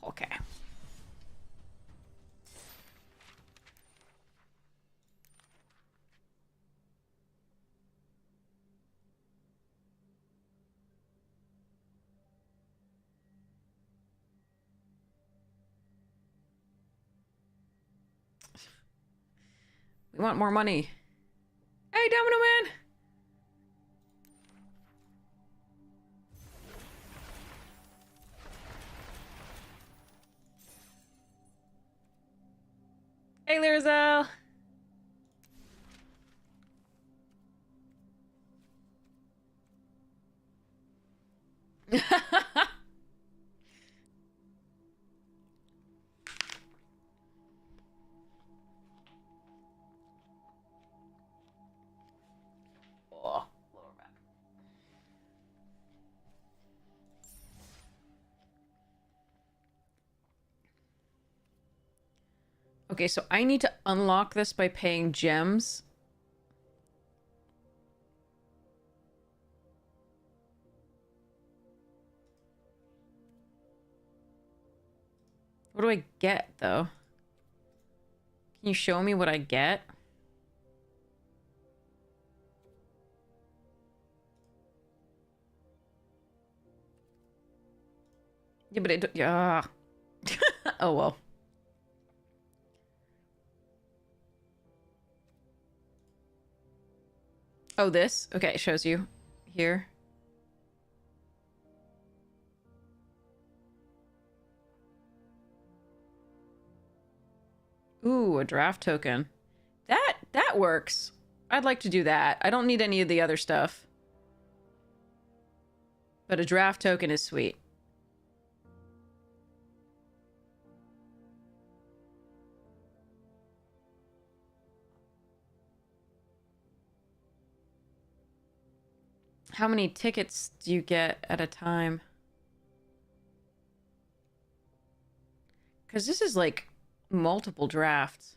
Okay. We want more money. Hey, Domino Man! Hey, Lirazel! Oh, lower back. Okay, so I need to unlock this by paying gems. What do I get, though? Can you show me what I get? Yeah, but it... Yeah. Oh, well. Oh, this? Okay, it shows you here. Ooh, a draft token. That works. I'd like to do that. I don't need any of the other stuff. But a draft token is sweet. How many tickets do you get at a time? Because this is like multiple drafts.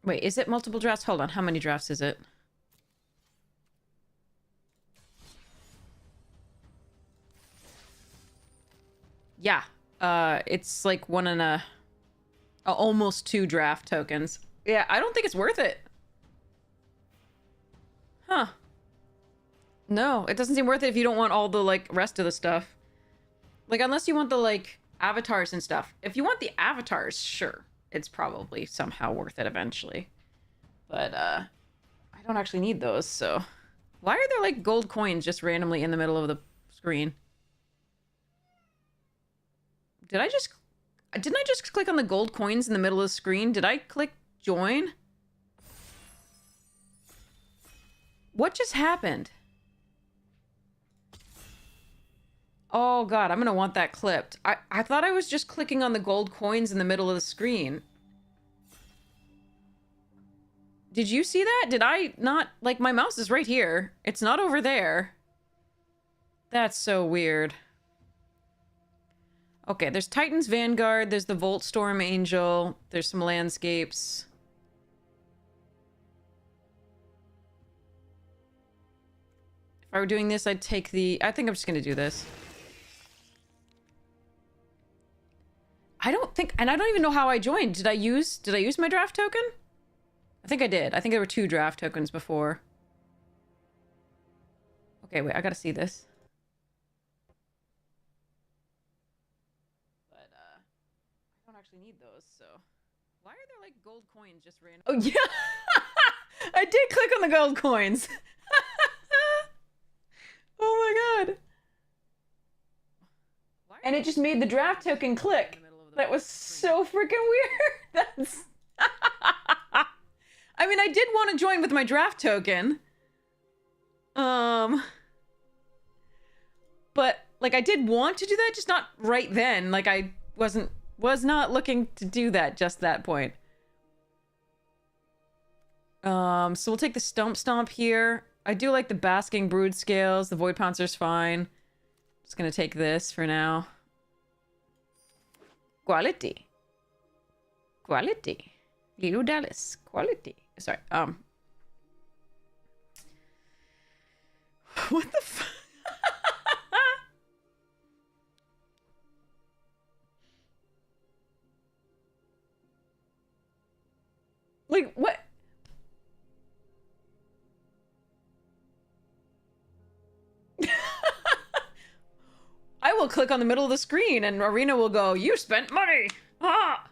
Wait, is it multiple drafts? Hold on, how many drafts is it? Yeah, it's like one and a... almost 2 draft tokens. Yeah, I don't think it's worth it. Huh. No, it doesn't seem worth it if you don't want all the, like, rest of the stuff. Like, unless you want the, like, avatars and stuff. If you want the avatars, sure. It's probably somehow worth it eventually. But, I don't actually need those, so... Why are there, like, gold coins just randomly in the middle of the screen? Didn't I just click on the gold coins in the middle of the screen? Did I click join? What just happened? Oh god, I'm gonna want that clipped. I thought I was just clicking on the gold coins in the middle of the screen. Did you see that? Did I not... Like, my mouse is right here. It's not over there. That's so weird. Okay, there's Titan's Vanguard, there's the Voltstorm Angel, there's some landscapes. If I were doing this, I'd take the... I think I'm just gonna do this. I don't think... And I don't even know how I joined. Did I use my draft token? I think I did. I think there were 2 draft tokens before. Okay, wait, I gotta see this. But, I don't actually need those, so... Why are there, like, gold coins just random? Oh, yeah! I did click on the gold coins! Oh my god! And it just made the draft token click. That was so freaking weird! That's... I mean, I did want to join with my draft token. But, like, I did want to do that, just not right then. Like, I was not looking to do that just that point. So we'll take the Stomp here. I do like the Basking Brood Scales. The Void Pouncer's fine. Just gonna take this for now. Quality. Quality. Lilo Dallas. Quality. Sorry, What the fuck? Like, what? I will click on the middle of the screen and Arena will go, "You spent money!" Ah!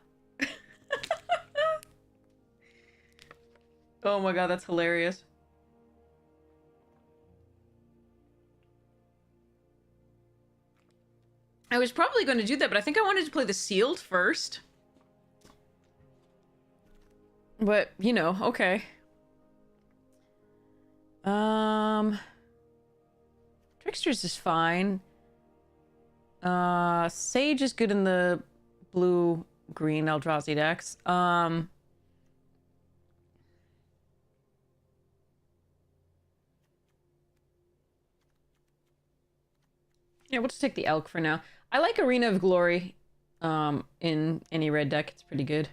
Oh my god, that's hilarious. I was probably going to do that, but I think I wanted to play the sealed first. But, you know, okay. Tricksters is fine. Sage is good in the blue-green Eldrazi decks. Yeah, we'll just take the Elk for now. I like Arena of Glory, in any red deck. It's pretty good.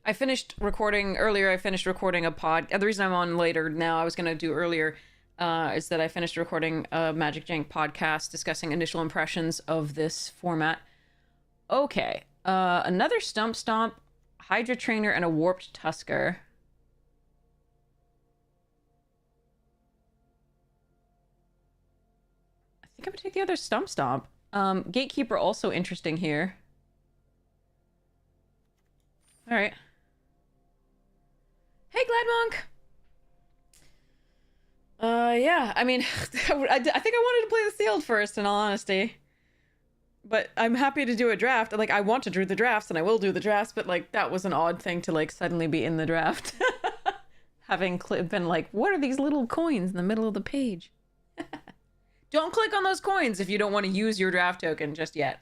I finished recording earlier. I finished recording a pod. The reason I'm on later now, I was going to do earlier, is that I finished recording a Magic Jank podcast discussing initial impressions of this format. Okay. Another Stump Stomp, Hydra Trainer, and a Warped Tusker. I think I'm going to take the other Stump Stomp. Gatekeeper also interesting here. All right. Hey, Gladmonk! Yeah, I mean, I think I wanted to play the sealed first, in all honesty. But I'm happy to do a draft. Like, I want to do the drafts, and I will do the drafts, but, like, that was an odd thing to, like, suddenly be in the draft. Having been like, what are these little coins in the middle of the page? Don't click on those coins if you don't want to use your draft token just yet.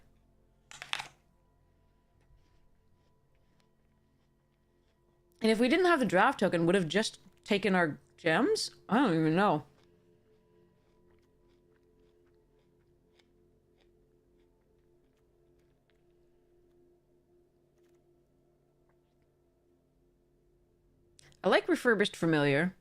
And if we didn't have the draft token, would have just taken our gems? I don't even know. I like Refurbished Familiar.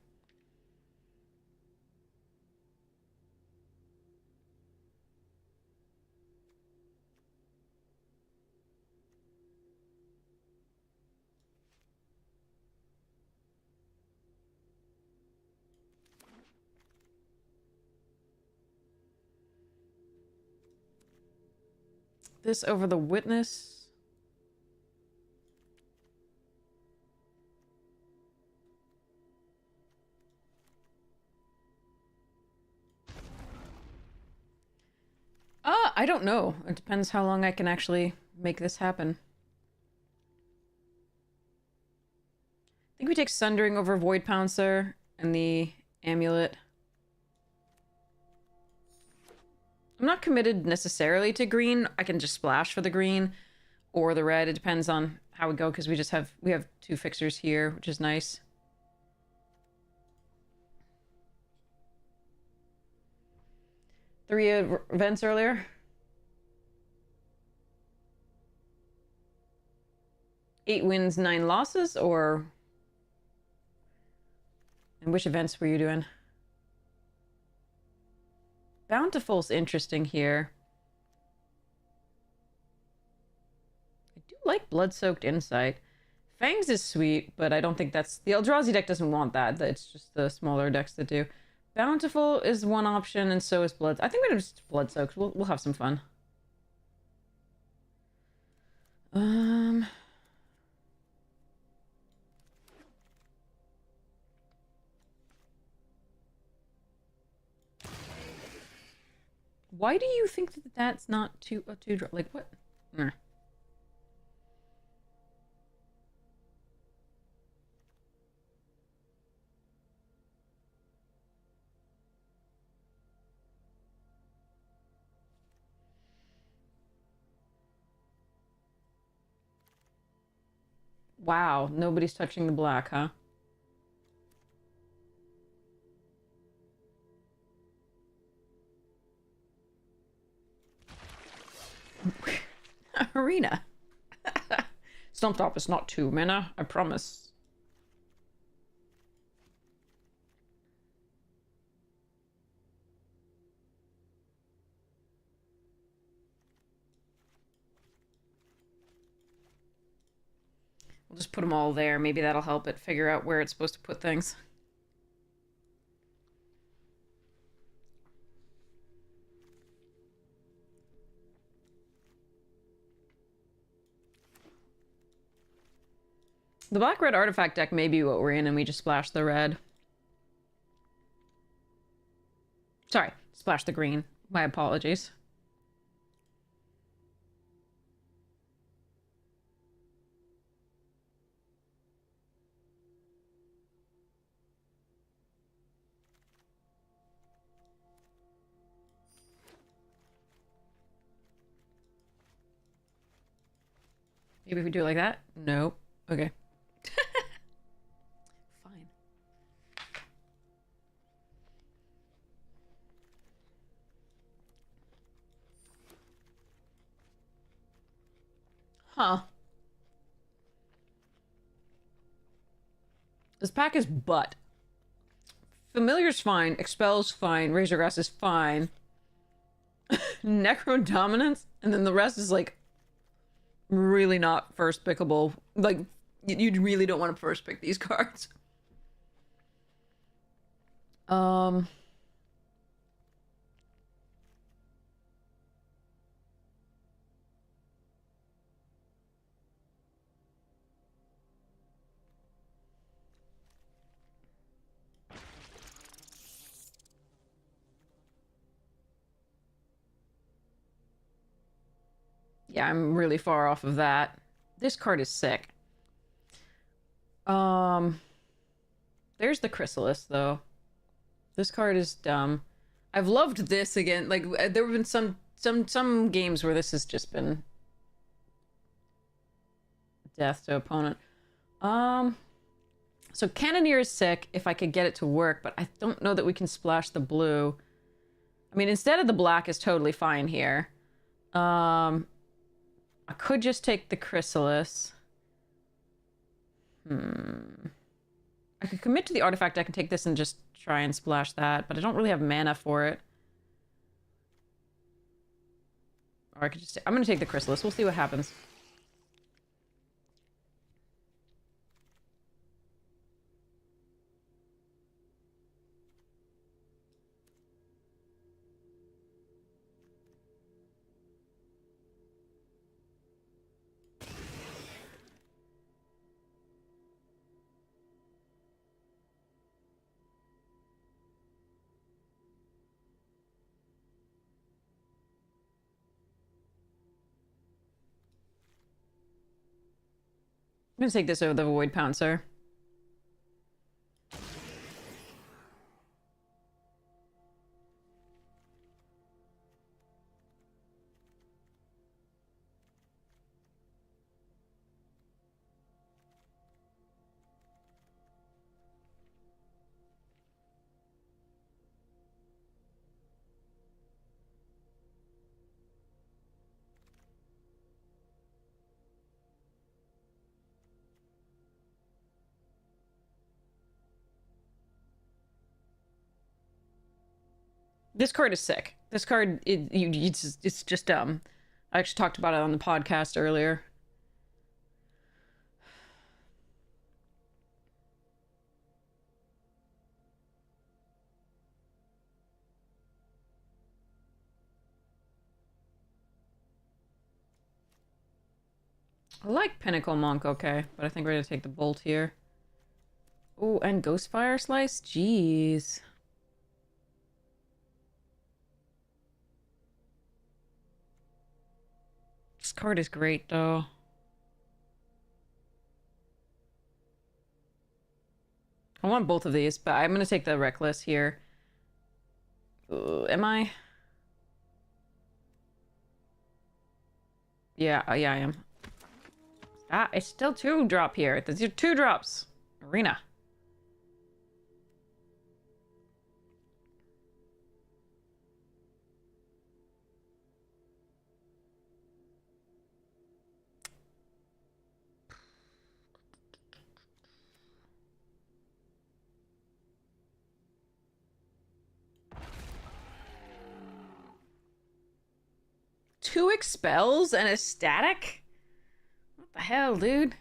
This over the Witness. I don't know. It depends how long I can actually make this happen. I think we take Sundering over Void Pouncer and the Amulet. I'm not committed necessarily to green. I can just splash for the green or the red. It depends on how we go, because we have two fixers here, which is nice. Three events earlier. Eight wins, 9 losses, or... And which events were you doing? Bountiful's interesting here. I do like Blood-Soaked Insight. Fangs is sweet, but I don't think that's... The Eldrazi deck doesn't want that. It's just the smaller decks that do. Bountiful is one option, and so is Blood... I think we're just Blood-Soaked. We'll have some fun. Why do you think that that's not too like what? Nah. Wow, nobody's touching the black, huh? Arena. Stumped up is not 2 mana, I promise. We'll just put them all there. Maybe that'll help it figure out where it's supposed to put things. The black-red artifact deck may be what we're in, and we just splash the red. Sorry, splash the green. My apologies. Maybe if we do it like that? Nope. Okay. Fine. Huh. This pack is butt. Familiar's fine. Expel's fine. Razorgrass is fine. Necro Dominance? And then the rest is like really not first pickable. Like, you really don't want to first pick these cards. Yeah, I'm really far off of that. This card is sick. There's the Chrysalis, though. This card is dumb. I've loved this again. Like, there have been some games where this has just been death to opponent. So Cannoneer is sick if I could get it to work, but I don't know that we can splash the blue. I mean, instead of the black is totally fine here. I could just take the Chrysalis. I could commit to the artifact deck and take this and just try and splash that, but I don't really have mana for it. Or I could just... I'm going to take the Chrysalis. We'll see what happens. I'm gonna take this over the Void Pouncer. This card is sick. This card, it's just dumb. I actually talked about it on the podcast earlier. I like Pinnacle Monk, okay, but I think we're gonna take the Bolt here. Oh, and Ghostfire Slice? Jeez. This card is great, though. I want both of these, but I'm gonna take the Reckless here. Am I? Yeah, yeah, I am. Ah, it's still 2-drop here. There's your 2 drops. Arena. Two expels and a static? What the hell, dude?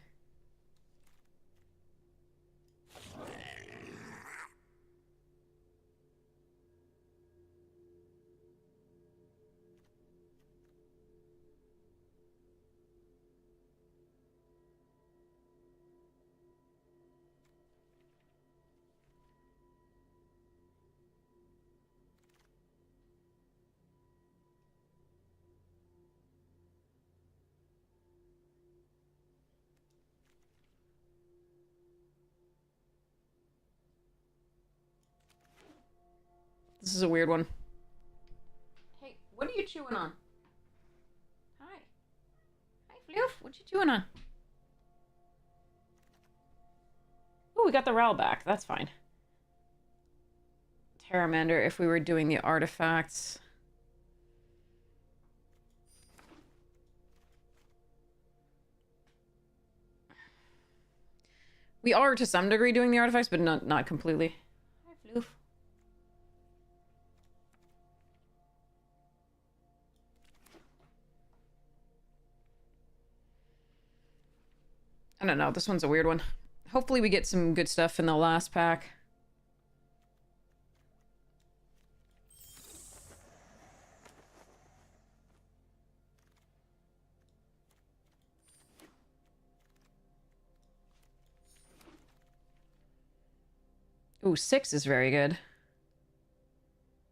This is a weird one. Hey, what are you chewing on? Hi. Hi, Floof. What you chewing on? Oh, we got the Ral back. That's fine. Terramander, if we were doing the artifacts. We are to some degree doing the artifacts, but not completely. Hi, Floof. I don't know. This one's a weird one. Hopefully we get some good stuff in the last pack. Ooh, 6 is very good.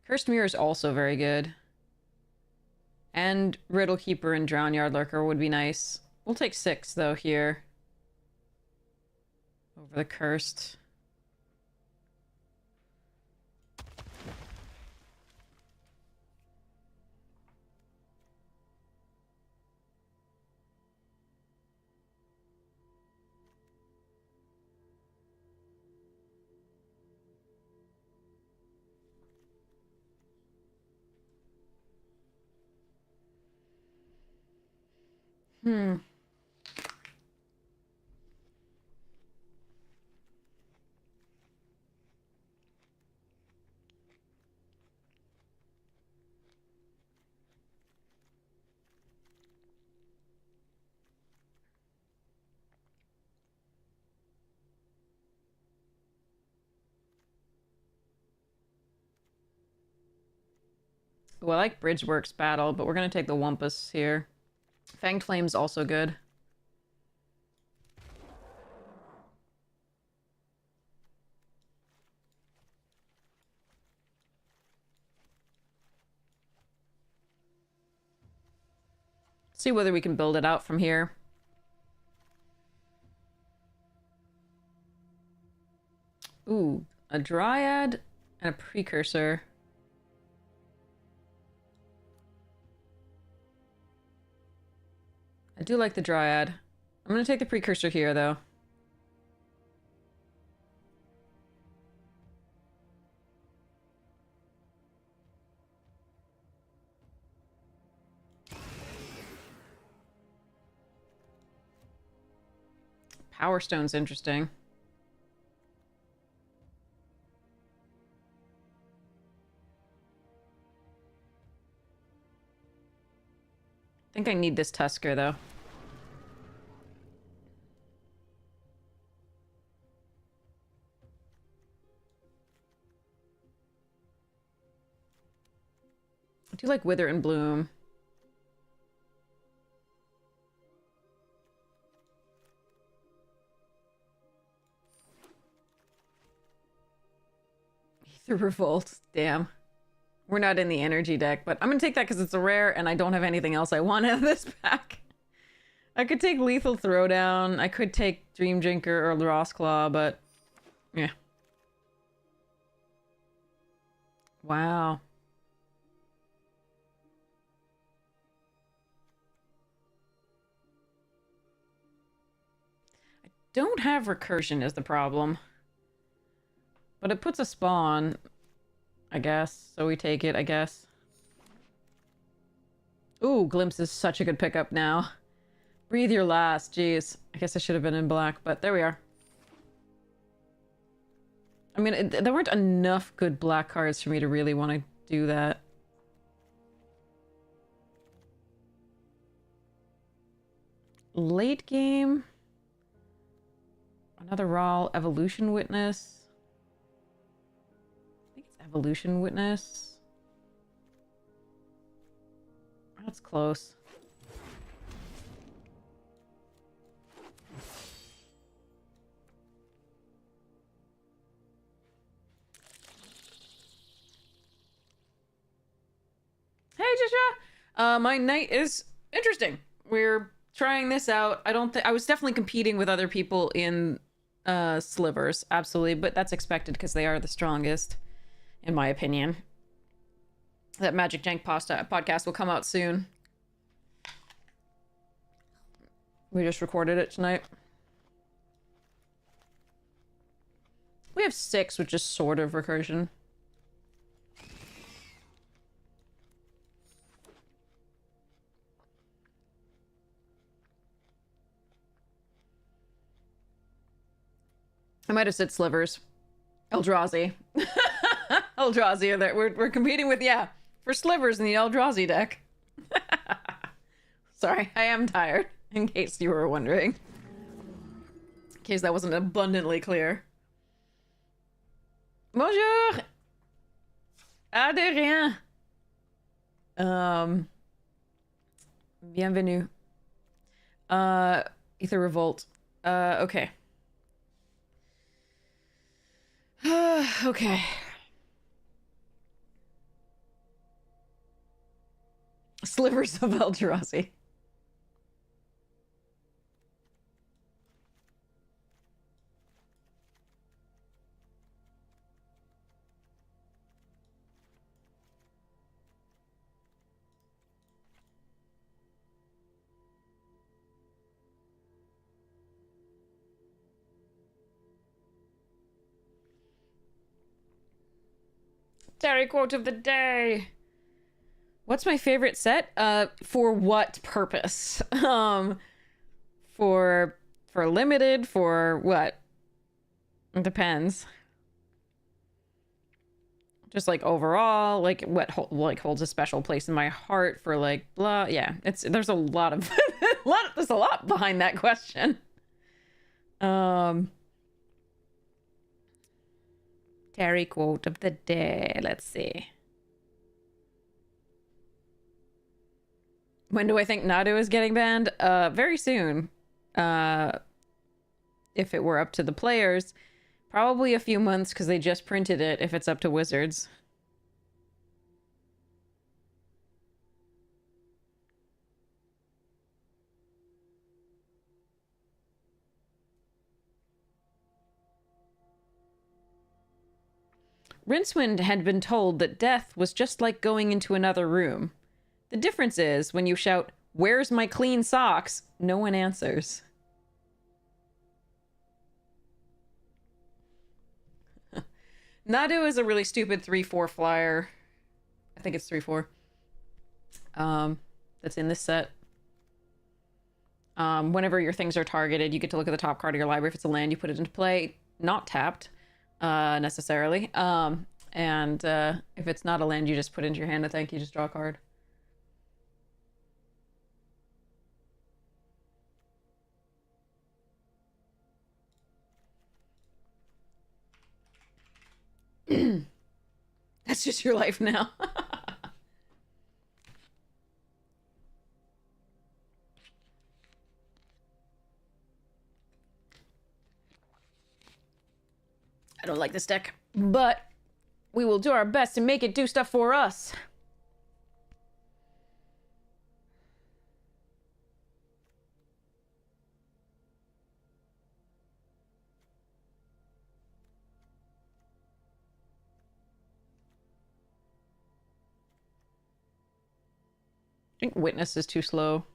Cursed Mirror is also very good. And Riddle Keeper and Drownyard Lurker would be nice. We'll take 6, though, here. Over the Cursed. Hmm. Ooh, I like Bridgeworks Battle, but we're gonna take the Wumpus here. Fanged Flame's also good. See whether we can build it out from here. Ooh, a Dryad and a Precursor. I do like the Dryad. I'm gonna take the Precursor here, though. Power Stone's interesting. I think I need this Tusker, though. I do like Wither and Bloom. Ether Revolt. Damn. We're not in the energy deck, but I'm gonna take that because it's a rare and I don't have anything else I want out of this pack. I could take Lethal Throwdown. I could take Dream Drinker or Lost Claw, but yeah. Wow. don't have recursion is the problem. But it puts a spawn, I guess. So we take it, I guess. Ooh, Glimpse is such a good pickup now. Breathe your last, jeez. I guess I should have been in black, but there we are. I mean, there weren't enough good black cards for me to really want to do that. Late game. Another Raw Evolution Witness. I think it's Evolution Witness. That's close. Hey, Jisha! My night is interesting. We're trying this out. I was definitely competing with other people in slivers, absolutely, but that's expected because they are the strongest, in my opinion. That Magic Jank Pasta podcast will come out soon. We just recorded it tonight. We have 6, which is sort of recursion. I might have said slivers. Eldrazi. Eldrazi. We're competing with, yeah, for slivers in the Eldrazi deck. Sorry, I am tired, in case you were wondering. In case that wasn't abundantly clear. Bonjour! Ah, de rien. Bienvenue. Ether Revolt. Okay. Okay. Slivers of Eldrazi. Terry quote of the day. What's my favorite set? For what purpose? For limited, for what? It depends. Just like overall, like what holds a special place in my heart for like blah. Yeah, there's a lot of there's a lot behind that question. Terry quote of the day. Let's see. When do I think Nadu is getting banned? Very soon. If it were up to the players. Probably a few months because they just printed it if it's up to Wizards. Rincewind had been told that death was just like going into another room. The difference is, when you shout, "Where's my clean socks?" no one answers. Nadu is a really stupid 3/4 flyer. I think it's 3/4. That's in this set. Whenever your things are targeted, you get to look at the top card of your library. If it's a land, you put it into play. Not tapped, necessarily. And if it's not a land, you just put it into your hand. I think you just draw a card. That's just your life now. I don't like this deck, but we will do our best to make it do stuff for us. I think Witness is too slow.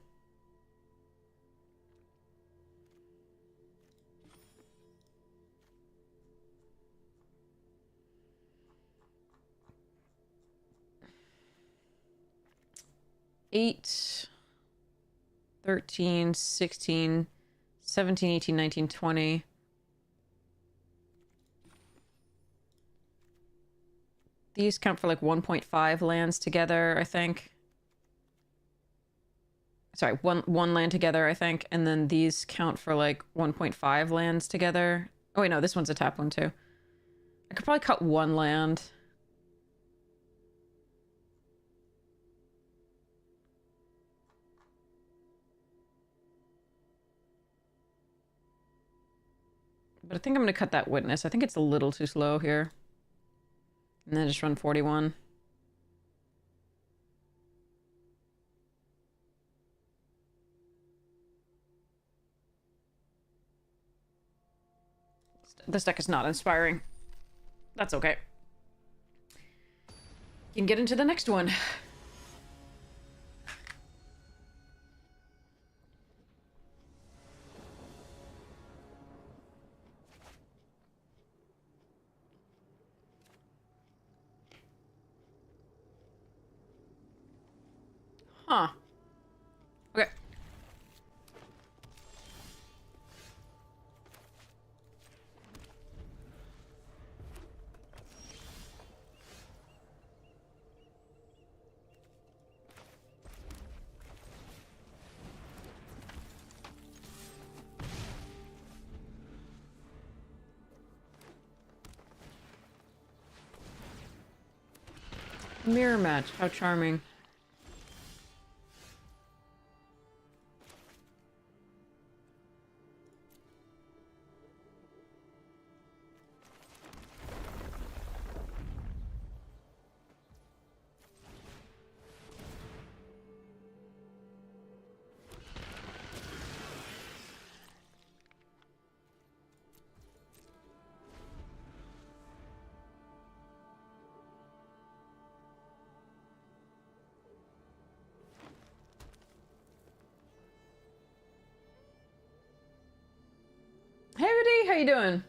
8, 13, 16, 17, 18, 19, 20. These count for like 1.5 lands together, I think. Sorry, one land together, I think. And then these count for like 1.5 lands together. Oh wait, no, this one's a tap one too. I could probably cut one land. But I think I'm going to cut that witness. I think it's a little too slow here. And then just run 41. This deck is not inspiring. That's okay. You can get into the next one. Huh. Okay. Mirror match. How charming. Hey, Rudy, how you doing?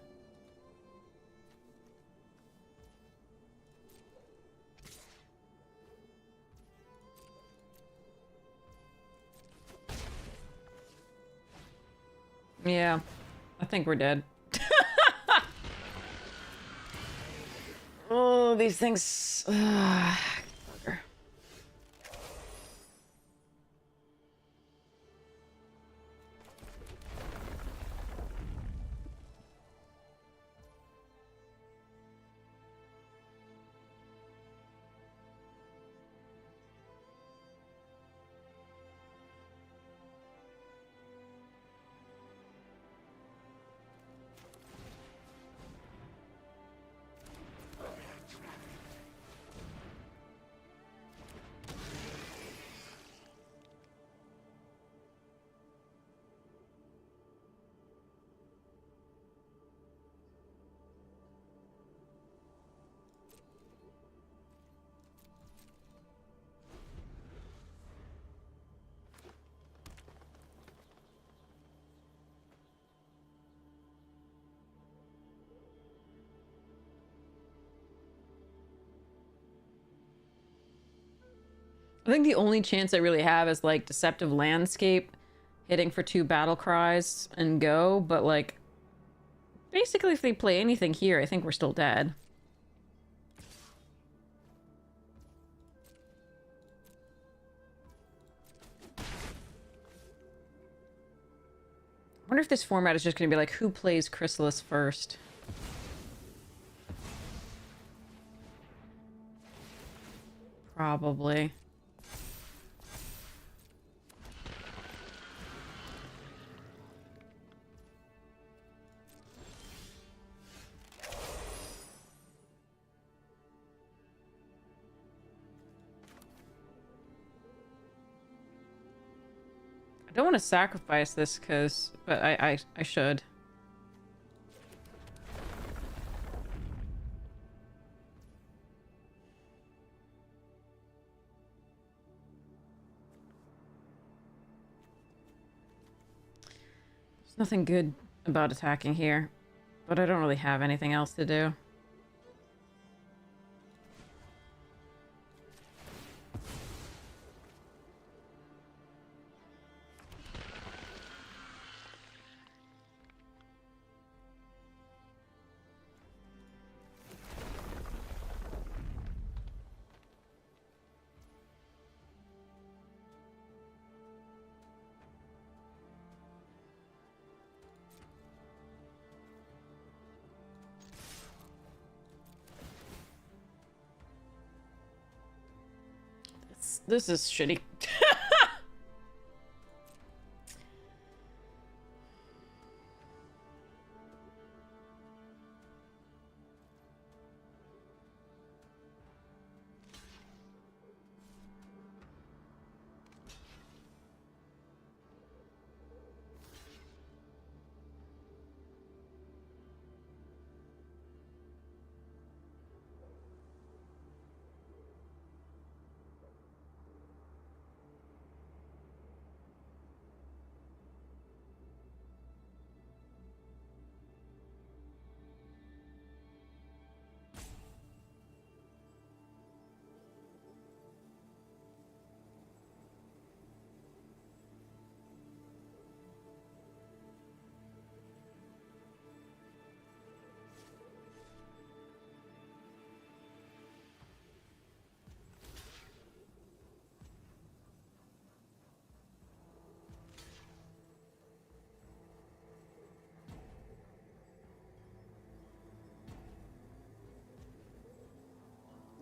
Yeah, I think we're dead. Oh, these things. I think the only chance I really have is like Deceptive Landscape, hitting for 2 battle cries and go, but like basically if they play anything here, I think we're still dead. I wonder if this format is just going to be like, who plays Chrysalis first? Probably. I don't want to sacrifice this but I should. There's nothing good about attacking here, but I don't really have anything else to do. this is shitty.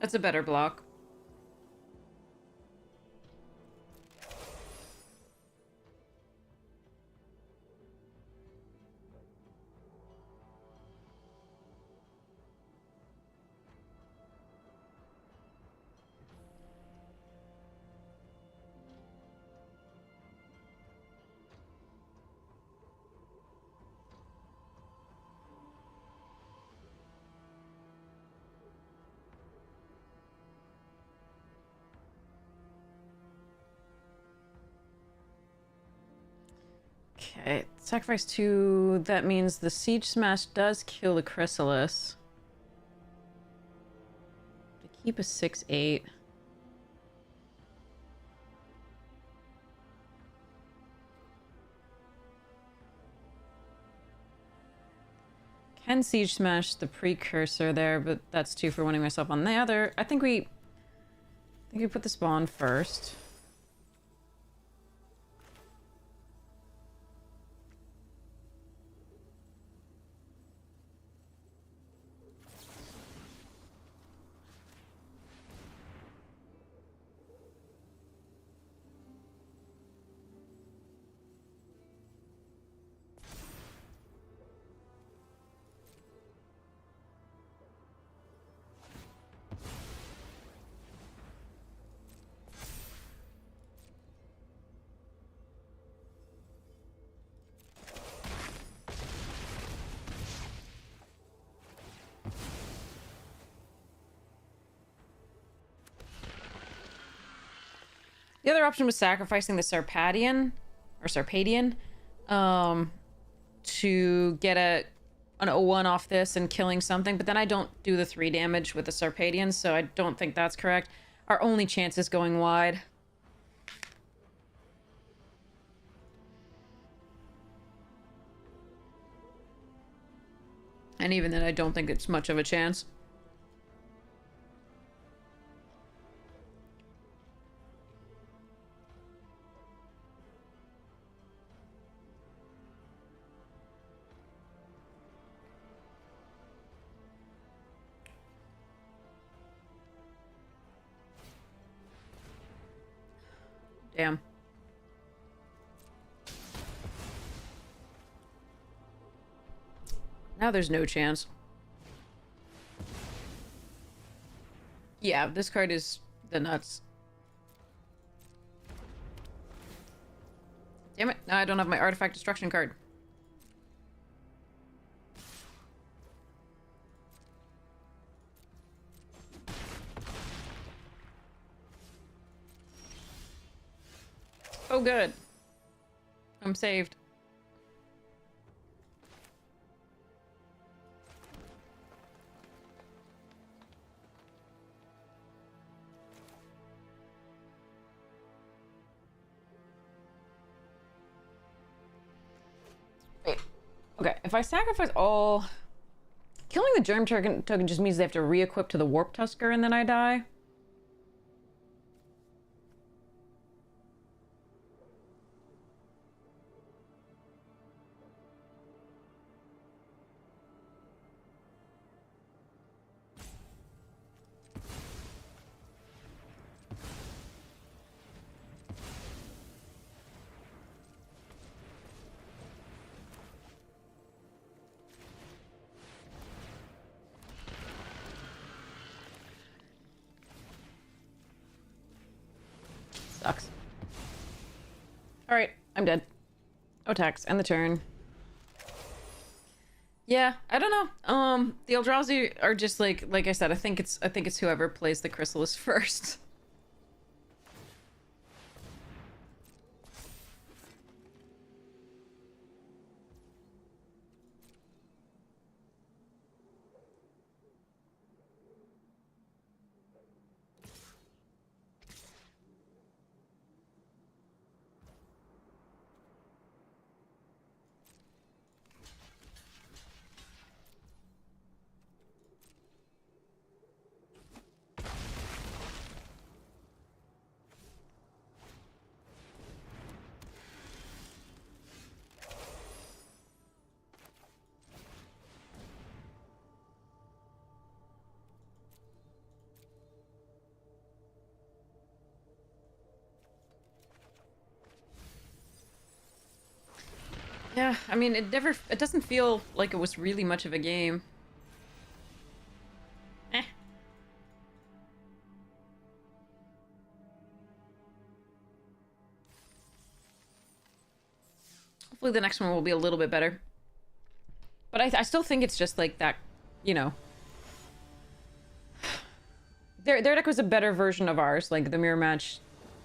That's a better block. Okay, sacrifice 2. That means the Siege Smash does kill the Chrysalis. To keep a 6/8. Can Siege Smash the Precursor there, but that's 2 for winning myself on the other. I think we put the spawn first. The other option was sacrificing the Sarpadian, or Sarpadian, to get an 0-1 off this and killing something, but then I don't do the 3 damage with the Sarpadian, so I don't think that's correct. Our only chance is going wide. And even then, I don't think it's much of a chance. Damn. Now there's no chance. Yeah, this card is the nuts. Damn it, now I don't have my artifact destruction card. Oh, good. I'm saved. Wait. Okay, if I sacrifice all... Killing the Germ token just means they have to re-equip to the Warp Tusker and then I die. Alright, I'm dead. Attacks, end the turn. Yeah, I don't know. The Eldrazi are just like I said, I think it's whoever plays the Chrysalis first. Yeah, I mean, it doesn't feel like it was really much of a game. Eh. Hopefully the next one will be a little bit better. But I still think it's just like that, you know. Their deck was a better version of ours. Like the mirror match,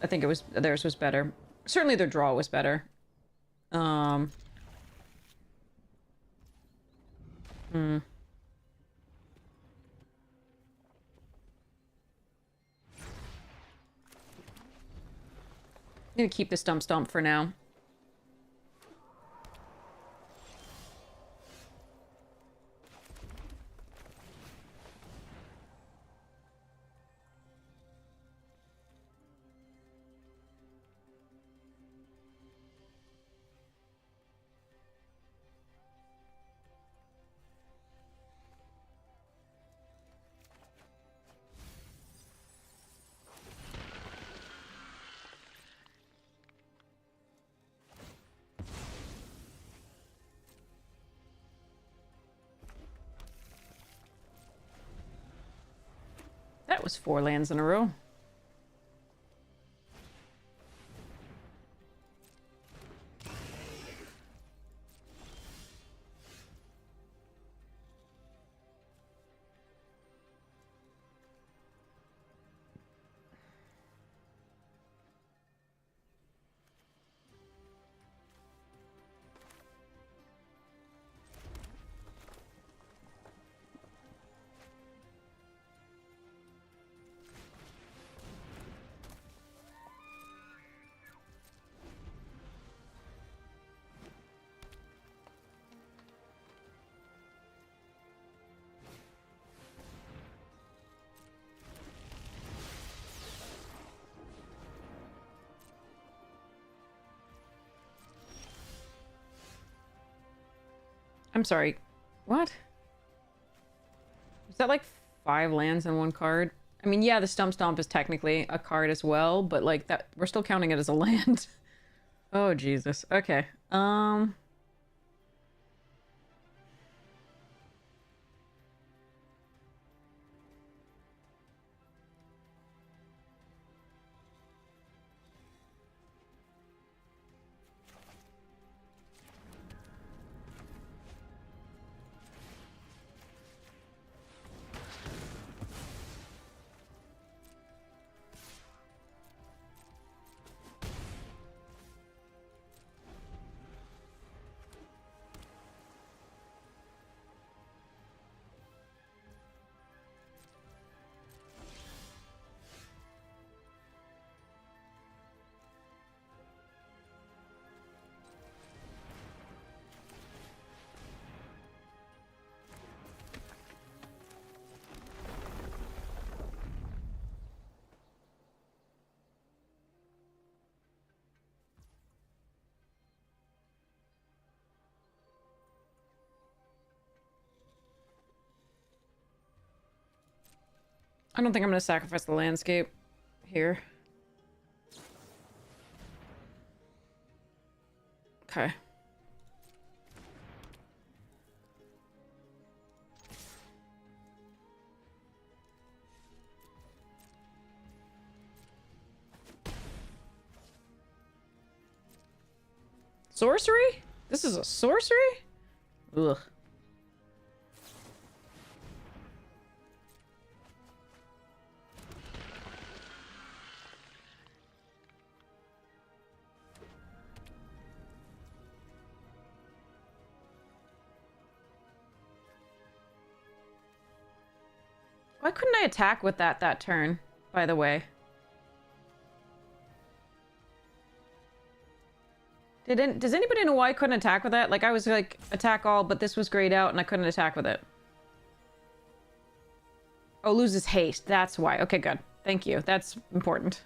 I think theirs was better. Certainly their draw was better. Hmm. I'm gonna keep the stump for now. That was 4 lands in a row. I'm sorry. What? Is that like 5 lands in one card? I mean, yeah, the Stomp is technically a card as well, but like that, we're still counting it as a land. Oh, Jesus. Okay. I don't think I'm gonna sacrifice the landscape here. Okay. Sorcery? This is a sorcery? Ugh. Why couldn't I attack with that turn, by the way? Does anybody know why I couldn't attack with that? Like, I was like, attack all, but this was grayed out and I couldn't attack with it. Oh, loses haste. That's why. Okay, good. Thank you. That's important.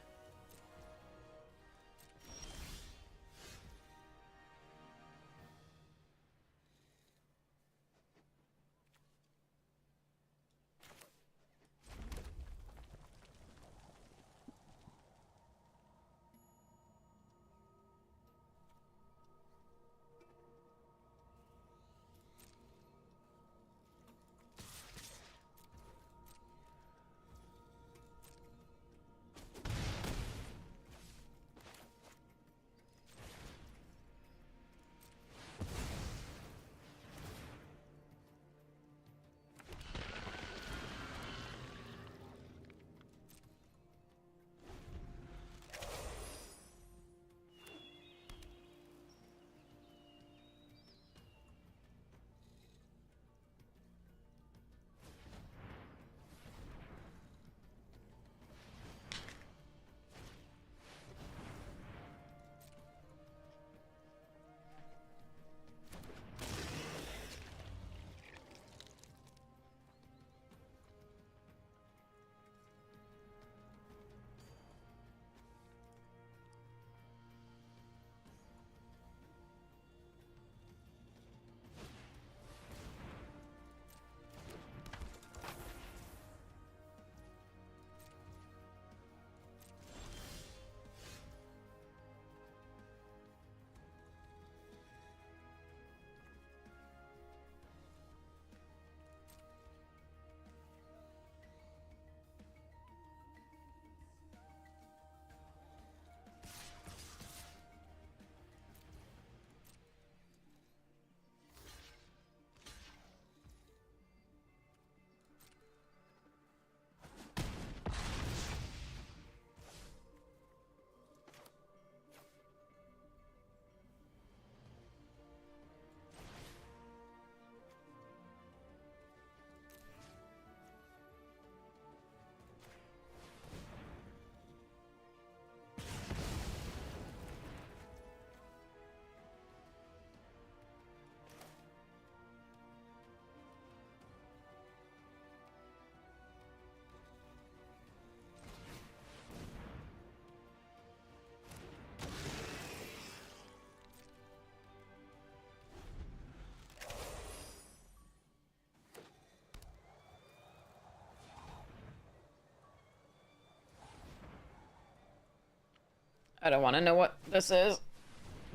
I don't want to know what this is.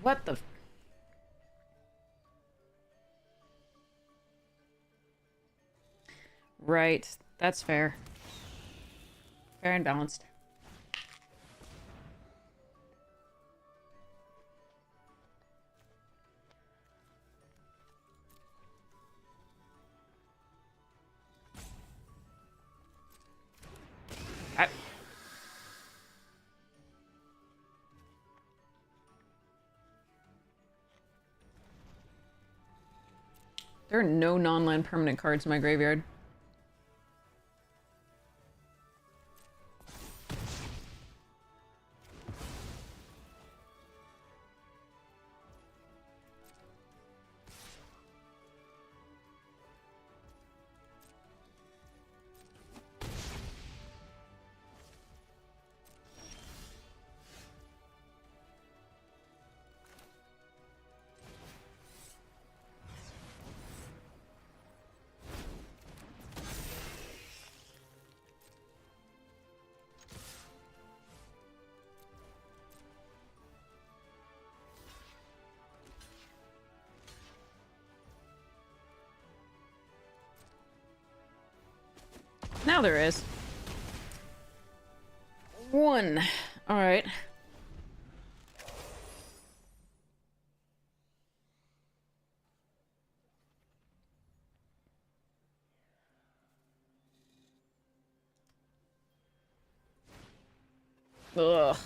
What the... Right. That's fair. Fair and balanced. There are no non-land permanent cards in my graveyard. Now there is. One. Alright. Ugh.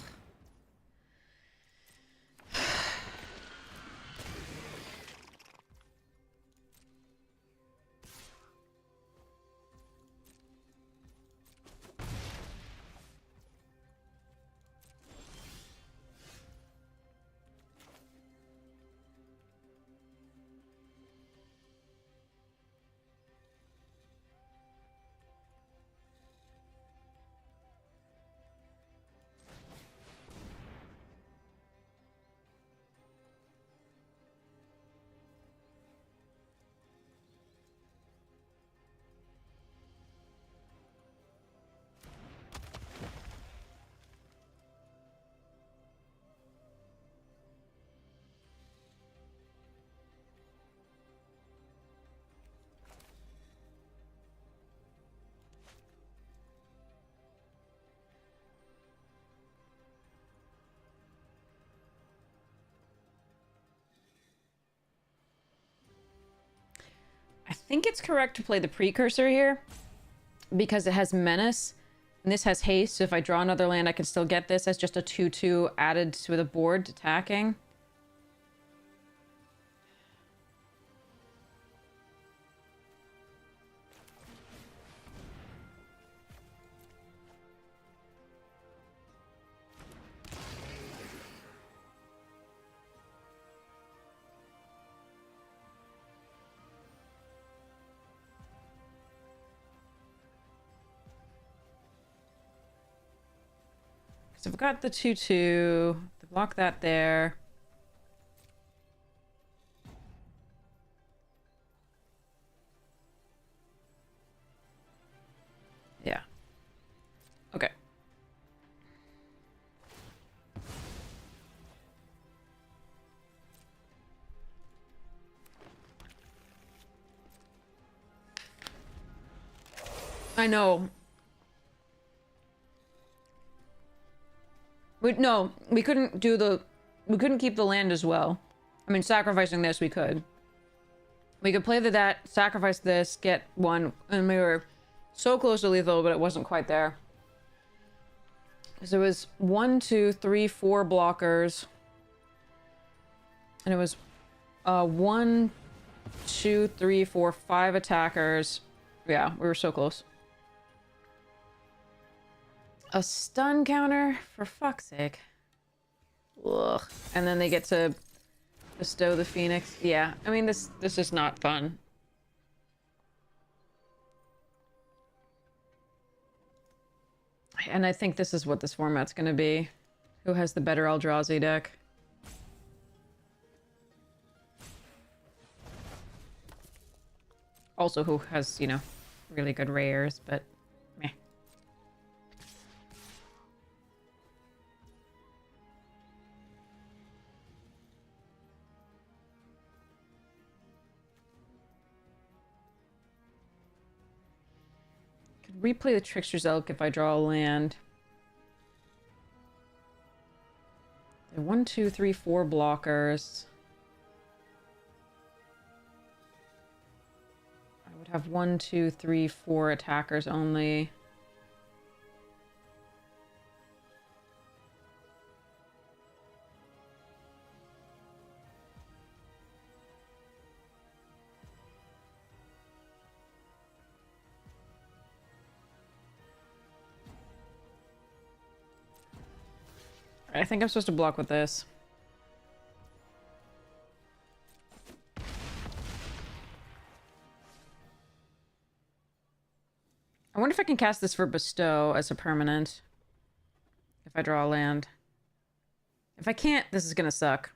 I think it's correct to play the precursor here because it has menace and this has haste. So if I draw another land, I can still get this as just a 2/2 added to the board attacking. So I've got the 2/2 to block that there. Yeah. Okay. I know. No, we couldn't do the... We couldn't keep the land as well. I mean, sacrificing this, we could. We could play that, sacrifice this, get one, and we were so close to lethal, but it wasn't quite there. So it was 1, 2, 3, 4 blockers. And it was 1, 2, 3, 4, 5 attackers. Yeah, we were so close. A stun counter? For fuck's sake. Ugh. And then they get to bestow the Phoenix. Yeah, I mean, this is not fun. And I think this is what this format's gonna be. Who has the better Eldrazi deck? Also, who has, you know, really good rares, but meh. Could replay the Trickster's Elk if I draw a land. 1, 2, 3, 4 blockers. I would have 1, 2, 3, 4 attackers only. I think I'm supposed to block with this. I wonder if I can cast this for bestow as a permanent. If I draw a land. If I can't, this is gonna suck.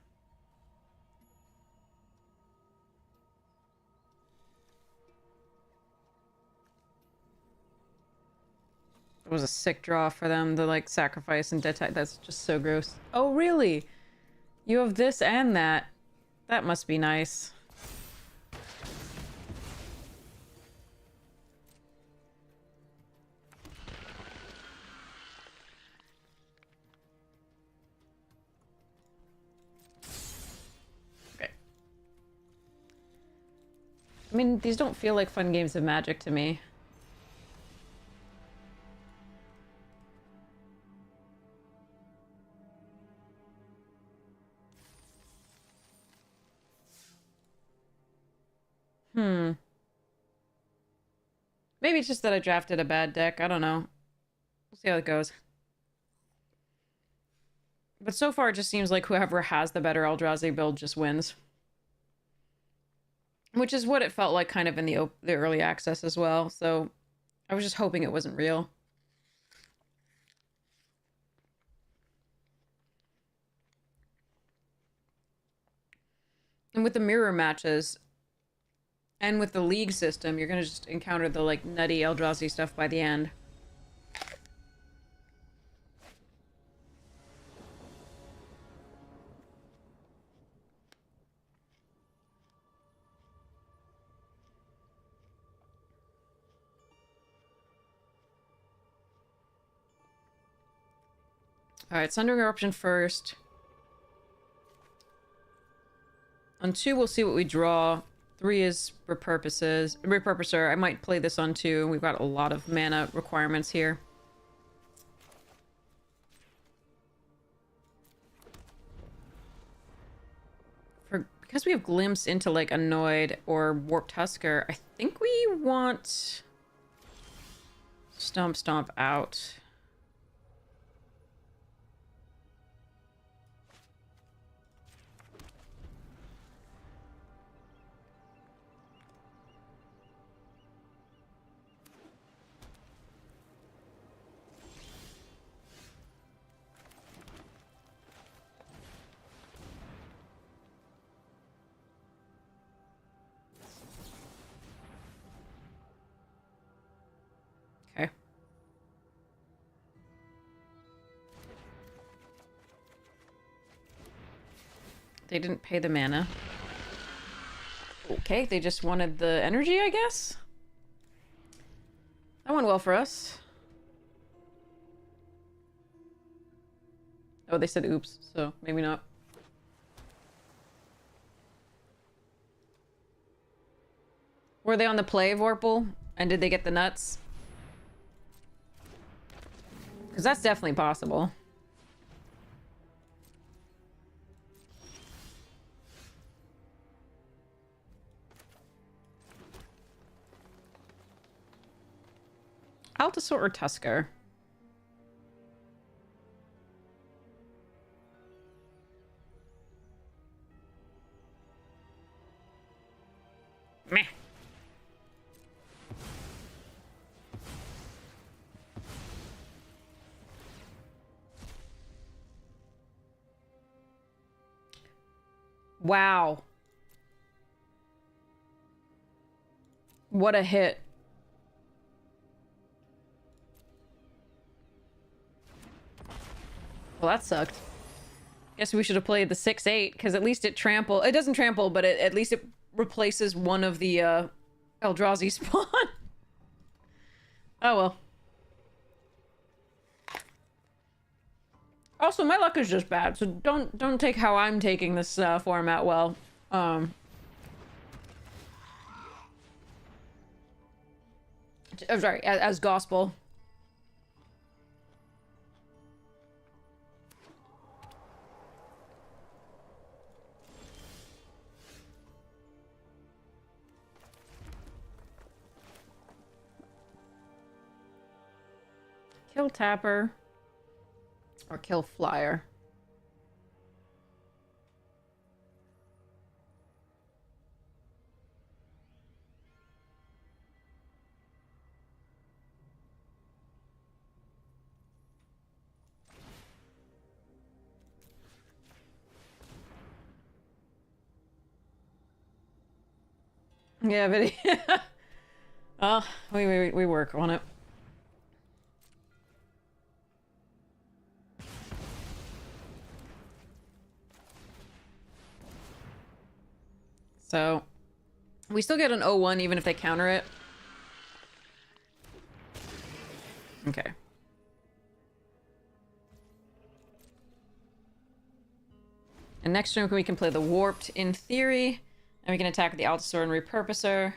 It was a sick draw for them to, like, sacrifice and detect. That's just so gross. Oh, really? You have this and that. That must be nice. Okay. I mean, these don't feel like fun games of Magic to me. Hmm. Maybe it's just that I drafted a bad deck. I don't know. We'll see how it goes. But so far, it just seems like whoever has the better Eldrazi build just wins. Which is what it felt like kind of in the early access as well. So I was just hoping it wasn't real. And with the mirror matches and with the league system, you're going to just encounter the like nutty Eldrazi stuff by the end. Alright, Sundering Eruption first. On 2, we'll see what we draw. 3 is Repurposer. I might play this on 2. We've got a lot of mana requirements here. Because we have Glimpse into, like, Annoyed or Warped Husker, I think we want... Stomp out. Okay. They didn't pay the mana. Okay, they just wanted the energy, I guess? That went well for us. Oh, they said oops, so maybe not. Were they on the play, Vorpal? And did they get the nuts? Because that's definitely possible. Altasaur or Tusker? Meh. Wow. What a hit. Well, that sucked. Guess we should have played the 6/8, because at least it trample. It doesn't trample, but at least it replaces one of the Eldrazi spawn. Oh well. Also, my luck is just bad, so don't take how I'm taking this format well. I'm sorry, as gospel. Kill Tapper. Or kill Flyer. Yeah, but oh, we work on it. So, we still get an 0-1 even if they counter it. Okay. And next turn we can play the Warped in theory. And we can attack with the Altasaur and Repurposer.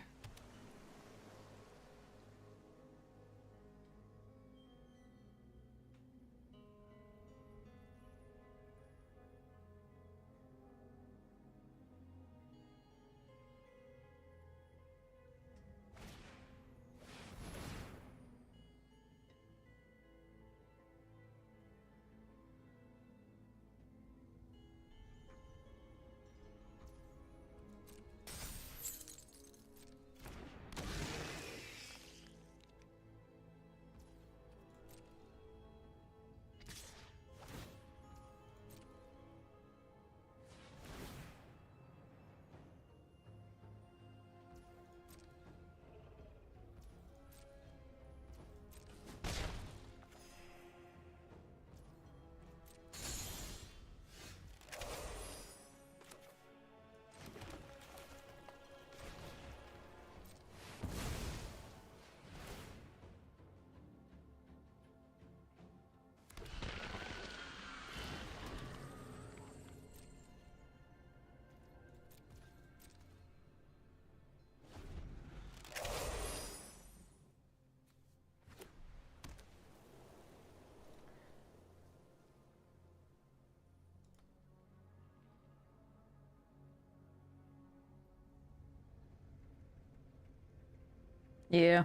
Yeah.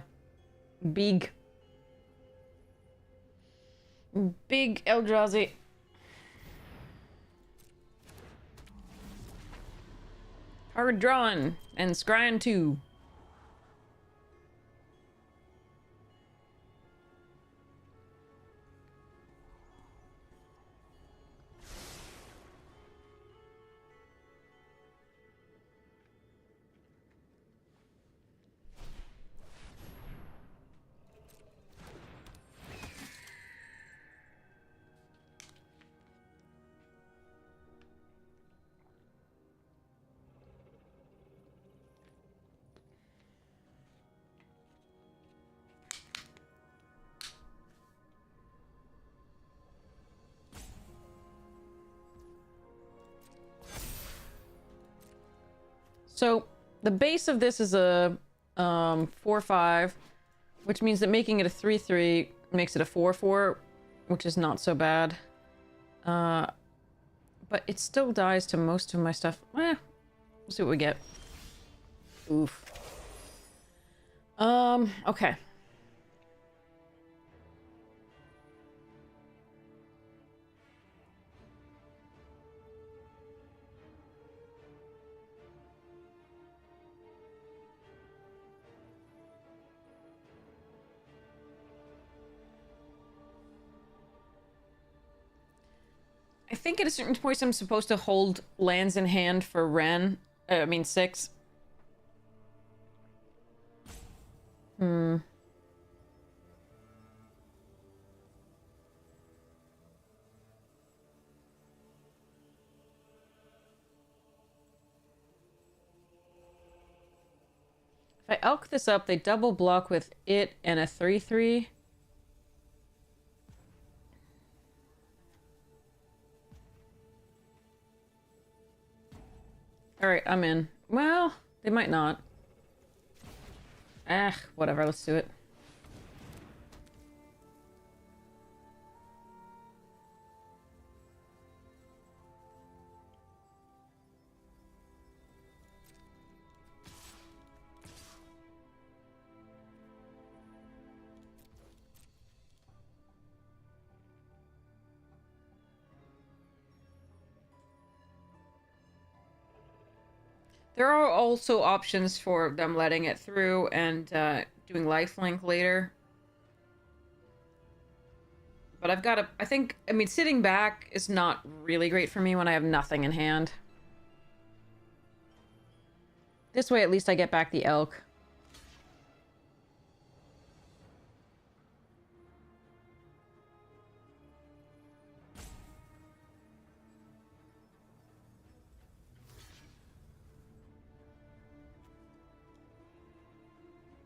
Big. Big Eldrazi. Hard drawing and scrying too. So the base of this is a 4/5, which means that making it a 3/3 makes it a 4/4, which is not so bad. But it still dies to most of my stuff. We'll see what we get. Oof. Okay. I think at a certain point I'm supposed to hold lands in hand for Ren. I mean 6. Hmm. If I elk this up, they double block with it and a 3/3. Alright, I'm in. Well, they might not. Ah, whatever, let's do it. There are also options for them letting it through and doing lifelink later. But I've got to... I mean, sitting back is not really great for me when I have nothing in hand. This way, at least I get back the elk.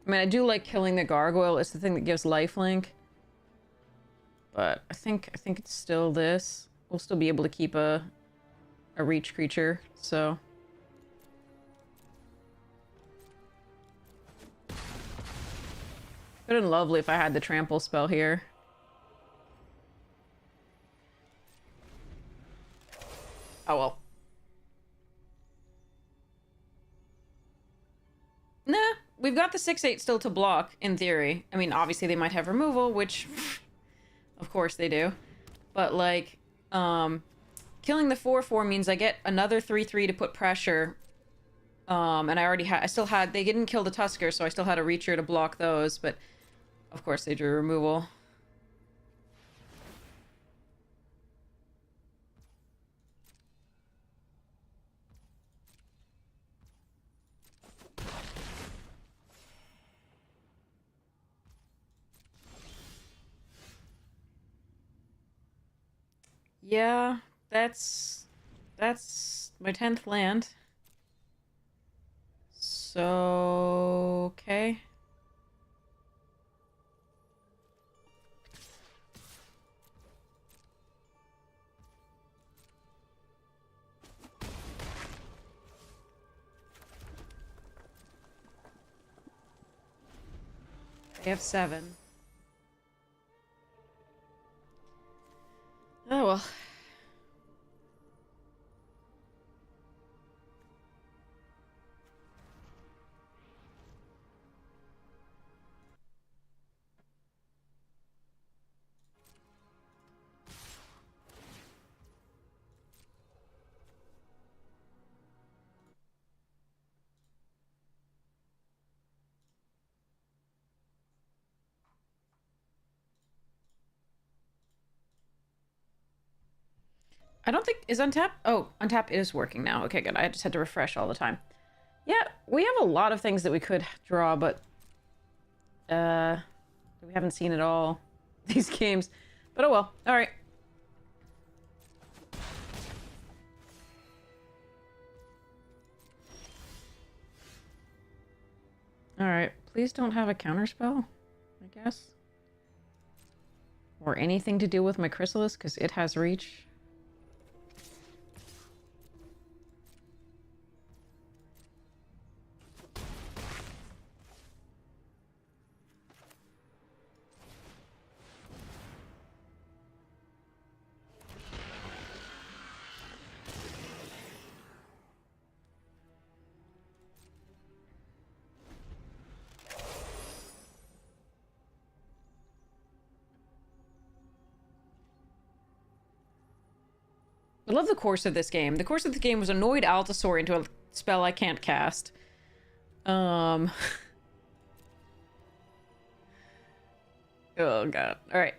I mean, I do like killing the gargoyle. It's the thing that gives lifelink. But I think it's still this. We'll still be able to keep a reach creature, so... Good and lovely if I had the trample spell here. Oh well. Nah, we've got the 6/8 still to block, in theory. I mean, obviously they might have removal, which... of course they do. But, like, killing the 4/4 means I get another 3/3 to put pressure. And I still had... They didn't kill the Tusker, so I still had a Reacher to block those, but... Of course they drew removal. Yeah, that's my 10th land. So, okay. They have 7. Oh well. I don't think... Is Untap? Oh, Untap is working now. Okay, good. I just had to refresh all the time. Yeah, we have a lot of things that we could draw, but... we haven't seen it all. These games. But oh well. Alright. Alright. Please don't have a counterspell, I guess. Or anything to do with my Chrysalis, because it has reach. I love the course of this game. The course of the game was annoyed Altasaur into a spell I can't cast. Oh god. Alright.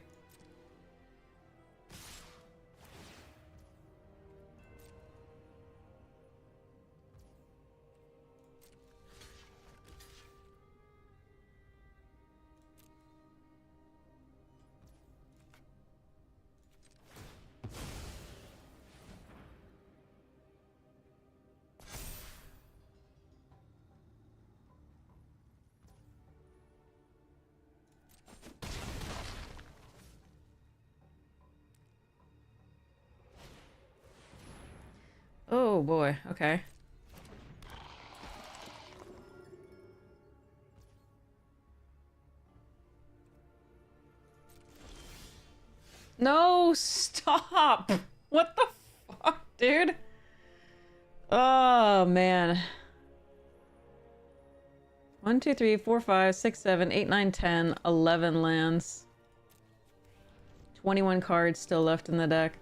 Oh boy, okay. No, stop! What the fuck, dude? Oh, man. 1, 2, 3, 4, 5, 6, 7, 8, 9, 10, 11 lands. 21 cards still left in the deck.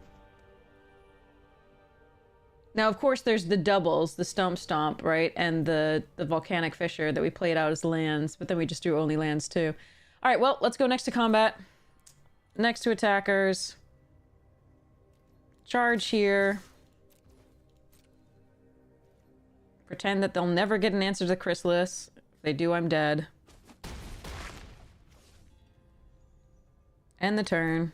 Now, of course, there's the doubles, the Stump Stomp, right? And the Volcanic Fissure that we played out as lands, but then we just drew only lands too. All right, well, let's go next to combat. Next to attackers. Charge here. Pretend that they'll never get an answer to the Chrysalis. If they do, I'm dead. End the turn.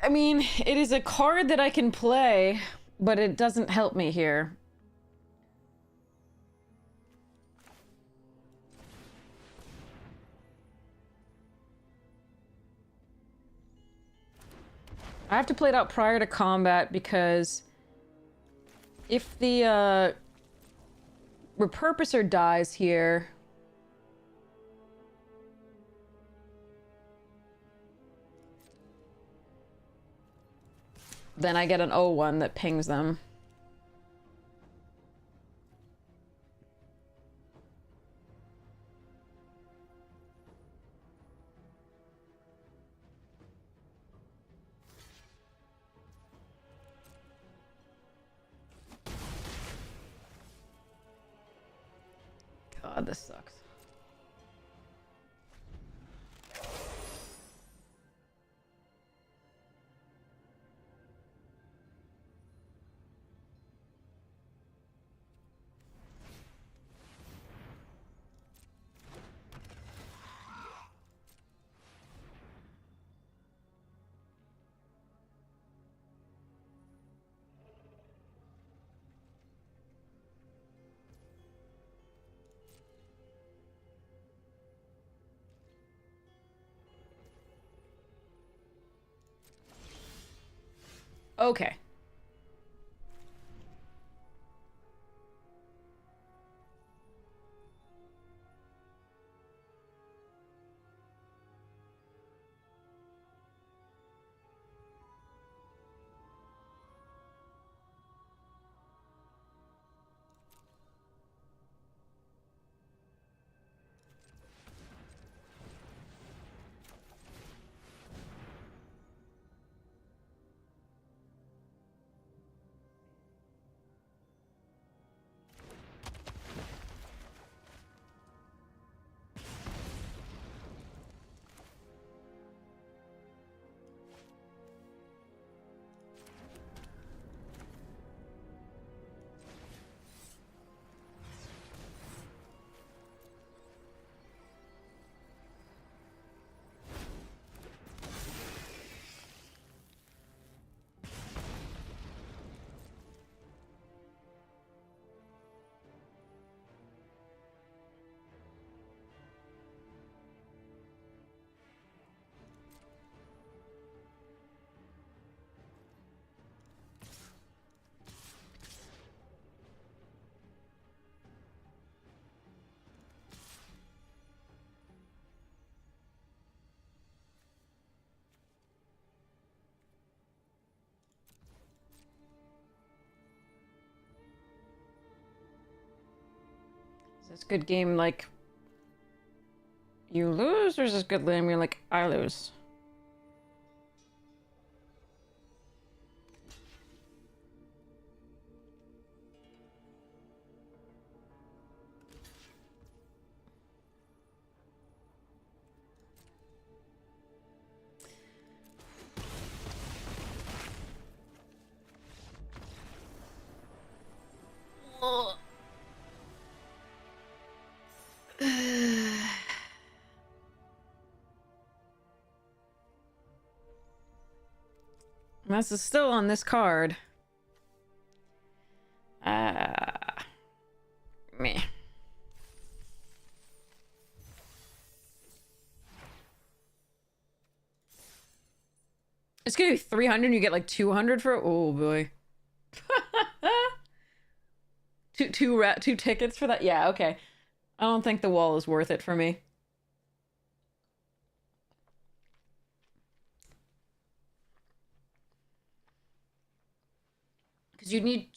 I mean, it is a card that I can play, but it doesn't help me here. I have to play it out prior to combat because if the Repurposer dies here, then I get an 0-1 that pings them. God, this sucks. Okay. this good game like you lose, or is this good game like I lose? This is still on this card. Meh. It's gonna be 300 and you get like 200 for it? Oh boy. two tickets for that? Yeah, okay. I don't think the wall is worth it for me. Because you need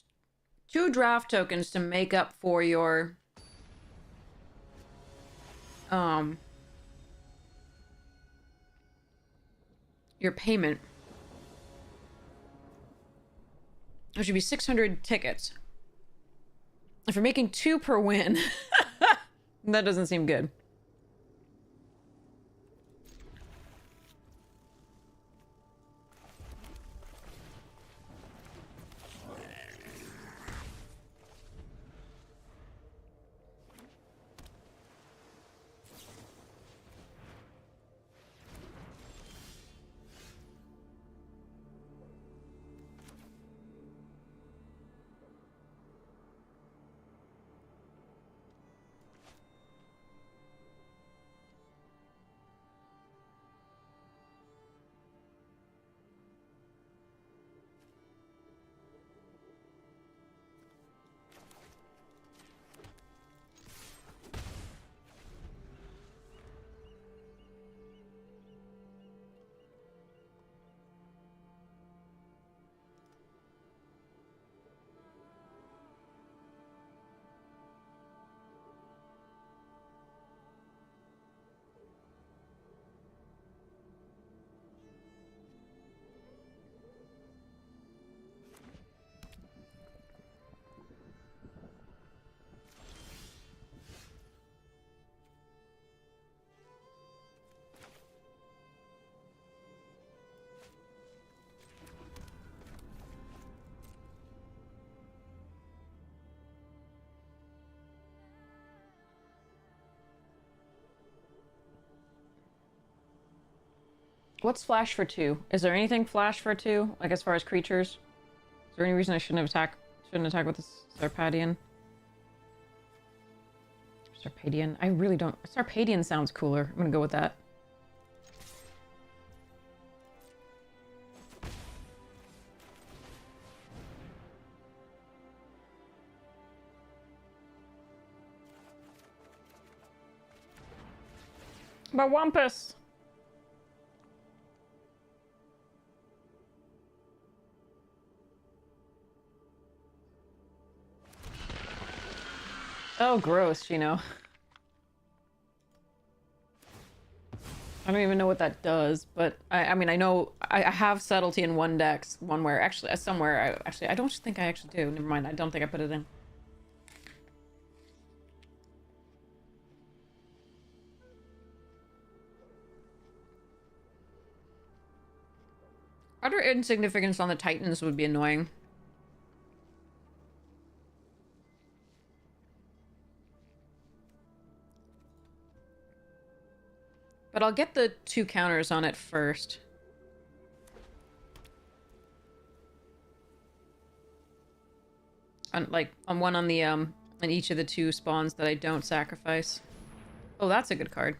2 draft tokens to make up for your payment. It should be 600 tickets. If you're making 2 per win, that doesn't seem good. What's flash for 2? Is there anything flash for 2? Like as far as creatures? Is there any reason I shouldn't attack with the Sarpadian? Sarpadian? I really don't... Sarpadian sounds cooler. I'm gonna go with that. But Wampus! Oh, gross, you know. I don't even know what that does, but I mean, I know I have subtlety in one dex, somewhere. I don't think I actually do. Never mind. I don't think I put it in. Utter insignificance on the Titans would be annoying. But I'll get the 2 counters on it first. On one on the on each of the 2 spawns that I don't sacrifice. Oh, that's a good card.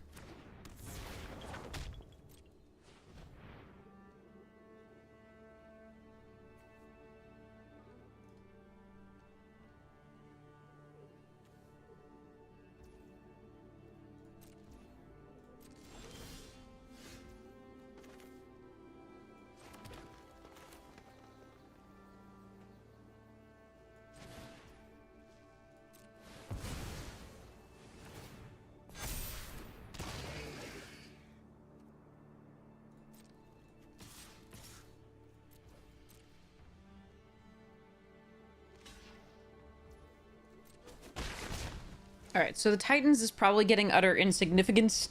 Alright, so the Titans is probably getting utter insignificance.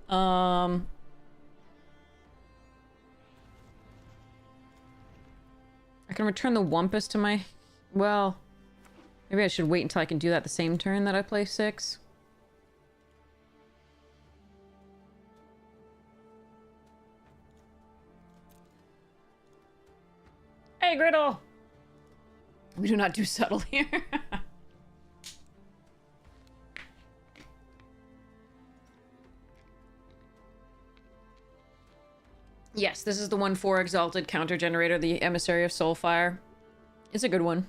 I can return the Wumpus to my... Well, maybe I should wait until I can do that the same turn that I play 6. Hey, Griddle! We do not do subtle here. Yes, this is the 1/4 Exalted counter generator, the Emissary of Soulfire. It's a good one.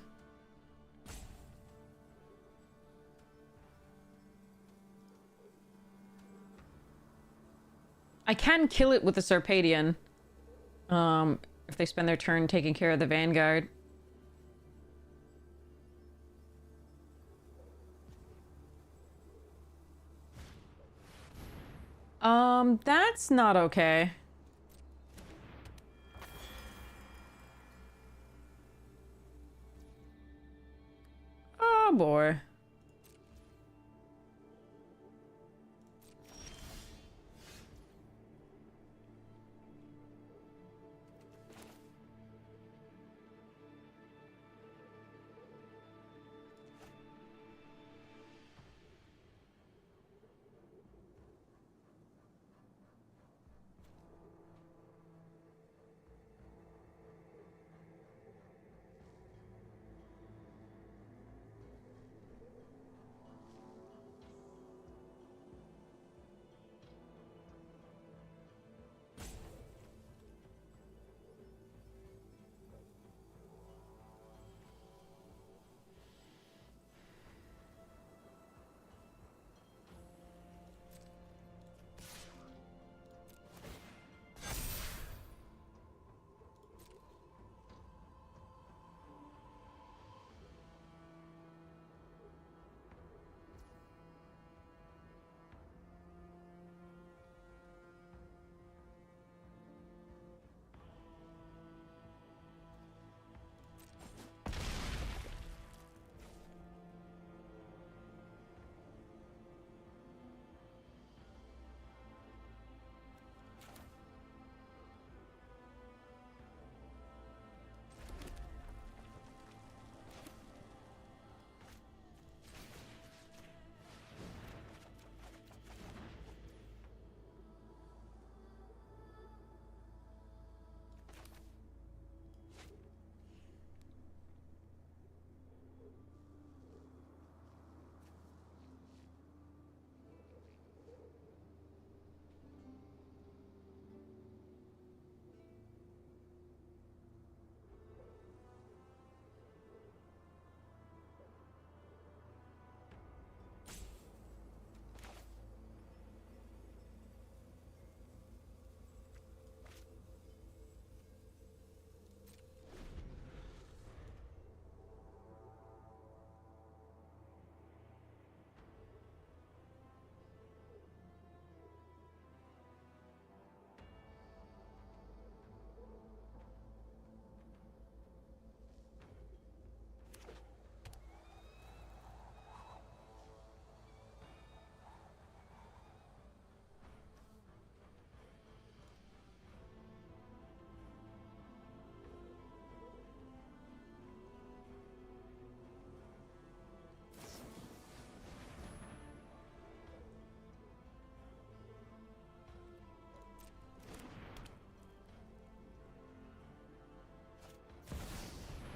I can kill it with the Sarpadian. If they spend their turn taking care of the Vanguard. That's not okay. Oh boy.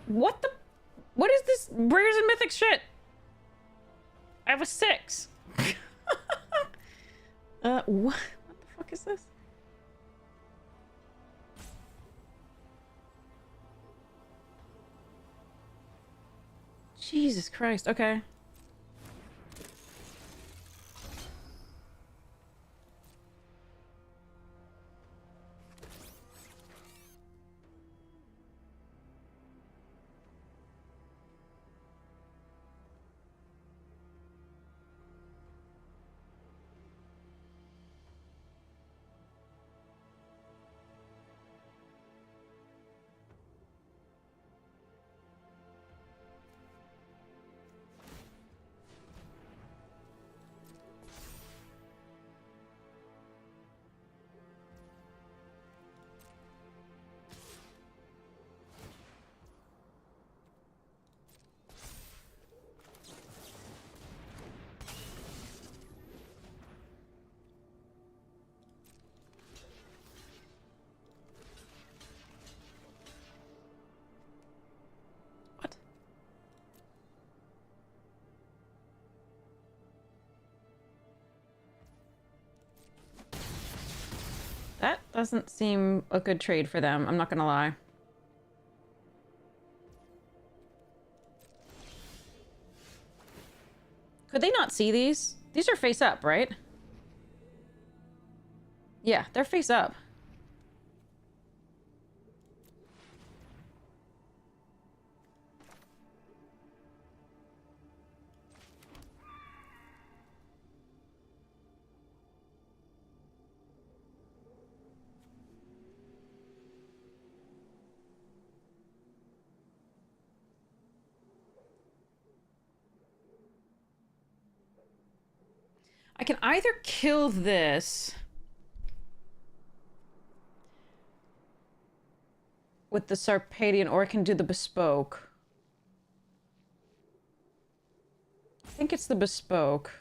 What the? What is this Rares and Mythic shit? I have a 6. What the fuck is this? Jesus Christ, okay. That doesn't seem a good trade for them, I'm not gonna lie. Could they not see these? These are face up, right? Yeah, they're face up. I can either kill this with the Sarpadian, or I can do the bespoke. I think it's the bespoke.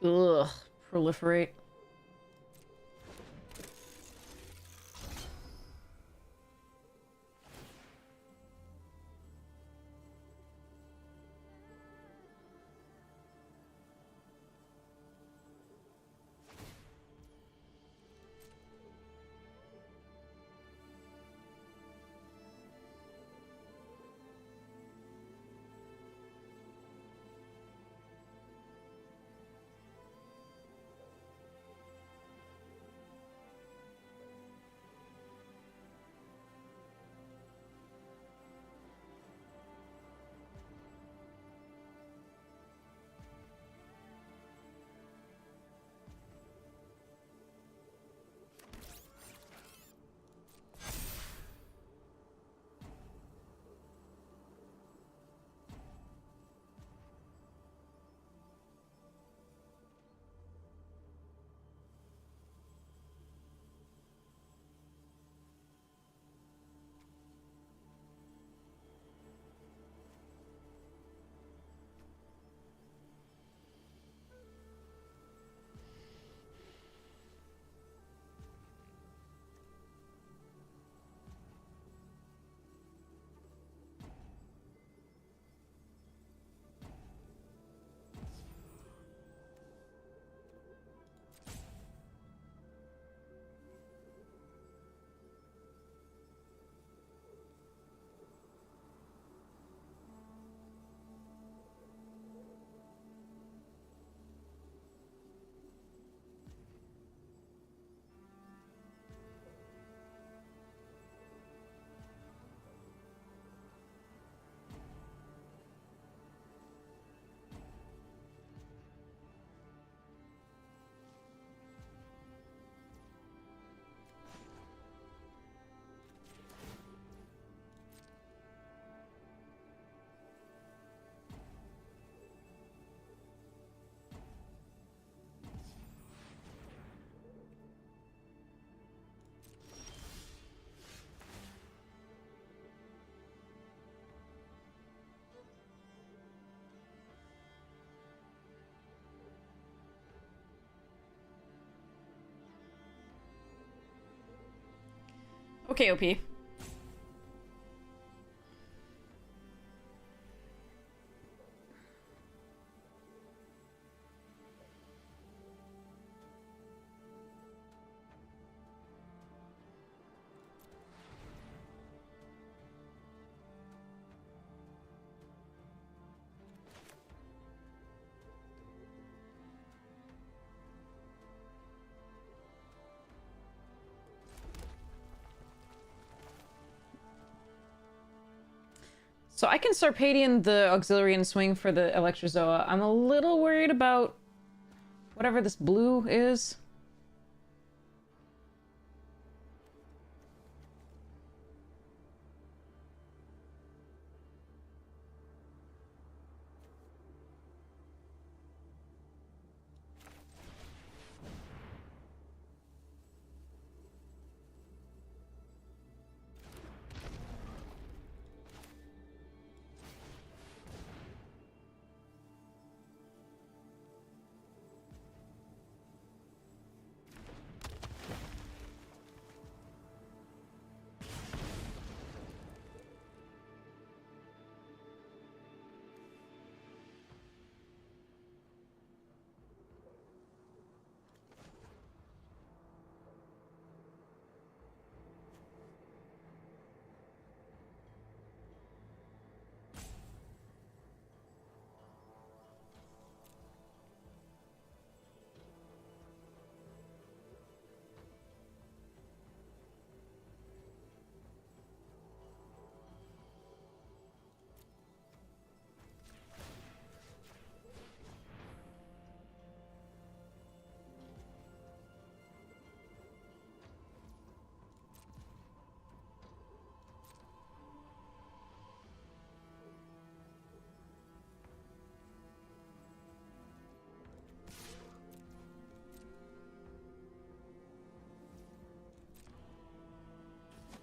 Ugh, proliferate. Okay, OP. So I can Sarpadian the Auxiliary and swing for the Electrozoa. I'm a little worried about whatever this blue is.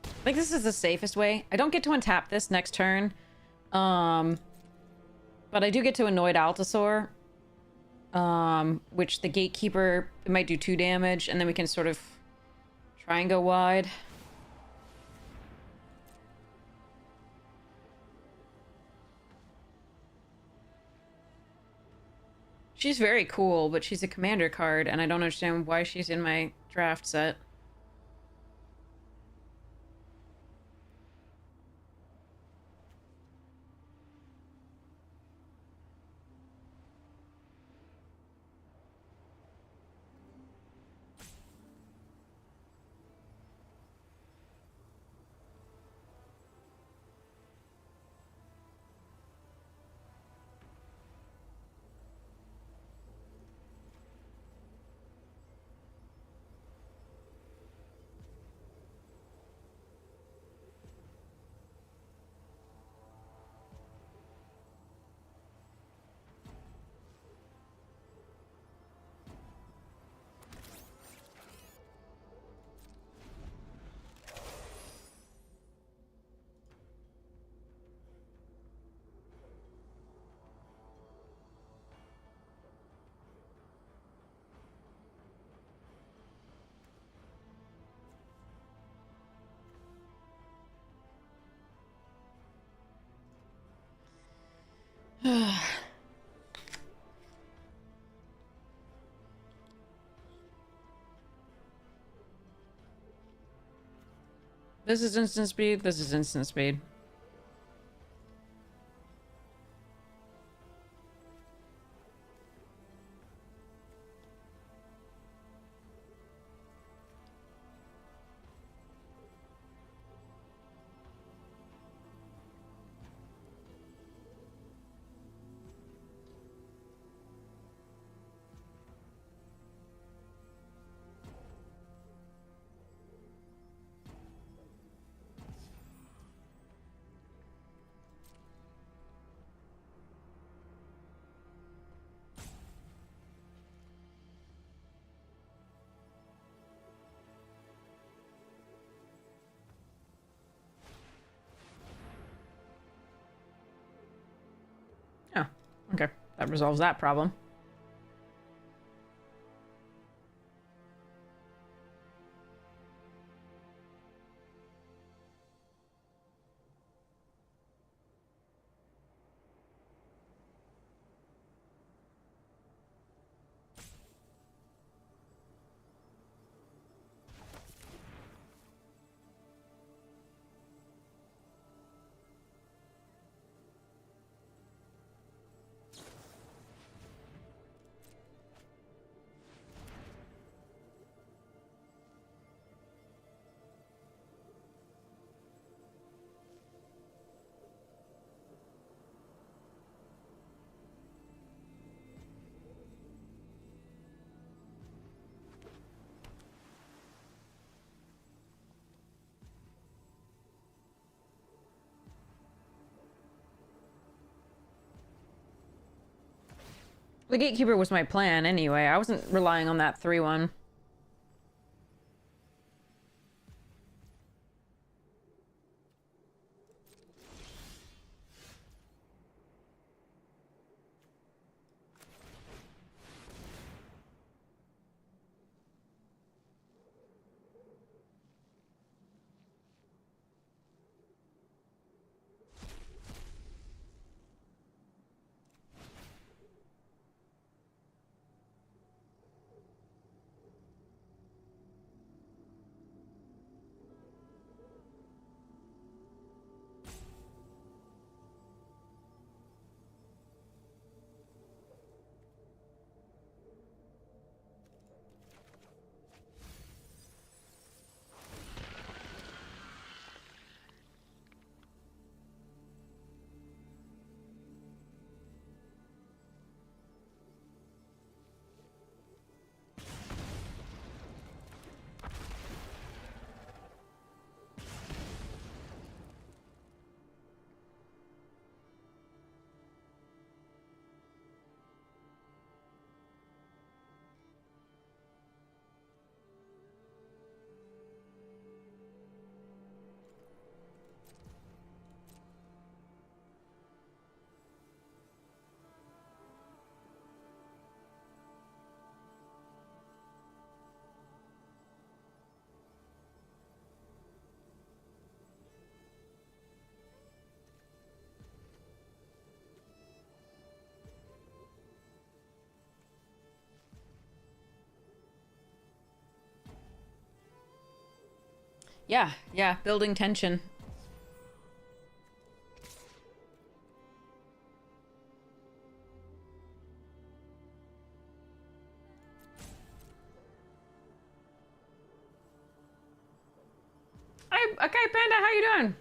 I think this is the safest way. I don't get to untap this next turn. But I do get to Annoyed Altasaur. Which the Gatekeeper, it might do 2 damage, and then we can sort of try and go wide. She's very cool, but she's a commander card, and I don't understand why she's in my draft set. This is instant speed, this is instant speed. Oh, okay. That resolves that problem. The Gatekeeper was my plan anyway. I wasn't relying on that 3-1. Yeah, building tension. Hi, okay, Panda, how you doing?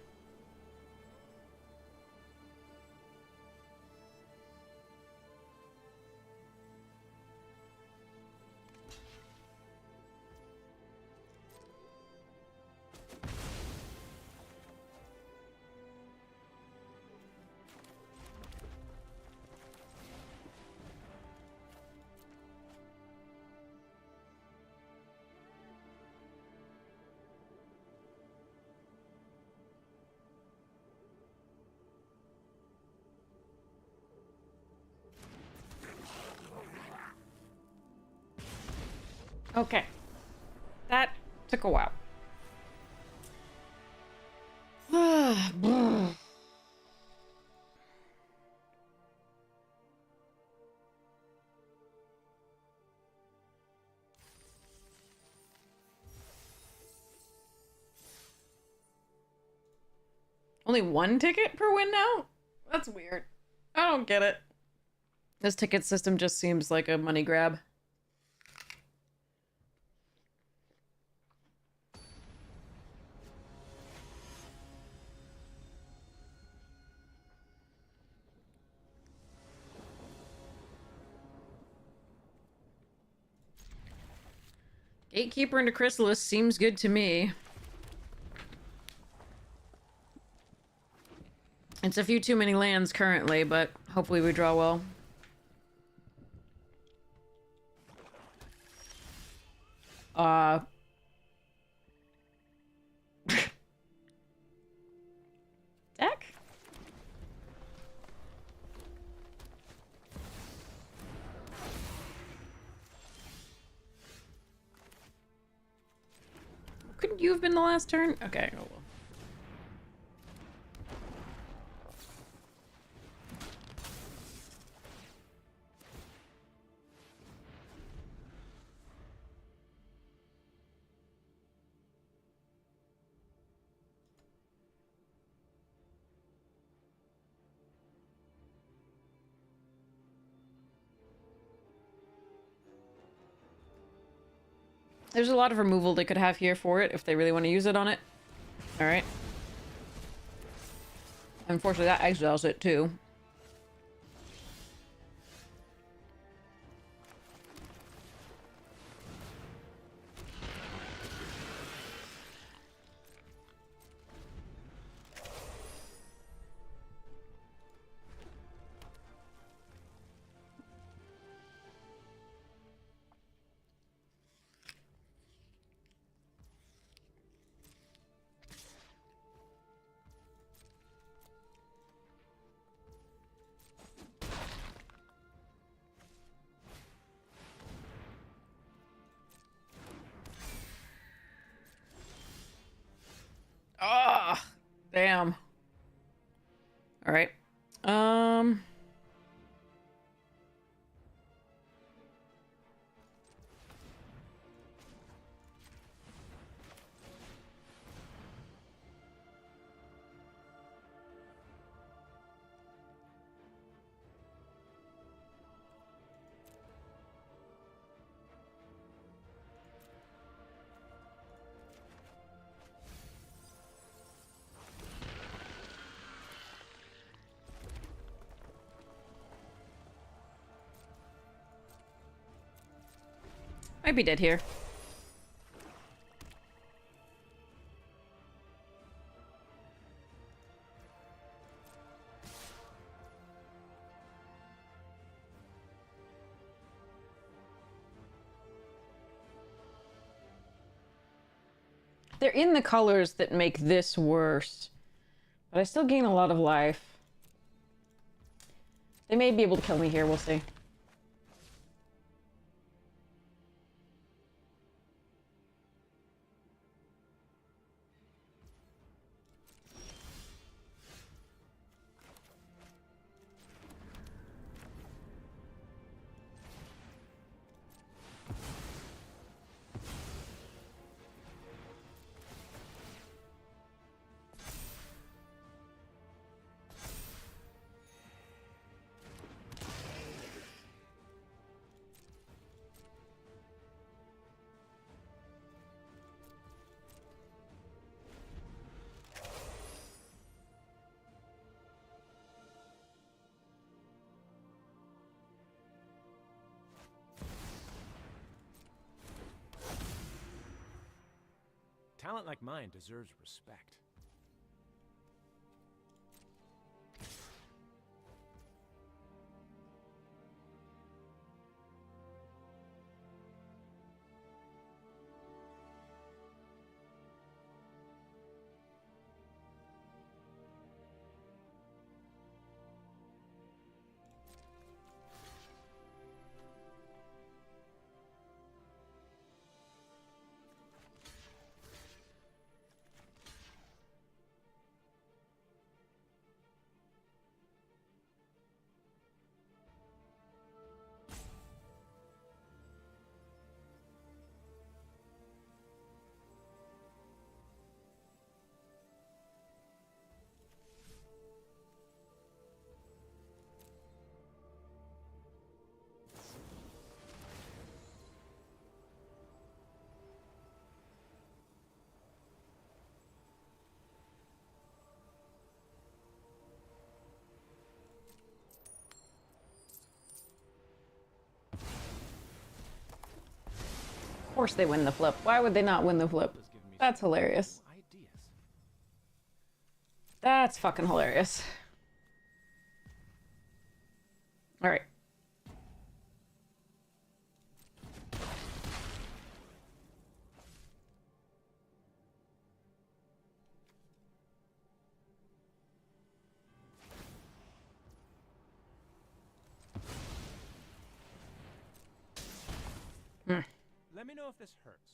Okay. That took a while. Only one ticket per win now? That's weird. I don't get it. This ticket system just seems like a money grab. Gatekeeper into Chrysalis seems good to me. It's a few too many lands currently, but hopefully we draw well. Deck? Couldn't you have been the last turn? Okay, oh well. There's a lot of removal they could have here for it if they really want to use it on it. Alright. Unfortunately, that exiles it too. Might be dead here. They're in the colors that make this worse. But I still gain a lot of life. They may be able to kill me here, we'll see. Talent like mine deserves respect. Of course they win the flip. Why would they not win the flip? That's hilarious. That's fucking hilarious. All right. Let me know if this hurts.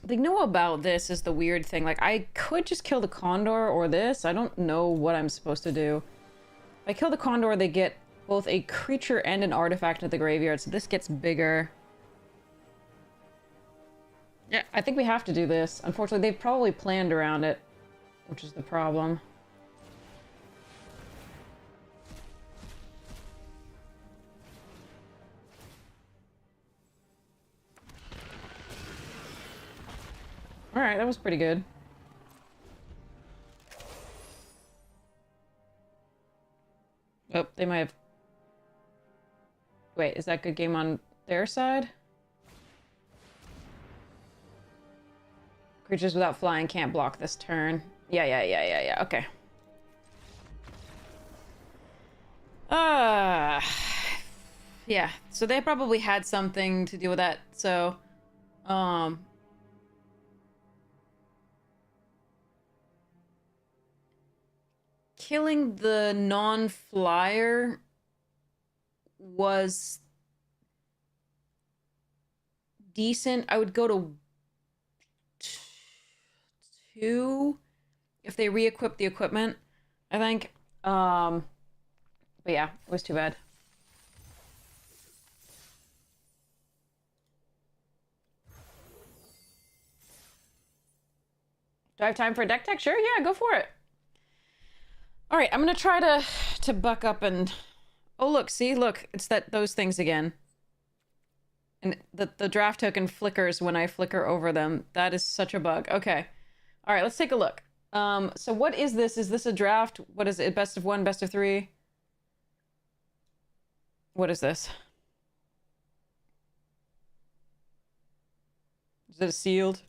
They know about this is the weird thing. Like, I could just kill the Condor or this. I don't know what I'm supposed to do. If I kill the Condor, they get both a creature and an artifact into the graveyard, so this gets bigger. Yeah, I think we have to do this. Unfortunately, they've probably planned around it, which is the problem. Alright, that was pretty good. Oh, they might have... Wait, is that good game on their side? Creatures without flying can't block this turn. Yeah, okay. Yeah, so they probably had something to do with that, so... Killing the non-flyer was decent. I would go to 2 if they re-equip the equipment, I think. But yeah, it was too bad. Do I have time for a deck tech? Sure, yeah, go for it. All right, I'm gonna try to buck up and... Oh, look, see? Look, it's those things again. And the draft token flickers when I flicker over them. That is such a bug. Okay. All right, let's take a look. So what is this? Is this a draft? What is it? Best of 1, best of 3? What is this? Is it sealed?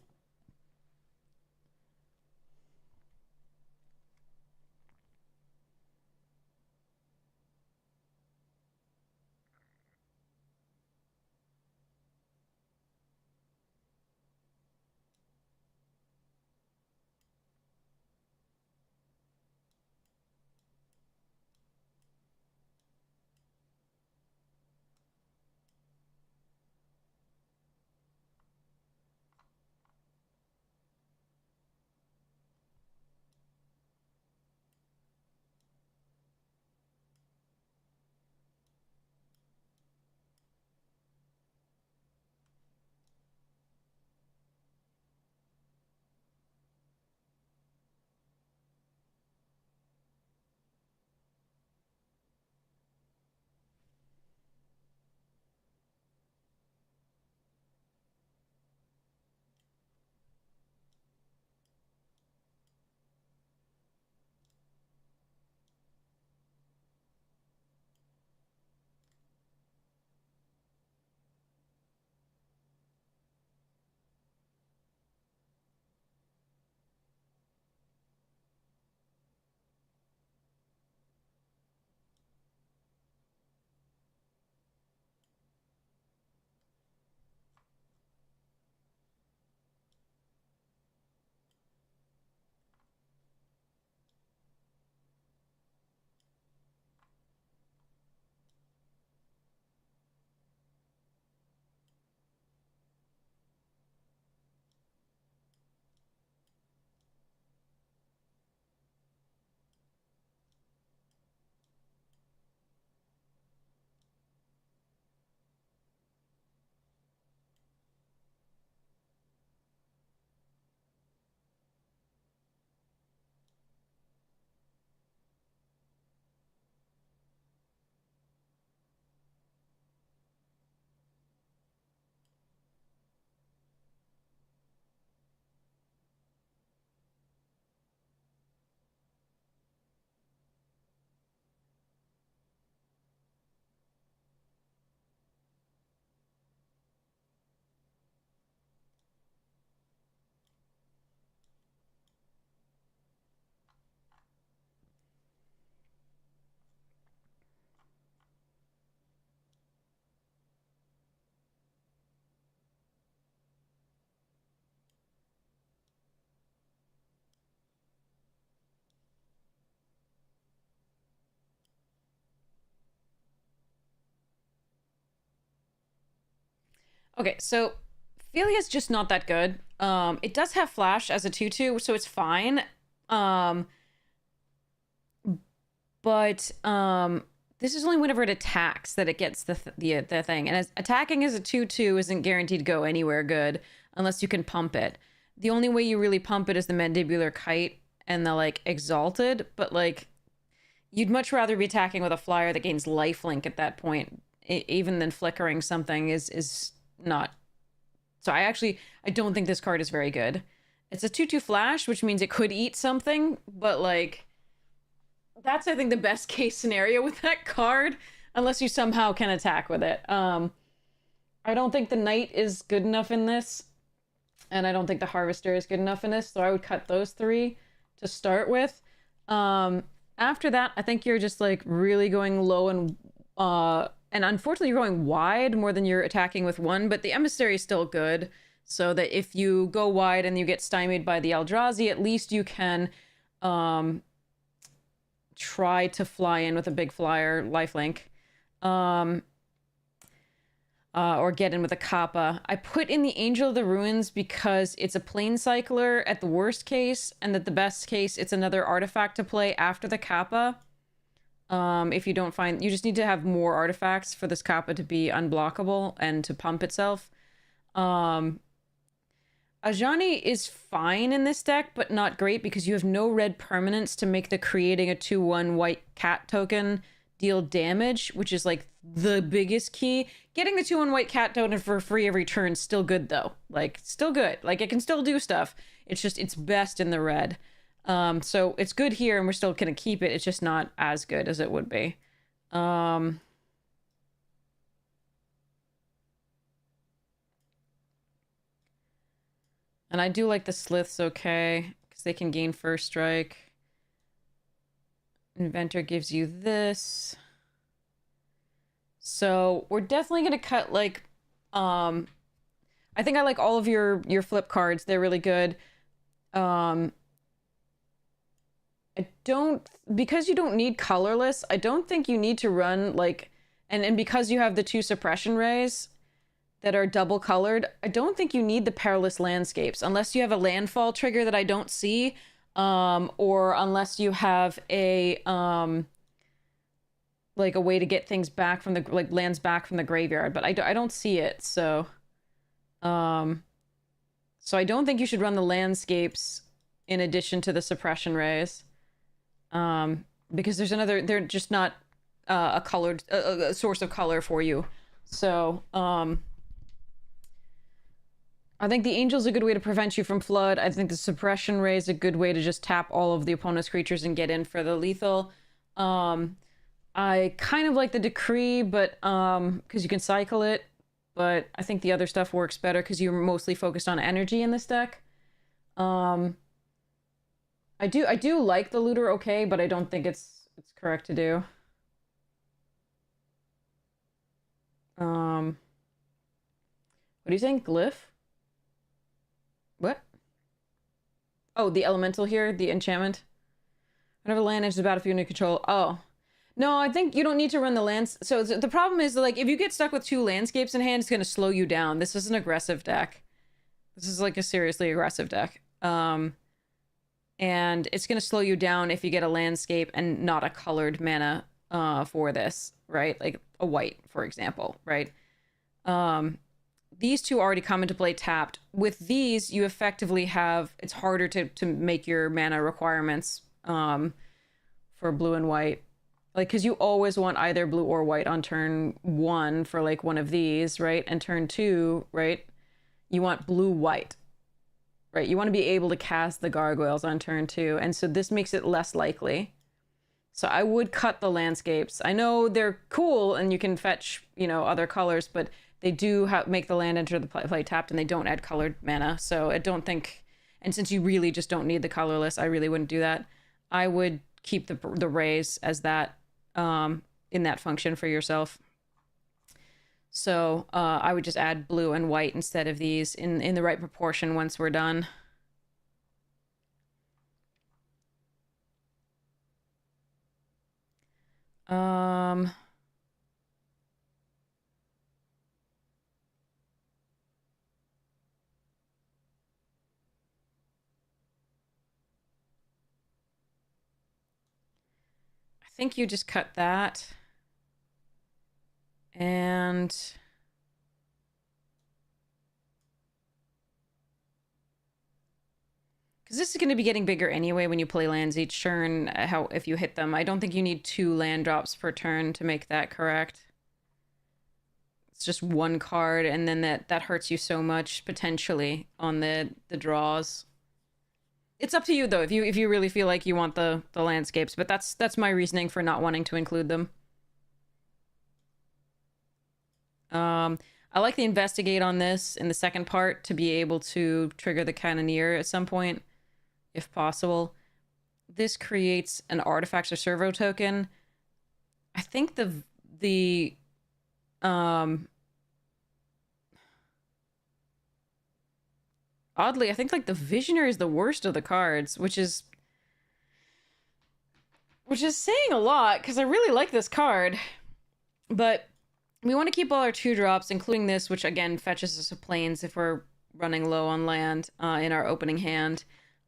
Okay, so Philia's just not that good. It does have flash as a 2/2, so it's fine. But this is only whenever it attacks that it gets the thing. And as attacking as a 2/2 isn't guaranteed to go anywhere good unless you can pump it. The only way you really pump it is the Mandibular Kite and the like Exalted, but like you'd much rather be attacking with a flyer that gains lifelink at that point, even than flickering something is not. So I don't think this card is very good. It's a 2/2 flash, which means it could eat something, but like that's I think the best case scenario with that card, unless you somehow can attack with it. I don't think the Knight is good enough in this, and I don't think the Harvester is good enough in this, so I would cut those three to start with. After that, I think you're just like really going low and unfortunately you're going wide more than you're attacking with one, but the Emissary is still good, so that if you go wide and you get stymied by the Eldrazi, at least you can try to fly in with a big flyer lifelink. Or get in with a Kappa. I put in the Angel of the Ruins because it's a plane cycler at the worst case, and that the best case, it's another artifact to play after the Kappa. If you don't find... You just need to have more artifacts for this Kappa to be unblockable and to pump itself. Ajani is fine in this deck, but not great because you have no red permanents to make the creating a 2/1 white cat token deal damage, which is like the biggest key. Getting the 2/1 white cat token for free every turn is still good though. Like, still good. Like, it can still do stuff. It's just, it's best in the red. So it's good here and we're still gonna keep it. It's just not as good as it would be. And I do like the Sliths okay, because they can gain first strike. Inventor gives you this. So we're definitely gonna cut like I think I like all of your flip cards. They're really good. I don't, because you don't need colorless, I don't think you need to run like, and because you have the 2 suppression rays that are double colored, I don't think you need the Perilous Landscapes unless you have a landfall trigger that I don't see, or unless you have a like a way to get things back from the, like, lands back from the graveyard, but I don't see it. So so I don't think you should run the landscapes in addition to the suppression rays, because there's another, they're just not a colored a source of color for you. So I think the Angel's a good way to prevent you from flood. I think the suppression ray is a good way to just tap all of the opponent's creatures and get in for the lethal. I kind of like the Decree, but because you can cycle it, but I think the other stuff works better because you're mostly focused on energy in this deck. I do like the Looter okay, but I don't think it's correct to do. What are you saying? Glyph? What? Oh, the elemental here, the enchantment. Whenever land enters the battlefield under control. Oh. No, I think you don't need to run the lands. So the problem is, like, if you get stuck with 2 landscapes in hand, it's going to slow you down. This is an aggressive deck. This is like a seriously aggressive deck. And it's going to slow you down if you get a landscape and not a colored mana for this, right? Like a white, for example, right? These 2 already come into play tapped. With these, you effectively have, it's harder to make your mana requirements for blue and white. Like, because you always want either blue or white on turn 1 for, like, one of these, right? And turn 2, right? You want blue-white, right? You want to be able to cast the gargoyles on turn 2. And so this makes it less likely. So I would cut the landscapes. I know they're cool and you can fetch, you know, other colors, but they do make the land enter the play tapped and they don't add colored mana. So I don't think, and since you really just don't need the colorless, I really wouldn't do that. I would keep the rays as that, in that function for yourself. So I would just add blue and white instead of these in the right proportion once we're done. I think you just cut that. and because this is going to be getting bigger anyway when you play lands each turn, how if you hit them. I don't think you need 2 land drops per turn to make that correct. It's just 1 card, and then that hurts you so much potentially on the draws. It's up to you though, if you really feel like you want the landscapes, but that's my reasoning for not wanting to include them. I like the investigate on this in the second part to be able to trigger the cannoneer at some point, if possible. This creates an artifacts or servo token. I think oddly, I think like the Visionary is the worst of the cards, which is saying a lot because I really like this card. But we want to keep all our 2-drops, including this, which again fetches us a plains if we're running low on land in our opening hand.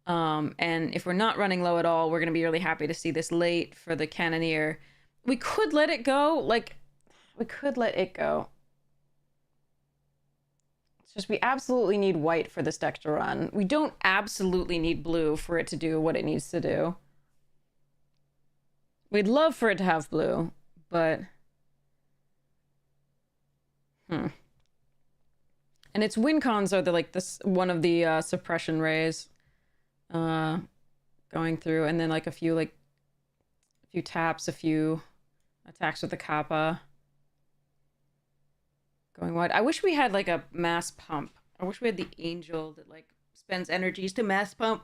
And if we're not running low at all, we're going to be really happy to see this late for the cannoneer. We could let it go. Like, we could let it go. It's just we absolutely need white for this deck to run. We don't absolutely need blue for it to do what it needs to do. We'd love for it to have blue, but... And its win cons are one of the suppression rays going through, and then like a few taps, a few attacks with the kappa. Going wide. I wish we had like a mass pump. I wish we had the angel that like spends energies to mass pump.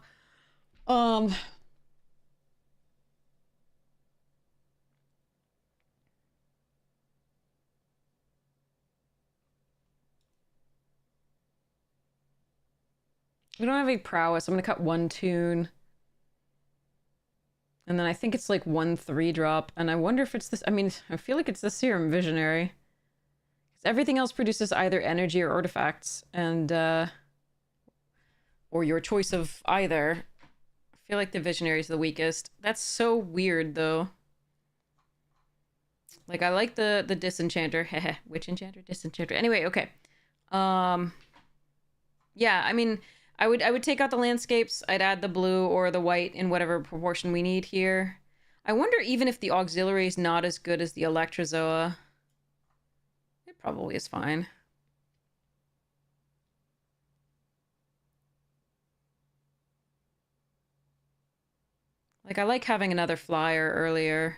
We don't have any prowess. I'm gonna cut 1 toon. And then I think it's like 1 3-drop. And I wonder if it's this. I mean, I feel like it's the Serum Visionary. Everything else produces either energy or artifacts, and or your choice of either. I feel like the Visionary is the weakest. That's so weird, though. Like, I like the Disenchanter. Heh, Witch Enchanter, Disenchanter. Anyway, okay. Yeah, I mean, I would take out the landscapes. I'd add the blue or the white in whatever proportion we need here. I wonder even if the auxiliary is not as good as the Electrozoa. It probably is fine. Like, I like having another flyer earlier.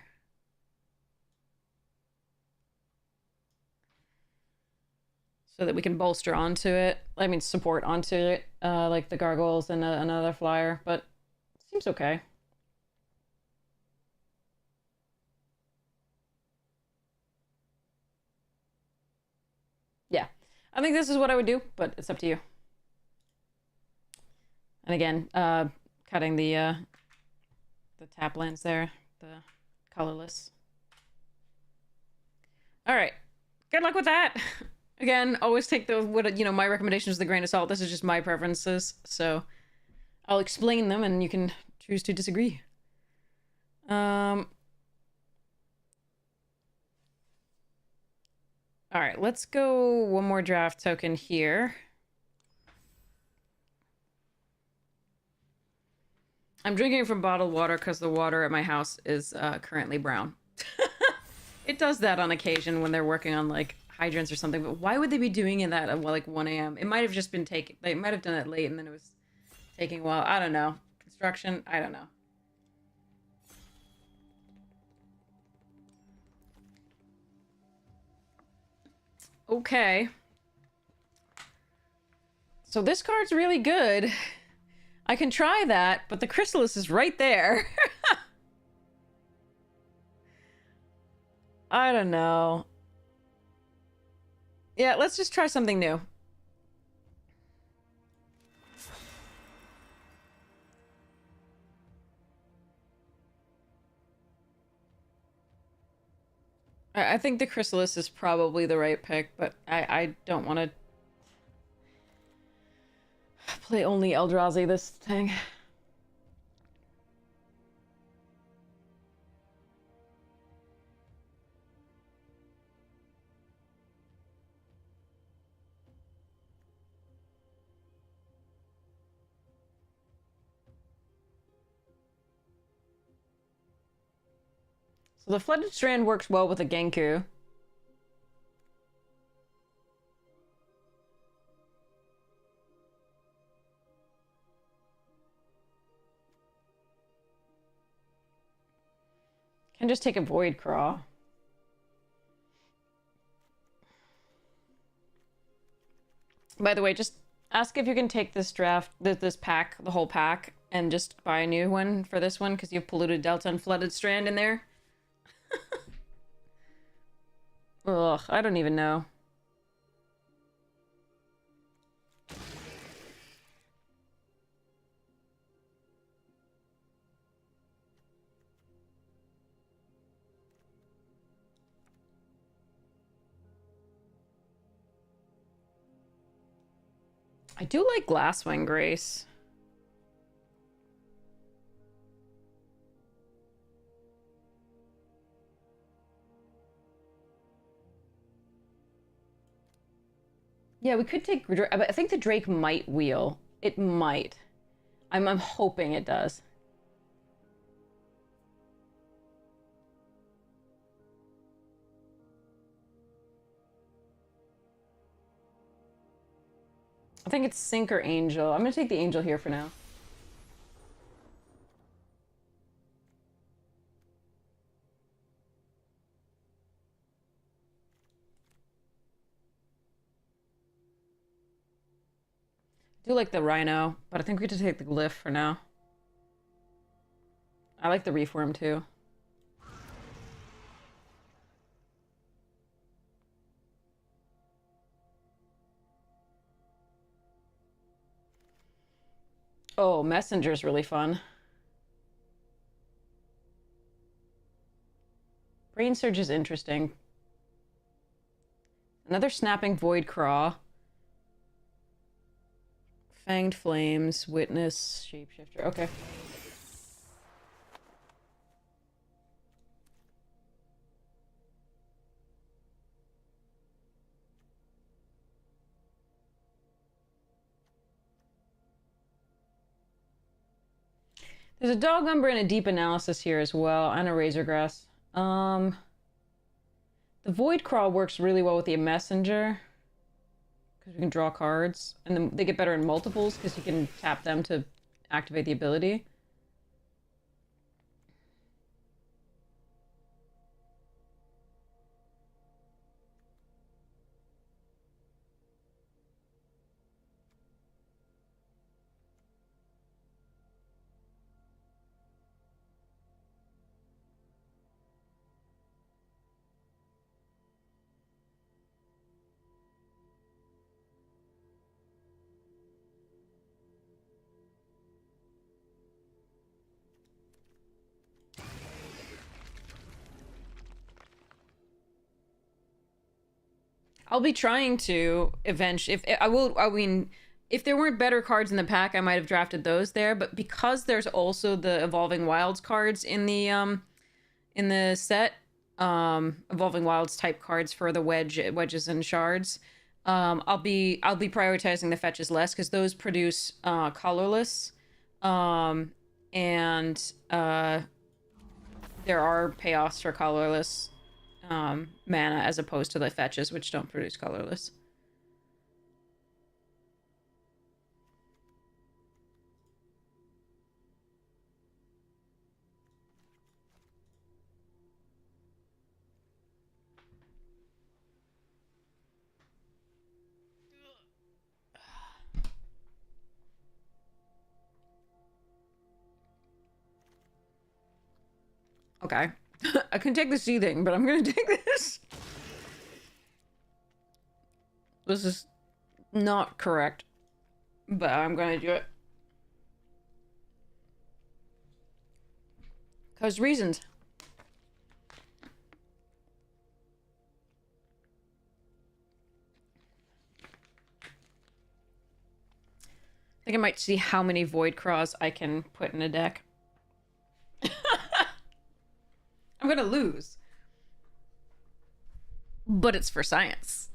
So that we can bolster onto it. I mean, support onto it. Like the gargoyles and another flyer. But it seems okay. Yeah. I think this is what I would do, but it's up to you. And again, cutting the tap lands there. The colorless. Alright. Good luck with that! Again, always take my recommendations with a grain of salt. This is just my preferences, so I'll explain them and you can choose to disagree. Alright, let's go 1 more draft token here. I'm drinking from bottled water because the water at my house is currently brown. It does that on occasion when they're working on like hydrants or something, but why would they be doing it at like 1 a.m.? It might have just been they might have done it late and then it was taking a while. I don't know. Construction, I don't know. Okay. So this card's really good. I can try that, but the Chrysalis is right there. I don't know. Yeah, let's just try something new. I think the Chrysalis is probably the right pick, but I don't want to play only Eldrazi this thing. So the Flooded Strand works well with a Genku. Can just take a Void Craw. By the way, just ask if you can take this draft, this pack, the whole pack, and just buy a new one for this one, because you have Polluted Delta and Flooded Strand in there. Ugh, I don't even know. I do like Glasswing Grace. Yeah, we could take... I think the Drake might wheel. It might. I'm hoping it does. I think it's Sink or Angel. I'm gonna take the Angel here for now. I do like the Rhino, but I think we have to take the Glyph for now. I like the Reform too. Oh, Messenger's really fun. Brain Surge is interesting. Another Snapping Void Craw. Fanged Flames, Witness, Shapeshifter. Okay. There's a Dog Umber and a Deep Analysis here as well, and a Razor Grass. The Void Crawl works really well with the Messenger, because we can draw cards, and then they get better in multiples, because you can tap them to activate the ability. I'll be trying to eventually. If I will, I mean, if there weren't better cards in the pack, I might have drafted those there. But because there's also the Evolving Wilds cards in the set, Evolving Wilds type cards for the wedges and shards, I'll be prioritizing the fetches less, because those produce colorless, and there are payoffs for colorless mana, as opposed to the fetches, which don't produce colorless. Okay. I can take the seething, but I'm gonna take this. This is not correct, but I'm gonna do it. Cause reasons. I think I might see how many Void Craws I can put in a deck. I'm gonna lose. But it's for science.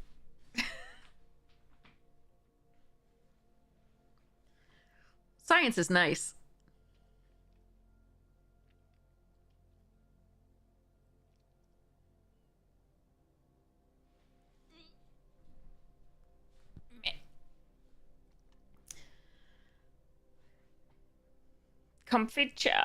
Science is nice. comfy chair.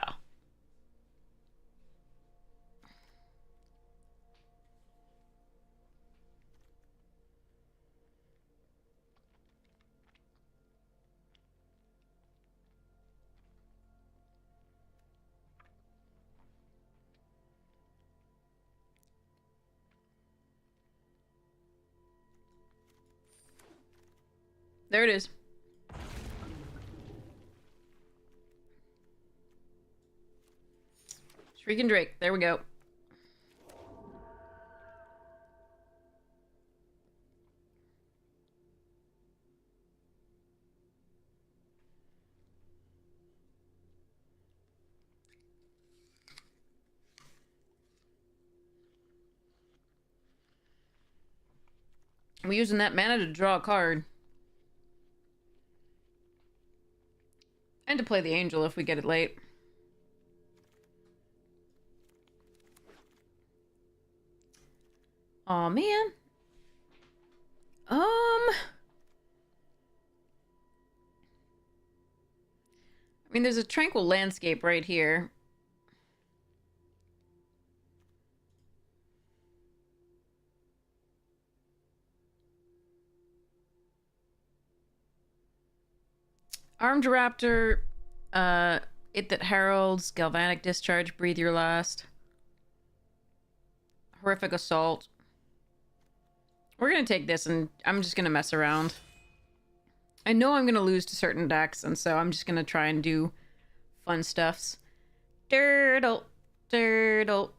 There it is. Shrieking Drake. There we go. We're using that mana to draw a card. And to play the angel if we get it late. Aw, man. I mean, there's a tranquil landscape right here. Armed Raptor, It That Heralds, Galvanic Discharge, Breathe Your Last. Horrific Assault. We're gonna take this and I'm just gonna mess around. I know I'm gonna lose to certain decks, and so I'm just gonna try and do fun stuffs. Turtle, turtle.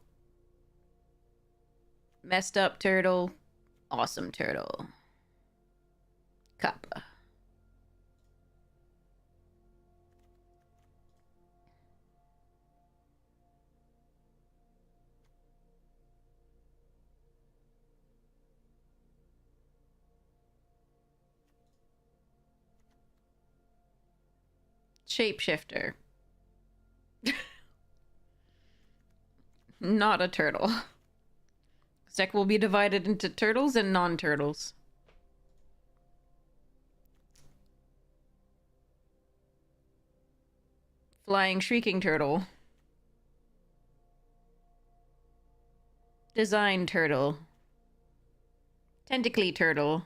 Messed up turtle. Awesome turtle. Kappa. Shapeshifter. Not a turtle. This deck will be divided into turtles and non-turtles. Flying Shrieking Turtle. Design Turtle. Tentacly Turtle.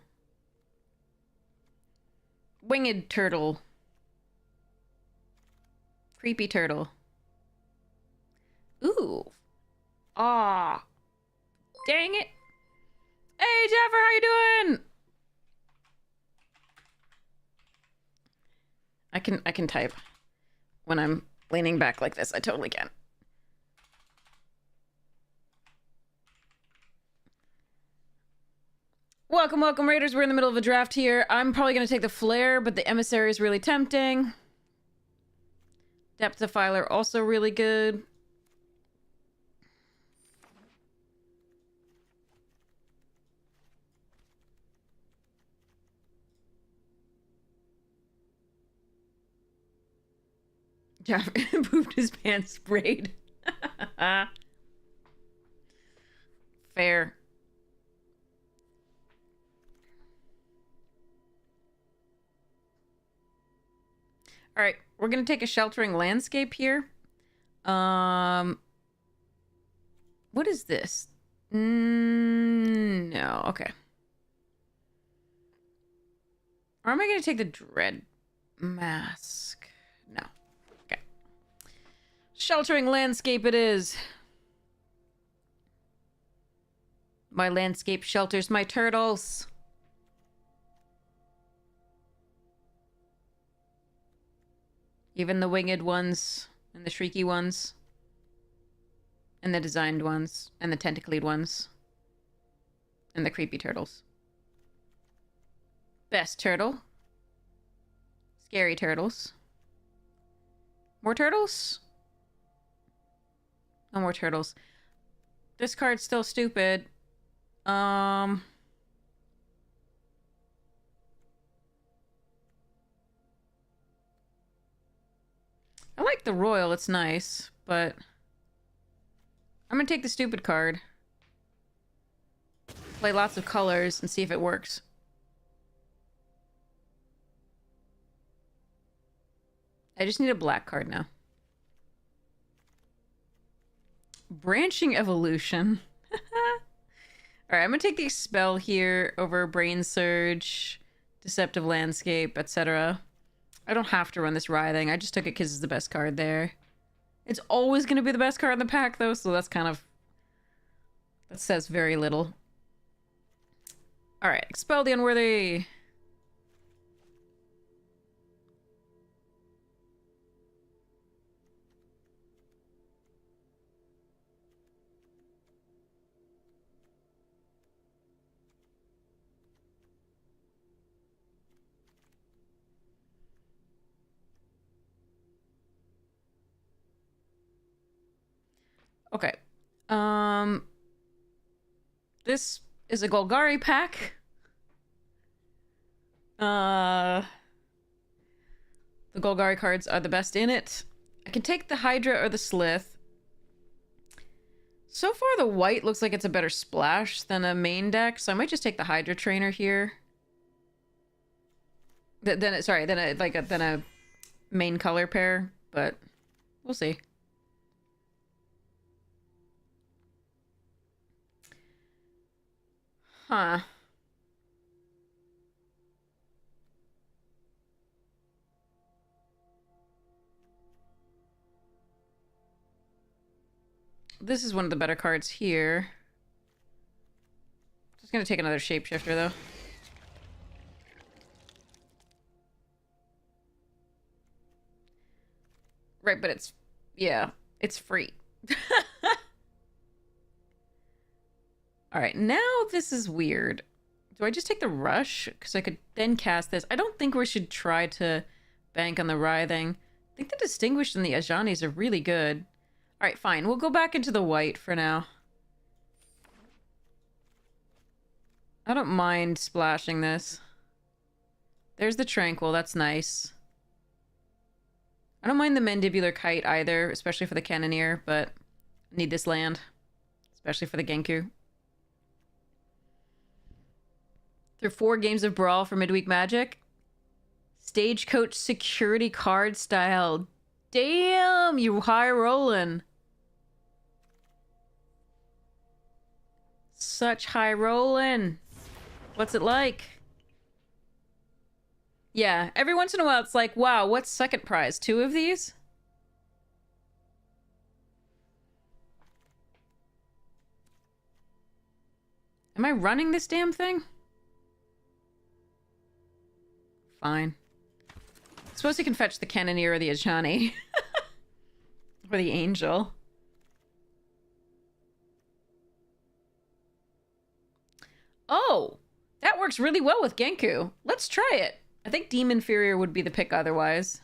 Winged Turtle. Creepy Turtle. Ooh. Ah. Dang it. Hey, Jaffer, how you doing? I can type when I'm leaning back like this. I totally can. Welcome, welcome, Raiders. We're in the middle of a draft here. I'm probably going to take the Flare, but the Emissary is really tempting. Depth Defiler also really good. Jeff pooped his pants sprayed. Fair. All right, we're gonna take a Sheltering Landscape here. What is this? No, okay. Or am I gonna take the Dread Mask? No. Okay. Sheltering Landscape it is. My landscape shelters my turtles. Even the winged ones, and the shrieky ones, and the designed ones, and the tentacled ones, and the creepy turtles. Best turtle. Scary turtles. More turtles? No more turtles. This card's still stupid. I like the royal, it's nice, but I'm gonna take the stupid card. Play lots of colors and see if it works. I just need a black card now. Branching evolution. Alright, I'm gonna take the Expel here over Brain Surge, Deceptive Landscape, etc. I don't have to run this Writhing. I just took it because it's the best card there. It's always gonna be the best card in the pack, though, so that's kind of... that says very little. Alright, Expel the Unworthy. Okay. This is a Golgari pack. The Golgari cards are the best in it. I can take the Hydra or the Slith. So far, the white looks like it's a better splash than a main deck, so I might just take the Hydra Trainer here. Then a main color pair, but we'll see. Huh. This is one of the better cards here. Just gonna take another Shapeshifter, though. Right, but it's... yeah, it's free. Alright, now this is weird. Do I just take the Rush? Because I could then cast this. I don't think we should try to bank on the Writhing. I think the Distinguished and the Ajanis are really good. Alright, fine. We'll go back into the white for now. I don't mind splashing this. There's the Tranquil. That's nice. I don't mind the Mandibular Kite either, especially for the Cannoneer, but I need this land. Especially for the Genku. Through 4 games of Brawl for Midweek Magic. Stagecoach Security Card style. Damn, you high rollin'. Such high rollin'. What's it like? Yeah, every once in a while it's like, wow, what's second prize? 2 of these? Am I running this damn thing? Fine. I suppose you can fetch the Cannoneer or the Ajani. Or the Angel. Oh! That works really well with Genku. Let's try it. I think Demon Inferior would be the pick otherwise.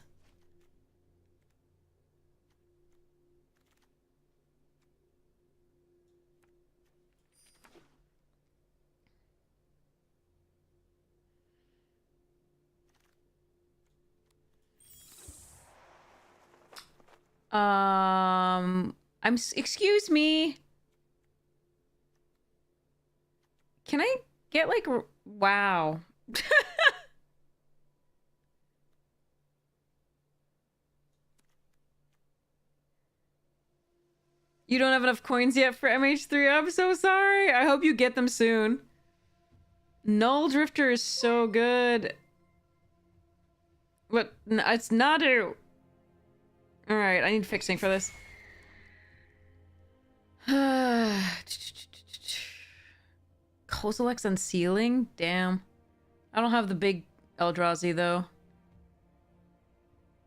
Excuse me. Can I get like, wow. You don't have enough coins yet for MH3? I'm so sorry. I hope you get them soon. Null Drifter is so good. But it's Nadu. Alright, I need fixing for this. Kozilek's Unsealing? Damn. I don't have the big Eldrazi, though.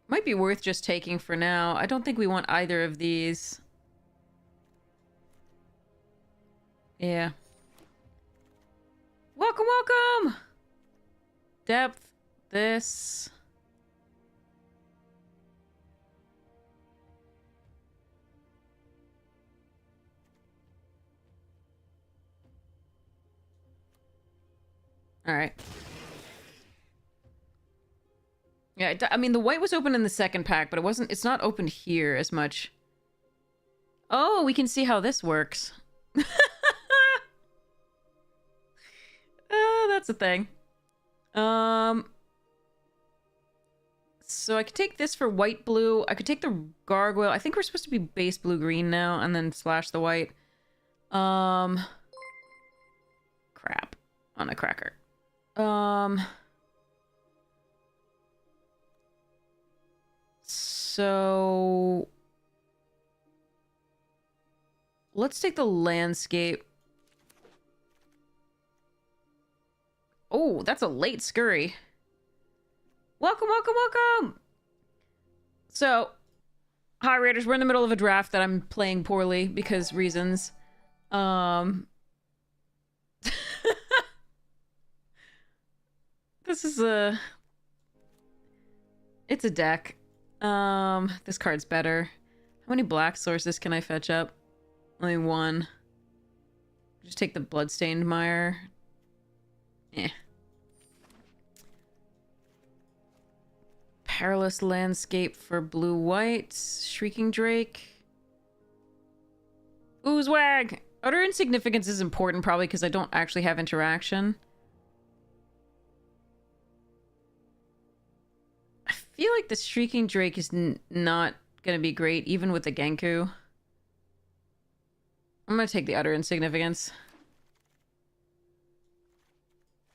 Might be worth just taking for now. I don't think we want either of these. Yeah. Welcome, welcome! Depth. This. All right. Yeah, I mean, the white was open in the second pack, but it's not opened here as much. Oh, we can see how this works. That's a thing. So I could take this for white blue. I could take the gargoyle. I think we're supposed to be base blue green now and then slash the white. Crap. On a cracker. So let's take the landscape. Oh, that's a late scurry. Welcome, welcome, welcome! So, hi Raiders, we're in the middle of a draft that I'm playing poorly because reasons. This is a... It's a deck. This card's better. How many black sources can I fetch up? Only one. Just take the Bloodstained Mire. Eh. Perilous Landscape for blue-white. Shrieking Drake. Oozewag! Utter Insignificance is important probably because I don't actually have interaction. I feel like the Shrieking Drake is not gonna be great even with the Genku. I'm gonna take the Utter Insignificance.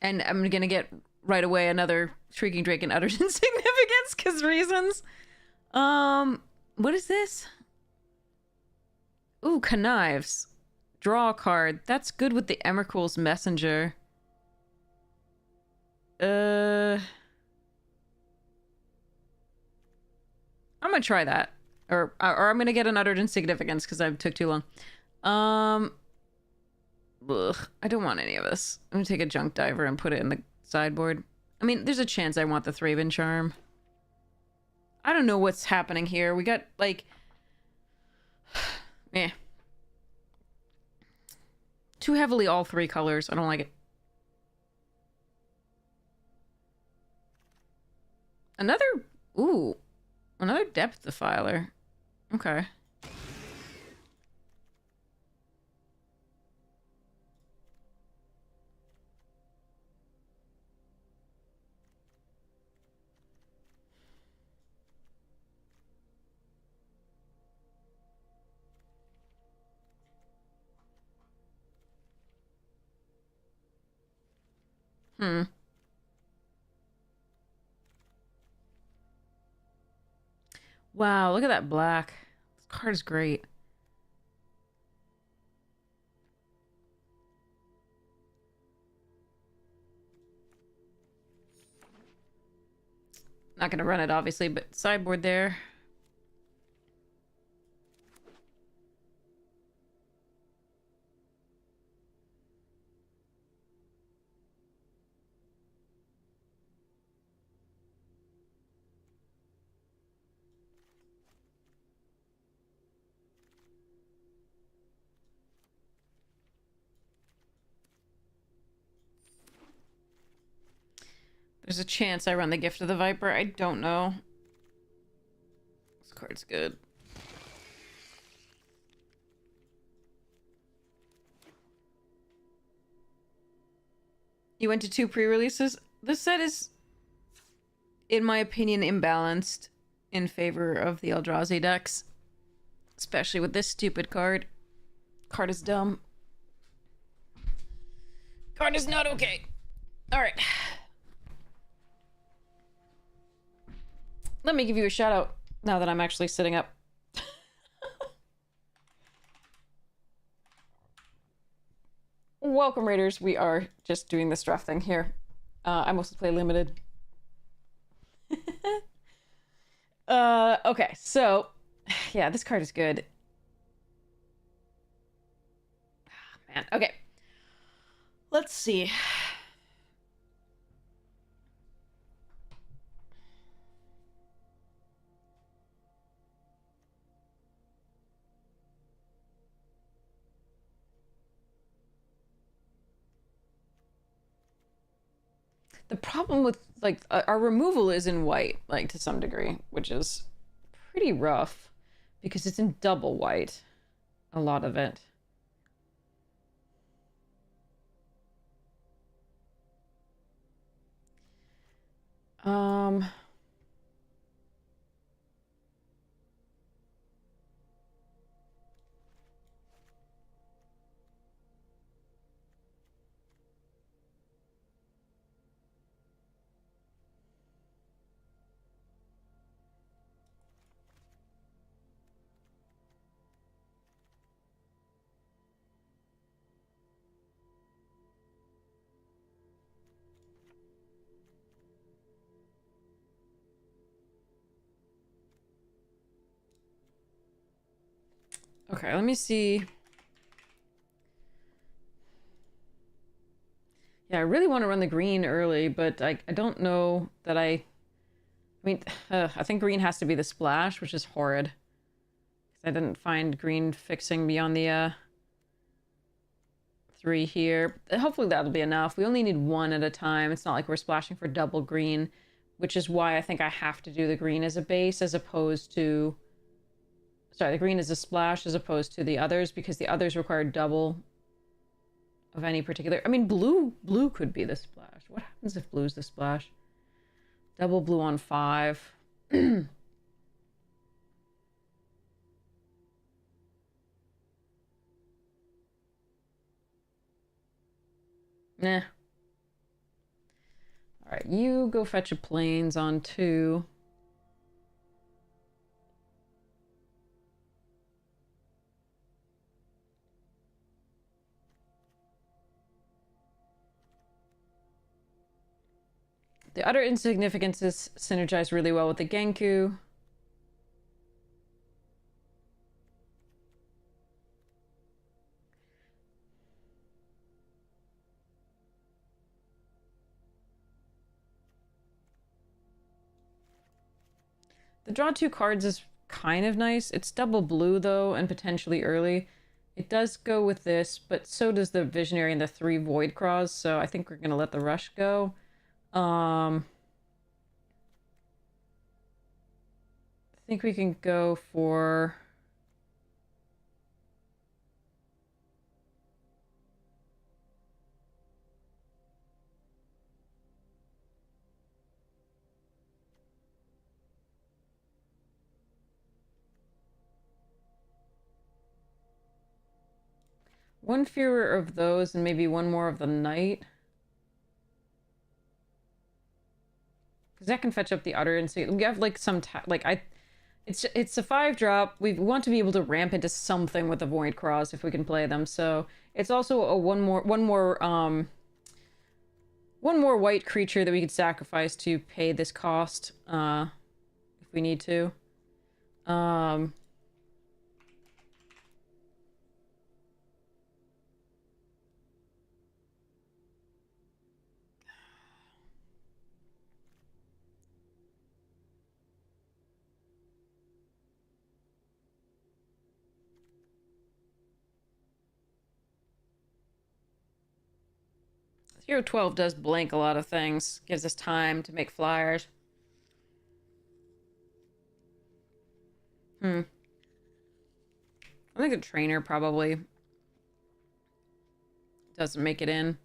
And I'm gonna get right away another Shrieking Drake and Utter Insignificance because reasons. What is this? Ooh, Connives. Draw a card. That's good with the Emrakul's Messenger. I'm gonna try that. Or I'm gonna get an Uttered Insignificance because I took too long. Ugh, I don't want any of this. I'm gonna take a Junk Diver and put it in the sideboard. I mean, there's a chance I want the Thraben Charm. I don't know what's happening here. We got, like... eh. Too heavily all three colors. I don't like it. Another... Ooh. Another Depth Defiler. Okay. Wow, look at that black. This card is great. Not gonna run it, obviously, but sideboard there. There's a chance I run the Gift of the Viper. I don't know. This card's good. You went to 2 pre-releases? This set is, in my opinion, imbalanced in favor of the Eldrazi decks. Especially with this stupid card. Card is dumb. Card is not okay. Alright. Let me give you a shout out now that I'm actually sitting up. Welcome, Raiders. We are just doing this draft thing here. I mostly play limited. Okay, so yeah, this card is good. Oh, man, okay. Let's see. The problem with, like, our removal is in white, like, to some degree, which is pretty rough because it's in double white, a lot of it. Okay, let me see. Yeah, I really want to run the green early, but I don't know that I mean, I think green has to be the splash, which is horrid. I didn't find green fixing beyond the 3 here. Hopefully that'll be enough. We only need 1 at a time. It's not like we're splashing for double green, which is why I think I have to do the green as a base as opposed to... Sorry, the green is a splash as opposed to the others, because the others require double of any particular... I mean, blue could be the splash. What happens if blue's the splash? Double blue on 5. Nah. Alright, you go fetch a plains on 2. The utter insignificances synergize really well with the Genku. The draw 2 cards is kind of nice. It's double blue, though, and potentially early. It does go with this, but so does the Visionary and the 3 Void Craws, so I think we're going to let the rush go. I think we can go for... one fewer of those and maybe 1 more of the Knight. Because that can fetch up the utter and see. We have like some it's a 5-drop. We want to be able to ramp into something with the Void Cross if we can play them. So it's also a one more white creature that we could sacrifice to pay this cost if we need to. Hero 12 does blank a lot of things. Gives us time to make flyers. I think the trainer probably doesn't make it in.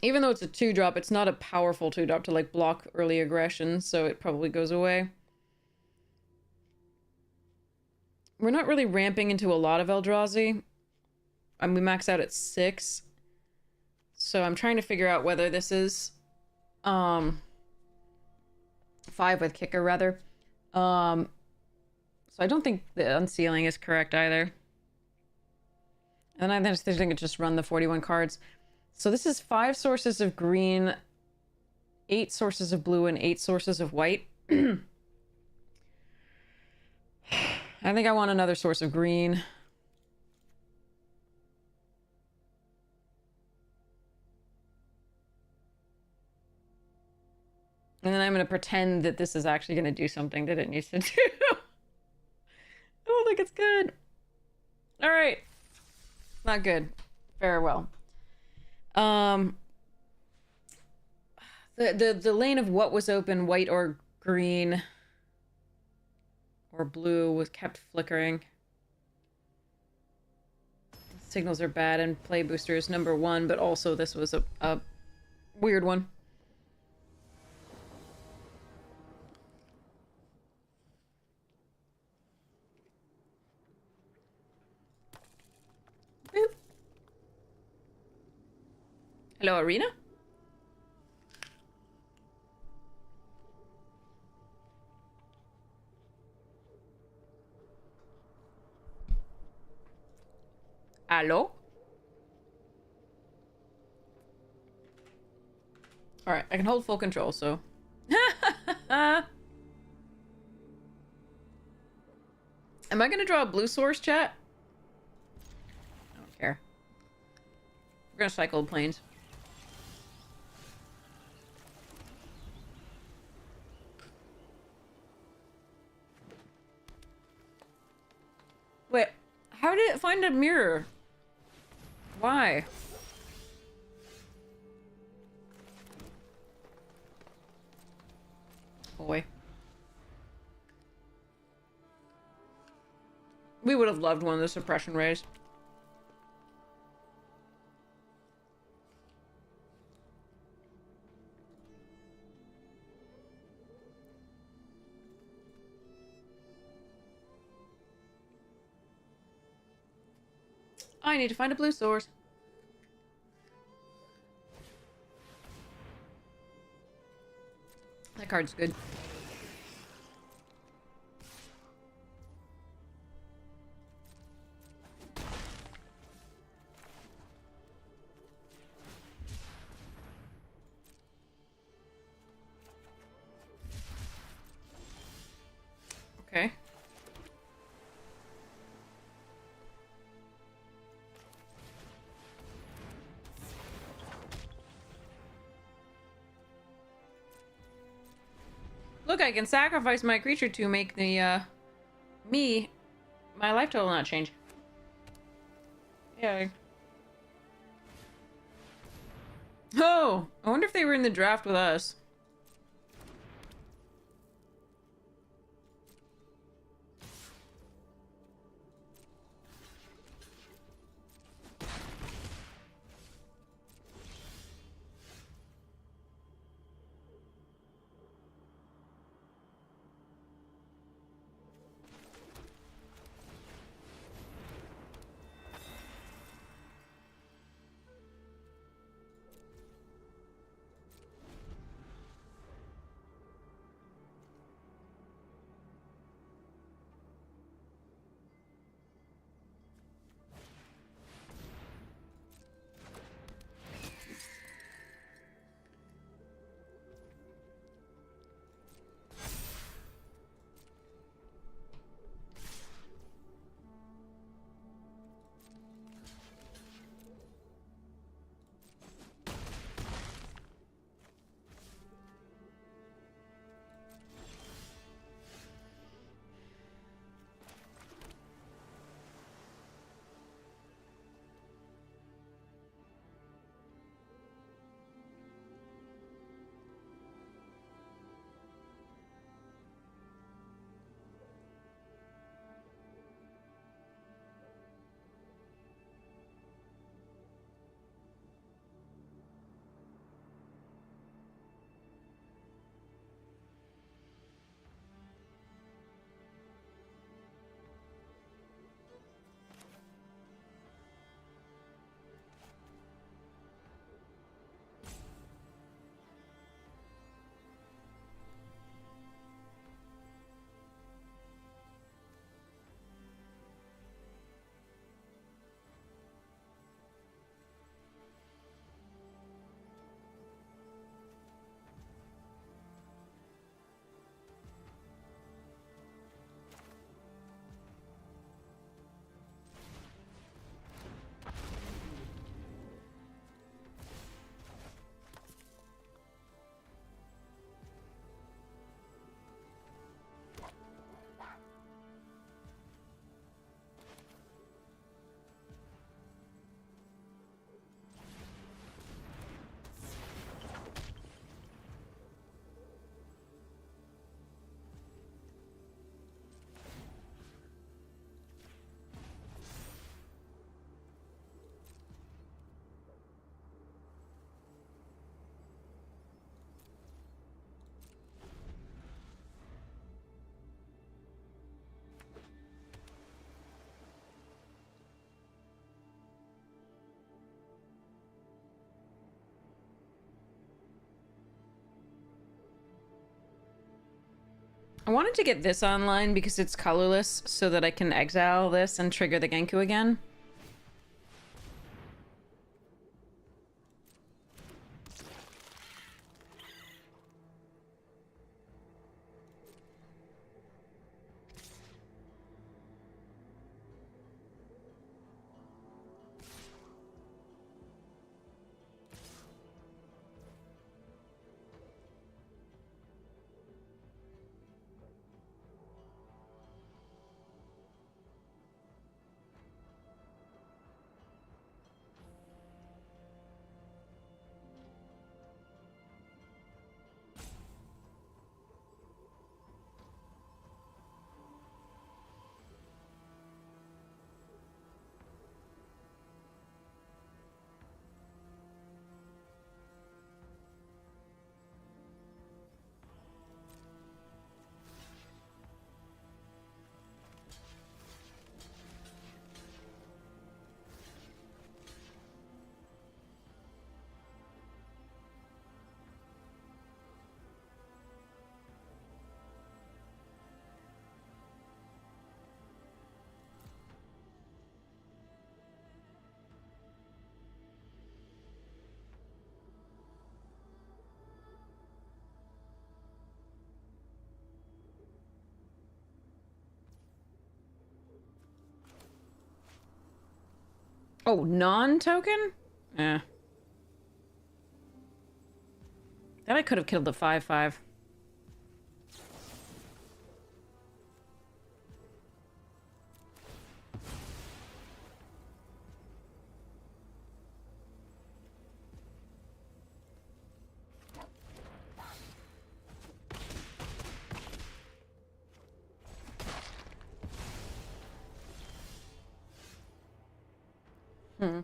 Even though it's a 2-drop, it's not a powerful 2-drop to like block early aggression, so it probably goes away. We're not really ramping into a lot of Eldrazi. We max out at 6. So I'm trying to figure out whether this is 5 with kicker rather. So I don't think the unsealing is correct either. And I think just run the 41 cards. So this is 5 sources of green, 8 sources of blue, and 8 sources of white. I think I want another source of green. And then I'm going to pretend that this is actually going to do something that it needs to do. I don't think it's good. All right. Not good. Farewell. The lane of what was open, white or green or blue, was kept flickering. Signals are bad and play booster is number 1, but also this was a weird one. Boop. Hello, Arena? Hello? Alright, I can hold full control, so... Am I gonna draw a blue source, chat? I don't care. We're gonna cycle planes. Wait, how did it find a mirror? Why? Boy. We would have loved one of the suppression rays. I need to find a blue source. That card's good. Okay. Look, I can sacrifice my creature to make the, my life total not change. Yeah. Oh! I wonder if they were in the draft with us. I wanted to get this online because it's colorless so that I can exile this and trigger the Genku again. Oh, non-token? Eh. Then I could have killed the 5/5. Hmm.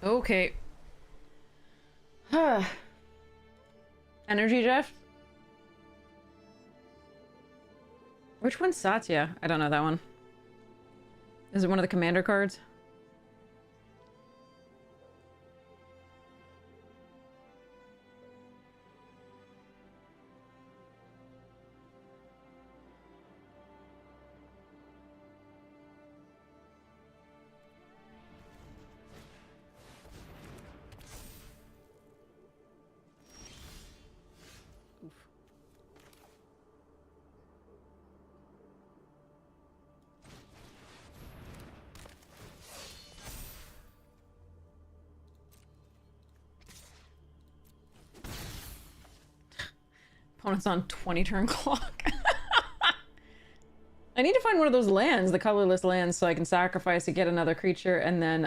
Okay. Energy Draft? Which one's Satya? I don't know that one. Is it one of the commander cards? Opponent's on 20 turn clock. I need to find one of those lands, the colorless lands, so I can sacrifice to get another creature and then,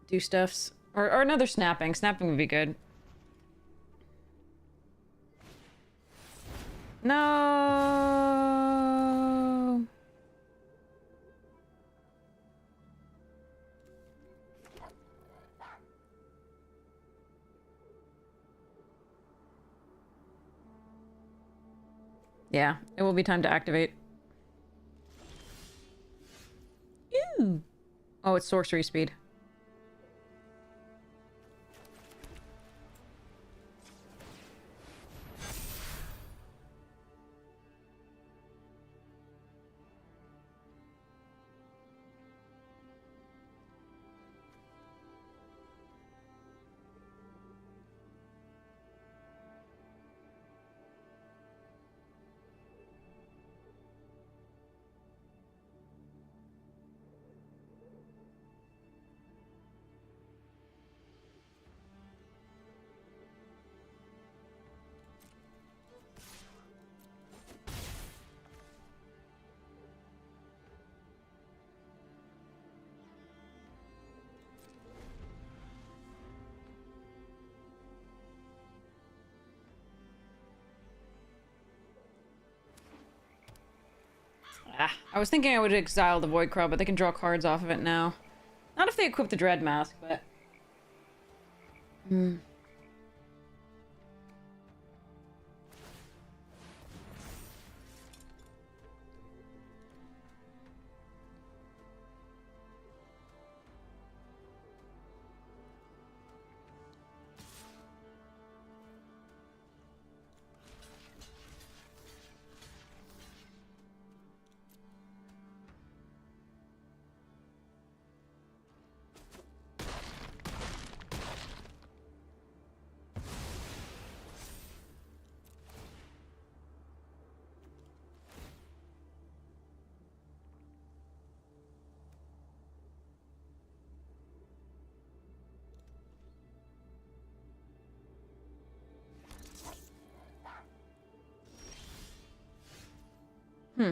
do stuffs. Or another snapping. Snapping would be good. No. Yeah, it will be time to activate. Ew. Oh, it's sorcery speed. Ah, I was thinking I would exile the Void Crow, but they can draw cards off of it now. Not if they equip the Dread Mask, but... Hmm. Hmm.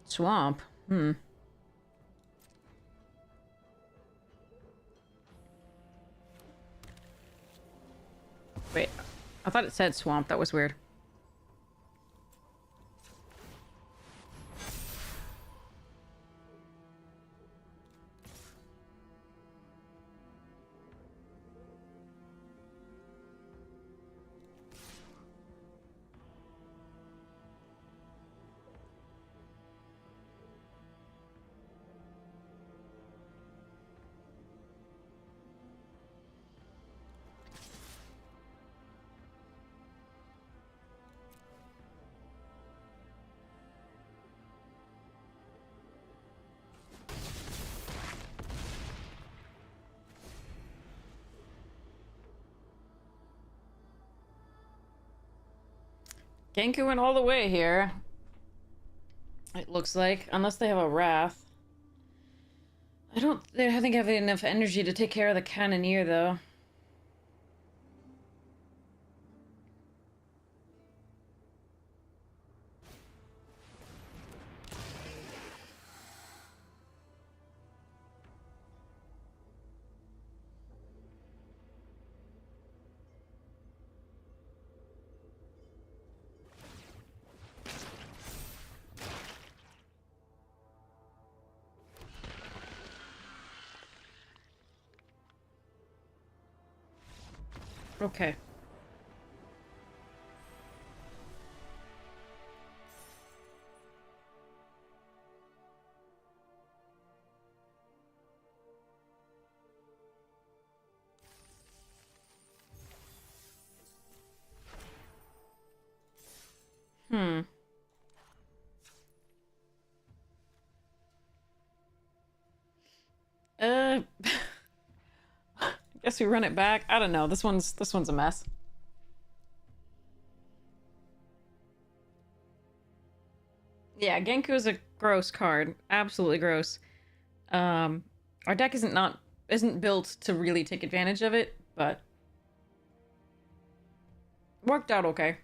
Swamp. Hmm. Wait. I thought it said swamp. That was weird. Genku went all the way here. It looks like. Unless they have a Wrath. I think I have enough energy to take care of the Cannoneer, though. Okay. Hmm. I guess we run it back. I don't know. This one's a mess. Yeah, Genku is a gross card. Absolutely gross. Our deck isn't built to really take advantage of it, but worked out okay.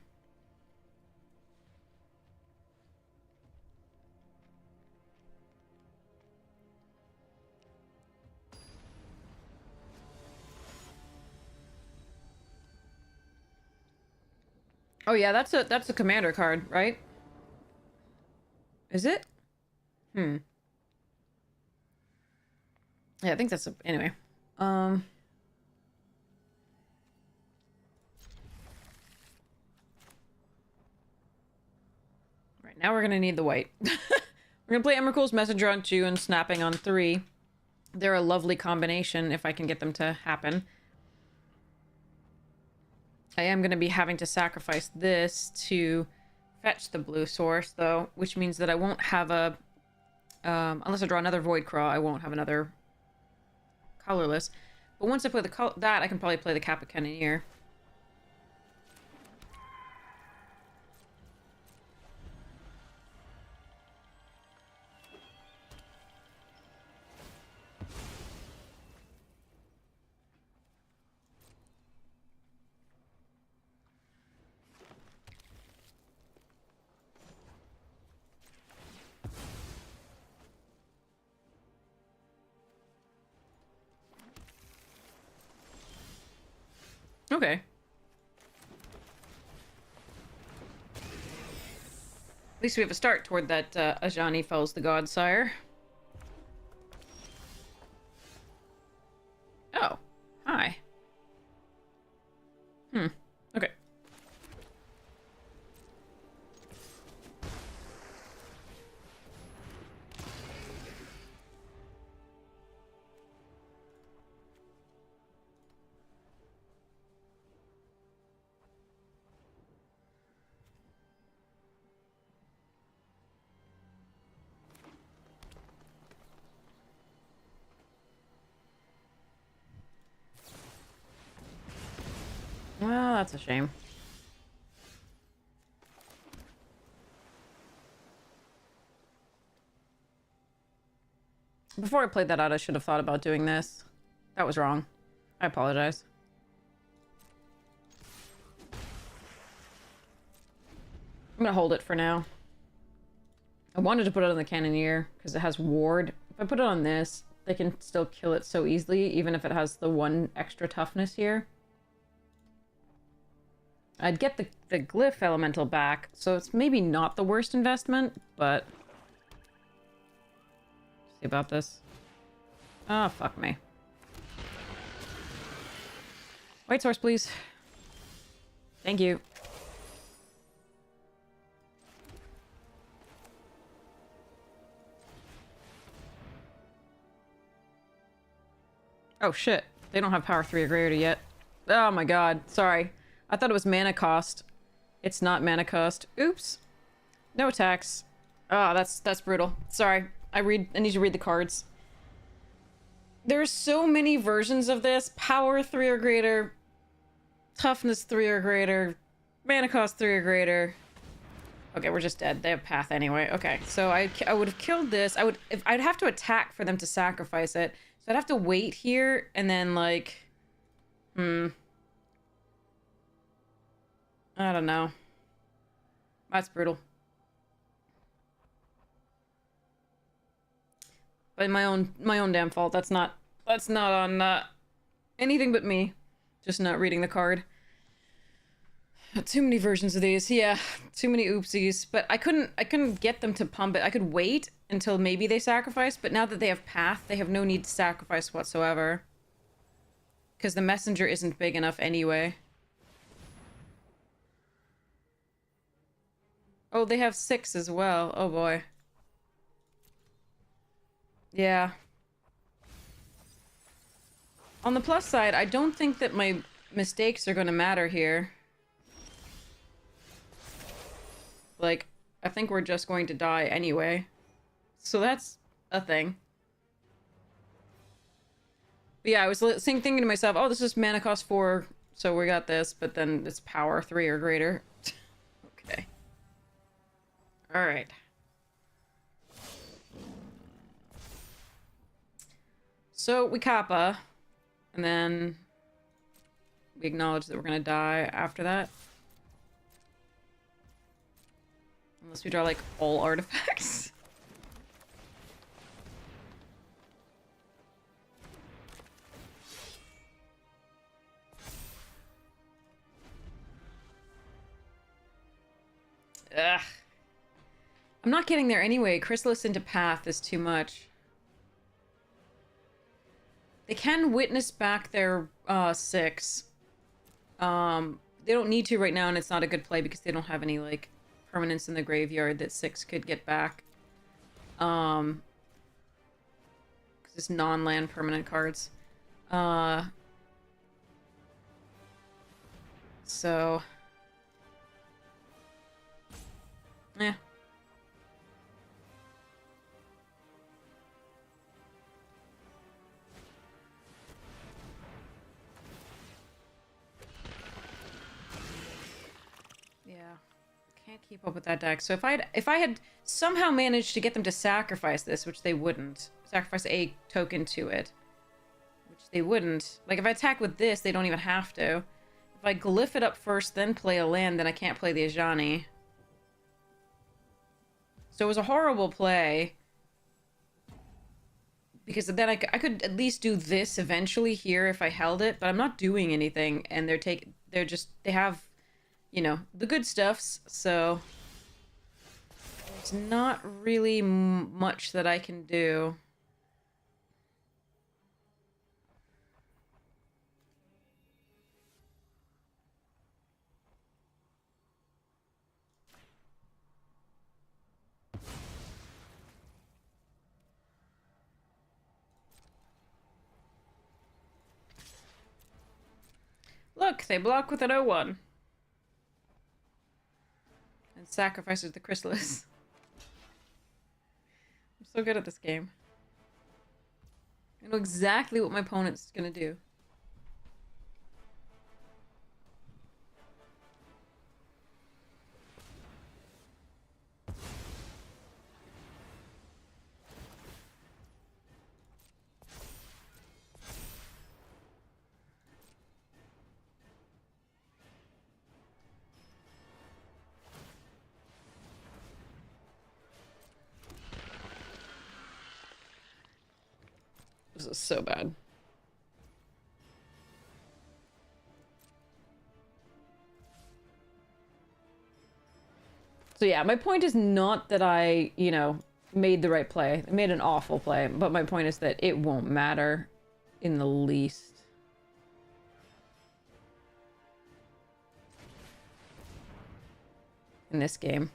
Oh yeah, that's a commander card, right? Is it? Hmm. Yeah, I think that's anyway. Right, now we're gonna need the white. We're gonna play Emrakul's Messenger on 2 and Snapping on 3. They're a lovely combination if I can get them to happen. I am gonna be having to sacrifice this to fetch the blue source, though, which means that I won't have a... unless I draw another Void Craw, I won't have another colorless. But once I play that, I can probably play the Kappa Cannoneer. Okay. At least we have a start toward that Ajani Fells the Godsire. Oh. Hi. Okay. Well, that's a shame. Before I played that out, I should have thought about doing this. That was wrong. I apologize. I'm gonna hold it for now. I wanted to put it on the Cannoneer because it has Ward. If I put it on this, they can still kill it so easily, even if it has the 1 extra toughness here. I'd get the Glyph Elemental back, so it's maybe not the worst investment, but... See about this. Oh, fuck me. White source, please. Thank you. Oh, shit. They don't have power 3 or greater yet. Oh my god. Sorry. I thought it was mana cost. It's not mana cost. Oops. No attacks. Oh, that's brutal. Sorry. I need to read the cards. There's so many versions of this. Power 3 or greater. Toughness 3 or greater. Mana cost 3 or greater. Okay, we're just dead. They have path anyway. Okay, so I would have killed this. I'd have to attack for them to sacrifice it. So I'd have to wait here and then like, I don't know. That's brutal. But my own damn fault. That's not on anything but me. Just not reading the card. Too many versions of these. Yeah, too many oopsies. But I couldn't get them to pump it. I could wait until maybe they sacrifice, but now that they have path, they have no need to sacrifice whatsoever. Because the messenger isn't big enough anyway. Oh, they have 6 as well. Oh boy. Yeah. On the plus side, I don't think that my mistakes are going to matter here. Like, I think we're just going to die anyway. So that's a thing. But yeah, I was thinking to myself, oh, this is mana cost 4, so we got this, but then it's power 3 or greater. Okay. Alright. So we kappa, and then we acknowledge that we're gonna die after that. Unless we draw, like, all artifacts. Ugh. I'm not getting there anyway. Chrysalis into Path is too much. They can witness back their 6. They don't need to right now, and it's not a good play because they don't have any, like, permanents in the graveyard that 6 could get back. Because it's non-land permanent cards. So... yeah. Yeah. Can't keep up with that deck. So if I had somehow managed to get them to sacrifice this, which they wouldn't, sacrifice a token to it, which they wouldn't. Like if I attack with this, they don't even have to. If I glyph it up first, then play a land, then I can't play the Ajani. So it was a horrible play. Because then I could at least do this eventually here if I held it, but I'm not doing anything, and they have, you know, the good stuffs, so there's not really much that I can do. Look, they block with an 0-1. And sacrifices the Chrysalis. I'm so good at this game. I know exactly what my opponent's gonna do. This is so bad. So yeah, my point is not that I, you know, made the right play. I made an awful play, but my point is that it won't matter in the least. In this game.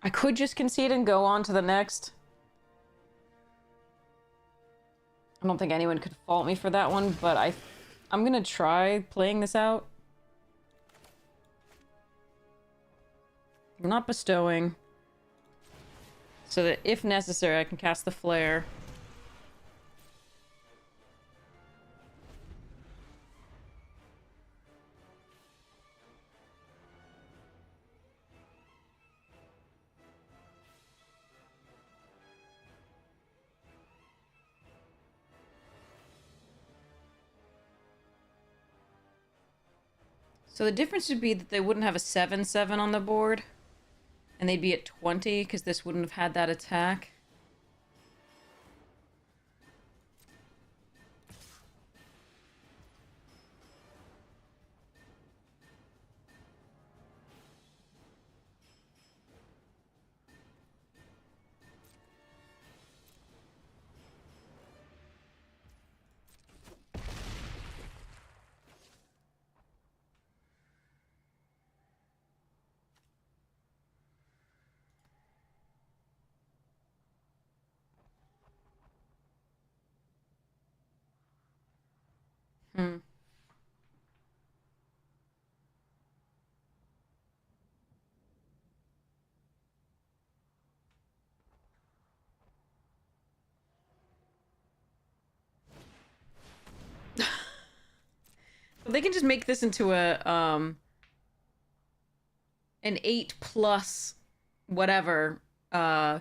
I could just concede and go on to the next. I don't think anyone could fault me for that one, but I'm gonna try playing this out. I'm not bestowing. So that if necessary, I can cast the flare. So the difference would be that they wouldn't have a 7/7 on the board. And they'd be at 20, because this wouldn't have had that attack. Hmm. They can just make this into a, an 8+ whatever, Annihilator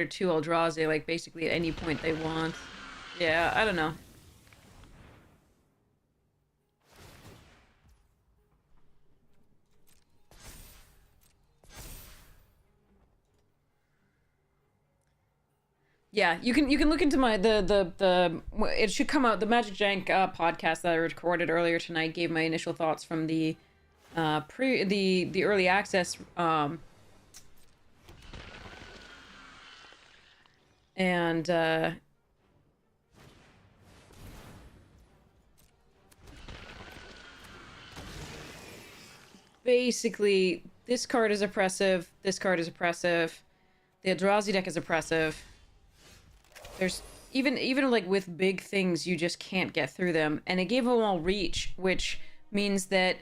2 Eldrazi, like, basically at any point they want. Yeah, I don't know. Yeah, you can look into my the it should come out, the Magic Jank podcast that I recorded earlier tonight gave my initial thoughts from the the early access and basically this card is oppressive, this card is oppressive, the Eldrazi deck is oppressive. There's even like with big things, you just can't get through them, and it gave them all reach, which means that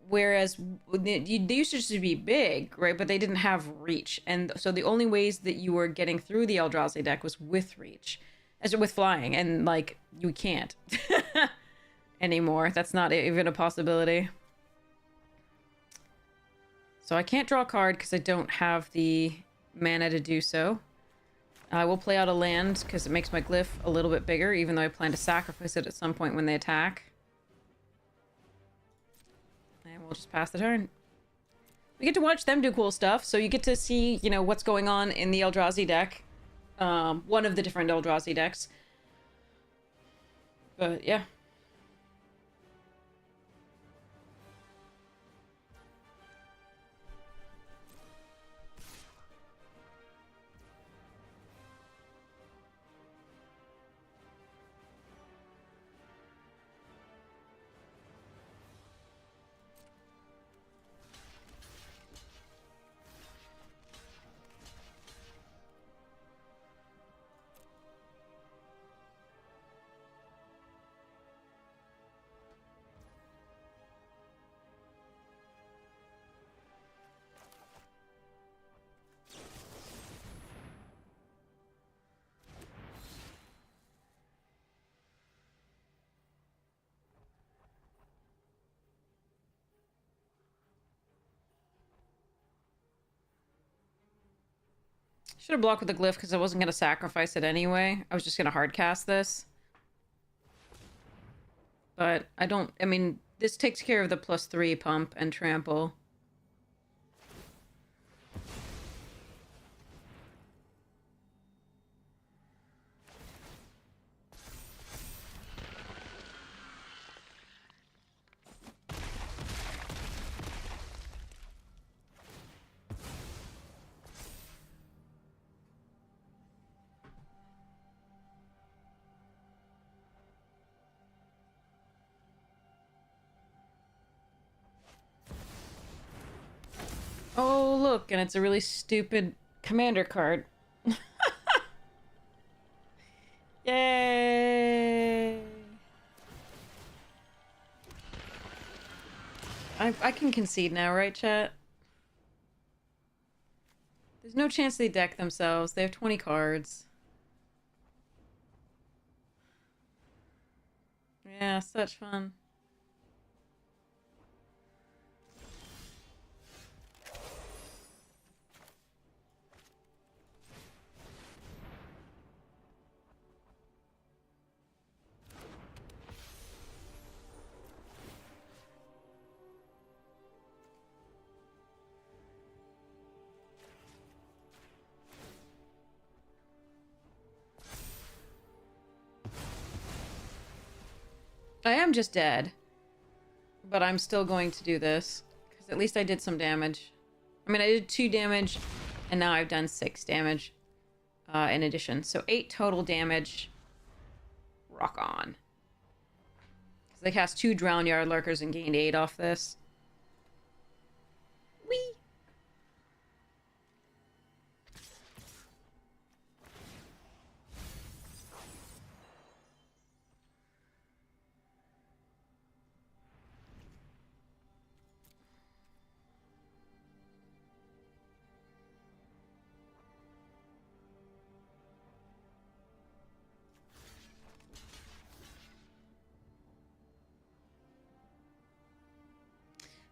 whereas they used to just be big, right? But they didn't have reach, and so the only ways that you were getting through the Eldrazi deck was with reach, as with flying, and like you can't anymore. That's not even a possibility. So I can't draw a card because I don't have the mana to do so. I will play out a land because it makes my glyph a little bit bigger, even though I plan to sacrifice it at some point when they attack. And we'll just pass the turn. We get to watch them do cool stuff, so you get to see, you know, what's going on in the Eldrazi deck. One of the different Eldrazi decks. But, yeah. Should have blocked with the glyph because I wasn't going to sacrifice it anyway. I was just going to hardcast this. But I don't... I mean, this takes care of the +3 pump and trample. Oh, look, and it's a really stupid commander card. Yay! I can concede now, right, chat? There's no chance they deck themselves. They have 20 cards. Yeah, such fun. I am just dead. But I'm still going to do this. Because at least I did some damage. I mean, I did 2 damage. And now I've done 6 damage. In addition. So 8 total damage. Rock on. Because they cast 2 Drown Yard Lurkers and gained 8 off this. Whee!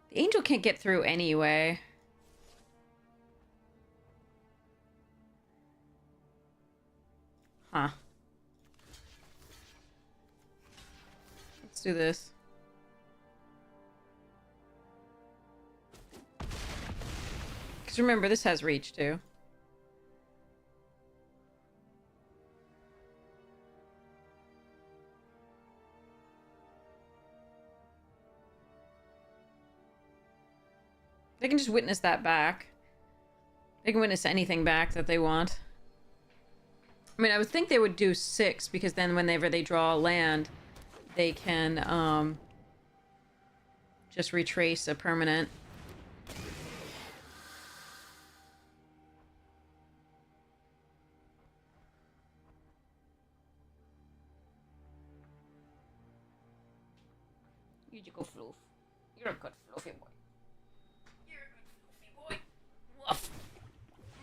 The angel can't get through anyway. Huh. Let's do this. Because remember, this has reach too. They can just witness that back. They can witness anything back that they want. I mean, I would think they would do 6, because then whenever they draw a land, they can, just retrace a permanent. You go, Floof. You're a good fluffy boy. You're a good fluffy boy. Woof.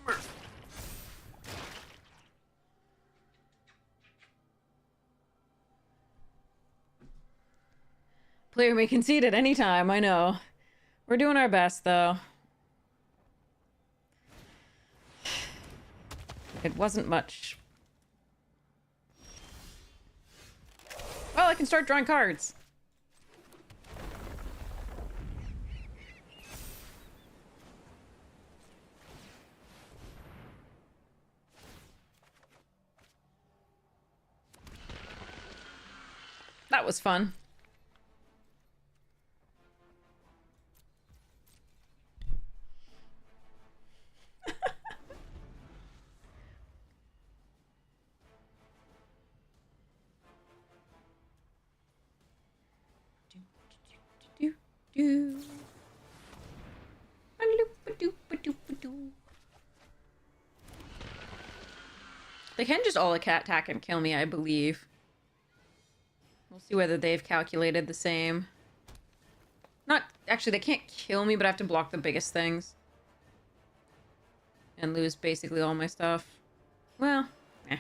Murph. Player may concede at any time, I know. We're doing our best, though. It wasn't much. Well, I can start drawing cards. That was fun. They can just all attack and kill me, I believe. We'll see whether they've calculated the same. Not... Actually, they can't kill me, but I have to block the biggest things. And lose basically all my stuff. Well, eh.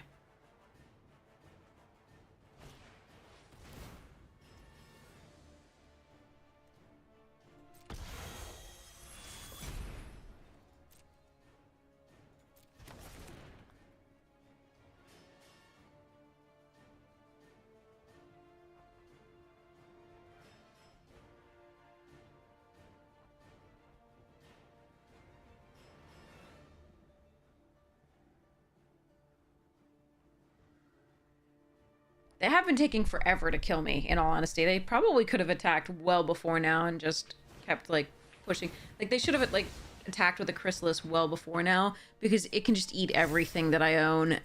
They have been taking forever to kill me, in all honesty. They probably could have attacked well before now and just kept, like, pushing. Like, they should have, like, attacked with a Chrysalis well before now, because it can just eat everything that I own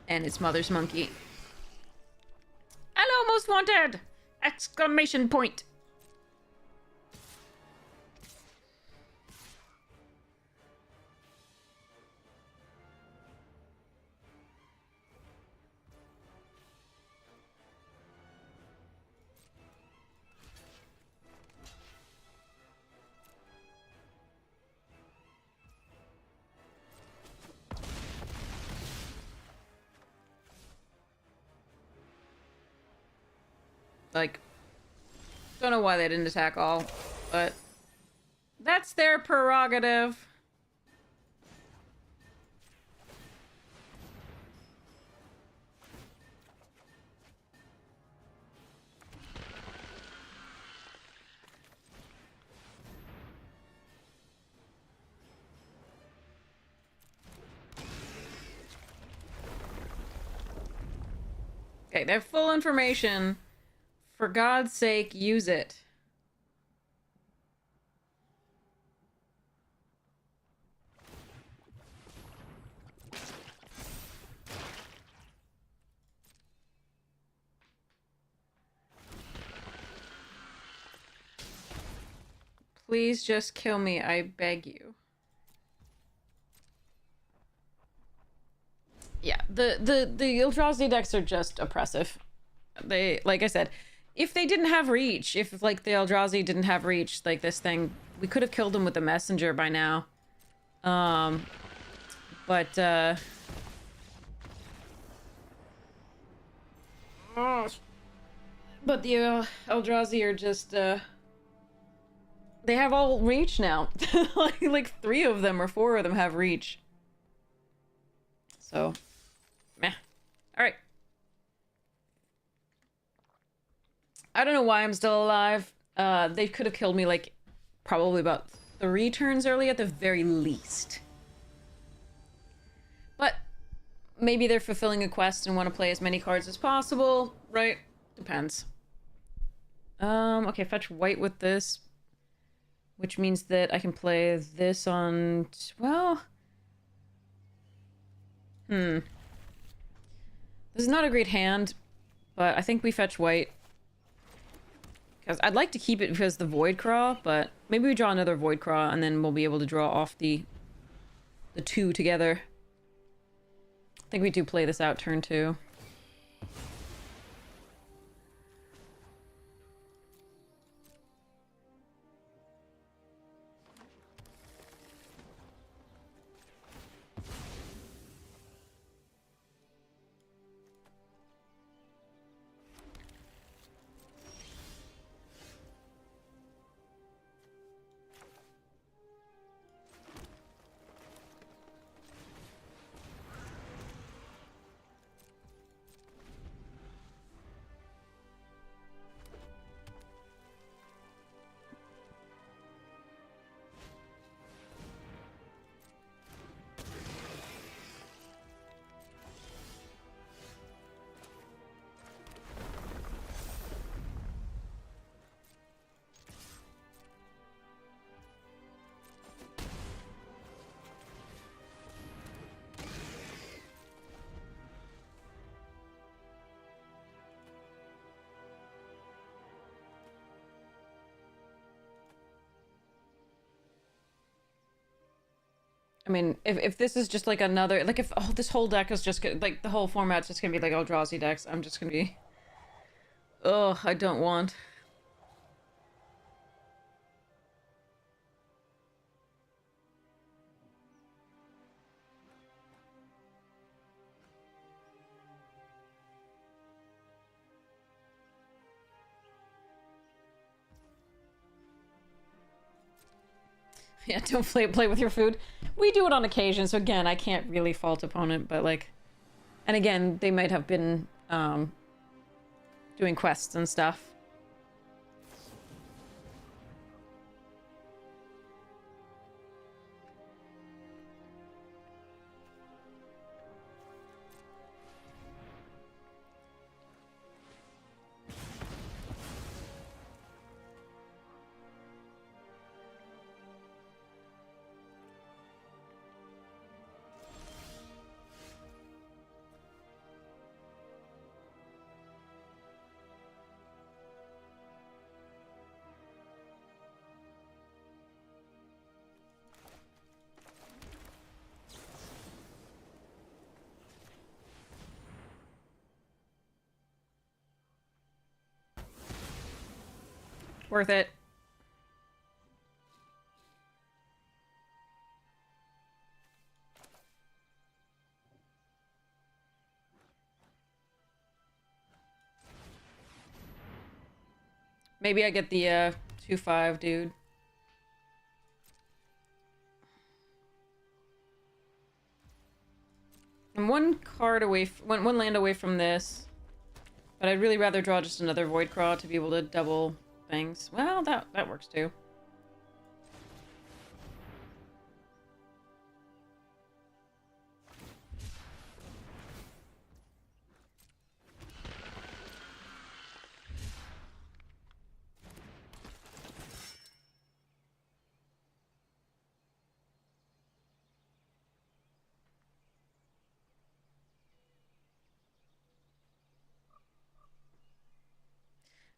and its mother's monkey. Hello, most wanted! Exclamation point! Like, don't know why they didn't attack all, but that's their prerogative. Okay, they have full information For God's sake, use it. Please just kill me, I beg you. Yeah, the Eldrazi decks are just oppressive. They, like I said, if they didn't have reach, if like the Eldrazi didn't have reach, like this thing, we could have killed him with the messenger by now. But the Eldrazi are just they have all reach now. like 3 of them or 4 of them have reach. So, meh. All right. I don't know why I'm still alive. They could have killed me like probably about 3 turns early at the very least. But maybe they're fulfilling a quest and want to play as many cards as possible, right? Depends. Okay, fetch white with this. Which means that I can play this on... well... This is not a great hand, but I think we fetch white. Because I'd like to keep it because the Void Craw, but maybe we draw another Void Craw and then we'll be able to draw off the 2 together. I think we do play this out turn 2. I mean, if this is just like another, like if this whole deck is just like the whole format's just gonna be like Eldrazi decks, I'm just gonna be, ugh, I don't want. Yeah, don't play with your food. We do it on occasion, so again, I can't really fault opponent, but like... and again, they might have been, doing quests and stuff. Worth it. Maybe I get the 2/5 dude. I'm one card away, one land away from this. But I'd really rather draw just another Void Craw to be able to double things. Well, that works too.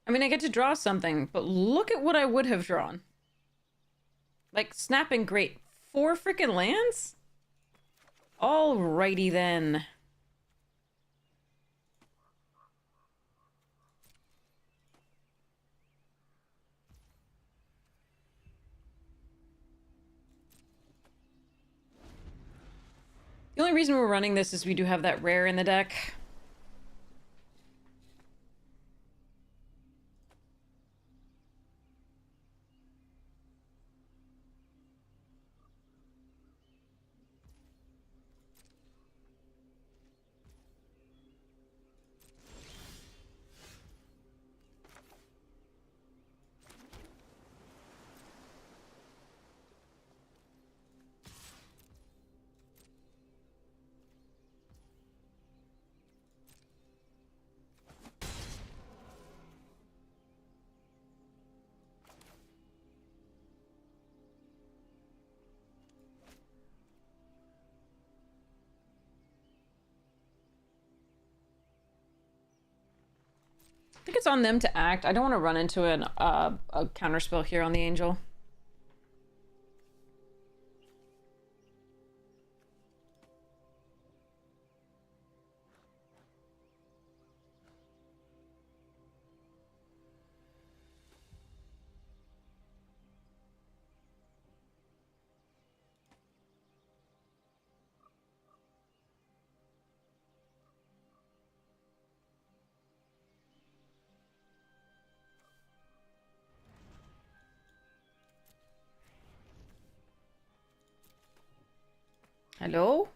I mean, I get to draw something, but look at what I would have drawn. Like, snapping great. 4 freaking lands? Alrighty then. The only reason we're running this is we do have that rare in the deck. I think it's on them to act. I don't want to run into a counterspell here on the Angel. Hello?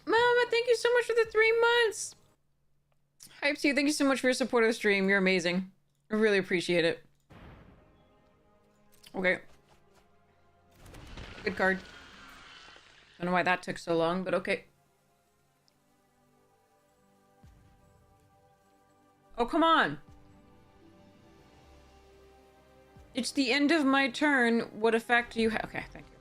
Mama, thank you so much for the 3 months. Hype to you. Thank you so much for your support of the stream. You're amazing. I really appreciate it. Okay. Good card. Don't know why that took so long, but okay. Oh, come on. It's the end of my turn. What effect do you have? Okay, thank you.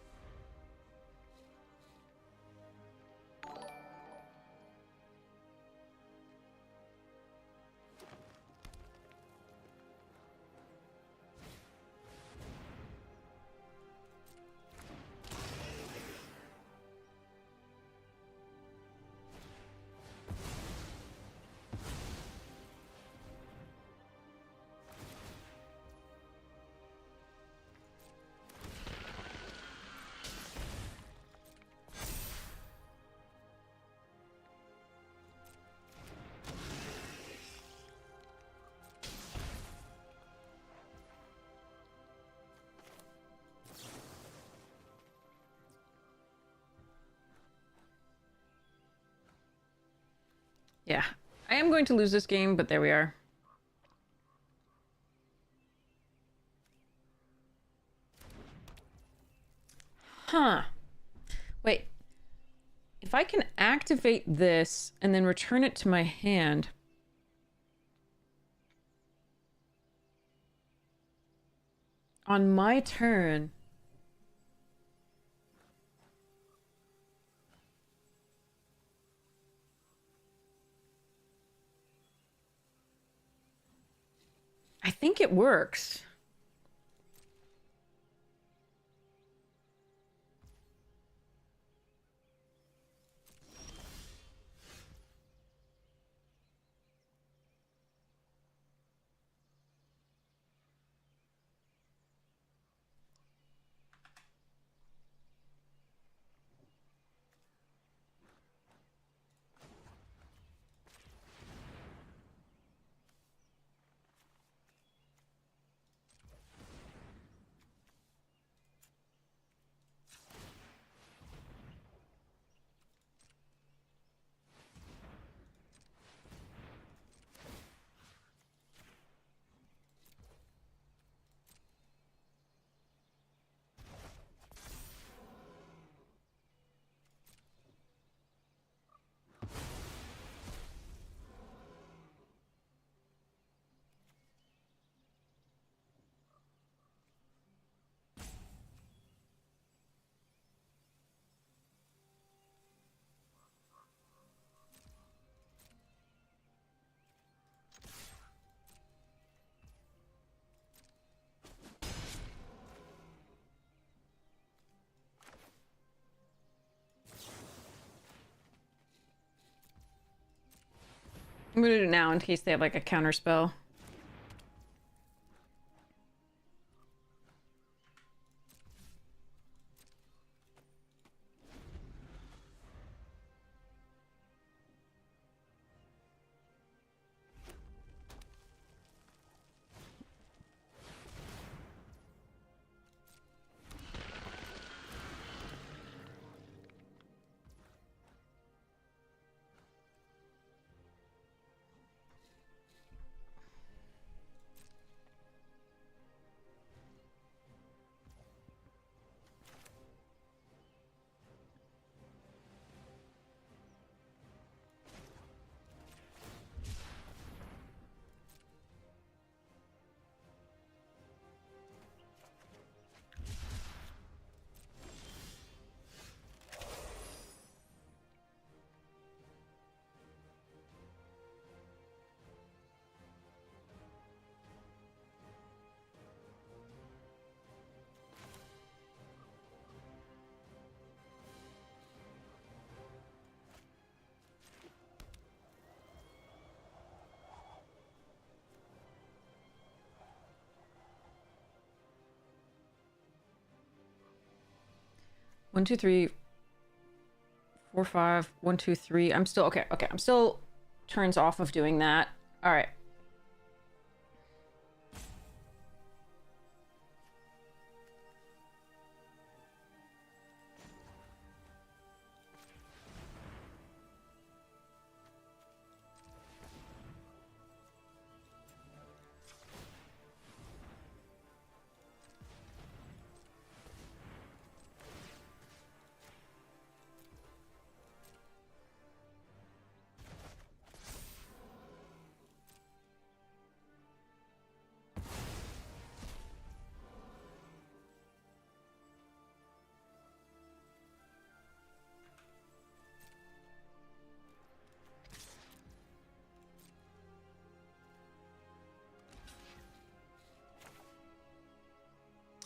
Yeah, I am going to lose this game, but there we are. Huh. Wait. If I can activate this and then return it to my hand... on my turn... I think it works. I'm gonna do it now in case they have like a counter spell. One, two, three, 4, 5, 1, 2, 3. I'm still okay. Okay, I'm still turns off of doing that. All right.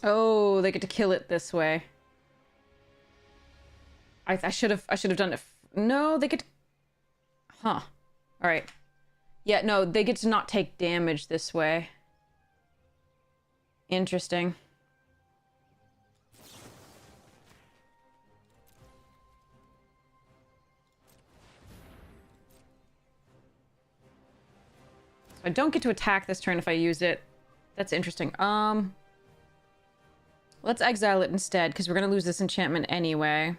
Oh, they get to kill it this way. I should have done it. No, they get to... Huh. All right. Yeah, no, they get to not take damage this way. Interesting. So I don't get to attack this turn if I use it. That's interesting. Let's exile it instead, because we're gonna lose this enchantment anyway.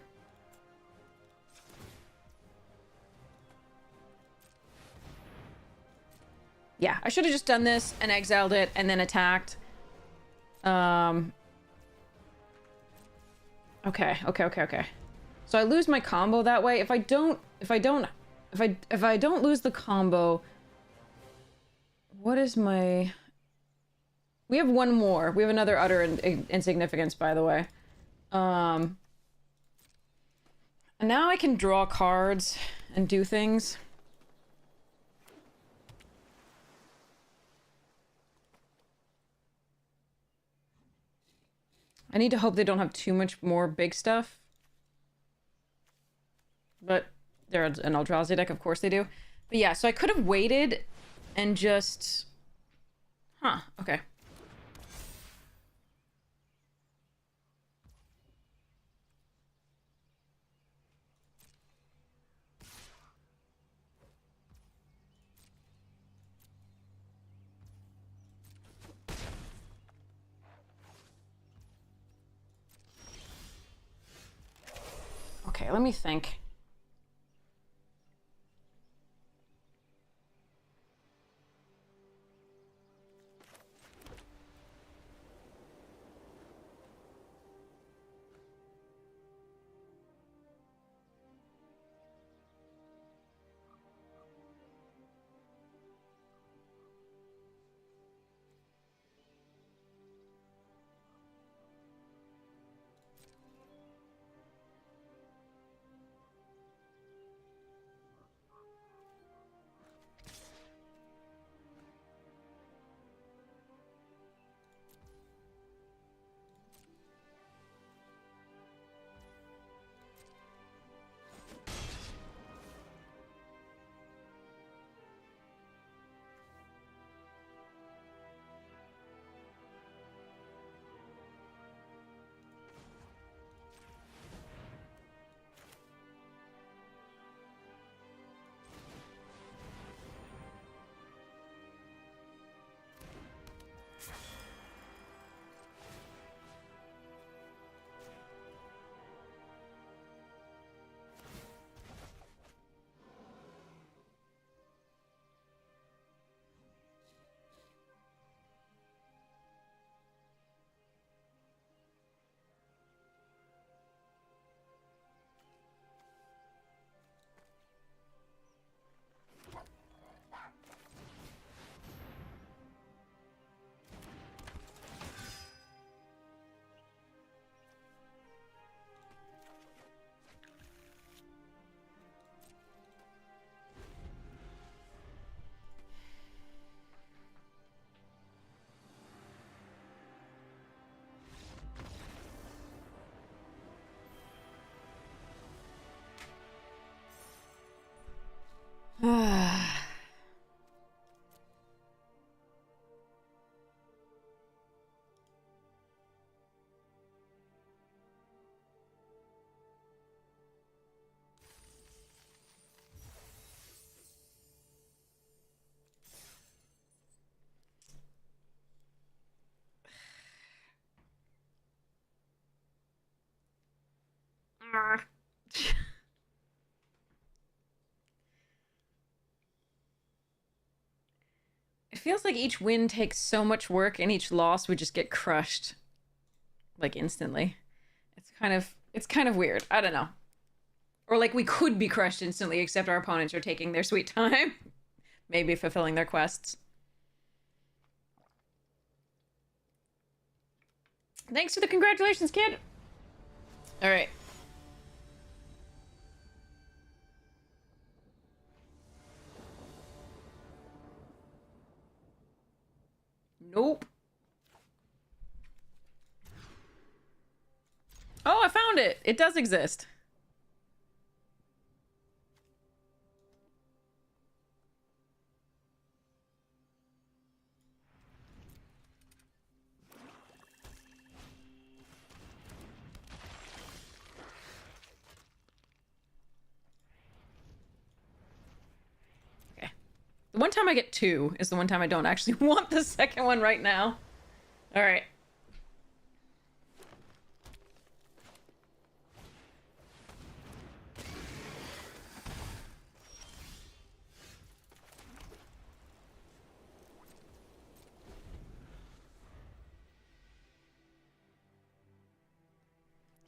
Yeah, I should have just done this and exiled it and then attacked. Okay. So I lose my combo that way. If I don't lose the combo, what is my... We have one more. We have another utter insignificance, by the way. And now I can draw cards and do things. I need to hope they don't have too much more big stuff. But they're an Eldrazi deck, of course they do. But yeah, so I could have waited and just... Huh, okay. Okay, let me think. It feels like each win takes so much work and each loss would just get crushed like instantly. It's kind of weird. I don't know. Or like we could be crushed instantly except our opponents are taking their sweet time. Maybe fulfilling their quests. Thanks for the congratulations, kid. All right. Nope. Oh, I found it. It does exist. Okay. The one time I get 2 is the one time I don't actually want the second one right now. All right.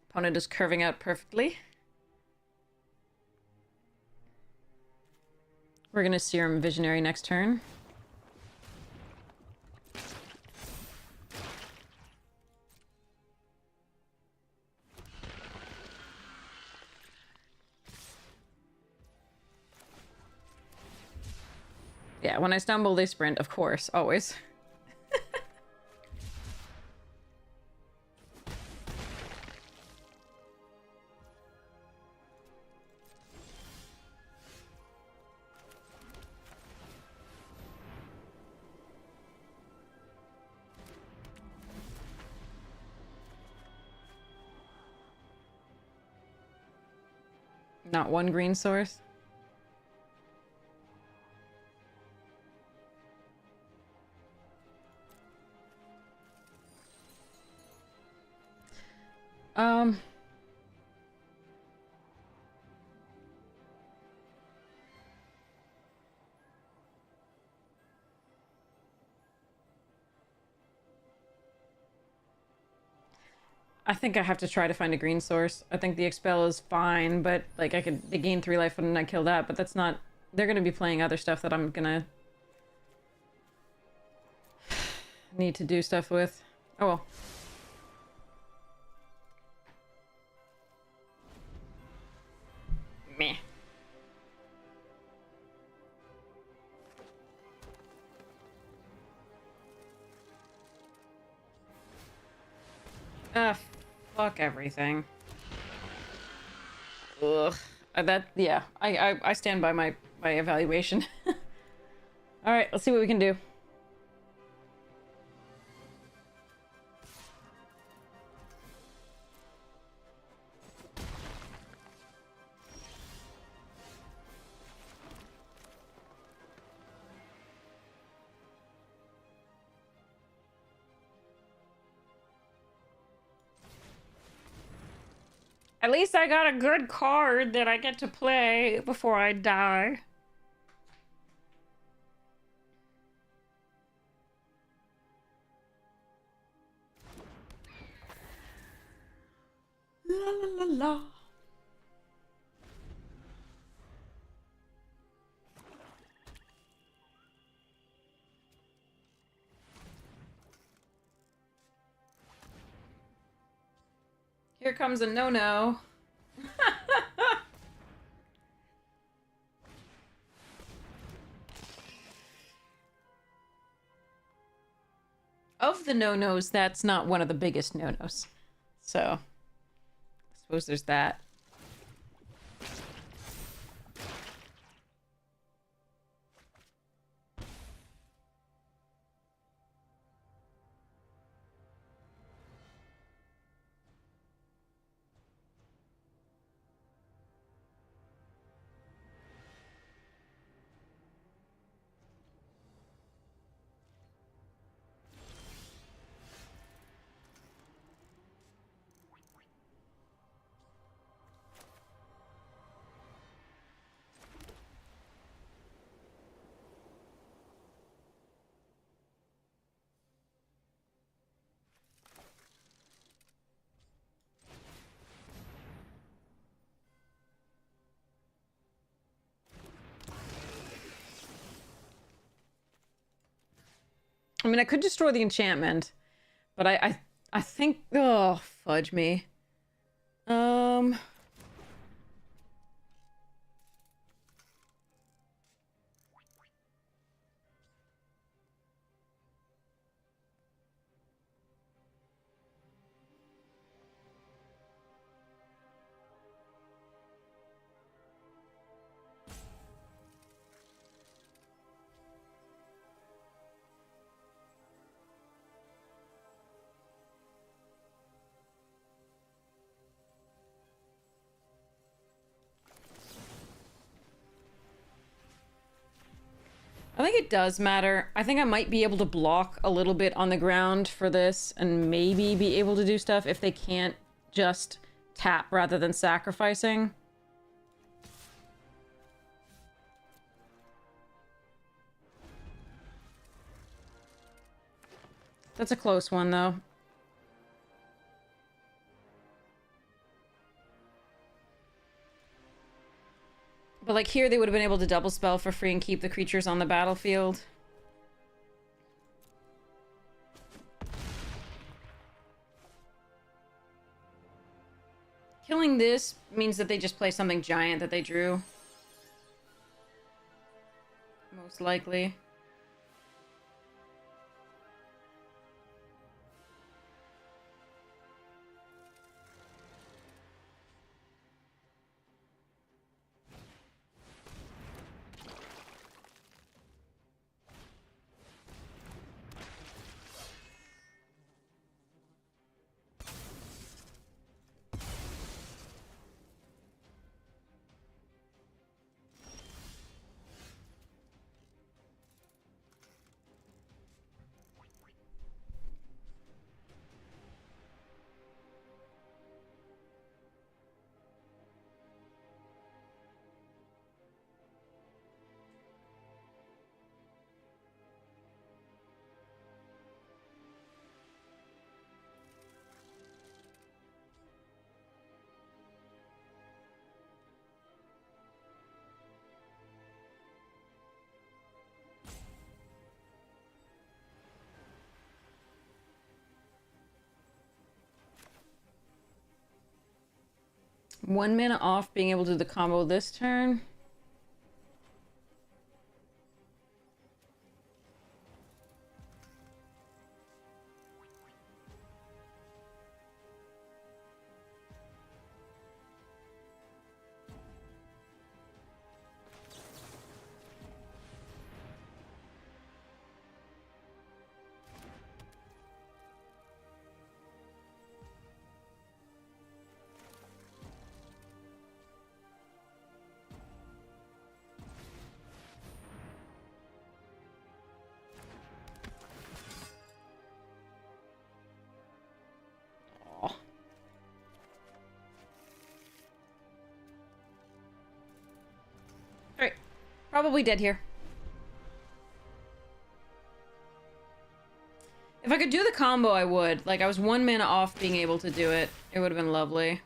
Opponent is curving out perfectly. We're gonna Serum Visionary next turn. Yeah, when I stumble, they sprint, of course, always. Not one green source. I think I have to try to find a green source. I think the Expel is fine, but like they gain 3 life when I kill that, but that's not, they're gonna be playing other stuff that I'm gonna need to do stuff with. Oh well. Meh. Fuck everything. Ugh. Yeah. I stand by my evaluation. Alright, let's see what we can do. At least I got a good card that I get to play before I die. La la la la. Here comes a no-no. Of the no-nos, that's not one of the biggest no-nos. So, I suppose there's that. I mean, I could destroy the enchantment, but I think... Oh, fudge me. I think it does matter. I think I might be able to block a little bit on the ground for this and maybe be able to do stuff if they can't just tap rather than sacrificing. That's a close one, though. But, like, here they would have been able to double spell for free and keep the creatures on the battlefield. Killing this means that they just play something giant that they drew. Most likely. One mana off being able to do the combo this turn. Alright. Probably dead here. If I could do the combo, I would. Like, I was one mana off being able to do it. It would have been lovely.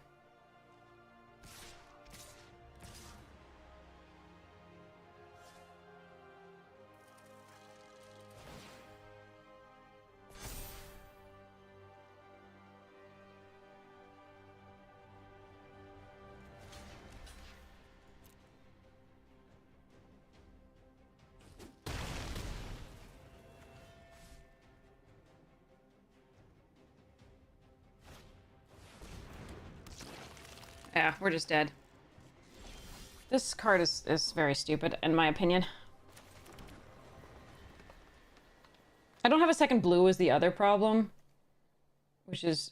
Yeah, we're just dead. This card is very stupid, in my opinion. I don't have a second blue is the other problem, which is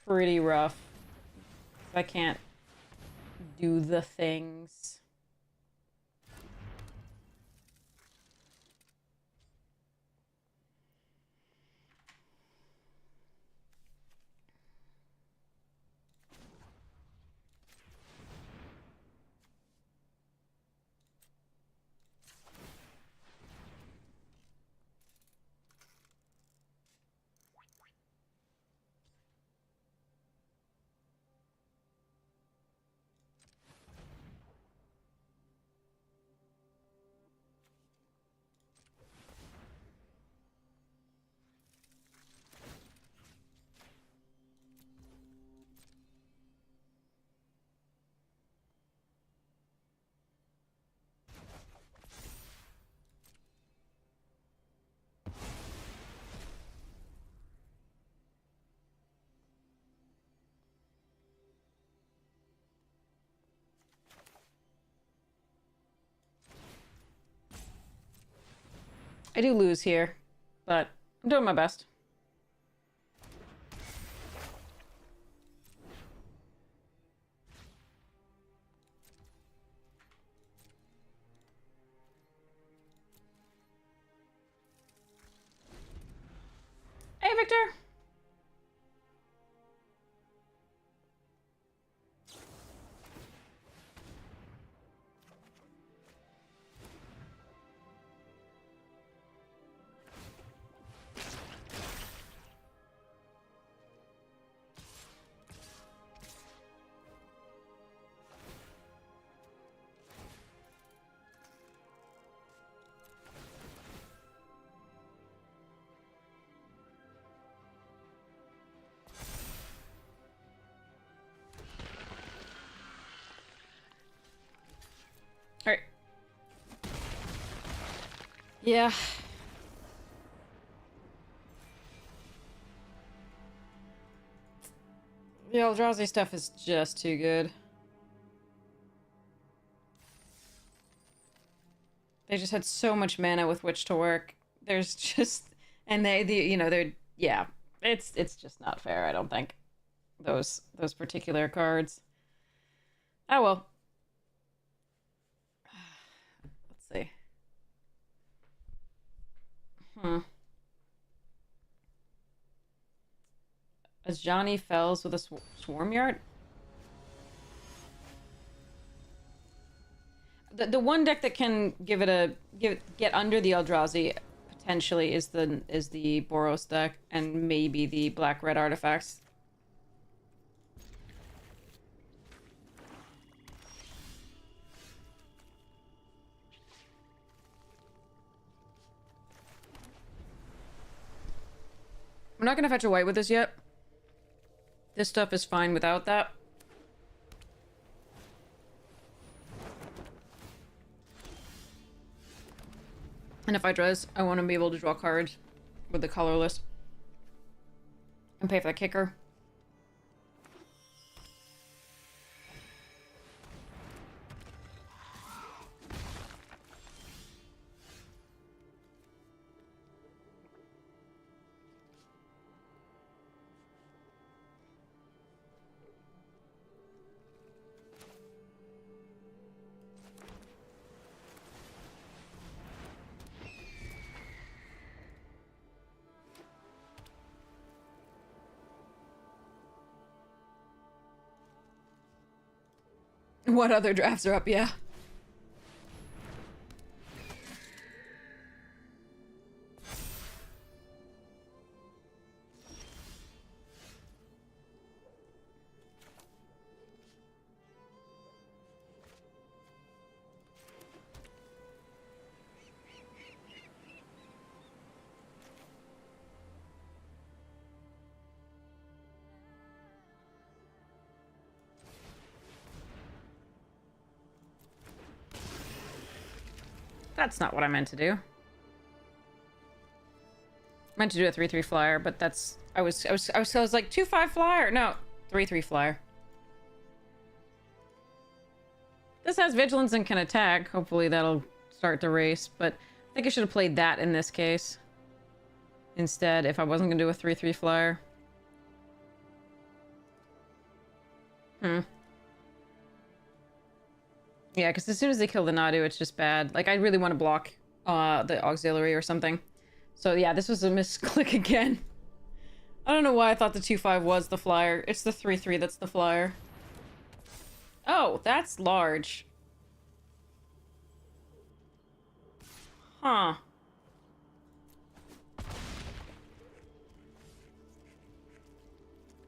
pretty rough. I can't do the things. I do lose here, but I'm doing my best. Hey, Victor! Alright. Yeah. The Eldrazi stuff is just too good. They just had so much mana with which to work. There's just... And they're... Yeah. It's just not fair, I don't think. Those particular cards. Oh, well. Let's see. As Johnny Fells with a Swarm Yard? The one deck that can get under the Eldrazi potentially is the Boros deck and maybe the black-red artifacts. I'm not gonna fetch a white with this yet. This stuff is fine without that. And if I dress, I want to be able to draw cards with the colorless. And pay for the kicker. What other drafts are up? Yeah. That's not what I meant to do. I meant to do a 3/3 flyer, but that's... I was like 2/5 flyer. No, 3/3 flyer. This has vigilance and can attack. Hopefully that'll start the race, but I think I should have played that in this case. Instead, if I wasn't gonna do a 3/3 flyer. Yeah, because as soon as they kill the Nadu, it's just bad. Like, I really want to block the auxiliary or something. So yeah, this was a misclick again. I don't know why I thought the 2/5 was the flyer. It's the 3/3 that's the flyer. Oh, that's large. Huh.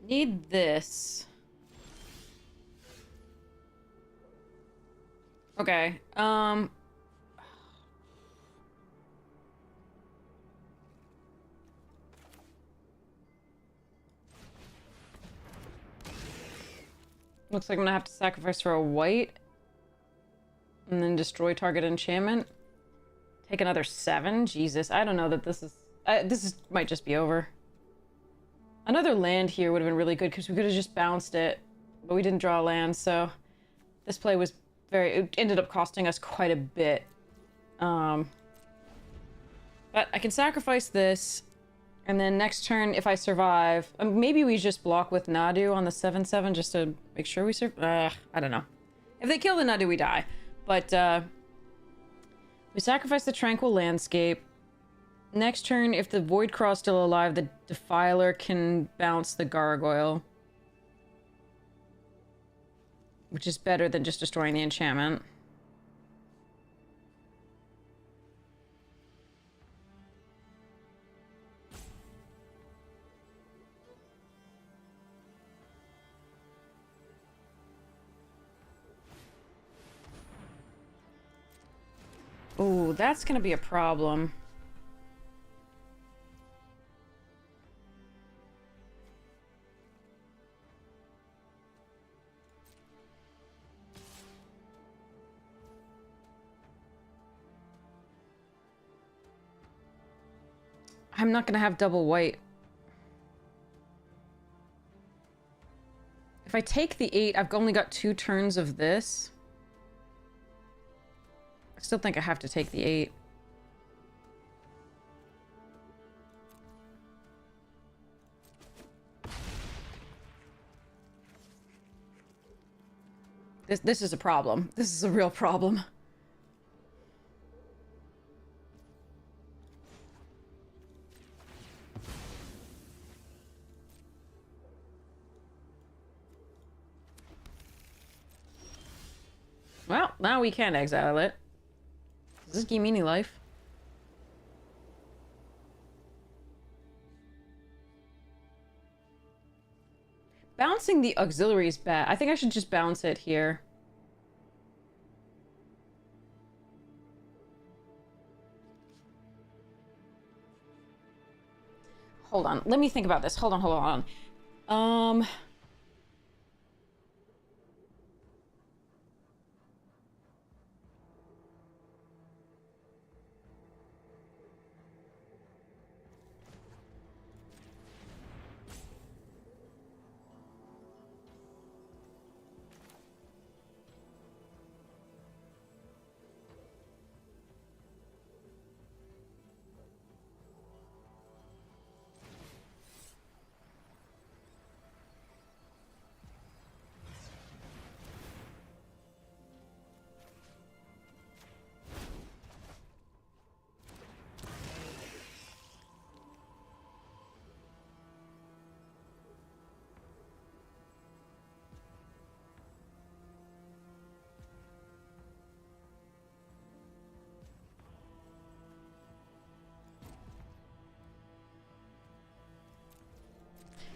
Need this. Okay, looks like I'm gonna have to sacrifice for a white. And then destroy target enchantment. Take another 7? Jesus, I don't know that this is... might just be over. Another land here would have been really good because we could have just bounced it. But we didn't draw a land, so... This play was it ended up costing us quite a bit. But But I can sacrifice this, and then next turn, if I survive, maybe we just block with Nadu on the 7/7 just to make sure we survive. I don't know. If they kill the Nadu, we die. But we sacrifice the Tranquil Landscape. Next turn, if the Void Craw's still alive, the Defiler can bounce the Gargoyle. Which is better than just destroying the enchantment. Ooh, that's gonna be a problem. I'm not gonna have double white. If I take the 8, I've only got 2 turns of this. I still think I have to take the 8. This is a problem. This is a real problem. Well, now we can exile it. Does this give me any life? Bouncing the auxiliary is bad. I think I should just bounce it here. Hold on. Let me think about this. Hold on.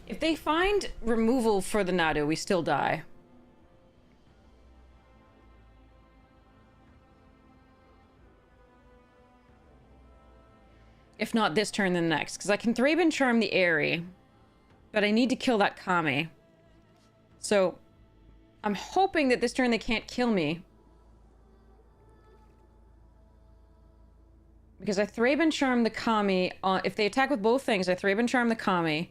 If they find removal for the Nadu, we still die. If not this turn, then next. Because I can Thraben Charm the Airy. But I need to kill that Kami. So, I'm hoping that this turn they can't kill me. Because I Thraben Charm the Kami. If they attack with both things, I Thraben Charm the Kami.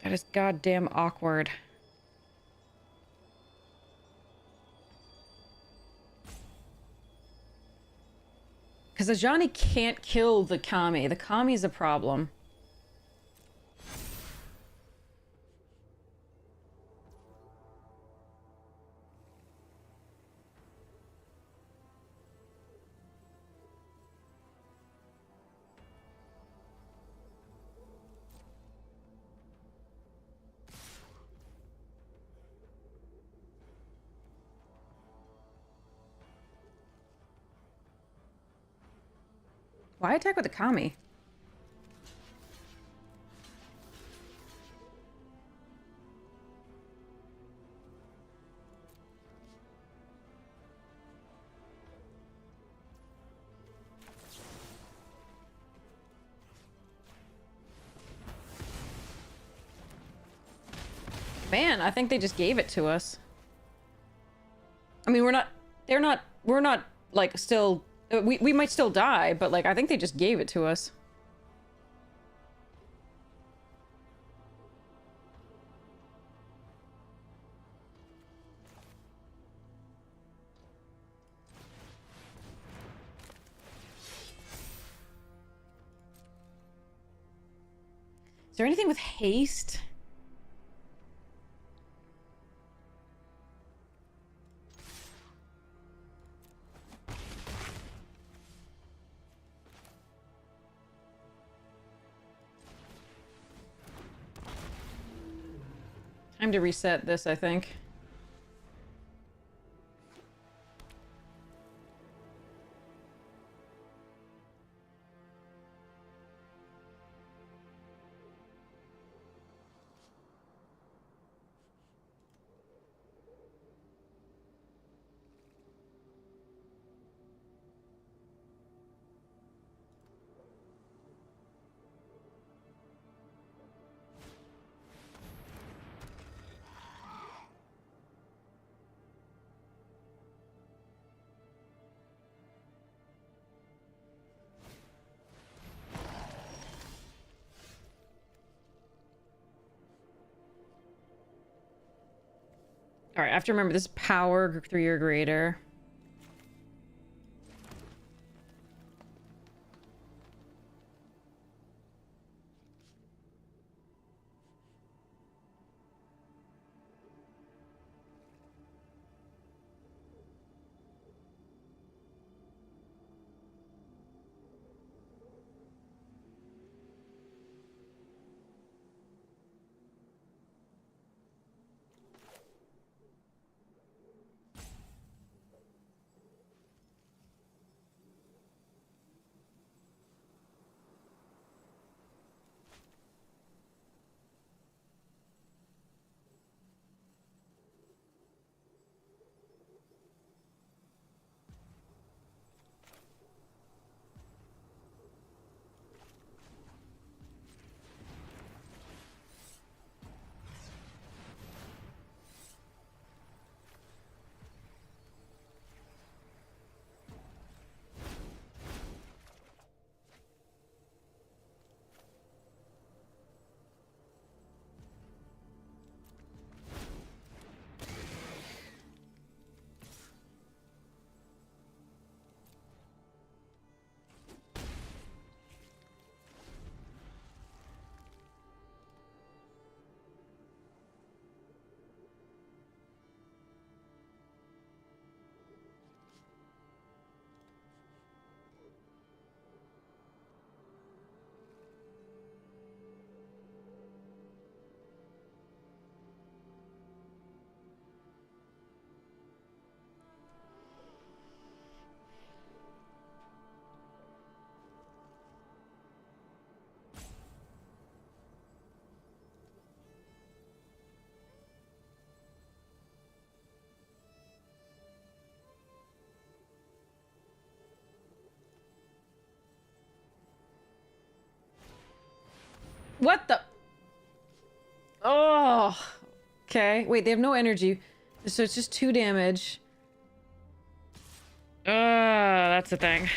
That is goddamn awkward. Because Ajani can't kill the Kami. The Kami is a problem. Why attack with the Kami? Man, I think they just gave it to us. I mean, we're not, like, still... We might still die, but, like, I think they just gave it to us. Is there anything with haste? Time to reset this, I think. All right, I have to remember this is power 3 or greater. What the? Oh, okay. Wait, they have no energy, so it's just 2 damage. That's the thing.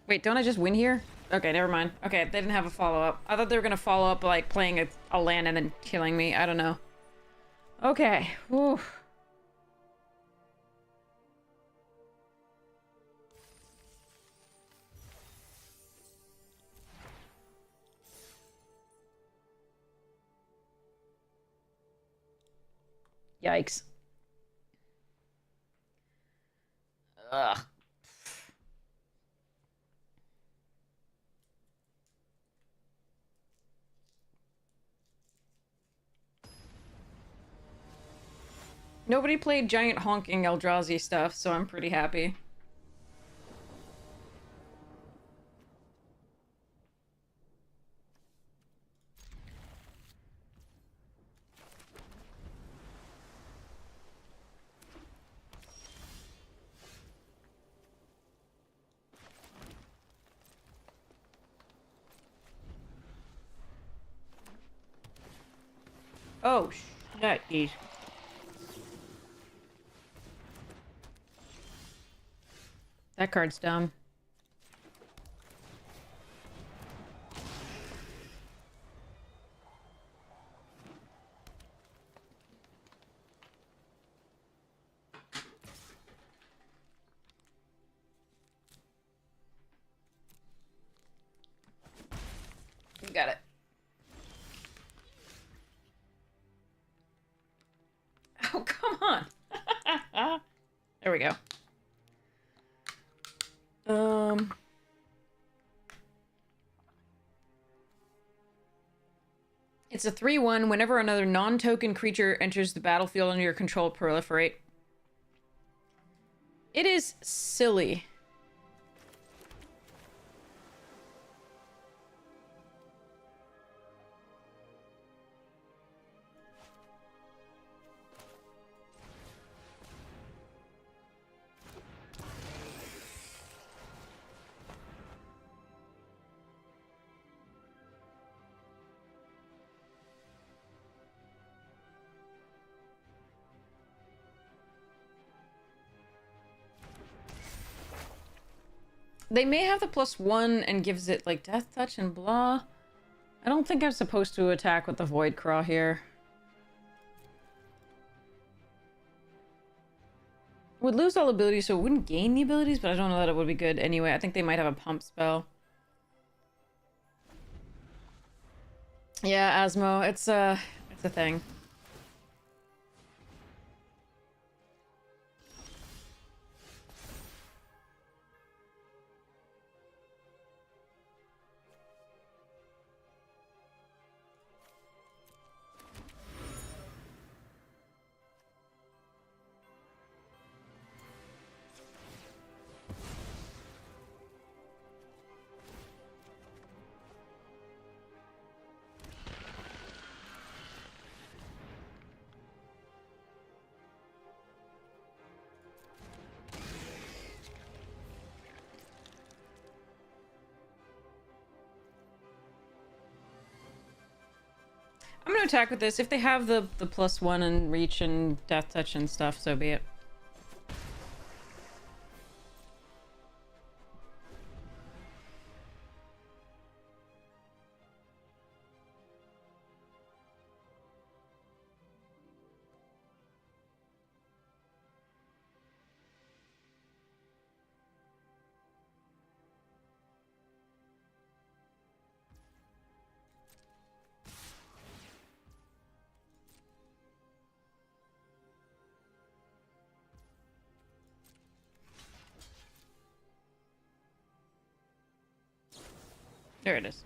Wait, don't I just win here? Okay, never mind. Okay, they didn't have a follow-up. I thought they were gonna follow up like playing a land and then killing me. I don't know. Okay. Whew. Yikes. Ugh. Nobody played giant honking Eldrazi stuff, so I'm pretty happy. Oh, shit, geez. That card's dumb. got it. Oh, come on. There we go. It's a 3/1. Whenever another non-token creature enters the battlefield under your control, proliferate. It is silly. They may have the +1 and gives it, like, Death Touch and blah. I don't think I'm supposed to attack with the Void Craw here. Would lose all abilities, so it wouldn't gain the abilities, but I don't know that it would be good anyway. I think they might have a pump spell. Yeah, Asmo, it's a thing. I'm gonna attack with this. If they have the +1 and reach and Death Touch and stuff, so be it. There it is.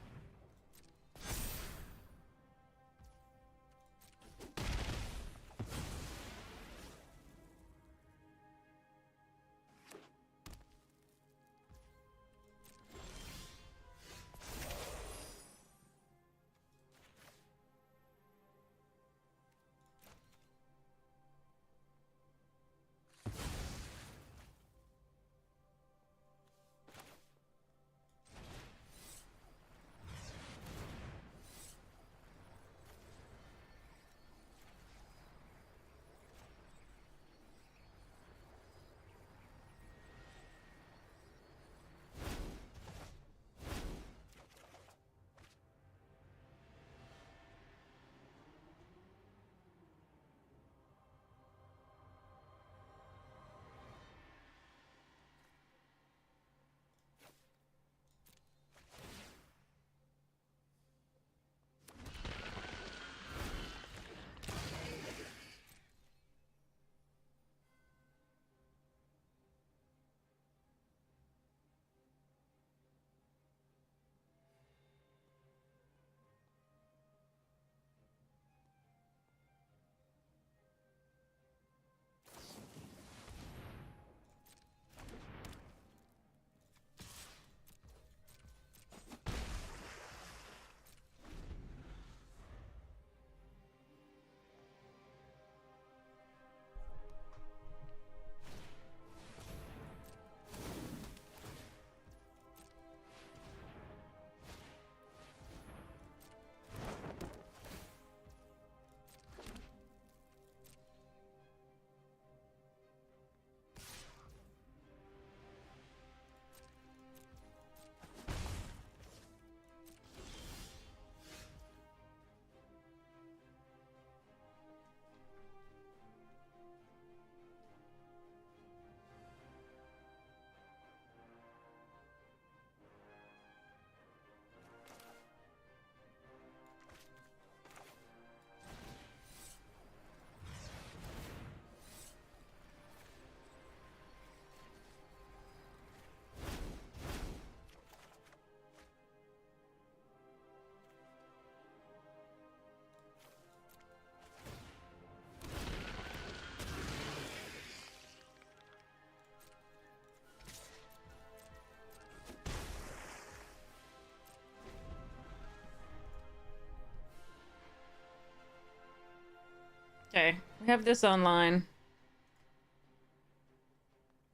Okay, we have this online.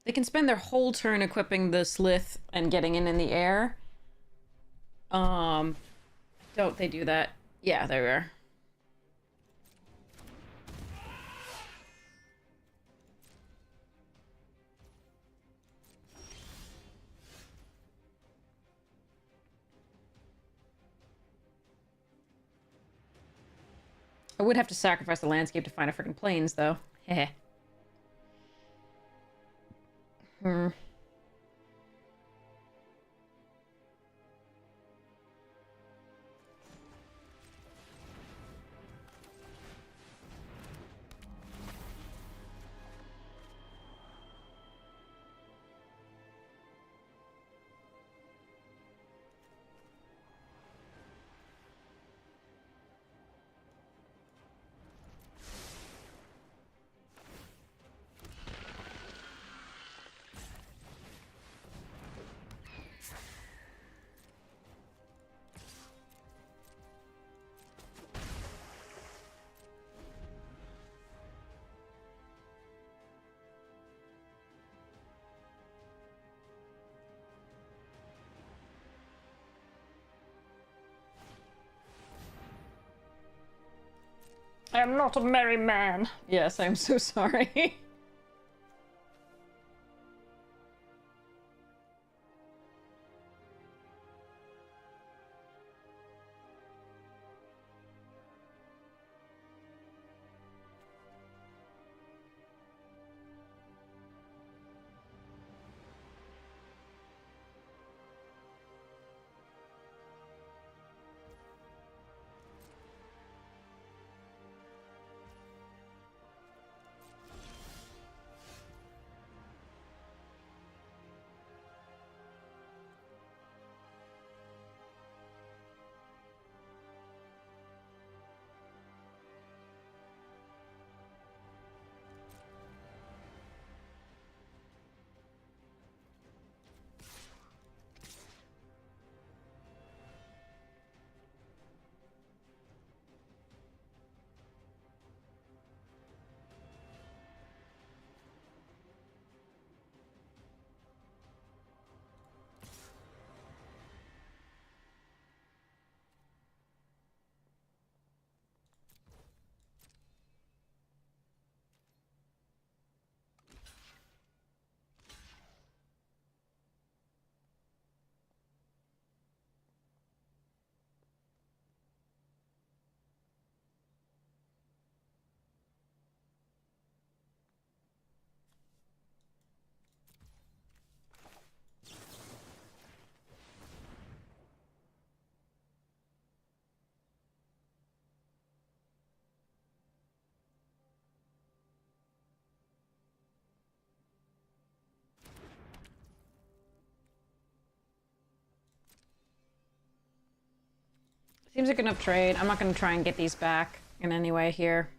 They can spend their whole turn equipping the Slith and getting in the air. Don't they do that? Yeah, there we are. I would have to sacrifice the landscape to find a freaking plains, though. Heh. Hmm. I am not a merry man. Yes, I'm so sorry. Seems like enough trade. I'm not going to try and get these back in any way here.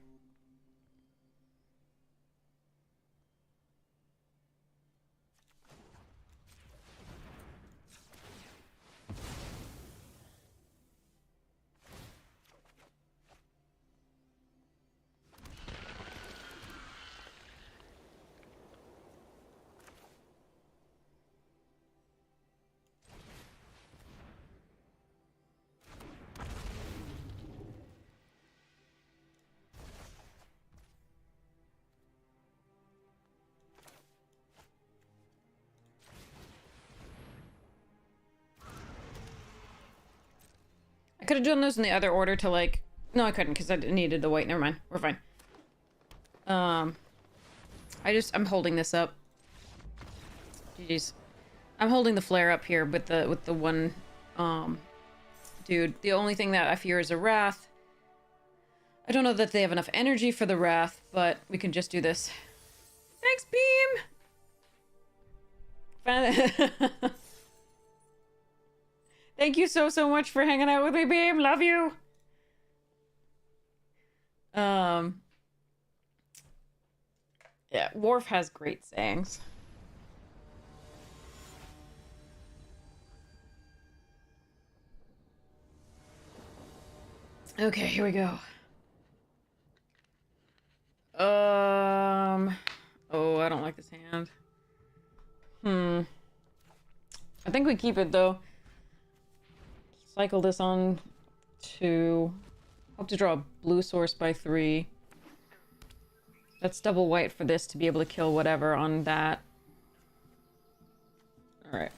I could have done those in the other order to like... No, I couldn't because I needed the white. Never mind. We're fine. I'm holding this up. GG's. I'm holding the flare up here with the one, dude. The only thing that I fear is a wrath. I don't know that they have enough energy for the wrath, but we can just do this. Thanks, Beam! Thank you so much for hanging out with me, Beam. Love you. Yeah, Worf has great sayings. Okay, here we go. think we keep it though. Cycle this on to... Hope to draw a blue source by 3. That's double white for this to be able to kill whatever on that. Alright.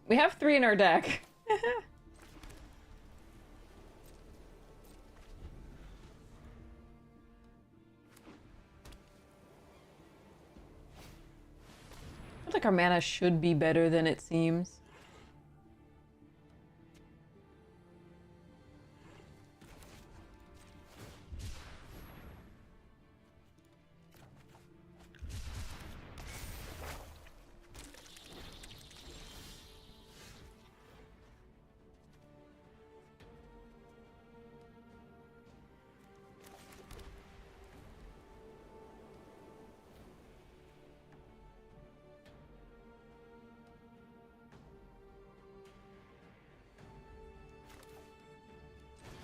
We have 3 in our deck. I feel like our mana should be better than it seems.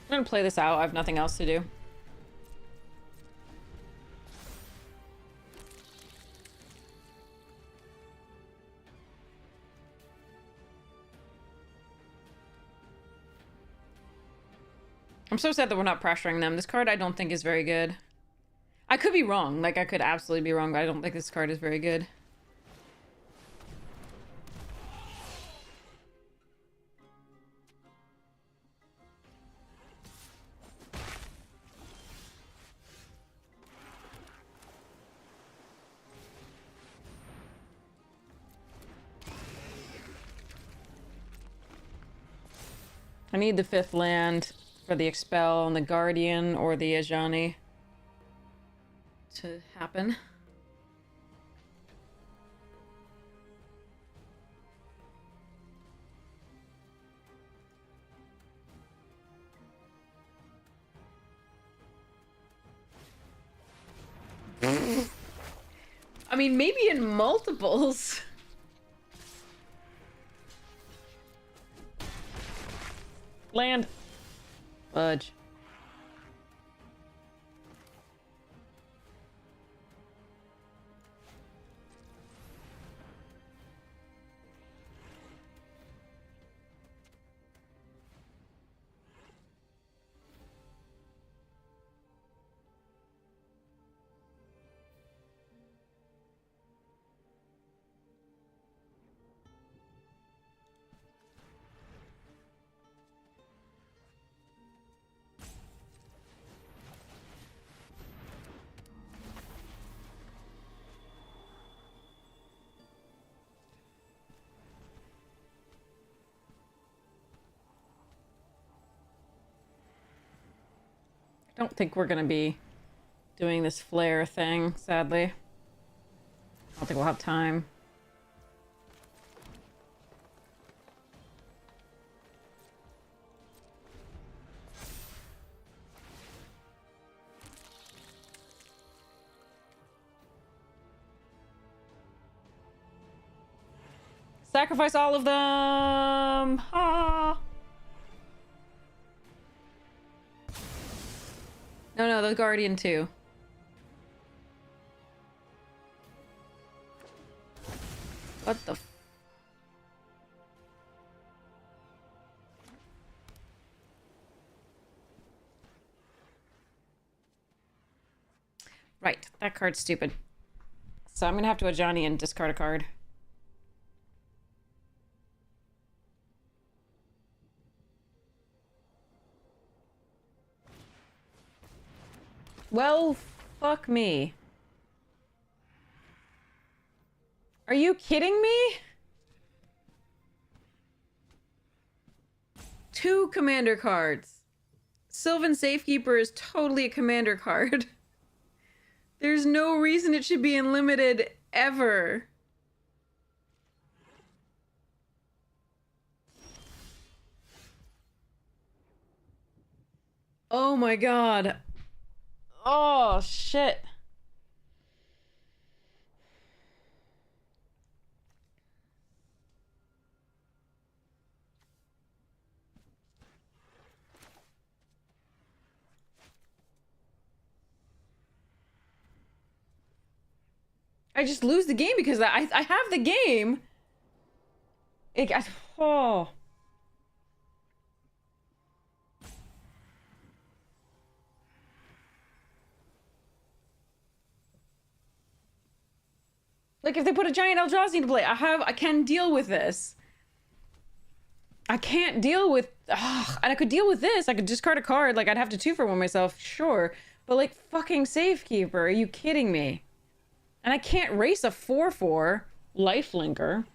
I'm gonna play this out. I have nothing else to do. I'm so sad that we're not pressuring them. This card I don't think is very good. I could be wrong. Like, I could absolutely be wrong, but I don't think this card is very good. I need the 5th land for the Expel and the Guardian or the Ajani to happen. I mean, maybe in multiples. Land. Fudge. I don't think we're gonna be doing this flare thing, sadly. I don't think we'll have time. Sacrifice all of them! Ah! No, the Guardian too. What the f- Right, that card's stupid. So I'm gonna have to Ajani and discard a card. Well, fuck me. Are you kidding me? 2 commander cards. Sylvan Safekeeper is totally a commander card. There's no reason it should be in limited ever. Oh my god. Oh, shit. I just lose the game because I have the game. Oh. Like, if they put a giant Eldrazi into play, I can deal with this. I can't deal with... Ugh, and I could deal with this. I could discard a card. Like, I'd have to 2-for-1 myself, sure. But, like, fucking Safekeeper. Are you kidding me? And I can't race a 4/4 lifelinker.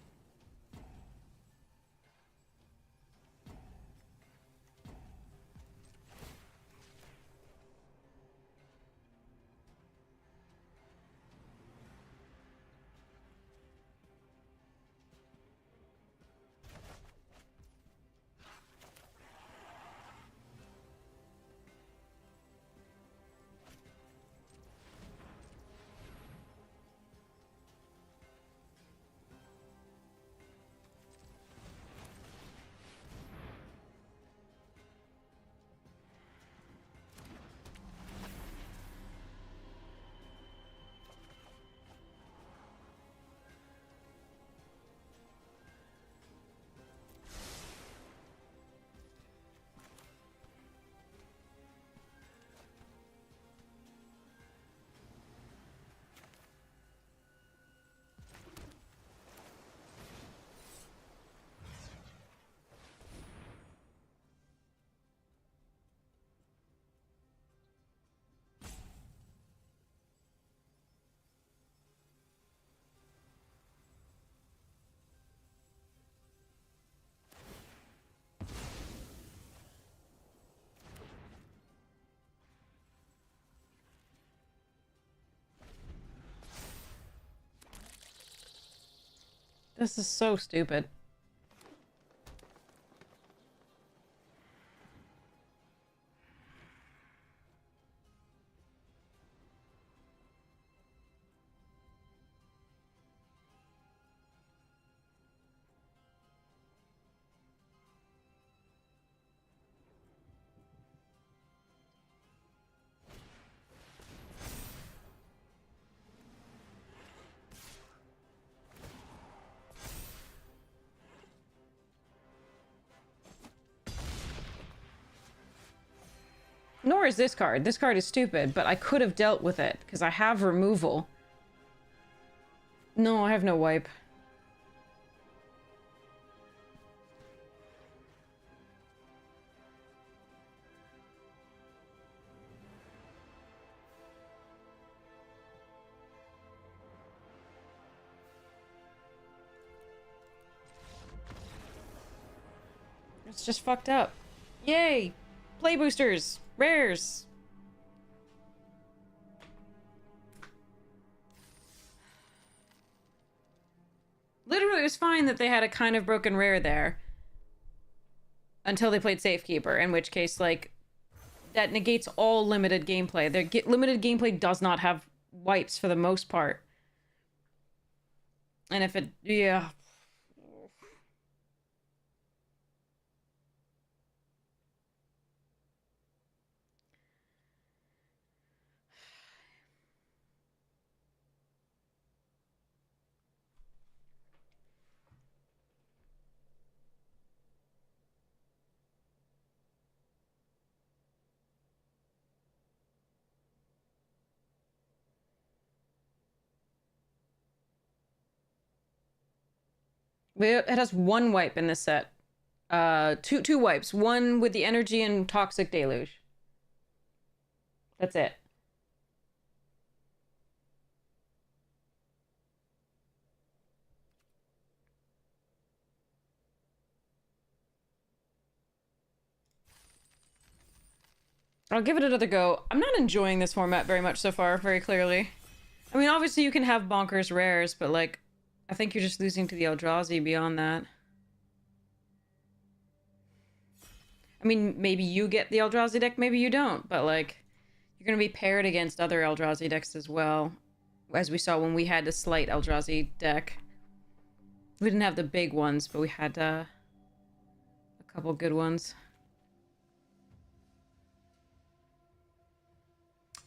This is so stupid. Nor is this card. This card is stupid, but I could have dealt with it, because I have removal. No, I have no wipe. It's just fucked up. Yay! Play boosters! Rares! Literally, it was fine that they had a kind of broken rare there. Until they played Safekeeper, in which case, like, that negates all limited gameplay. Their limited gameplay does not have wipes for the most part. And if it... yeah... It has one wipe in this set. Two wipes. One with the energy and Toxic Deluge. That's it. I'll give it another go. I'm not enjoying this format very much so far, very clearly. I mean, obviously you can have bonkers rares, but, like, I think you're just losing to the Eldrazi beyond that. I mean, maybe you get the Eldrazi deck, maybe you don't, but, like, you're gonna be paired against other Eldrazi decks as well, as we saw when we had the slight Eldrazi deck. We didn't have the big ones, but we had a couple good ones.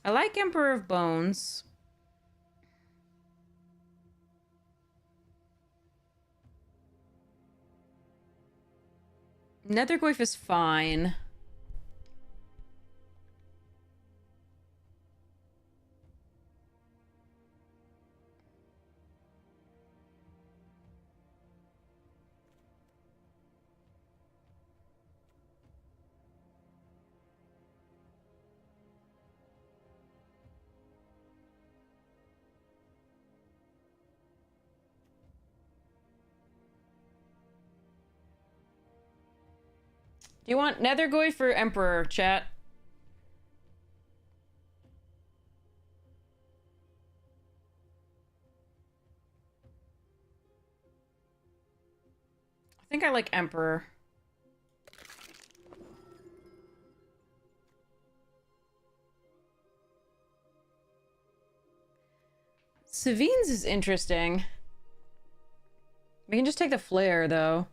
I like Emperor of Bones. Nethergoyf is fine. Do you want Nethergoyf or Emperor, chat? I think I like Emperor. Savine's is interesting. We can just take the flare, though.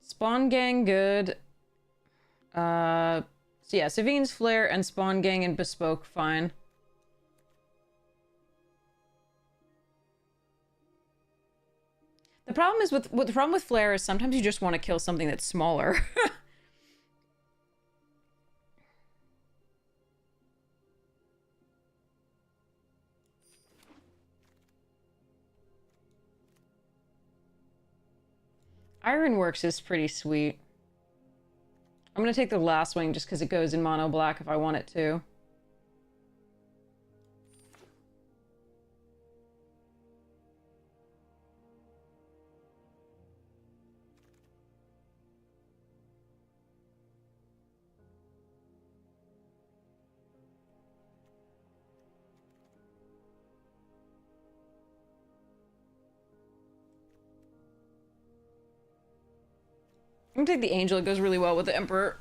Spawn Gang, good. So yeah, Savine's flare and Spawn Gang and Bespoke, fine. The problem is the problem with flare is sometimes you just want to kill something that's smaller. Ironworks is pretty sweet. I'm gonna take the last wing just because it goes in mono black if I want it to. I'm gonna take the Angel, it goes really well with the Emperor.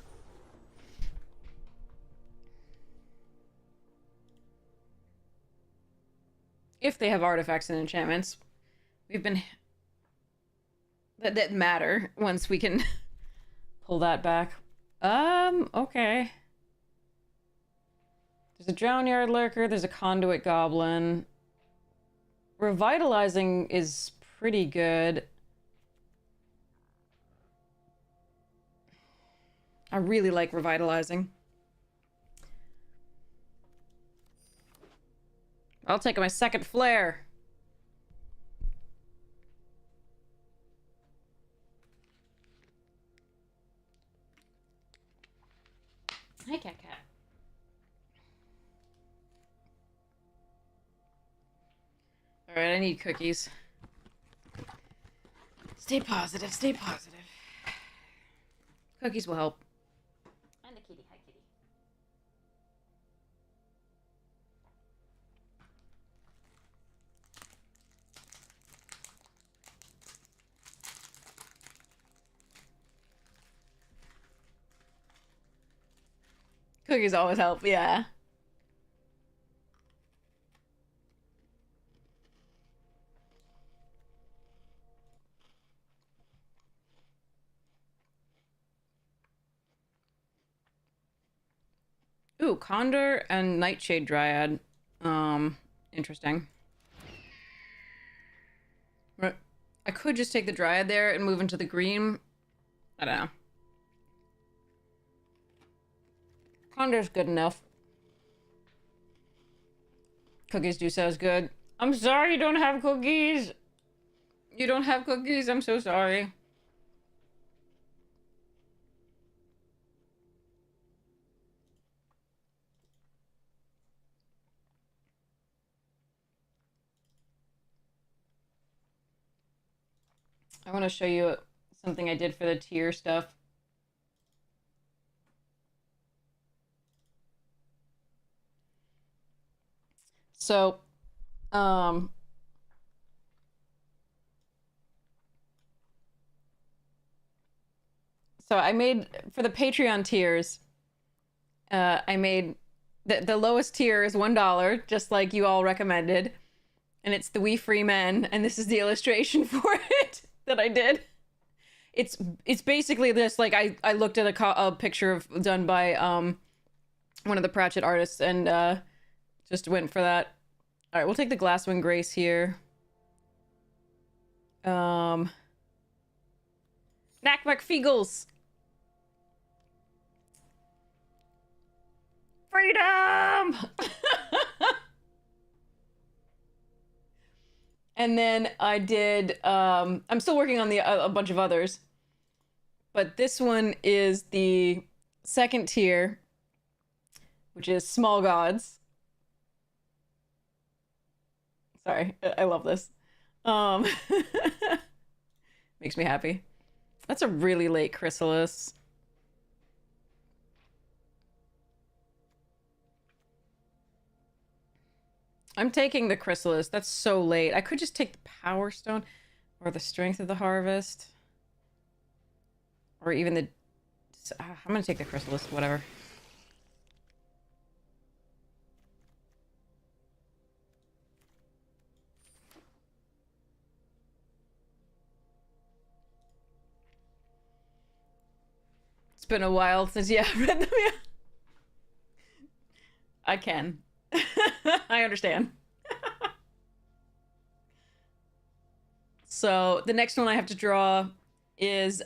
If they have artifacts and enchantments. We've been... That matter once we can pull that back. Okay. There's a Drownyard Lurker, there's a Conduit Goblin. Revitalizing is pretty good. I really like Revitalizing. I'll take my second flare. Hi, Cat Cat. Alright, I need cookies. Stay positive, stay positive. Cookies will help. And the kitty, hi kitty. Cookies always help, yeah. Ooh, Condor and Nightshade Dryad. Interesting. I could just take the Dryad there and move into the green. I don't know. Condor's good enough. Cookies do sound good. I'm sorry you don't have cookies. You don't have cookies. I'm so sorry. I want to show you something I did for the tier stuff. So, so I made, for the Patreon tiers, I made, the lowest tier is $1, just like you all recommended. And it's the We Free Men, and this is the illustration for it that I did. It's basically this, like, I looked at a picture of done by one of the Pratchett artists and just went for that. All right, we'll take the Glasswing Grace here. Knack McFeagles. Freedom! And then I did, I'm still working on a bunch of others. But this one is the second tier, which is Small Gods. Sorry, I love this. Makes me happy. That's a really late chrysalis. I'm taking the chrysalis. That's so late. I could just take the power stone or the strength of the harvest. Or even the... I'm gonna take the chrysalis, whatever. It's been a while since, yeah, I read them, yeah. I can. I understand. So the next one I have to draw is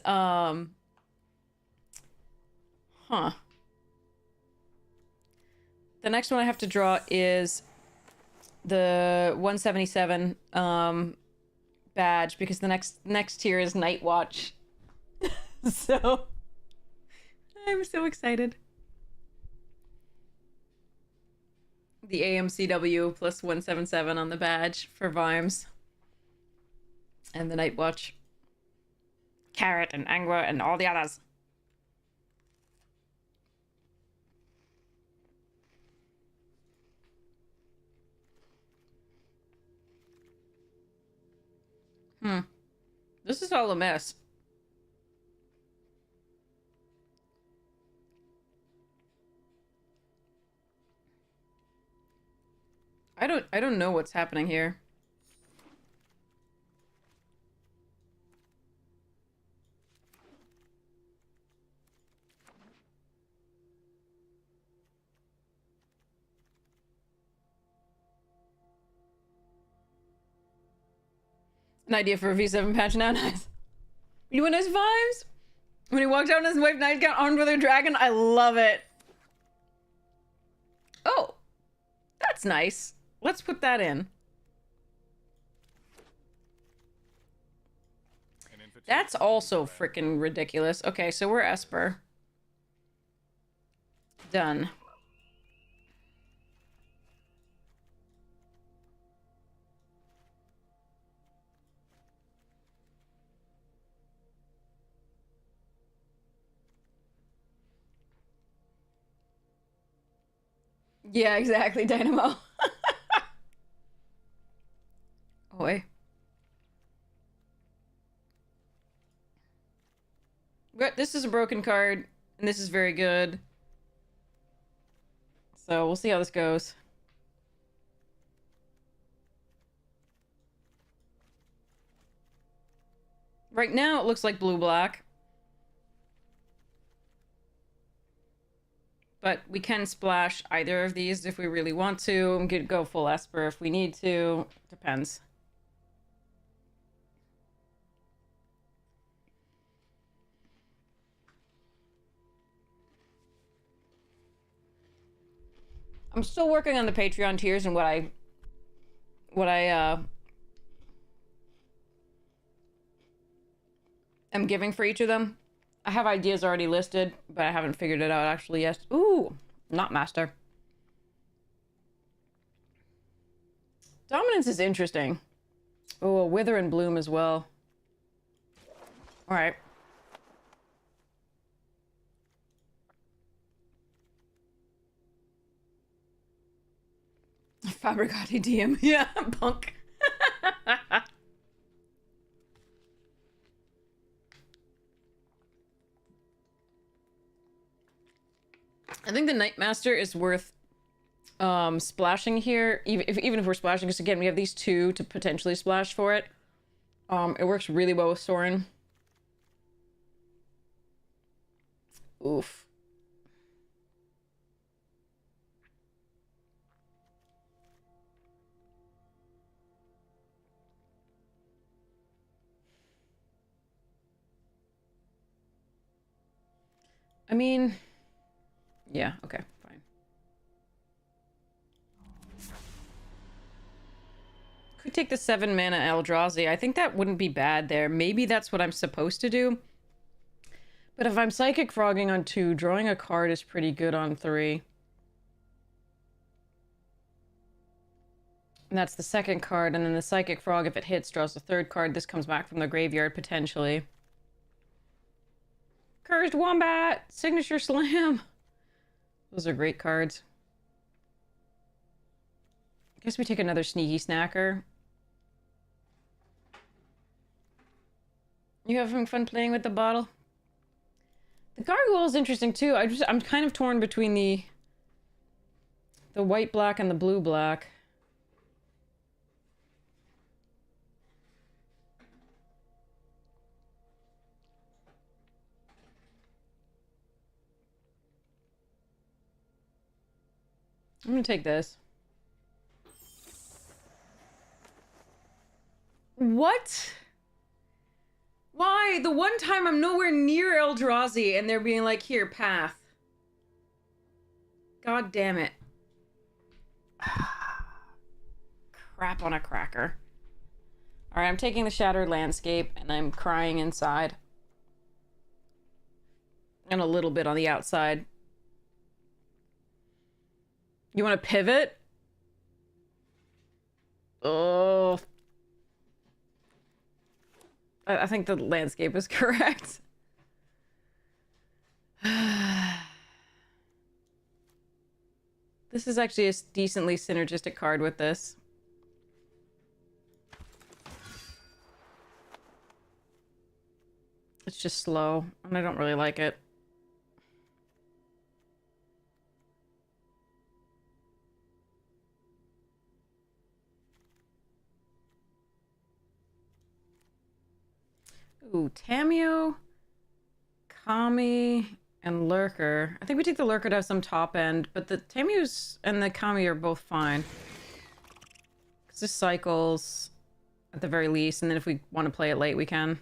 The next one I have to draw is the 177 badge, because the next tier is Night Watch. So I'm so excited. The AMCW plus 177 on the badge for Vimes. And the Night Watch. Carrot and Angua and all the others. This is all a mess. I don't know what's happening here. An idea for a V7 patch now, nice. You want his vibes? When he walked out in his white nightgown armed with a dragon, I love it. Oh, that's nice. Let's put that in. That's also freaking ridiculous. Okay, so we're Esper. Done. Yeah, exactly, Dynamo. Oi. But this is a broken card, and this is very good. So we'll see how this goes. Right now, it looks like blue-black. But we can splash either of these if we really want to. We could go full Esper if we need to. Depends. I'm still working on the Patreon tiers and what I am giving for each of them. I have ideas already listed, but I haven't figured it out actually yet. Ooh, not master. Dominance is interesting. Oh, a Wither and Bloom as well. All right. Fabricati DM. Yeah, punk. I think the Nightmaster is worth splashing here, even if we're splashing, because again, we have these two to potentially splash for it. It works really well with Sorin. Oof. I mean, yeah, okay, fine. Could take the 7 mana Eldrazi. I think that wouldn't be bad there. Maybe that's what I'm supposed to do. But if I'm Psychic Frogging on 2, drawing a card is pretty good on 3. And that's the second card, and then the Psychic Frog, if it hits, draws the third card. This comes back from the graveyard, potentially. Cursed Wombat! Signature Slam! Those are great cards. I guess we take another Sneaky Snacker. You having fun playing with the bottle? The Gargoyle is interesting too. I'm kind of torn between the white-black and the blue-black. I'm gonna take this. What? Why? The one time I'm nowhere near Eldrazi and they're being like, here, path. God damn it. Crap on a cracker. Alright, I'm taking the Shattered Landscape and I'm crying inside. And a little bit on the outside. You want to pivot? Oh. I think the landscape is correct. This is actually a decently synergistic card with this. It's just slow, and I don't really like it. Ooh, Tameo, Kami, and Lurker. I think we take the Lurker to have some top end, but the Tameos and the Kami are both fine. Because this cycles, at the very least, and then if we want to play it late, we can.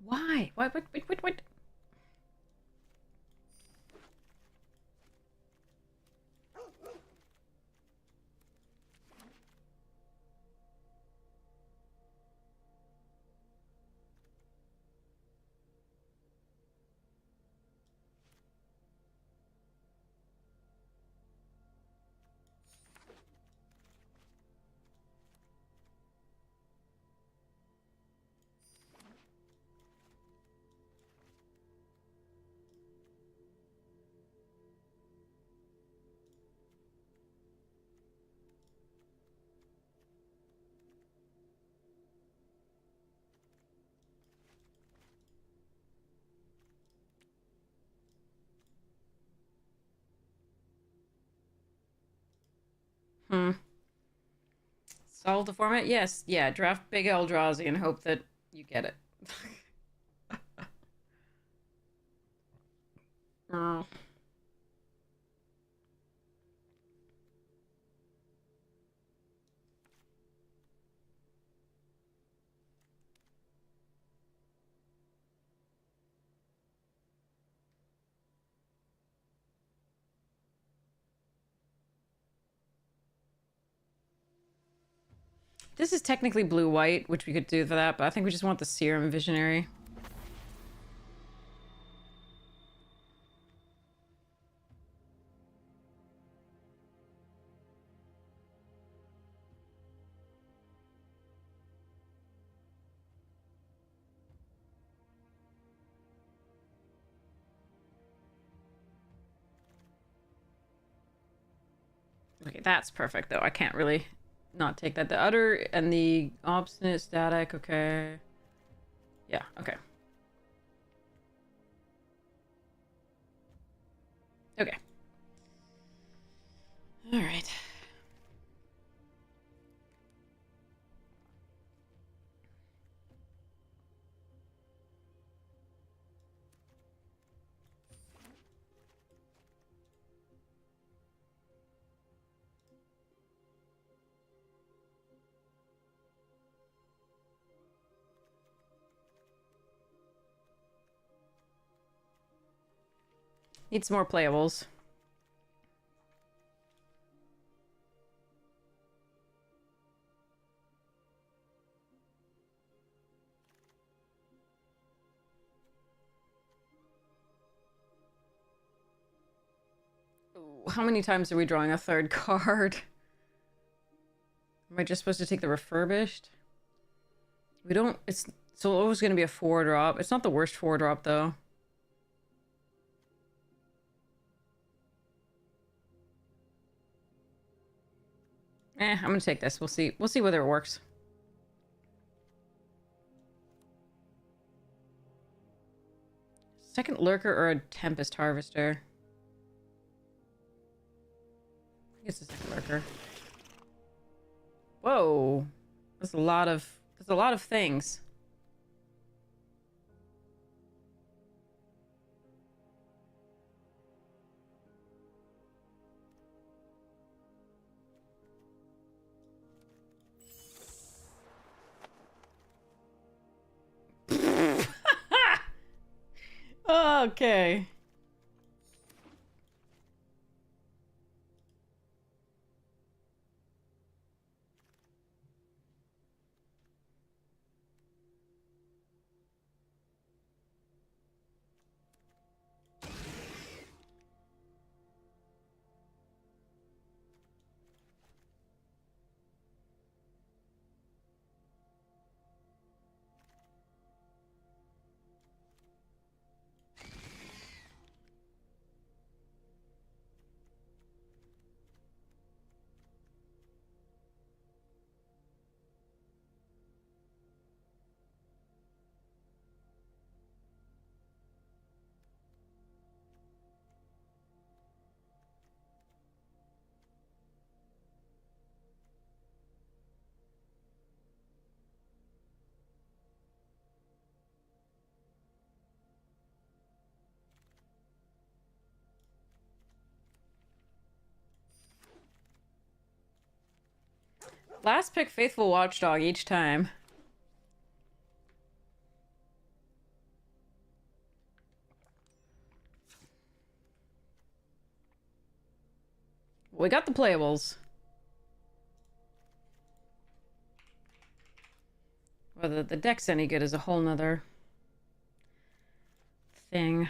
Why? What? What? Hmm. Solve the format? Yes. Yeah, draft Big Eldrazi and hope that you get it. Oh. This is technically blue-white, which we could do for that, but I think we just want the Serum Visionary. Okay, that's perfect though. I can't really not take that. The utter and the obstinate static, okay. Yeah, okay. Okay. All right. Need some more playables. Ooh, how many times are we drawing a third card? Am I just supposed to take the refurbished? We don't... It's always going to be a 4-drop. It's not the worst 4-drop, though. I'm going to take this. We'll see. We'll see whether it works. Second Lurker or a Tempest Harvester? I guess it's a second Lurker. Whoa. There's a lot of things. Okay. Last pick Faithful Watchdog each time. We got the playables. Whether the deck's any good is a whole nother thing.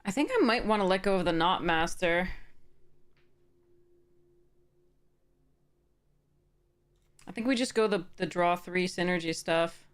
I think I might want to let go of the Knot Master. I think we just go the draw 3 synergy stuff.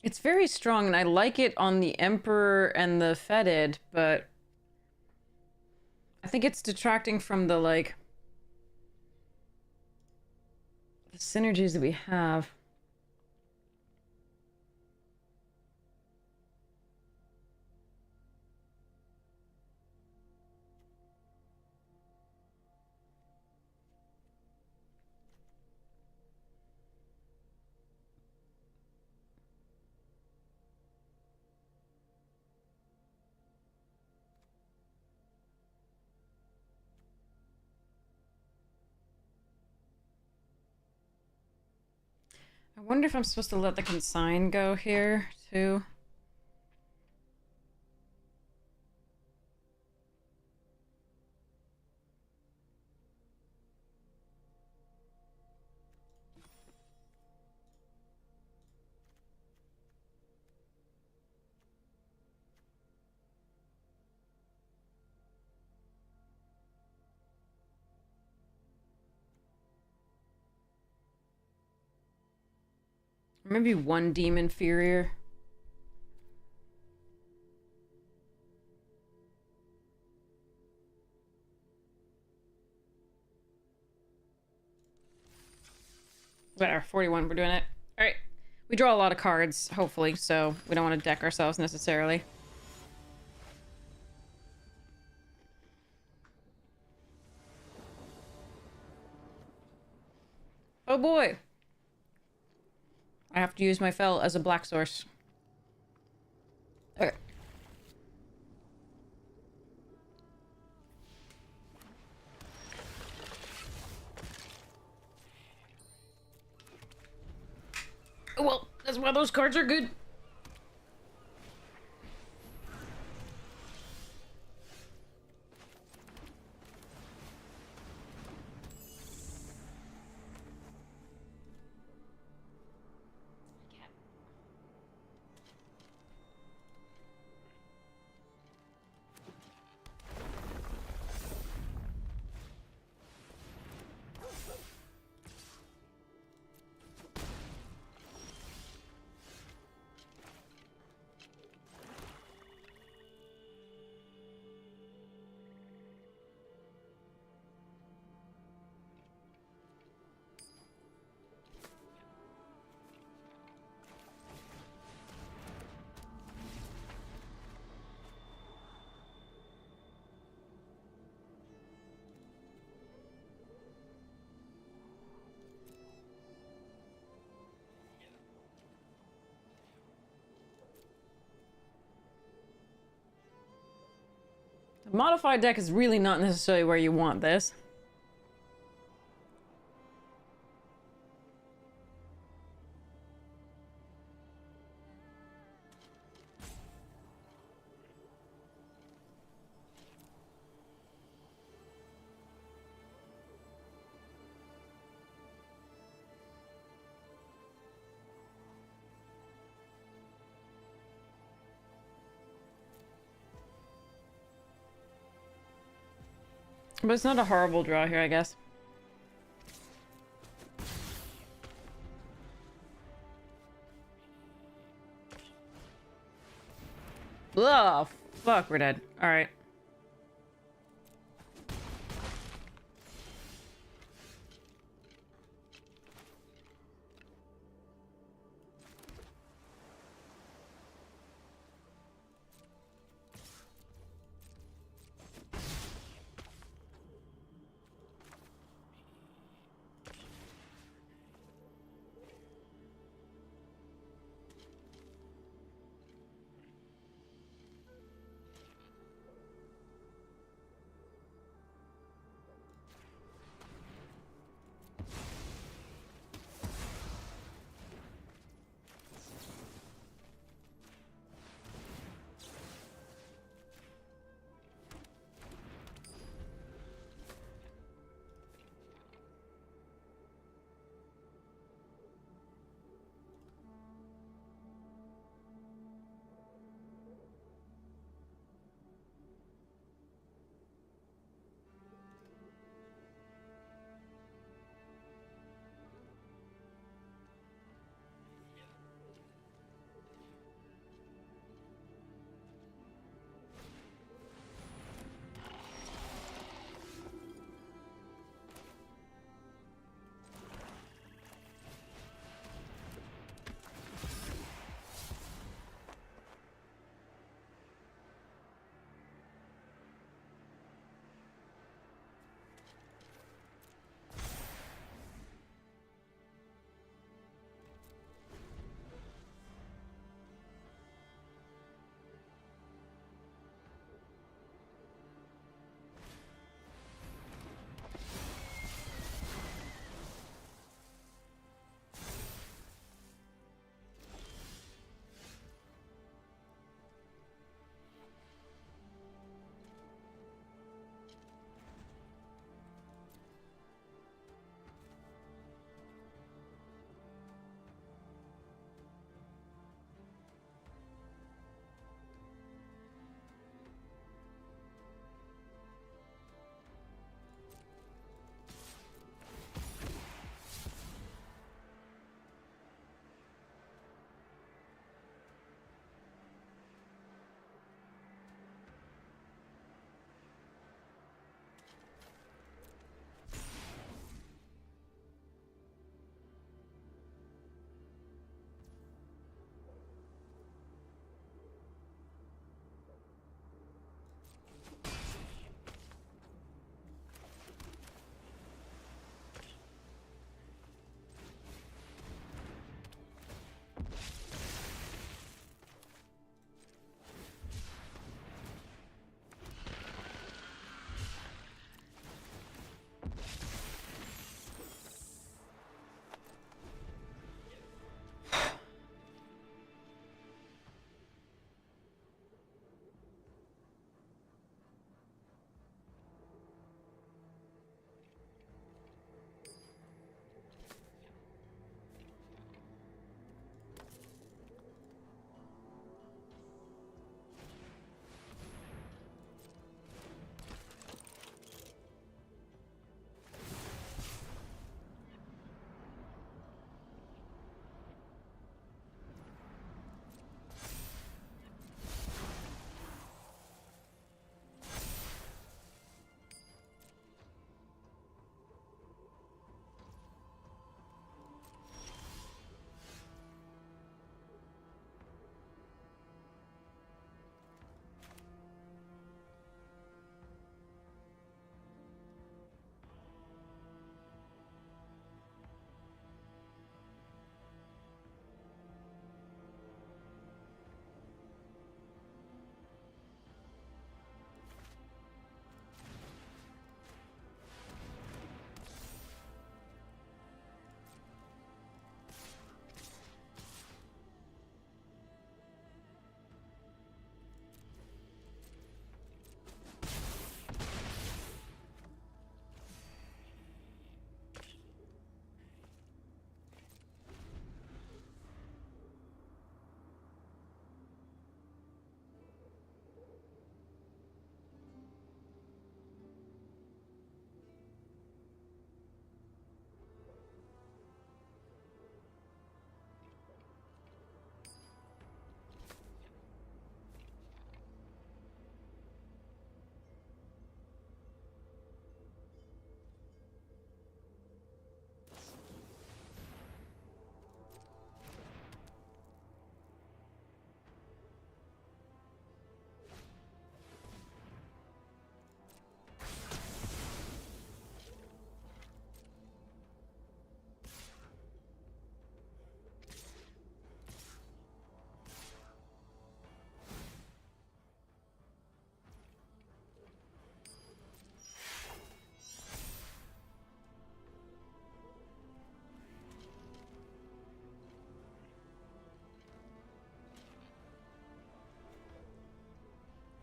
It's very strong, and I like it on the Emperor and the Fetid, but I think it's detracting from the, like, the synergies that we have. I wonder if I'm supposed to let the consign go here, too. Maybe one demon inferior. Whatever, 41, we're doing it. Alright. We draw a lot of cards, hopefully, so we don't want to deck ourselves necessarily. Oh boy! I have to use my Fel as a black source. Okay. Well, that's why those cards are good. Modified deck is really not necessarily where you want this. But it's not a horrible draw here, I guess. Oh, fuck, we're dead. Alright.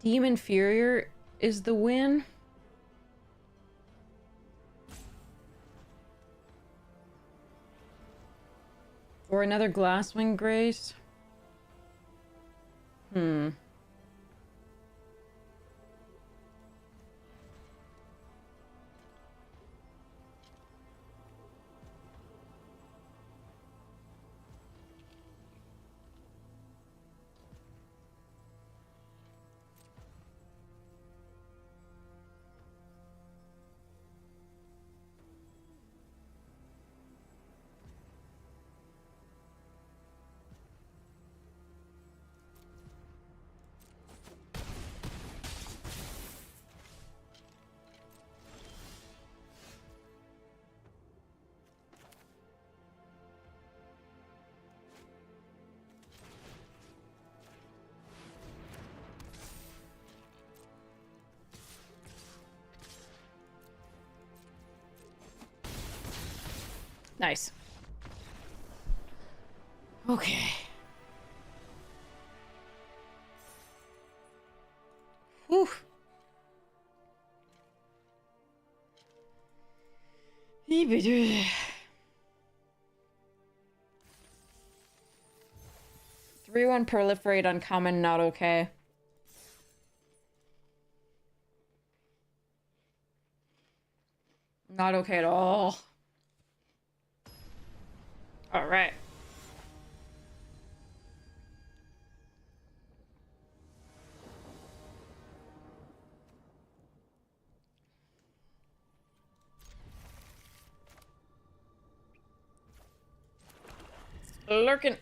Team inferior is the win. Or another Glasswing Grace. Hmm. Nice. Okay. Whew. Three 1 proliferate uncommon, not okay. Not okay at all. Alright. Lurking.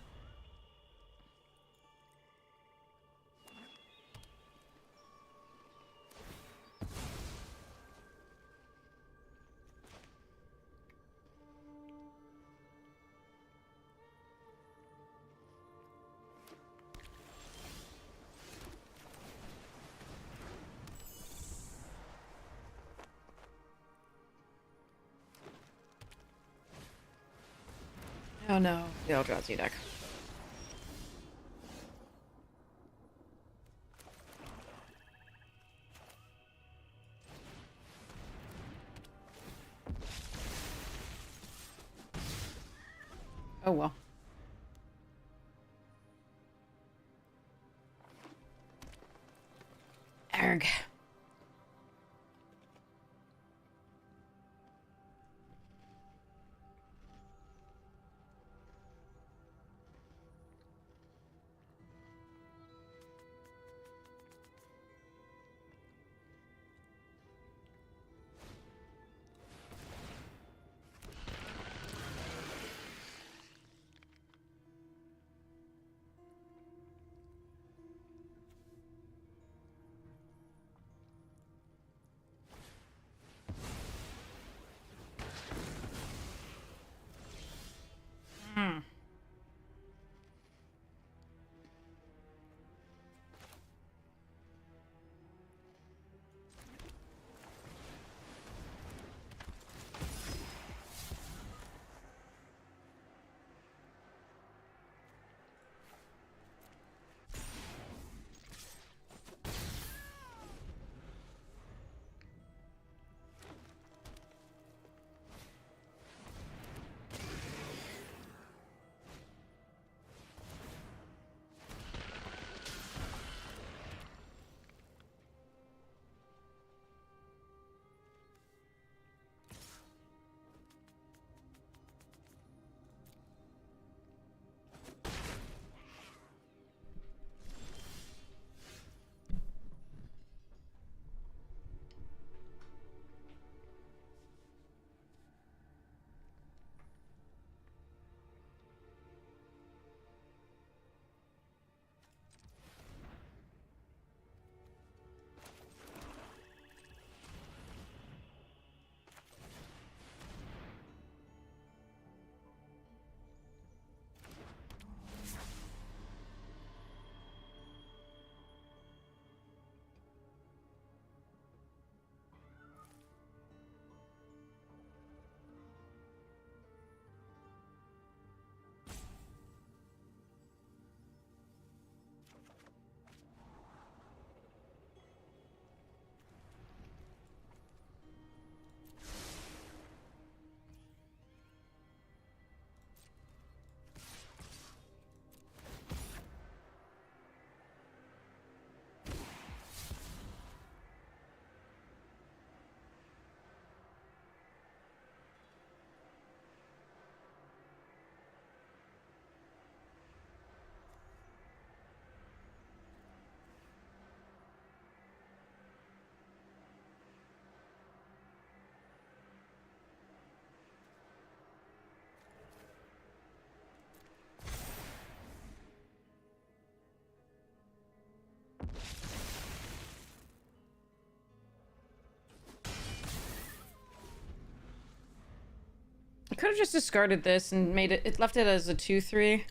Oh no, the Eldrazi deck. Oh well. Arg. I could have just discarded this and made it. It left it as a 2/3.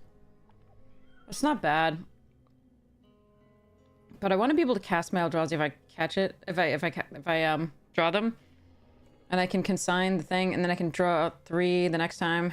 It's not bad. But I want to be able to cast my Eldrazi if I catch it. If I draw them. And I can consign the thing, and then I can draw 3 the next time.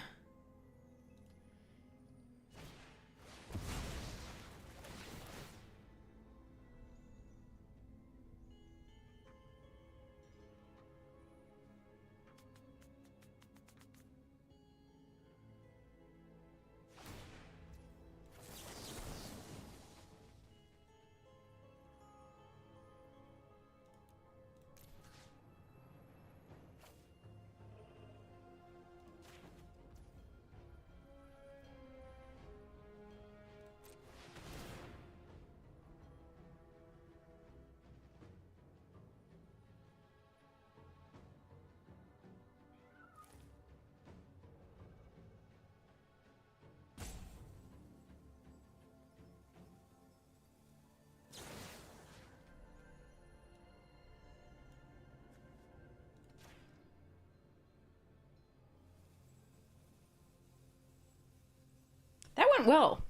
That went well.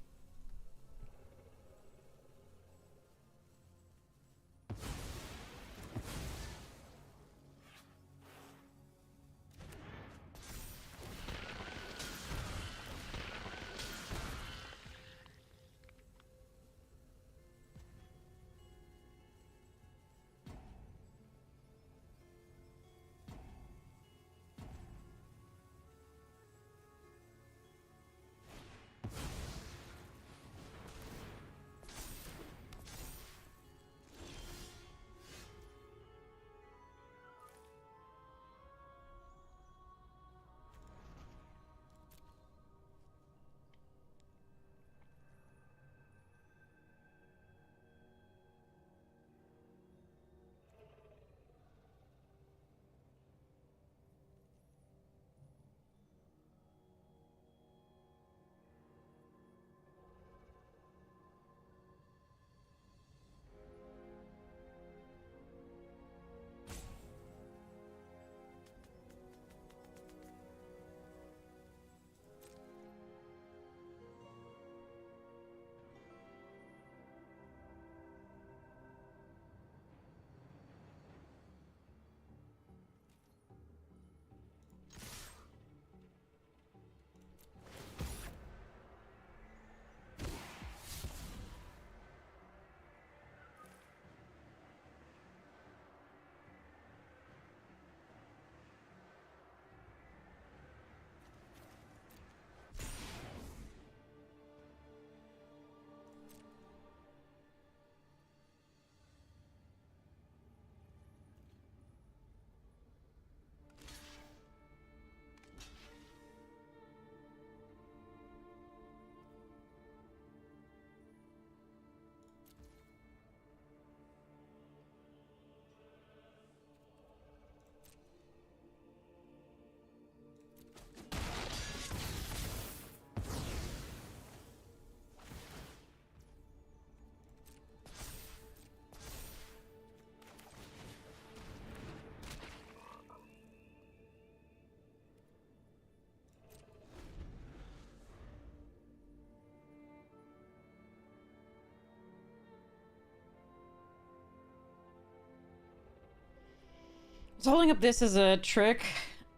I was holding up this as a trick.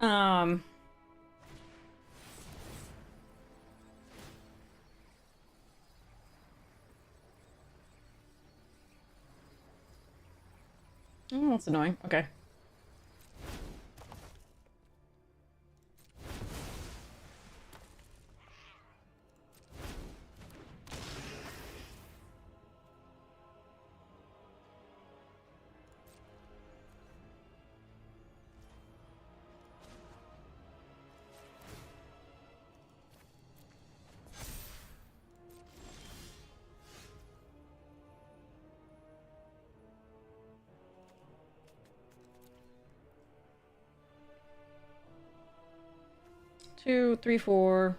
Oh, that's annoying. Okay. Two, three, four.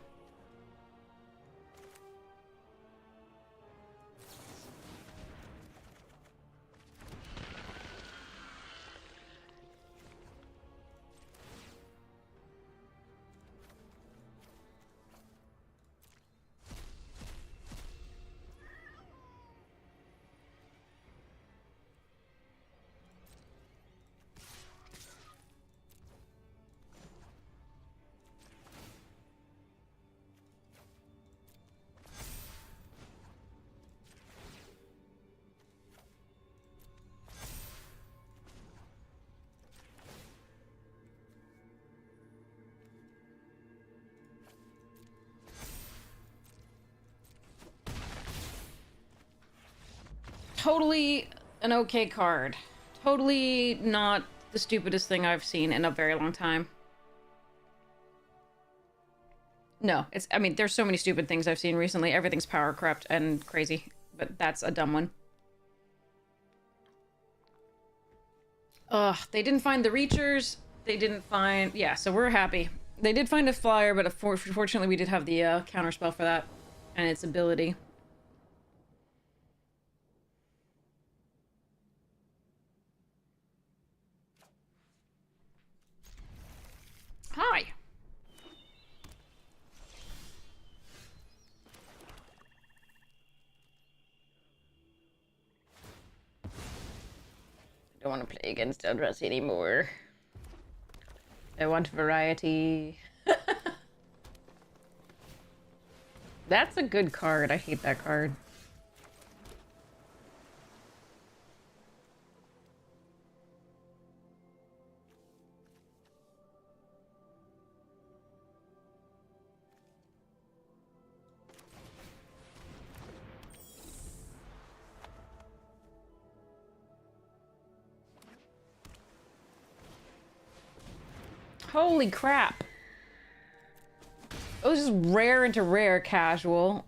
totally an okay card. Totally not the stupidest thing I've seen in a very long time. No, it's, I mean, there's so many stupid things I've seen recently. Everything's power corrupt and crazy, but that's a dumb one. Ugh, they didn't find the Reachers. They didn't find... Yeah, so we're happy. They did find a flyer, but fortunately we did have the counterspell for that and its ability. Hi. I don't want to play against Eldras anymore. I want variety. That's a good card. I hate that card. Holy crap. It was just rare into rare casual.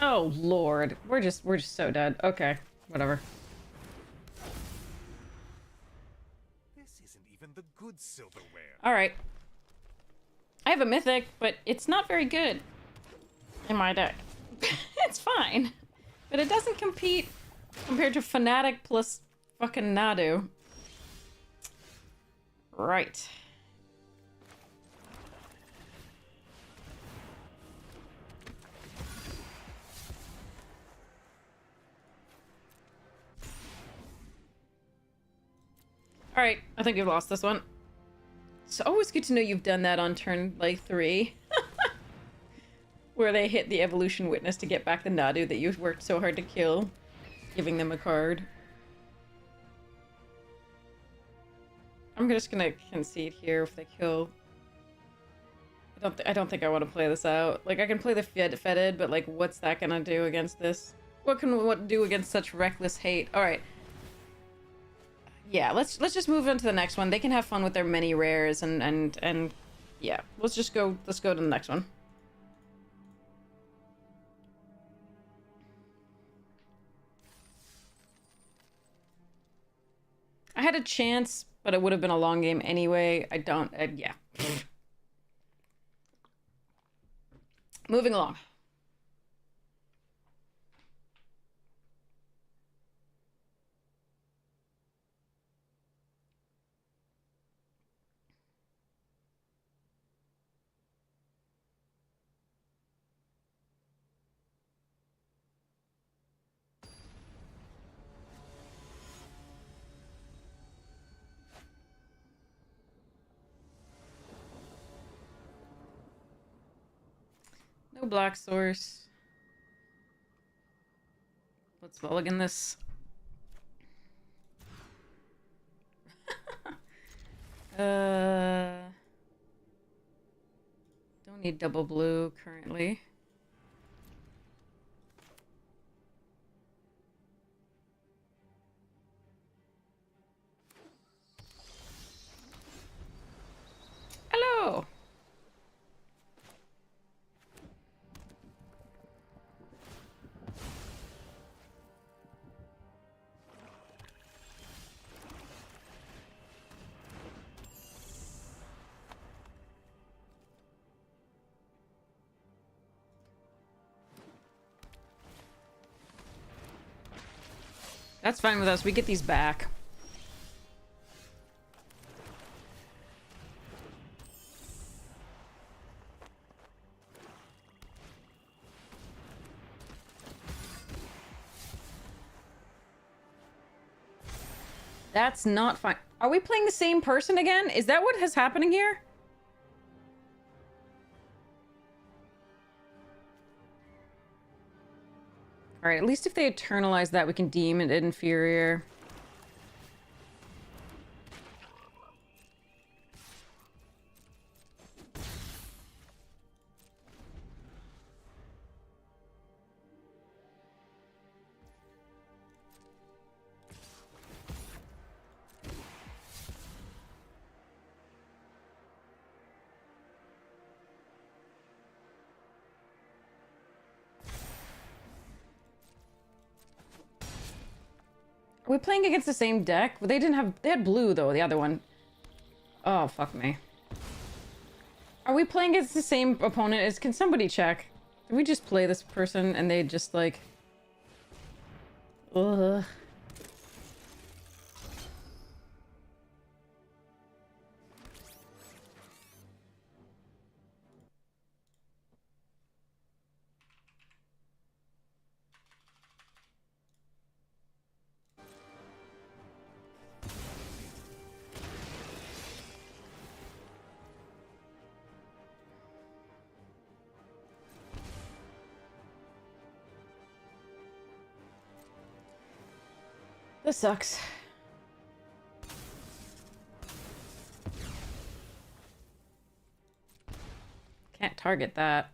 Oh Lord, we're just so dead. Okay, whatever. This isn't even the good silverware. All right. I have a mythic, but it's not very good in my deck. It's fine, but it doesn't compete compared to Fnatic plus fucking Nadu. Right. All right, I think we've lost this one. It's always good to know you've done that on turn, like, 3. Where they hit the Evolution Witness to get back the Nadu that you've worked so hard to kill. Giving them a card. I'm just gonna concede here if they kill. I don't think I want to play this out. Like, I can play the Fetid, but, like, what's that gonna do against this? What can what do against such reckless hate? Alright. Yeah, let's just move on to the next one. They can have fun with their many rares and yeah, let's go to the next one. I had a chance, but it would have been a long game anyway. I don't, yeah. Moving along. No black source. Let's mulligan this. Don't need double blue currently. Hello. That's fine with us. We get these back. That's not fine. Are we playing the same person again? Is that what is happening here? Alright, at least if they eternalize that, we can deem it inferior. Are we playing against the same deck? They didn't have... They had blue, though, the other one. Oh, fuck me. Are we playing against the same opponent? Can somebody check? Did we just play this person and they just, like... Ugh. This sucks. Can't target that.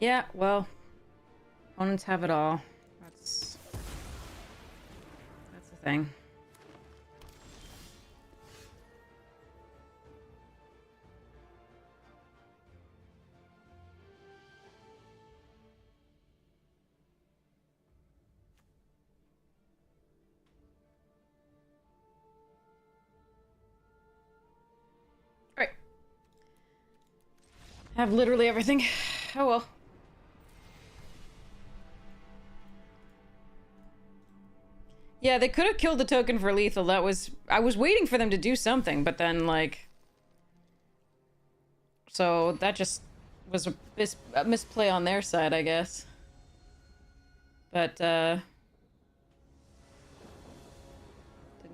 Yeah, well, opponents have it all. That's the thing. Have literally everything. Oh well. Yeah, they could have killed the token for lethal. That was... I was waiting for them to do something, but then, like... So, that just was a misplay on their side, I guess. But, didn't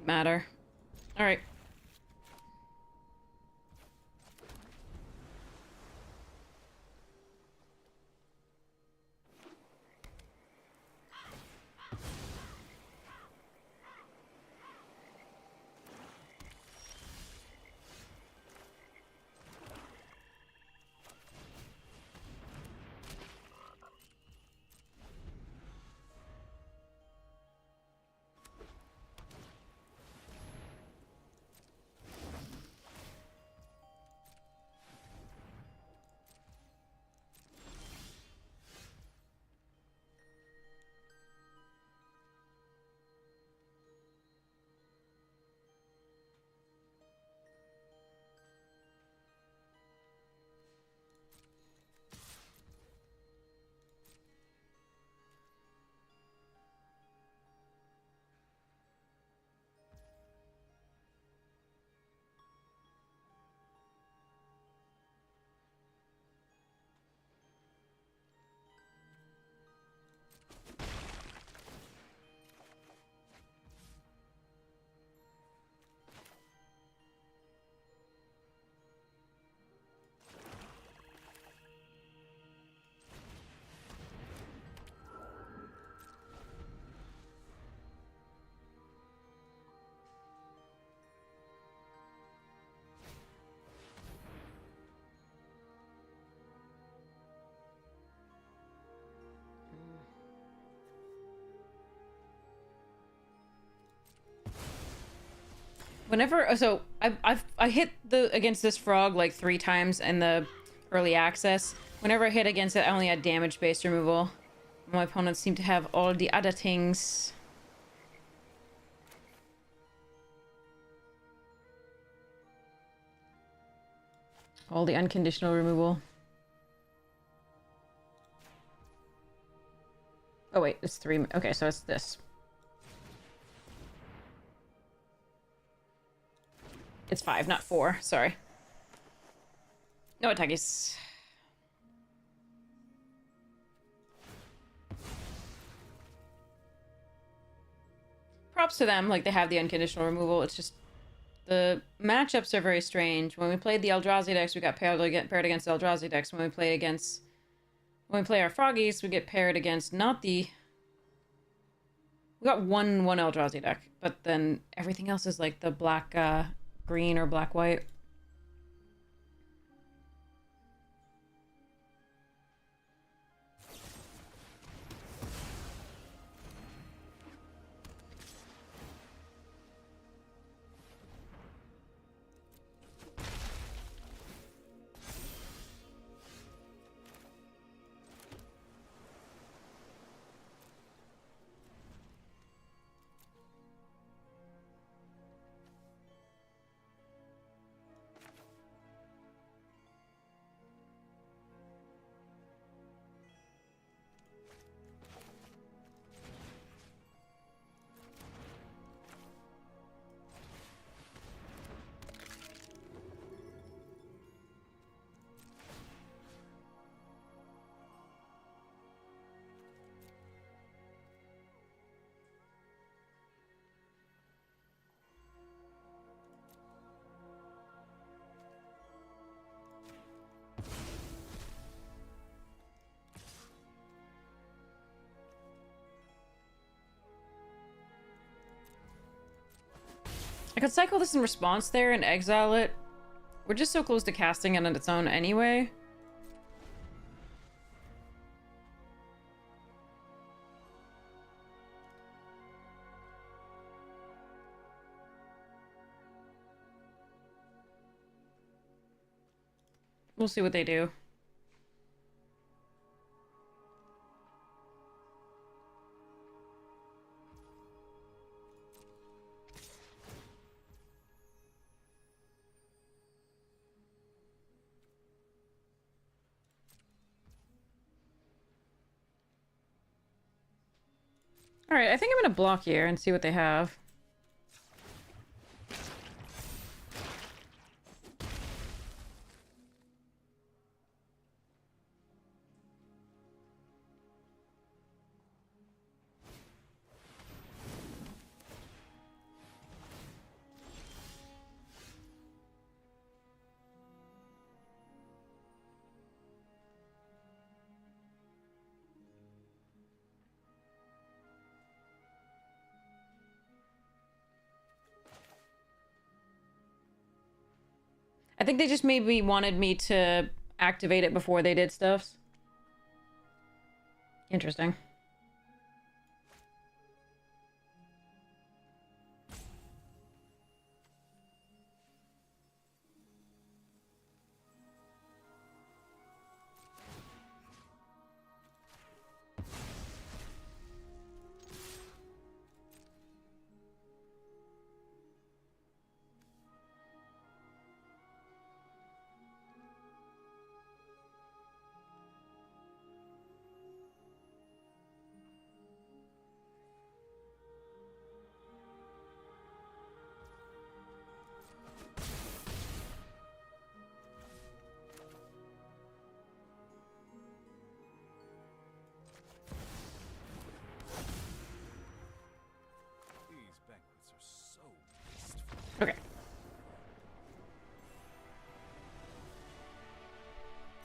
matter. Alright. Whenever, so I hit against this frog like 3 times in the early access. Whenever I hit against it, I only had damage-based removal. My opponents seem to have all the other things. All the unconditional removal. Oh wait, it's 3. Okay, so it's this. It's 5, not 4. Sorry. No attackies. Props to them, like they have the unconditional removal. It's just the matchups are very strange. When we played the Eldrazi decks, we got paired against the Eldrazi decks. When we play our Froggies, we get paired against not the... We got one Eldrazi deck, but then everything else is like the black green or black white. I could cycle this in response there and exile it. We're just so close to casting it on its own anyway. We'll see what they do. All right, I think I'm gonna block here and see what they have. I think they just maybe wanted me to activate it before they did stuff. Interesting. Okay.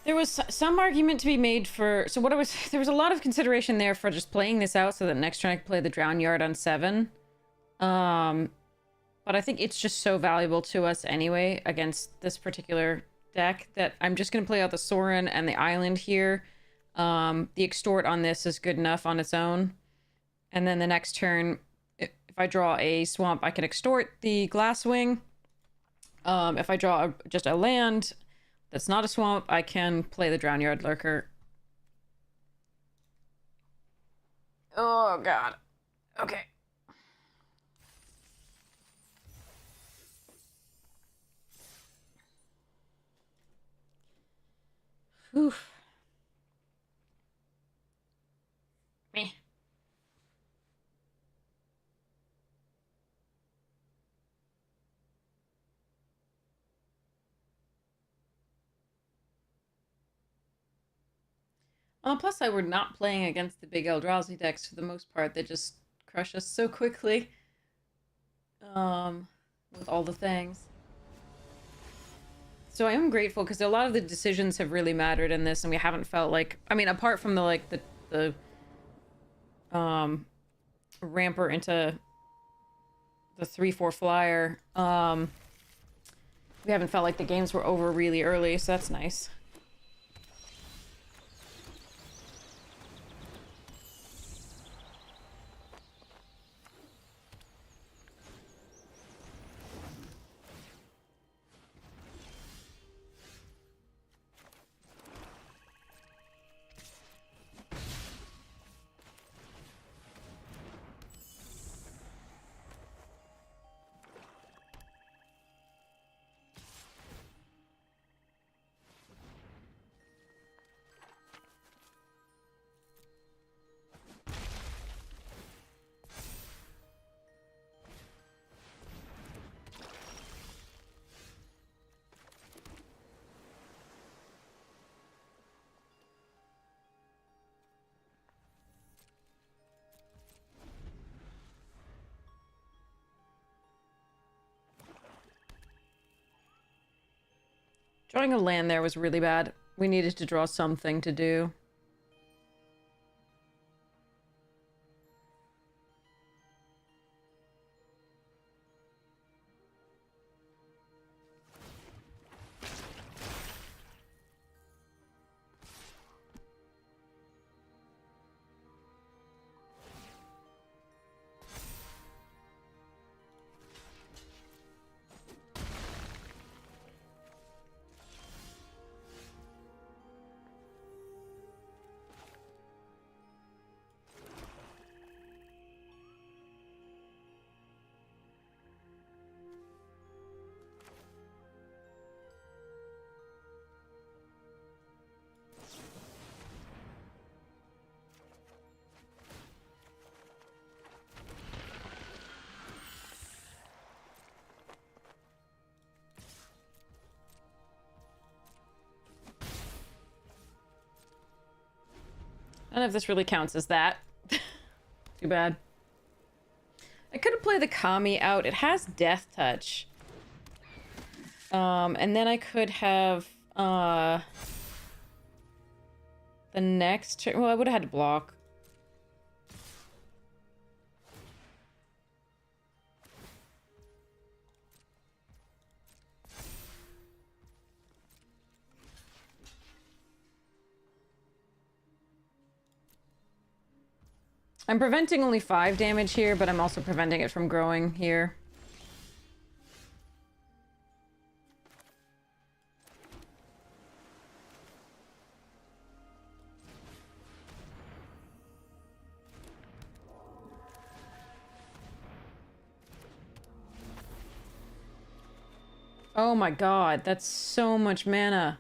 There was some argument to be made for... So what it was... There was a lot of consideration there for just playing this out so that next turn I could play the Drown Yard on 7. But I think it's just so valuable to us anyway against this particular deck that I'm just going to play out the Sorin and the Island here. The Extort on this is good enough on its own. And then the next turn, if I draw a swamp, I can Extort the Glasswing. If I draw just a land that's not a swamp, I can play the Drown Yard Lurker. Oh, God. Okay. Oof. Me. Plus, I were not playing against the big Eldrazi decks for the most part. They just crush us so quickly. With all the things. So I am grateful because a lot of the decisions have really mattered in this, and we haven't felt like... I mean, apart from the ramper into the 3/4 flyer, we haven't felt like the games were over really early, so that's nice. Drawing a land there was really bad. We needed to draw something to do. None of this really counts as that. Too bad. I could have played the Kami out. It has Death Touch. And then I could have, the next turn... Well, I would have had to block. I'm preventing only 5 damage here, but I'm also preventing it from growing here. Oh my god, that's so much mana.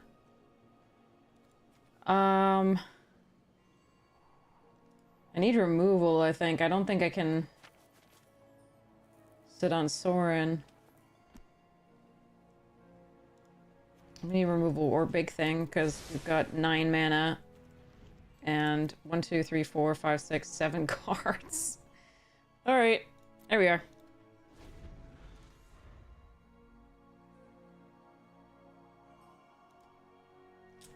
I need removal, I think. I don't think I can sit on Sorin. I need removal or big thing, because we've got 9 mana. And 1, 2, 3, 4, 5, 6, 7 cards. Alright, there we are.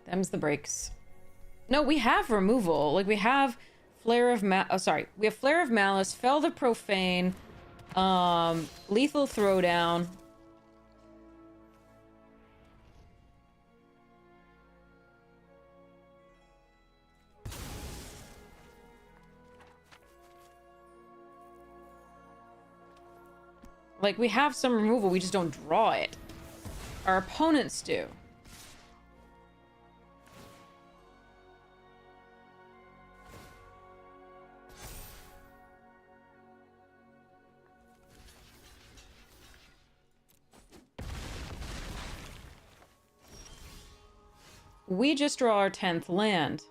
Them's the breaks. No, we have removal. Like, we have Flare of we have Flare of Malice, Fell the Profane, Lethal Throwdown. Like, we have some removal, we just don't draw it. Our opponents do. We just draw our 10th land.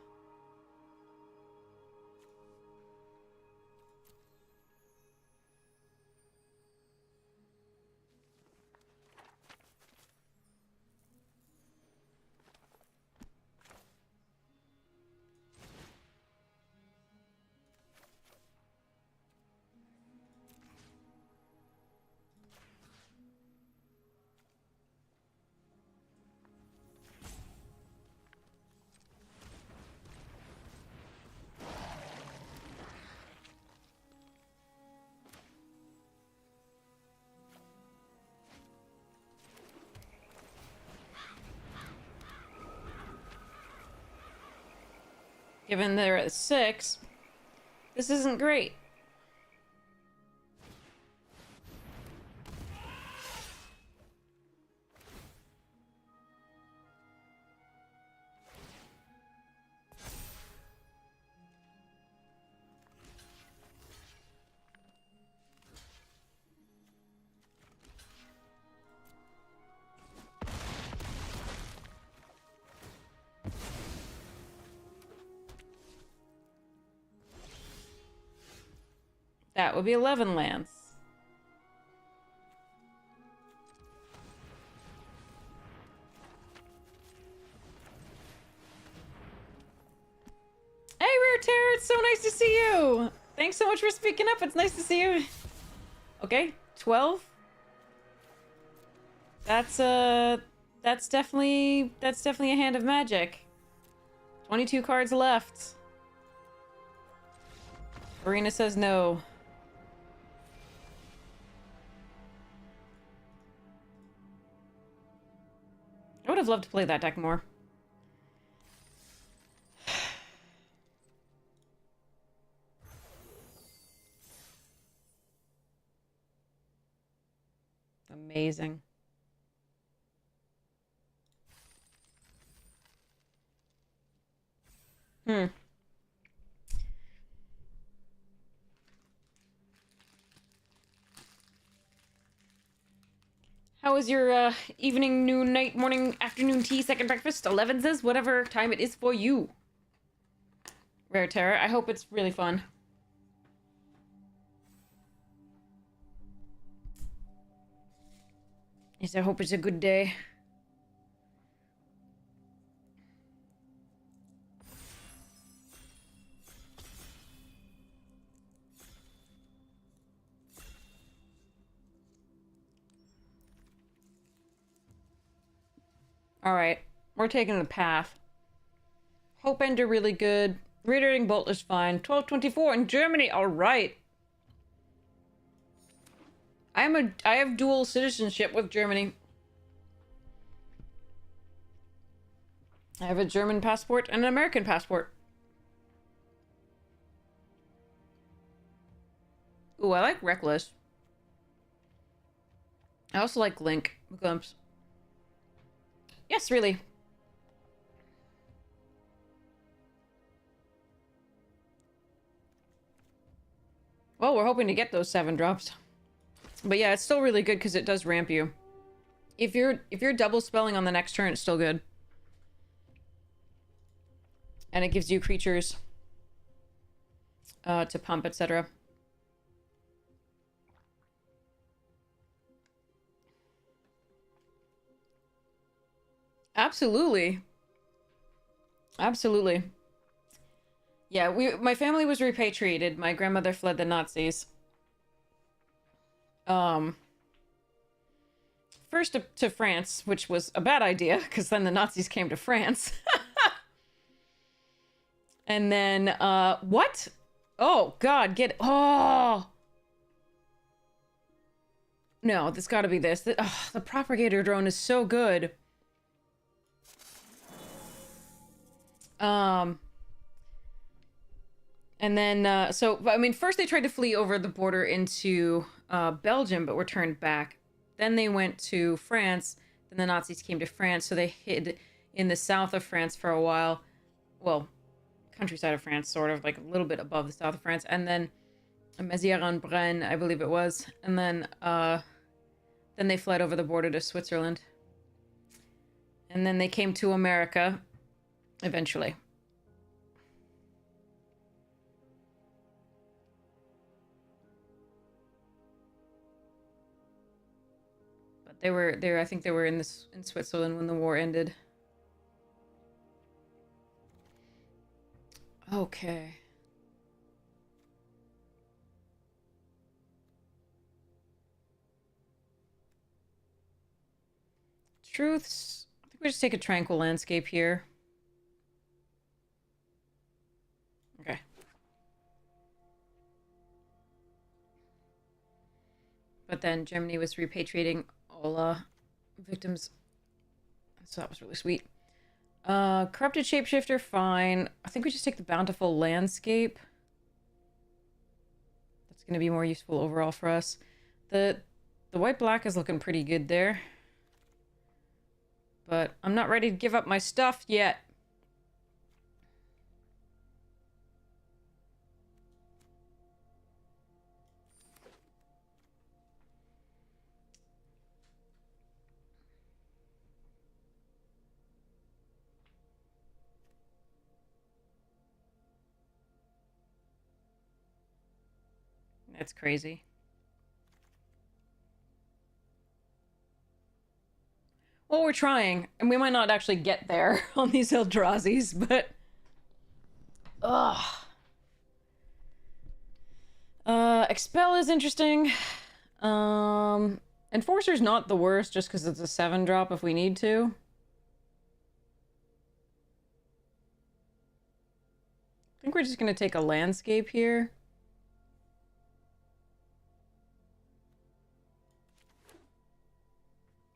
Given they're at 6, this isn't great. That would be 11 lands. Hey, Rare Terror, it's so nice to see you! Thanks so much for speaking up, it's nice to see you. Okay, 12? That's definitely a hand of magic. 22 cards left. Arena says no. I would have loved to play that deck more. Amazing. How was your evening, noon, night, morning, afternoon tea, second breakfast, 11 says, whatever time it is for you? Rare Terror, I hope it's really fun. Yes, I hope it's a good day. Alright, we're taking the path. Hope Ender really good. Radiating Bolt is fine. 1224 in Germany, alright. I have dual citizenship with Germany. I have a German passport and an American passport. Ooh, I like Reckless. I also like Link. Glimpse. Yes, really. Well, we're hoping to get those 7 drops. But yeah, it's still really good because it does ramp you. If you're double spelling on the next turn, it's still good. And it gives you creatures to pump, etc. Absolutely. Absolutely. Yeah, my family was repatriated. My grandmother fled the Nazis. First to France, which was a bad idea, because then the Nazis came to France. And then, what? Oh, God, oh! No, this gotta be this. The propagator drone is so good. And then, so, I mean, first they tried to flee over the border into, Belgium, but were turned back. Then they went to France. Then the Nazis came to France, so they hid in the south of France for a while. Well, countryside of France, sort of, like a little bit above the south of France. And then Mézières-en-Brenne, I believe it was. And then they fled over the border to Switzerland. And then they came to America, eventually. But they were there. I think they were in Switzerland when the war ended. Okay. Truths. I think we just take a tranquil landscape here. Okay. But then Germany was repatriating all victims. So that was really sweet. Corrupted Shapeshifter, fine. I think we just take the Bountiful Landscape. That's going to be more useful overall for us. The white-black is looking pretty good there. But I'm not ready to give up my stuff yet. That's crazy. Well, we're trying, and we might not actually get there on these Eldrazi's, but... Ugh. Expel is interesting. Enforcer's not the worst, just because it's a 7-drop if we need to. I think we're just going to take a landscape here.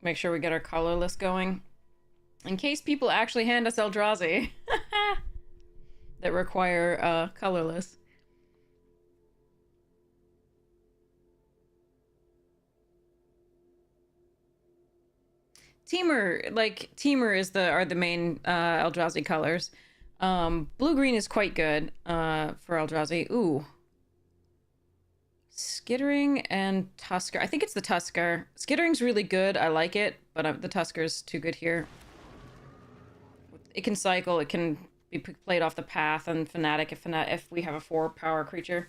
Make sure we get our colorless going. In case people actually hand us Eldrazi. That require, colorless. Teamer are the main, Eldrazi colors. Blue-green is quite good, for Eldrazi. Ooh. Skittering and Tusker. I think it's the Tusker. Skittering's really good. I like it, but the Tusker's too good here. It can cycle. It can be played off the path, and Fanatic if we have a 4-power creature.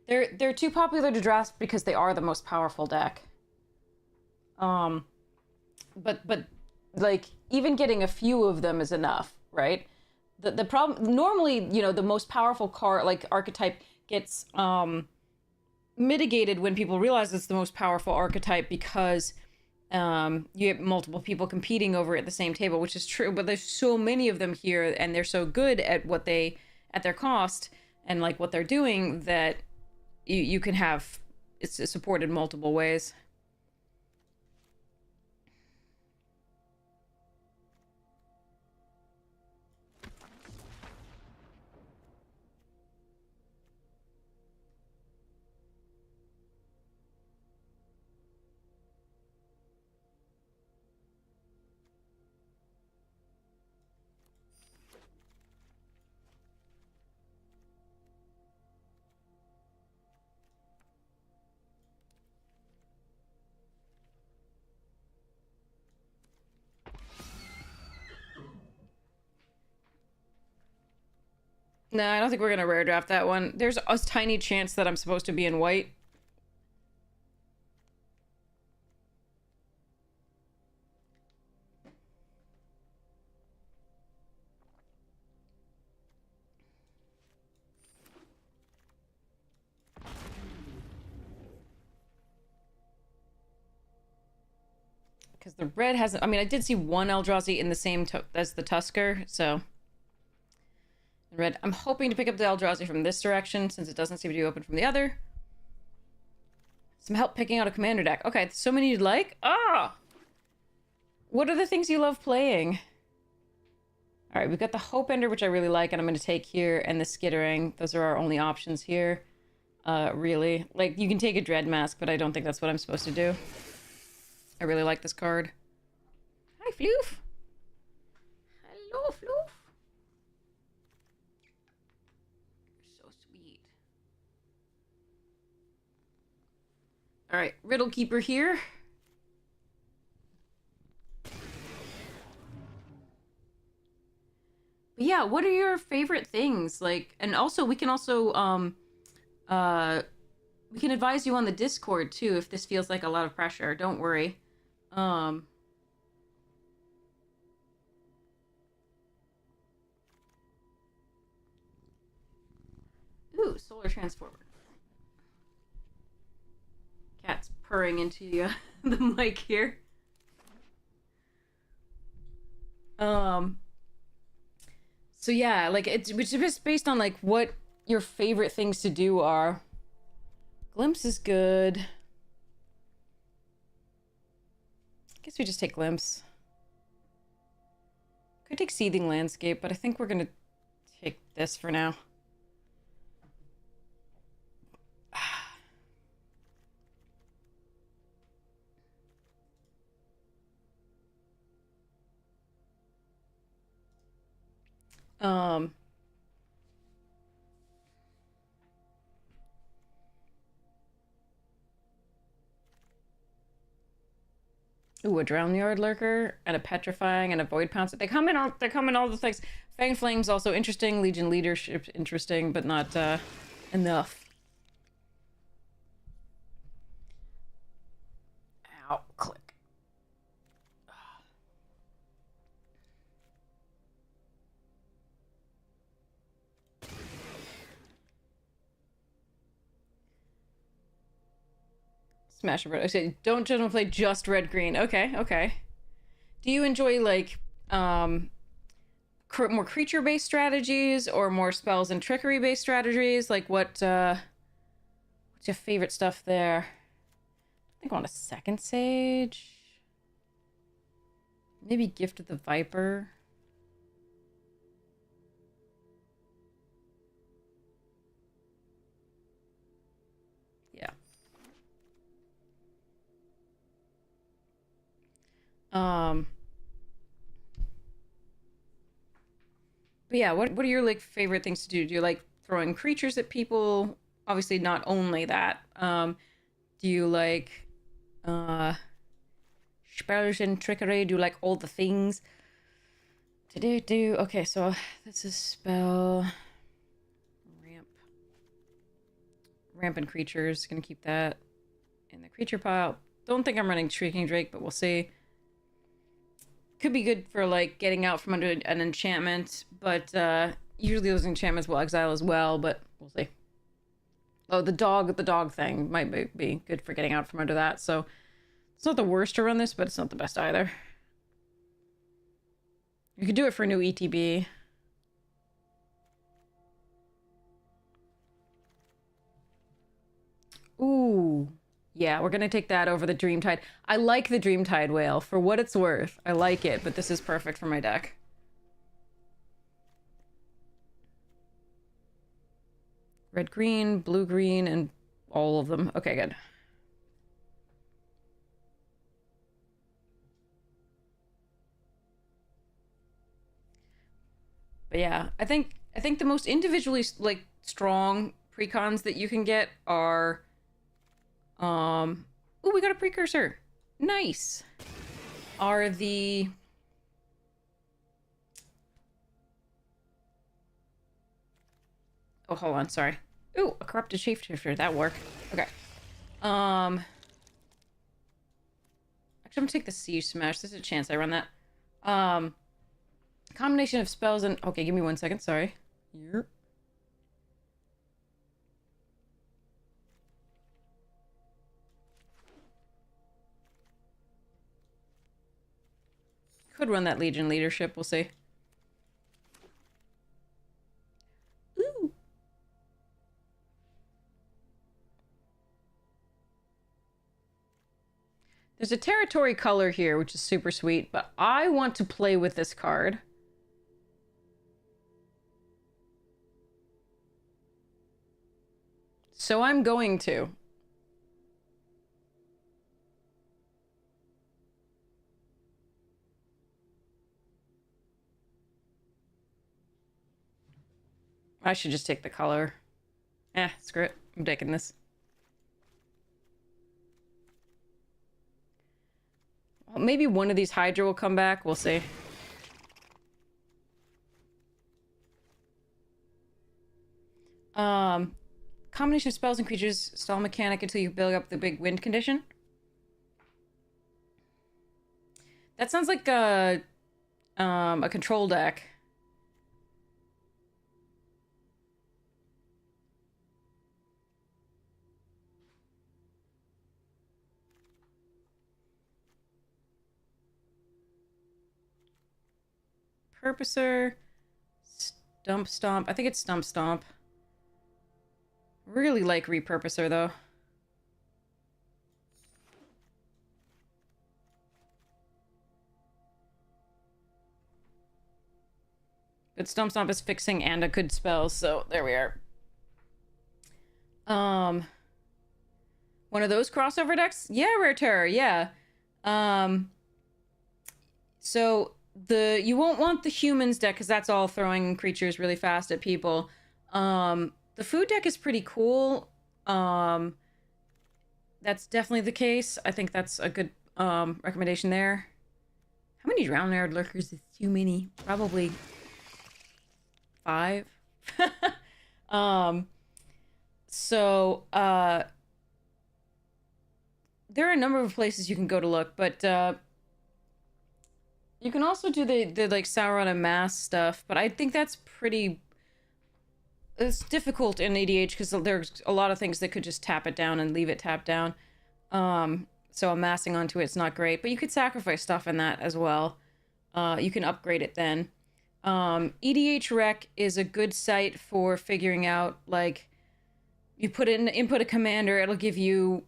They're too popular to draft because they are the most powerful deck. But like even getting a few of them is enough, right? The problem normally, you know, the most powerful card like archetype gets mitigated when people realize it's the most powerful archetype because You get multiple people competing over at the same table, which is true, but there's so many of them here and they're so good at at their cost and like what they're doing that you can have it's supported multiple ways. No, I don't think we're gonna rare draft that one. There's a tiny chance that I'm supposed to be in white. Because the red hasn't... I mean, I did see one Eldrazi in the same as the Tusker, so... Red. I'm hoping to pick up the Eldrazi from this direction, since it doesn't seem to be open from the other. Some help picking out a commander deck. Okay, so many you'd like? Ah! What are the things you love playing? Alright, we've got the Hope Ender, which I really like, and I'm going to take here, and the Skittering. Those are our only options here. Really. Like, you can take a Dread Mask, but I don't think that's what I'm supposed to do. I really like this card. Hi, Floof! Hello, Floof! You're so sweet. Alright, Riddle Keeper here. But yeah, what are your favorite things? Like, and also, we can also, we can advise you on the Discord, too, if this feels like a lot of pressure. Don't worry. Ooh, Solar Transformer. Cat's purring into the mic here. So yeah, like it's just based on like what your favorite things to do are. Glimpse is good. I guess we just take Glimpse. Could take Seething Landscape, but I think we're gonna take this for now. Ooh, a Drown Yard Lurker and a Petrifying and a Void Pouncer. They come in all the things. Fang Flame's also interesting. Legion Leadership interesting, but not enough. Ow, click. Smash and Red. Okay, don't generally play just red green. Okay, okay. Do you enjoy like more creature based strategies or more spells and trickery based strategies? Like what's your favorite stuff there? I think I want a second Sage. Maybe Gift of the Viper. But yeah, what are your like favorite things to do? Do you like throwing creatures at people? Obviously not only that. Do you like spells and trickery? Do you like all the things? Okay, so this is spell ramp and creatures. Gonna keep that in the creature pile. Don't think I'm running Shrieking Drake, but we'll see. Could be good for like getting out from under an enchantment, but usually those enchantments will exile as well, but we'll see. Oh, the dog thing might be good for getting out from under that, so It's not the worst to run this, but it's not the best either. You could do it for a new ETB. Ooh. Yeah, we're gonna take that over the Dreamtide. I like the Dreamtide whale, for what it's worth. I like it, but this is perfect for my deck. Red, green, blue, green, and all of them. Okay, good. But yeah, I think the most individually like strong precons that you can get are oh, we got a precursor. Nice. Are the oh, hold on, sorry. Ooh, a corrupted shapeshifter, that work. Okay. Actually I'm gonna take the Siege Smash. There's a chance I run that. Combination of spells and okay, give me 1 second, sorry. Yep. Could run that Legion leadership, we'll see. Ooh. There's a territory color here, which is super sweet, but I want to play with this card. So I'm going to. I should just take the color. Screw it. I'm taking this. Well, maybe one of these Hydra will come back. We'll see. Combination of spells and creatures stall mechanic until you build up the big wind condition. That sounds like a control deck. Purposer. Stump Stomp. I think it's Stump Stomp. Really like Repurposer, though. But Stump Stomp is fixing and a good spell, so there we are. One of those crossover decks? Yeah, Rare Terror, yeah. So you won't want the humans deck because that's all throwing creatures really fast at people. The food deck is pretty cool. That's definitely the case. I think that's a good recommendation there. How many Drowned Lurkers is too many? Probably 5. So there are a number of places you can go to look, but you can also do the like Sauron and Mass stuff, but I think that's pretty... It's difficult in ADH because there's a lot of things that could just tap it down and leave it tapped down. So amassing onto it's not great, but you could sacrifice stuff in that as well. You can upgrade it then. EDH Rec is a good site for figuring out, like, you input a commander, it'll give you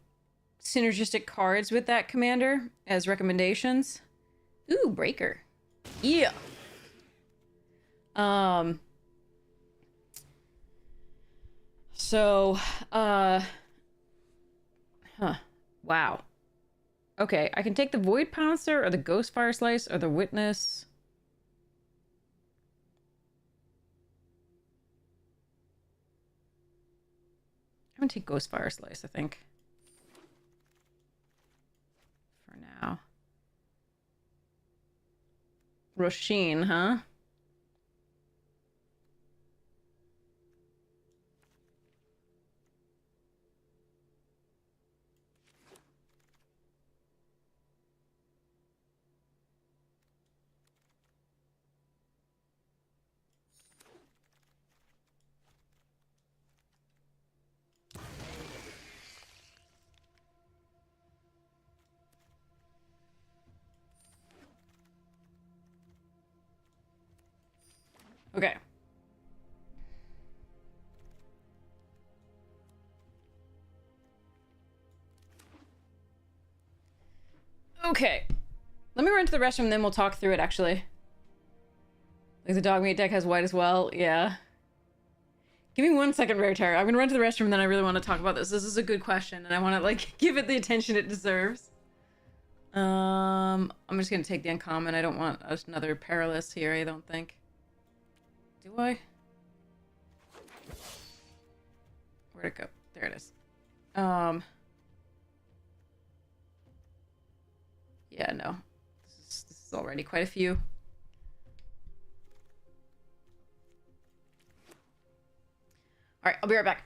synergistic cards with that commander as recommendations. Ooh, Breaker. Yeah. So, wow. Okay, I can take the Void Pouncer or the Ghost Fire Slice or the Witness. I'm gonna take Ghost Fire Slice, I think. For now. Roshin, huh? Okay. Okay. Let me run to the restroom, then we'll talk through it, actually. Like, the dog meat deck has white as well. Yeah. Give me 1 second, Rare Terror. I'm gonna run to the restroom, and then I really want to talk about this. This is a good question, and I want to, like, give it the attention it deserves. I'm just gonna take the uncommon. I don't want another Perilous here, I don't think. Do I? Where'd it go? There it is. Yeah, no. This is already quite a few. Alright, I'll be right back.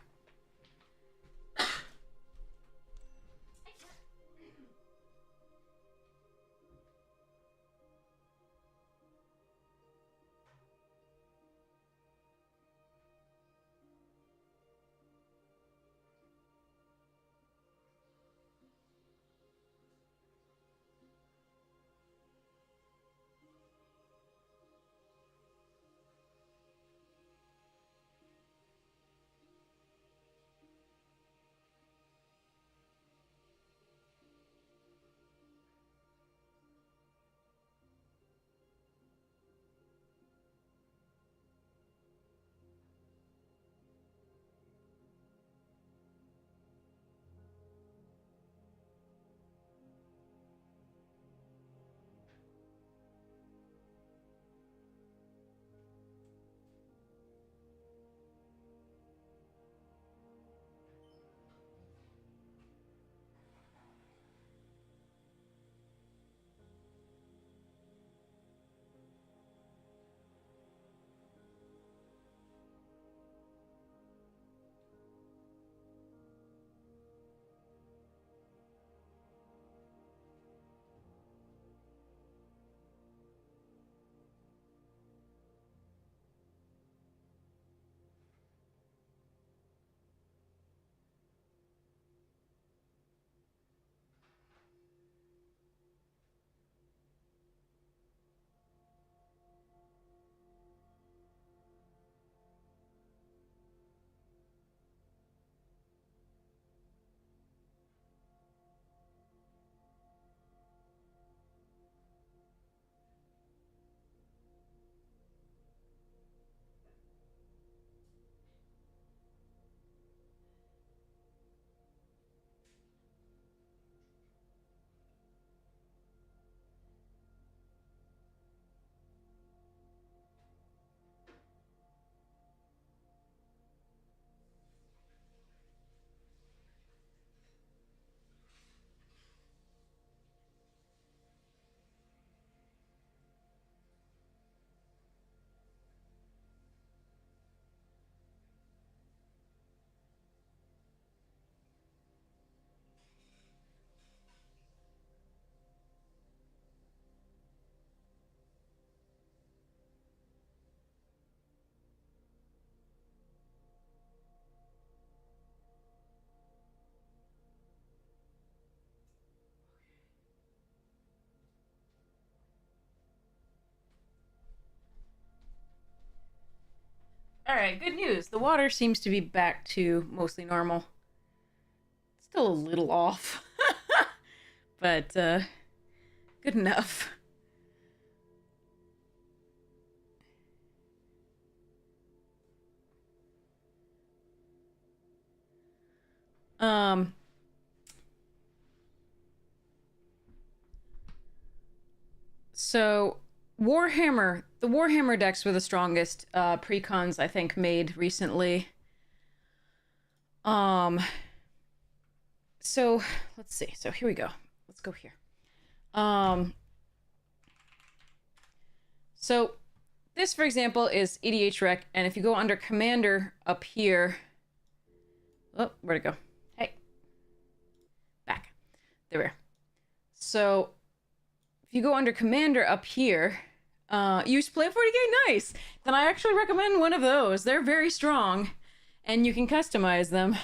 Alright, good news. The water seems to be back to mostly normal. Still a little off. But, good enough. So Warhammer, the Warhammer decks were the strongest precons I think made recently. So let's see. So here we go. Let's go here. So this, for example, is EDH Rec, and if you go under Commander up here, oh, where'd it go? Hey, back. There we are. So if you go under Commander up here, you play 40k, nice. Then I actually recommend one of those. They're very strong, and you can customize them.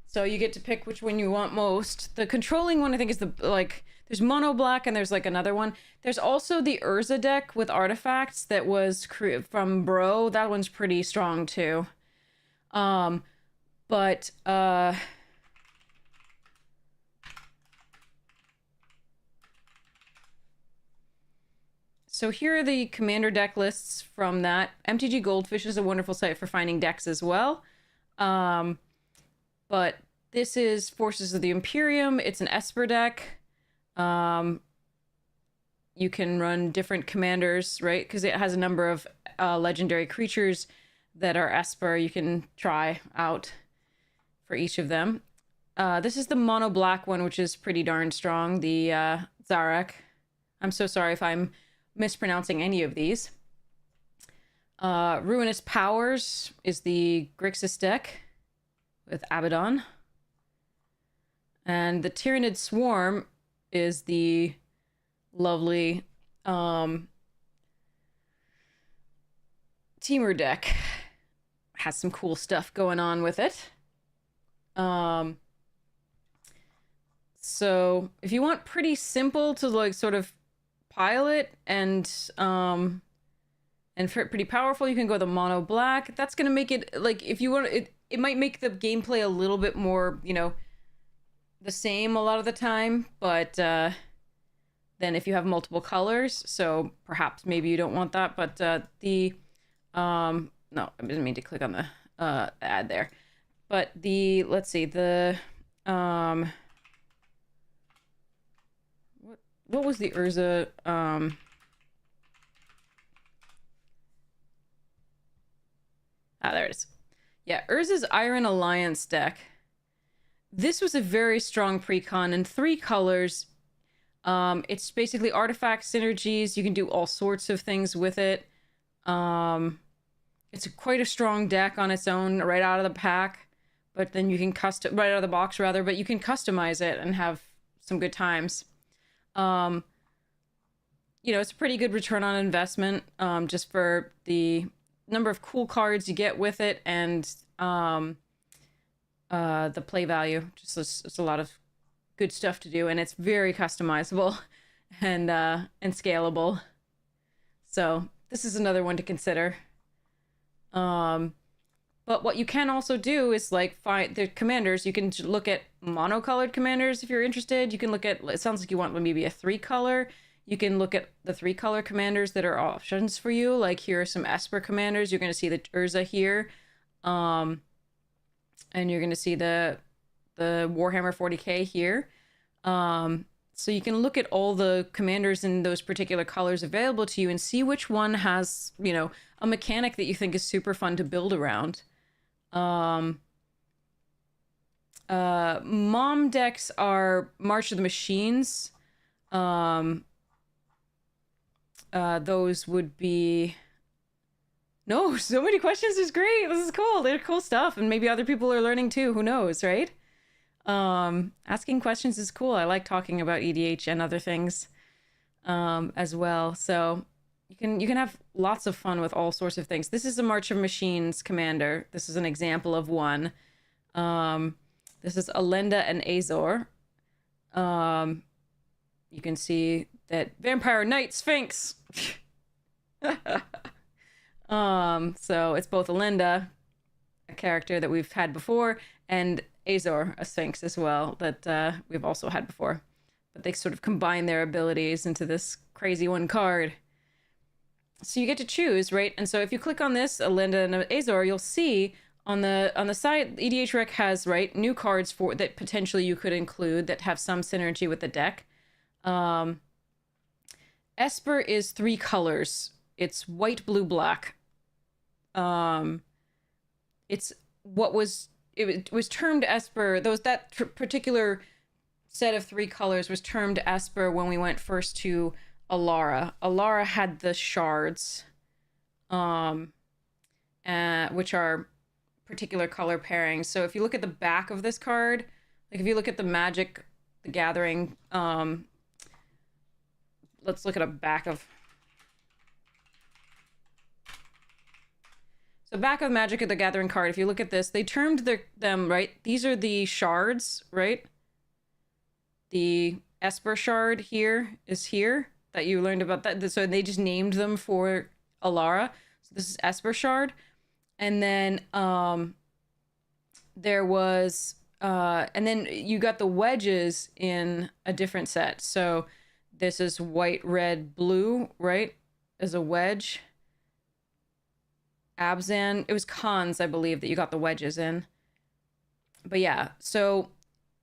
So you get to pick which one you want most. The controlling one, I think, is the There's mono black and there's like another one. There's also the Urza deck with artifacts that was from Bro. That one's pretty strong too. But so here are the commander deck lists from that. MTG Goldfish is a wonderful site for finding decks as well. But this is Forces of the Imperium. It's an Esper deck. You can run different commanders, right? Because it has a number of legendary creatures that are Esper. You can try out for each of them. This is the mono black one, which is pretty darn strong. The Zarek. I'm so sorry if I'm mispronouncing any of these. Ruinous Powers is the Grixis deck with Abaddon. And the Tyrannid Swarm is the lovely Temur deck. Has some cool stuff going on with it. So if you want pretty simple to like sort of pilot and pretty powerful, you can go the mono black. That's gonna make it like, if you want it, it might make the gameplay a little bit more, you know, the same a lot of the time, but then if you have multiple colors, so perhaps maybe you don't want that, but no, I didn't mean to click on the ad there, but the, let's see, the what was the Urza there it is. Yeah, Urza's Iron Alliance deck. This was a very strong precon in 3 colors. It's basically artifact synergies. You can do all sorts of things with it. It's quite a strong deck on its own right out of the pack, but then you can right out of the box rather, but you can customize it and have some good times. You know, it's a pretty good return on investment, just for the number of cool cards you get with it, and the play value. Just it's a lot of good stuff to do, and it's very customizable and scalable. So this is another one to consider. But what you can also do is like find the commanders. You can look at monocolored commanders if you're interested. You can look at, it sounds like you want maybe a 3-color. You can look at the 3-color commanders that are options for you. Like here are some Esper commanders. You're going to see the Urza here. And you're going to see the Warhammer 40k here. So you can look at all the commanders in those particular colors available to you and see which one has, you know, a mechanic that you think is super fun to build around. Mom decks are March of the Machines. Those would be... No, so many questions is great. This is cool. They're cool stuff. And maybe other people are learning too. Who knows, right? Asking questions is cool. I like talking about EDH and other things as well. So you can have lots of fun with all sorts of things. This is a March of Machines commander. This is an example of one. This is Alenda and Azor. You can see that Vampire Knight Sphinx. So it's both Alenda, a character that we've had before, and Azor, a Sphinx as well, that we've also had before. But they sort of combine their abilities into this crazy one card. So you get to choose, right? And so if you click on this, Alenda and Azor, you'll see on the side, EDH Rec has, right, new cards for that potentially you could include that have some synergy with the deck. Esper is 3 colors. It's white, blue, black. It's what was... It was termed Esper. That particular set of 3 colors was termed Esper when we went first to Alara. Alara had the shards, which are particular color pairings. So if you look at the back of this card, like if you look at the Magic the Gathering, let's look at a back of... So back of Magic the Gathering card, if you look at this, they termed them, right? These are the shards, right? The Esper Shard here is here that you learned about that. So they just named them for Alara. So this is Esper Shard. And then there was and then you got the wedges in a different set. So this is white, red, blue, right? As a wedge. Abzan. It was Khans, I believe, that you got the wedges in. But yeah, so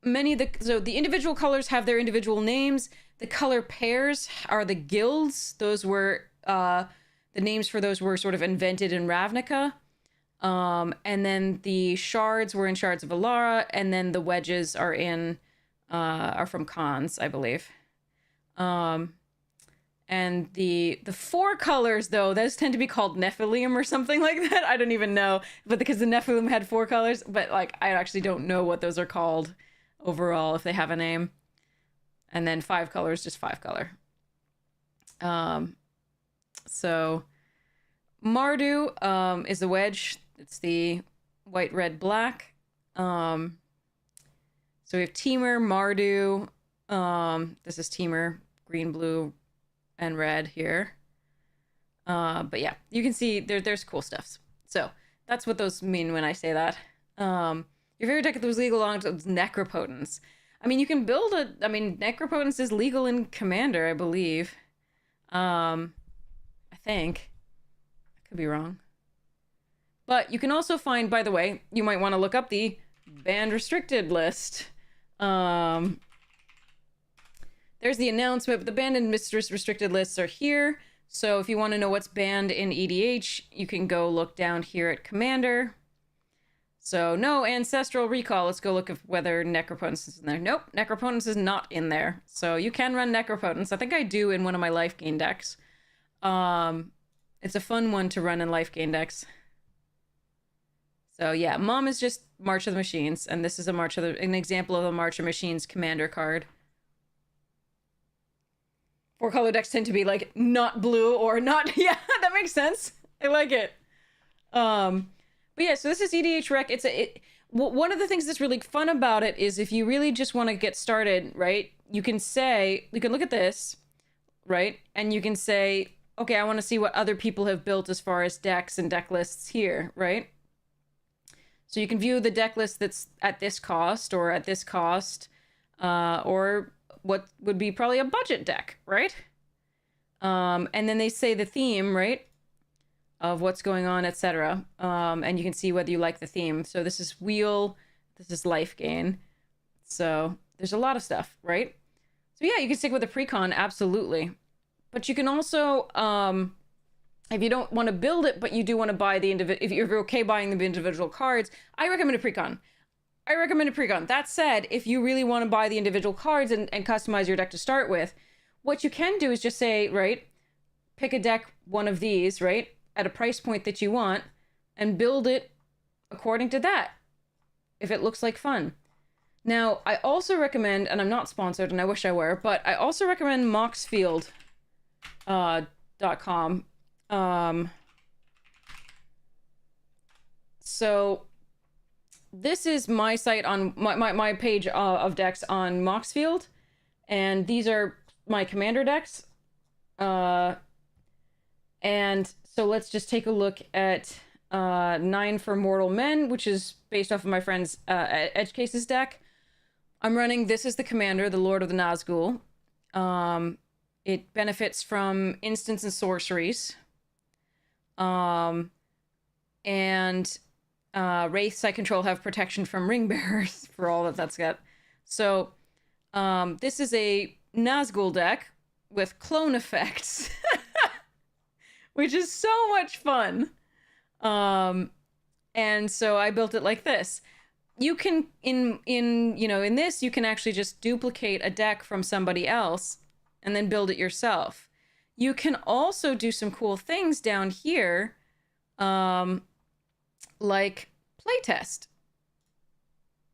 the individual colors have their individual names. The color pairs are the guilds. Those were the names for those were sort of invented in Ravnica. And then the shards were in Shards of Alara, and then the wedges are from Khans, I believe. And the four colors, though, those tend to be called Nephilim or something like that. I don't even know, but because the Nephilim had four colors, but like I actually don't know what those are called overall, if they have a name. And then 5 colors, just 5 color. So Mardu is the wedge. It's the white, red, black. So we have Temur, Mardu. This is Temur, green, blue, and red here. But yeah, you can see there's cool stuff. So that's what those mean when I say that. Your favorite deck that was legal along was Necropotence. I mean, you can build Necropotence is legal in Commander, I believe. I think. I could be wrong. But you can also find, by the way, you might want to look up the banned restricted list. There's the announcement, but the banned and restricted lists are here. So if you want to know what's banned in EDH, you can go look down here at Commander. So no Ancestral Recall. Let's go look at whether Necropotence is in there. Nope, Necropotence is not in there. So you can run Necropotence. I think I do in one of my life gain decks. It's a fun one to run in life gain decks. So yeah, Mom is just March of the Machines, and this is an example of a March of Machines Commander card. 4 color decks tend to be like not blue or not. Yeah, that makes sense. I like it. But yeah, so this is EDH Rec. One of the things that's really fun about it is if you really just want to get started, right? You can look at this, right? And you can say, okay, I want to see what other people have built as far as decks and deck lists here, right? So you can view the deck list that's at this cost or at this cost, or what would be probably a budget deck, right? And then they say the theme, right, of what's going on, etc. And you can see whether you like the theme. So this is Wheel, this is Life Gain. So there's a lot of stuff, right? So yeah, you can stick with the precon, absolutely. But you can also, if you don't want to build it, but you do want to buy if you're okay buying the individual cards, I recommend a precon. That said, if you really want to buy the individual cards and customize your deck to start with, what you can do is just say, right, pick a deck, one of these, right, at a price point that you want, and build it according to that, if it looks like fun. Now, I also recommend, and I'm not sponsored, and I wish I were, but I also recommend moxfield.com. So this is my site on my page of decks on Moxfield, and these are my commander decks. And so let's just take a look at 9 for Mortal Men, which is based off of my friend's Edge Cases deck. I'm running, this is the commander, the Lord of the Nazgul. It benefits from instants and sorceries. And wraiths I control have protection from ring bearers for all that's got. So this is a Nazgul deck with clone effects, which is so much fun. And so I built it like this. You can in this you can actually just duplicate a deck from somebody else and then build it yourself. You can also do some cool things down here, like playtest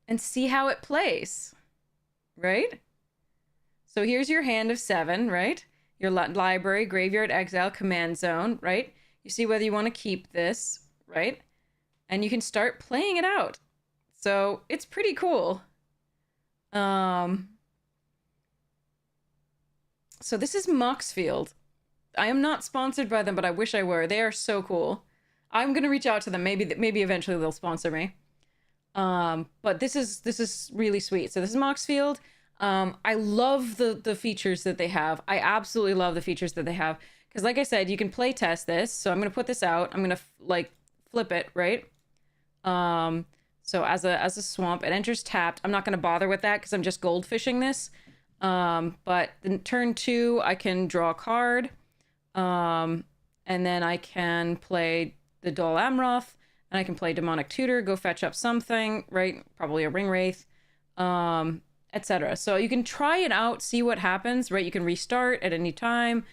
and see how it plays, right? So here's your hand of 7, right? Your library, graveyard, exile, command zone, right? You see whether you want to keep this, right? And you can start playing it out. So it's pretty cool. So this is Moxfield. I am not sponsored by them, but I wish I were. They are so cool. I'm gonna reach out to them. Maybe eventually they'll sponsor me. But this is really sweet. So this is Moxfield. I love the features that they have. I absolutely love the features that they have. Because like I said, you can play test this. So I'm going to put this out. I'm going to like flip it, right? So as a swamp, it enters tapped. I'm not going to bother with that because I'm just goldfishing this. But in turn 2, I can draw a card. And then I can play the Dol Amroth. And I can play Demonic Tutor, go fetch up something, right? Probably a Ring Wraith, etc. So you can try it out, see what happens, right? You can restart at any time.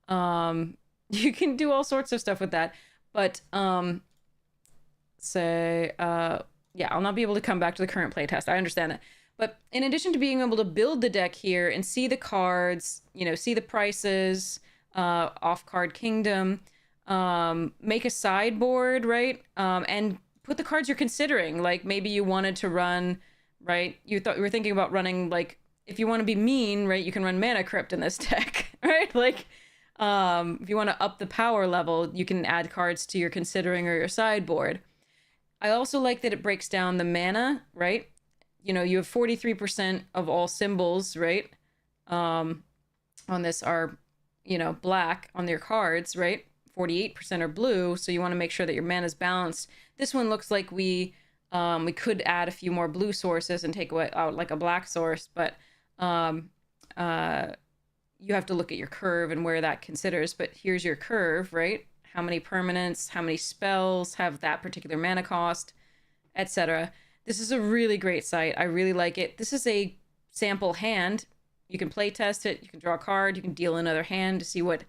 You can do all sorts of stuff with that. But yeah, I'll not be able to come back to the current playtest. I understand that. But in addition to being able to build the deck here and see the cards, you know, see the prices, off-card kingdom, make a sideboard, right? And put the cards you're considering. Like maybe you wanted to run, right? You were thinking about running, like, if you want to be mean, right? You can run Mana Crypt in this deck, right? Like, if you want to up the power level, you can add cards to your considering or your sideboard. I also like that it breaks down the mana, right? You know, you have 43% of all symbols, right? On this are, you know, black on your cards, right? 48% are blue, so you want to make sure that your mana is balanced. This one looks like we could add a few more blue sources and take away out like a black source, but you have to look at your curve and where that considers. But here's your curve, right? How many permanents, how many spells have that particular mana cost, etc. This is a really great site. I really like it. This is a sample hand. You can play test it. You can draw a card. You can deal another hand to see what,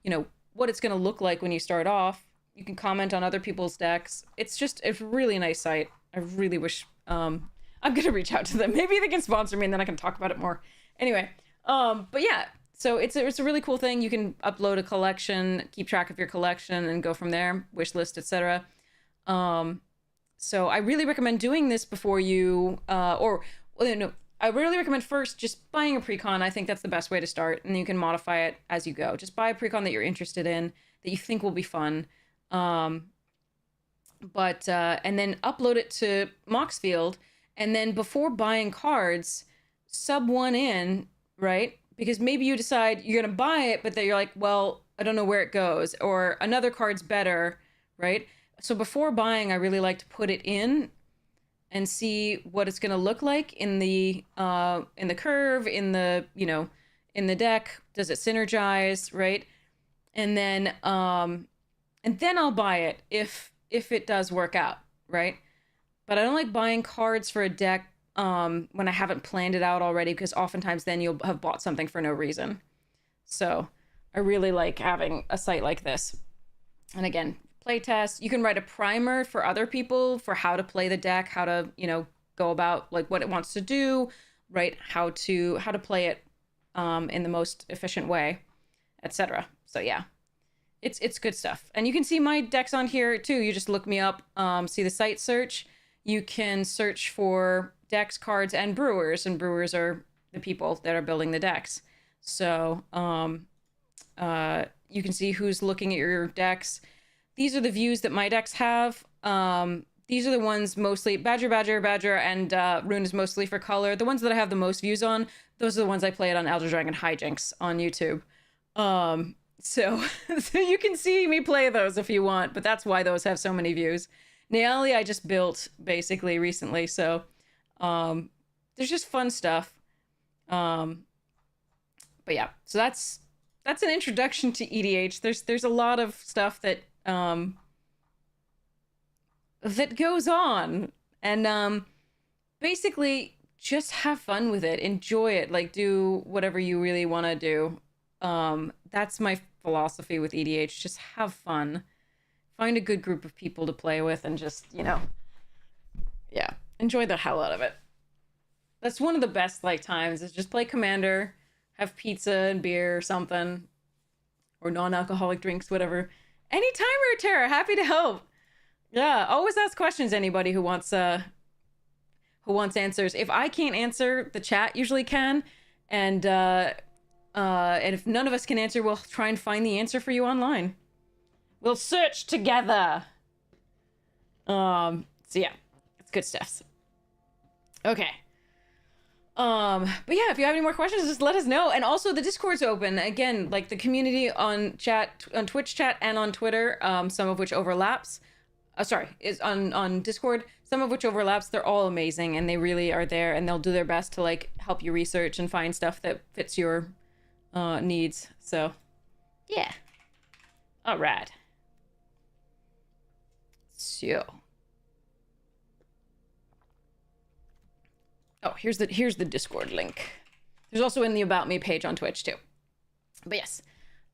you know, what it's going to look like when you start off. You can comment on other people's decks. It's a really nice site. I really wish, I'm going to reach out to them. Maybe they can sponsor me and then I can talk about it more. Anyway, but yeah, so it's a really cool thing. You can upload a collection, keep track of your collection and go from there, wish list, etc. So I really recommend doing this before you, I really recommend first just buying a precon. I think that's the best way to start, and you can modify it as you go. Just buy a precon that you're interested in, that you think will be fun. And then upload it to Moxfield, and then before buying cards, sub one in, right? Because maybe you decide you're gonna buy it, but then you're like, well, I don't know where it goes, or another card's better, right? So before buying, I really like to put it in and see what it's gonna look like in the curve, in the, you know, in the deck. Does it synergize, right? And then I'll buy it if it does work out, right? But I don't like buying cards for a deck when I haven't planned it out already, because oftentimes then you'll have bought something for no reason. So I really like having a site like this. And again, playtest. You can write a primer for other people for how to play the deck, how to, you know, go about like what it wants to do, right? How to play it in the most efficient way, etc. So yeah, it's good stuff. And you can see my decks on here too. You just look me up, see the site search. You can search for decks, cards, and brewers are the people that are building the decks. So you can see who's looking at your decks. These are the views that my decks have. These are the ones mostly, Badger, and Rune is mostly for color. The ones that I have the most views on, those are the ones I played on Elder Dragon Hijinks on YouTube. So you can see me play those if you want, but that's why those have so many views. Neali I just built basically recently, so there's just fun stuff. But yeah, so that's an introduction to EDH. There's a lot of stuff that that goes on, and basically just have fun with it, enjoy it, like do whatever you really want to do. That's my philosophy with EDH. Just have fun, find a good group of people to play with, and just, you know, yeah, enjoy the hell out of it. That's one of the best like times, is just play Commander, have pizza and beer or something, or non-alcoholic drinks, whatever. Anytime, Ruterra, happy to help. Yeah, always ask questions, anybody who wants answers. If I can't answer, the chat usually can. And And if none of us can answer, we'll try and find the answer for you online. We'll search together. So yeah, it's good stuff. Okay. But yeah, if you have any more questions, just let us know. And also the Discord's open. Again, like the community on chat, on Twitch chat and on Twitter, some of which overlaps. Is on Discord, some of which overlaps. They're all amazing and they really are there and they'll do their best to like help you research and find stuff that fits your needs. So yeah. All right. So oh, here's the Discord link. There's also in the About Me page on Twitch too. But yes.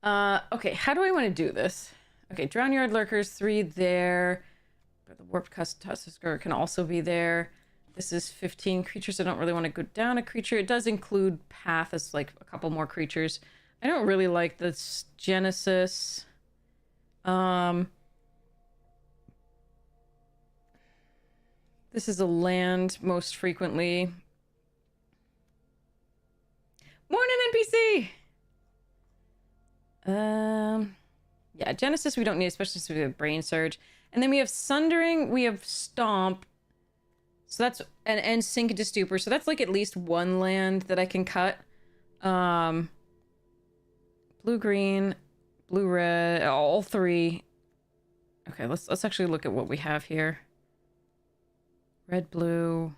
Okay, how do I want to do this? Okay, Drown Yard Lurkers, 3 there. The Warped Tusker can also be there. This is 15 creatures. I don't really want to go down a creature. It does include Path as like a couple more creatures. I don't really like this Genesis. This is a land most frequently. Morning, NPC! Yeah, Genesis we don't need, especially since we have Brain Surge. And then we have Sundering, we have Stomp. So that's, and Sink into Stupor. So that's like at least one land that I can cut. Blue-green, blue-red, all 3. Okay, let's actually look at what we have here. Red-blue,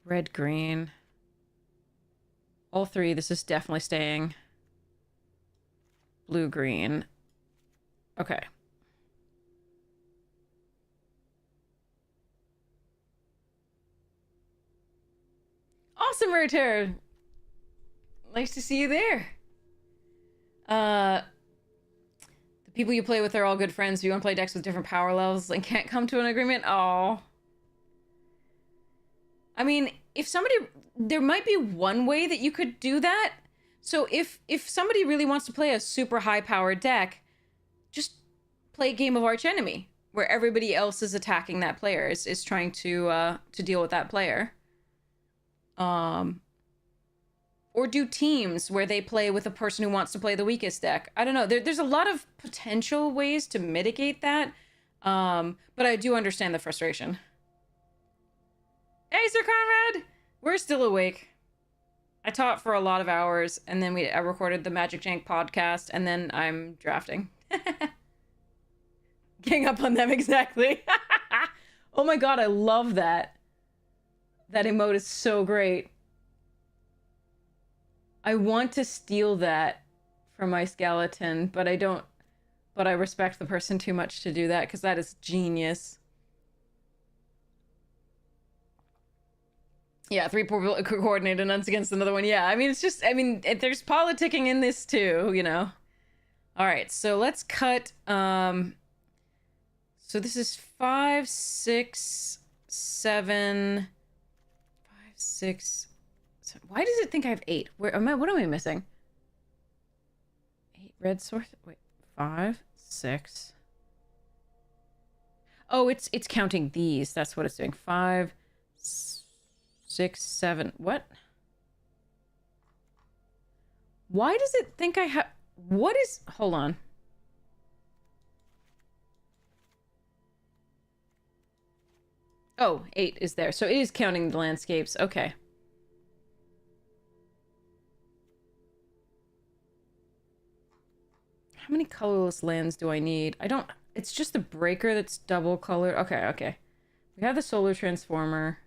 red-green. All 3, this is definitely staying. Blue-green. Okay. Awesome, Rare Terror! Nice to see you there. The people you play with are all good friends. If you want to play decks with different power levels and can't come to an agreement, oh. I mean, if somebody... There might be one way that you could do that. So if somebody really wants to play a super high-powered deck, just play a game of Arch Enemy, where everybody else is attacking that player, is trying to deal with that player. Or do teams where they play with a person who wants to play the weakest deck. I don't know. There's a lot of potential ways to mitigate that. But I do understand the frustration. Hey, Sir Conrad! We're still awake. I taught for a lot of hours, and then I recorded the Magic Jank podcast, and then I'm drafting. Gang up on them, exactly. Oh my god, I love that. That emote is so great. I want to steal that from my skeleton, but I don't... But I respect the person too much to do that, because that is genius. Yeah, 3 poor coordinated nuns against another one. Yeah, I mean, it's just... I mean, there's politicking in this too, you know? Alright, so let's cut... So this is 5, 6, 7... 5, 6... Why does it think I have 8? Where am I? What am I missing? 8 red source. Wait, 5, 6. Oh, it's counting these. That's what it's doing. 5, 6, 7. What? Why does it think I have? What is? Hold on. Oh, 8 is there. So it is counting the landscapes. Okay. How many colorless lands do I need? I don't... It's just the breaker that's double colored. Okay, okay. We have the solar transformer.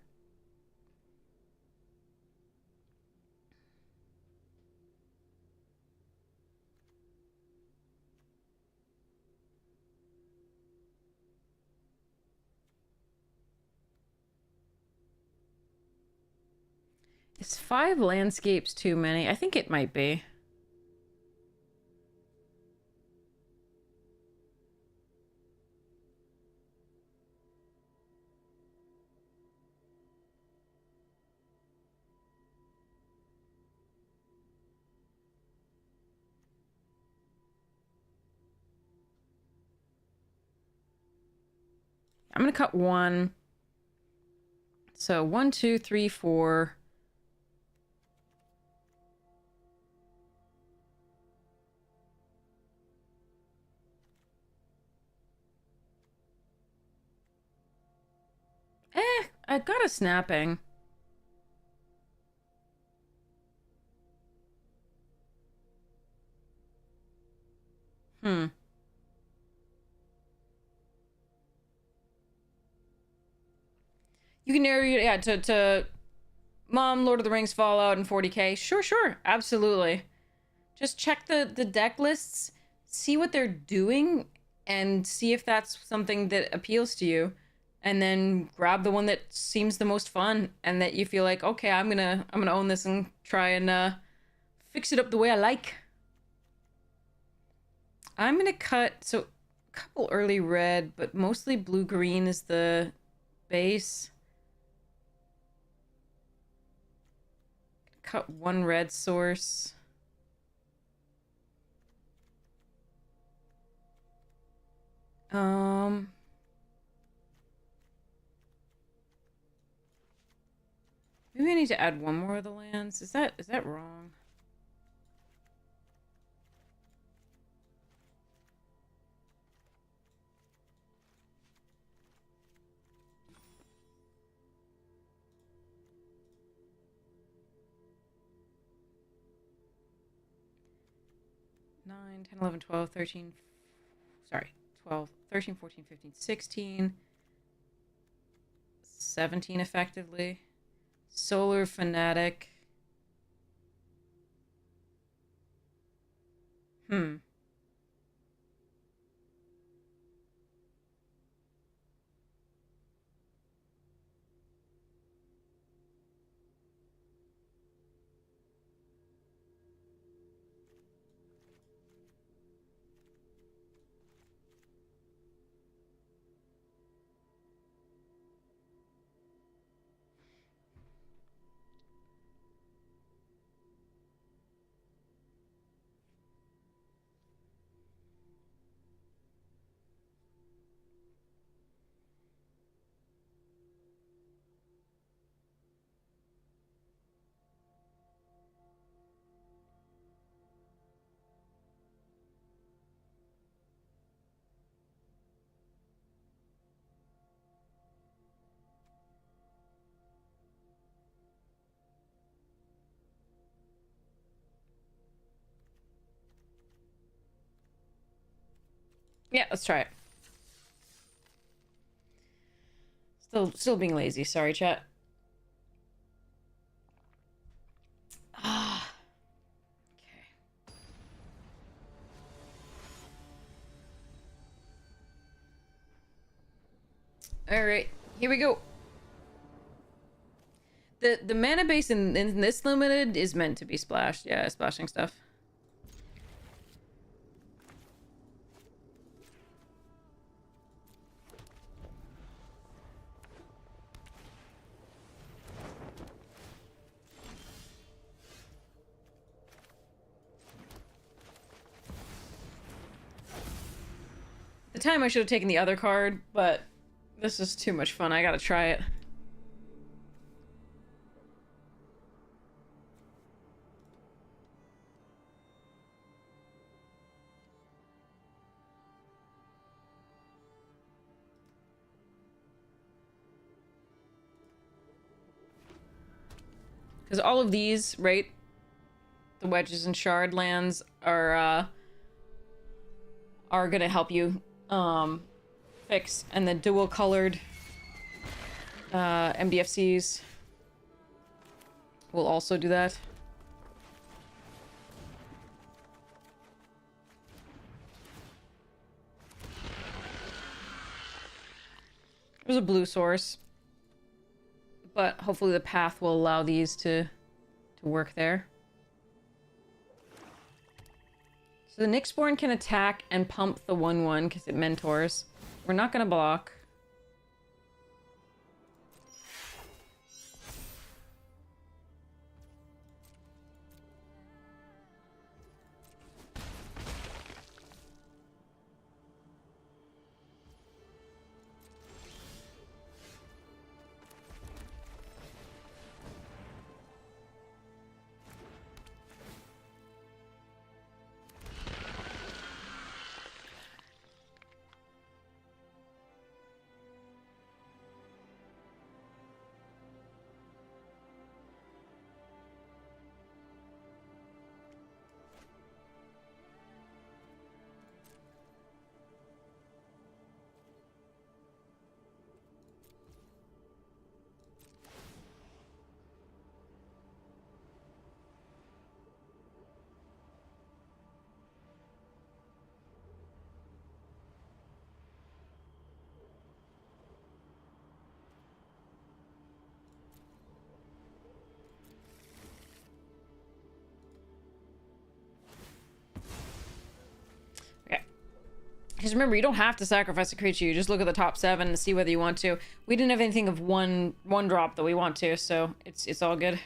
Is 5 landscapes too many? I think it might be. I'm gonna cut 1. So 1, 2, 3, 4. I got a snapping. Hmm. You can narrow it, yeah, to Mom, Lord of the Rings, Fallout, and 40k. Sure, absolutely. Just check the deck lists, see what they're doing, and see if that's something that appeals to you. And then grab the one that seems the most fun and that you feel like, okay, I'm gonna own this and try and fix it up the way I like. I'm gonna cut so a couple early red, but mostly blue-green is the base. Cut one red source. Maybe I need to add one more of the lands. Is that wrong? Nine, 10, 11, 12, 13. Sorry, 12, 13, 14, 15, 16. 17 effectively. Solar Fanatic. Hmm. Yeah, let's try it. Still being lazy. Sorry, chat. Ah. Okay. All right, here we go. The mana base in this limited is meant to be splashed. Yeah, splashing stuff. The time I should have taken the other card, but this is too much fun. I gotta try it. Because all of these, right? The wedges and shard lands are gonna help you fix, and the dual colored MDFCs will also do that. There's a blue source, but hopefully the path will allow these to work there. So the Nyxborn can attack and pump the 1/1 because it mentors. We're not gonna block. Because remember, you don't have to sacrifice a creature. You just look at the top 7 and see whether you want to. We didn't have anything of one drop that we want to, so it's all good.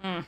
Mm.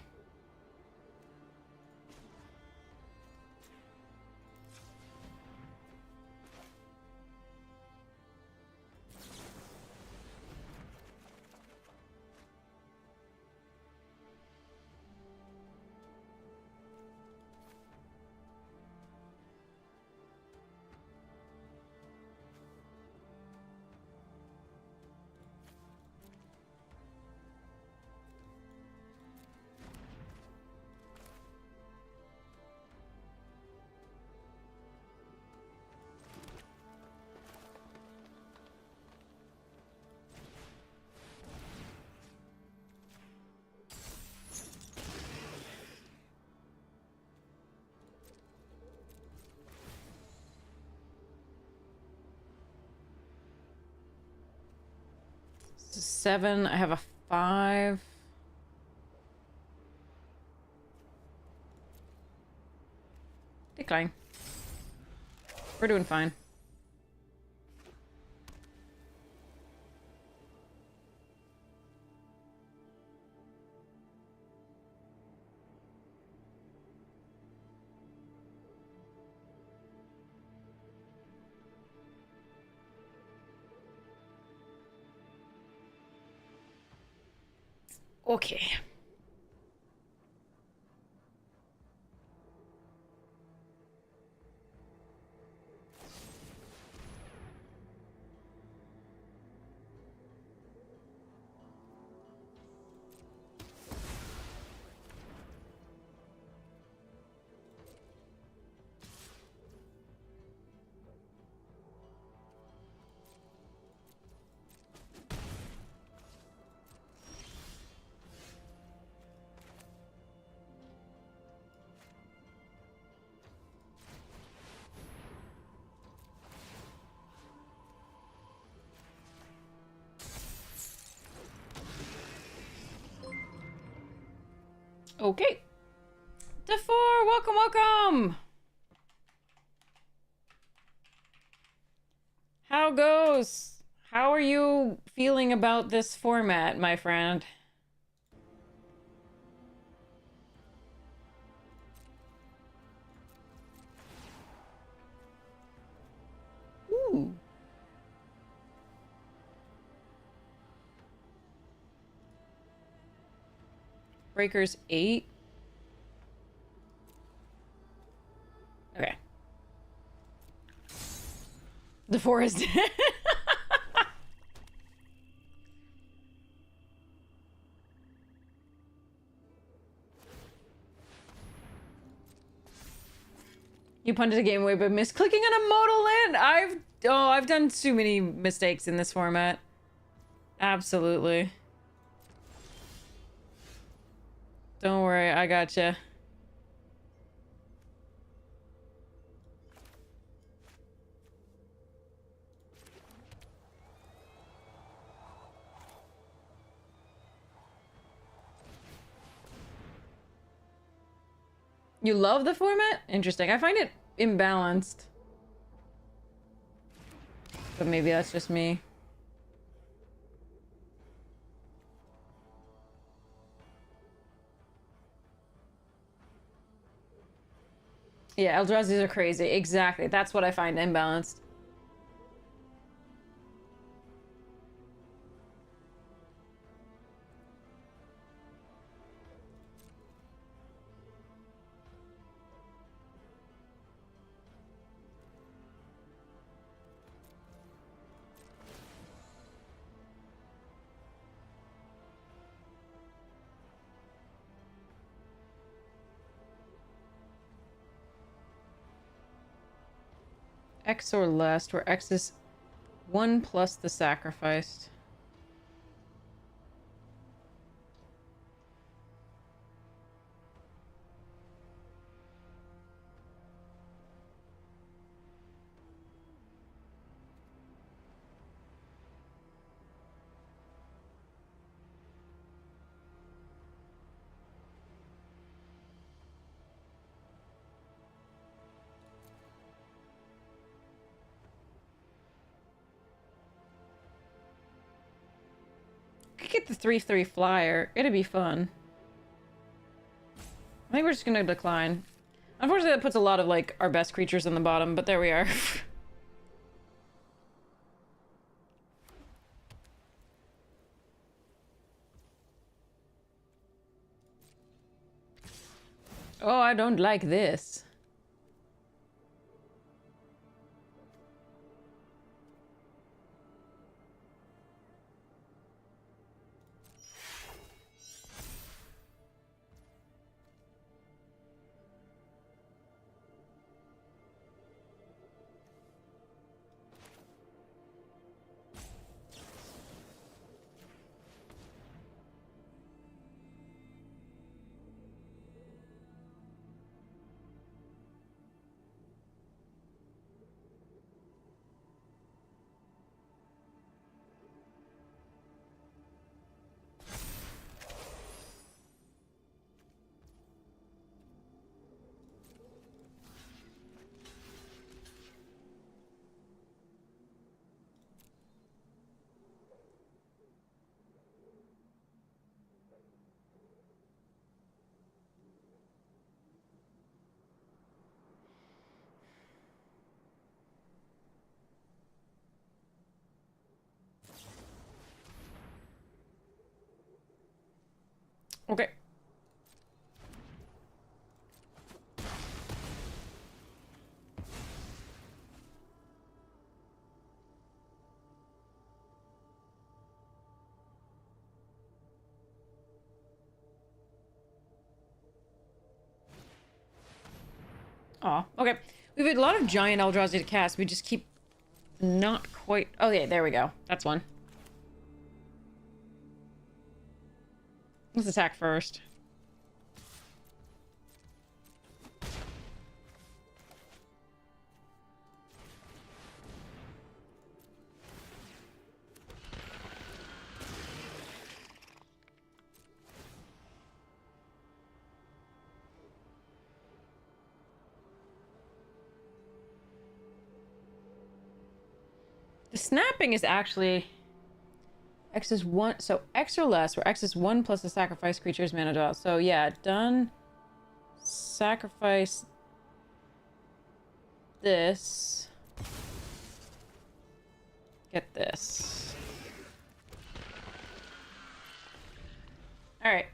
It's a 7. I have a 5. Decline. We're doing fine. Okay. Okay. Defor, welcome, welcome. How goes? How are you feeling about this format, my friend? Ooh. Breakers 8. Okay. The forest. You punted a game away by misclicking on a modal land. I've done too many mistakes in this format. Absolutely. Don't worry, I gotcha. You love the format? Interesting. I find it imbalanced. But maybe that's just me. Yeah, Eldrazi's are crazy. Exactly. That's what I find imbalanced. X or less, where X is 1 plus the sacrificed. Could get the 3/3 flyer. It'd be fun. I think we're just gonna decline. Unfortunately, that puts a lot of, like, our best creatures in the bottom, but there we are. Oh, I don't like this. Okay. Aw, okay. We have a lot of giant Eldrazi to cast. We just keep not quite... Oh, yeah, there we go. That's one. Let's attack first. The snapping is actually... X is 1... So, X or less, where X is 1 plus the sacrifice creature's mana draw. So, yeah, done. Sacrifice... this. Get this. Alright.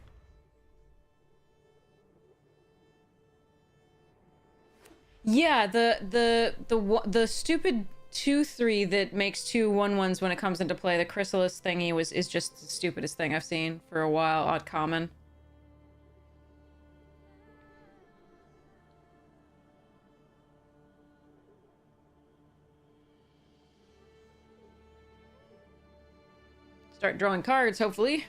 Yeah, the stupid 2/3 that makes 2 1/1s when it comes into play, the Chrysalis thingy is just the stupidest thing I've seen for a while. Odd common. Start drawing cards, hopefully.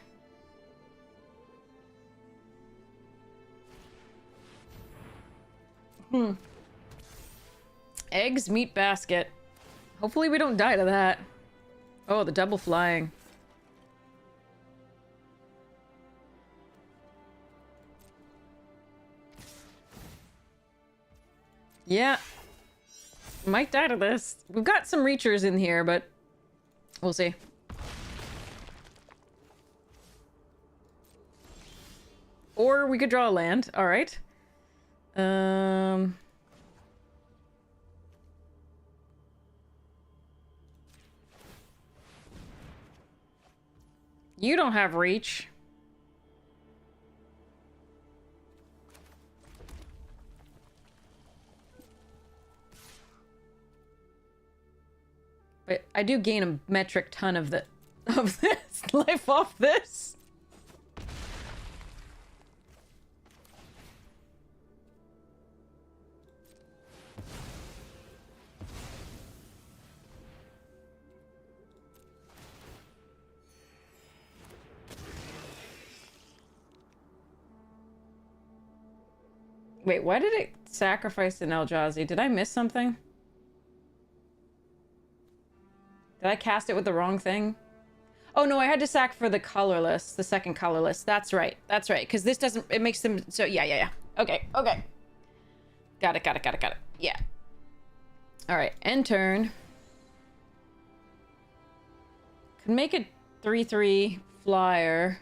Eggs, meat basket. Hopefully we don't die to that. Oh, the double flying. Yeah. Might die to this. We've got some reachers in here, but we'll see. Or we could draw a land. All right. You don't have reach. But I do gain a metric ton of this life off this. Wait, why did it sacrifice an Eldrazi? Did I miss something? Did I cast it with the wrong thing? Oh no, I had to sack for the colorless, the second colorless. That's right. That's right. Because this doesn't, it makes them, so yeah. Okay. Got it. Yeah. All right, end turn. Can make a 3/3 flyer.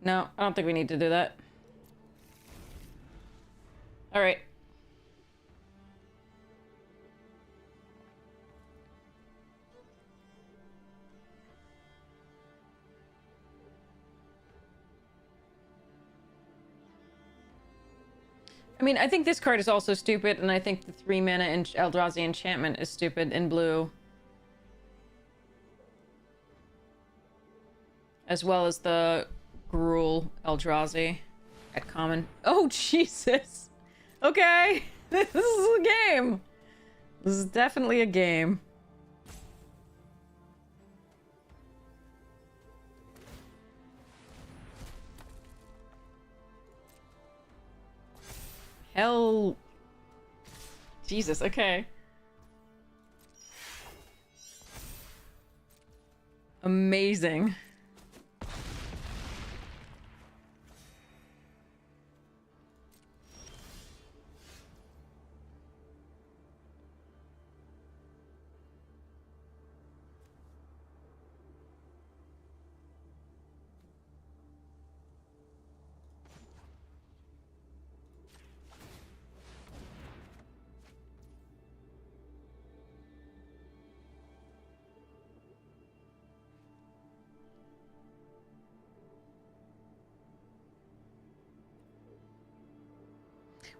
No, I don't think we need to do that. All right. I mean, I think this card is also stupid, and I think the 3 mana Eldrazi enchantment is stupid in blue. As well as the Gruul Eldrazi at common. Oh, Jesus! Okay! This is a game! This is definitely a game. Hell... Jesus, okay. Amazing.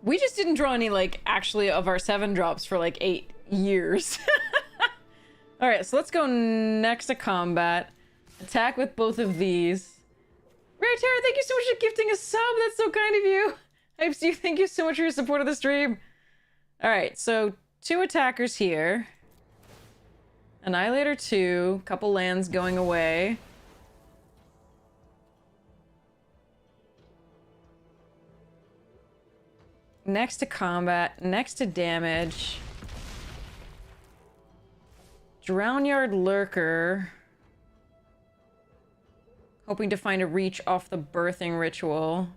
We just didn't draw any, like, actually of our 7 drops for, like, 8 years. Alright, so let's go next to combat. Attack with both of these. Rare Terror, thank you so much for gifting a sub. That's so kind of you. Hypes you, thank you so much for your support of the stream. Alright, so 2 attackers here. Annihilator 2. Couple lands going away. Next to combat, next to damage. Drownyard Lurker. Hoping to find a reach off the birthing ritual.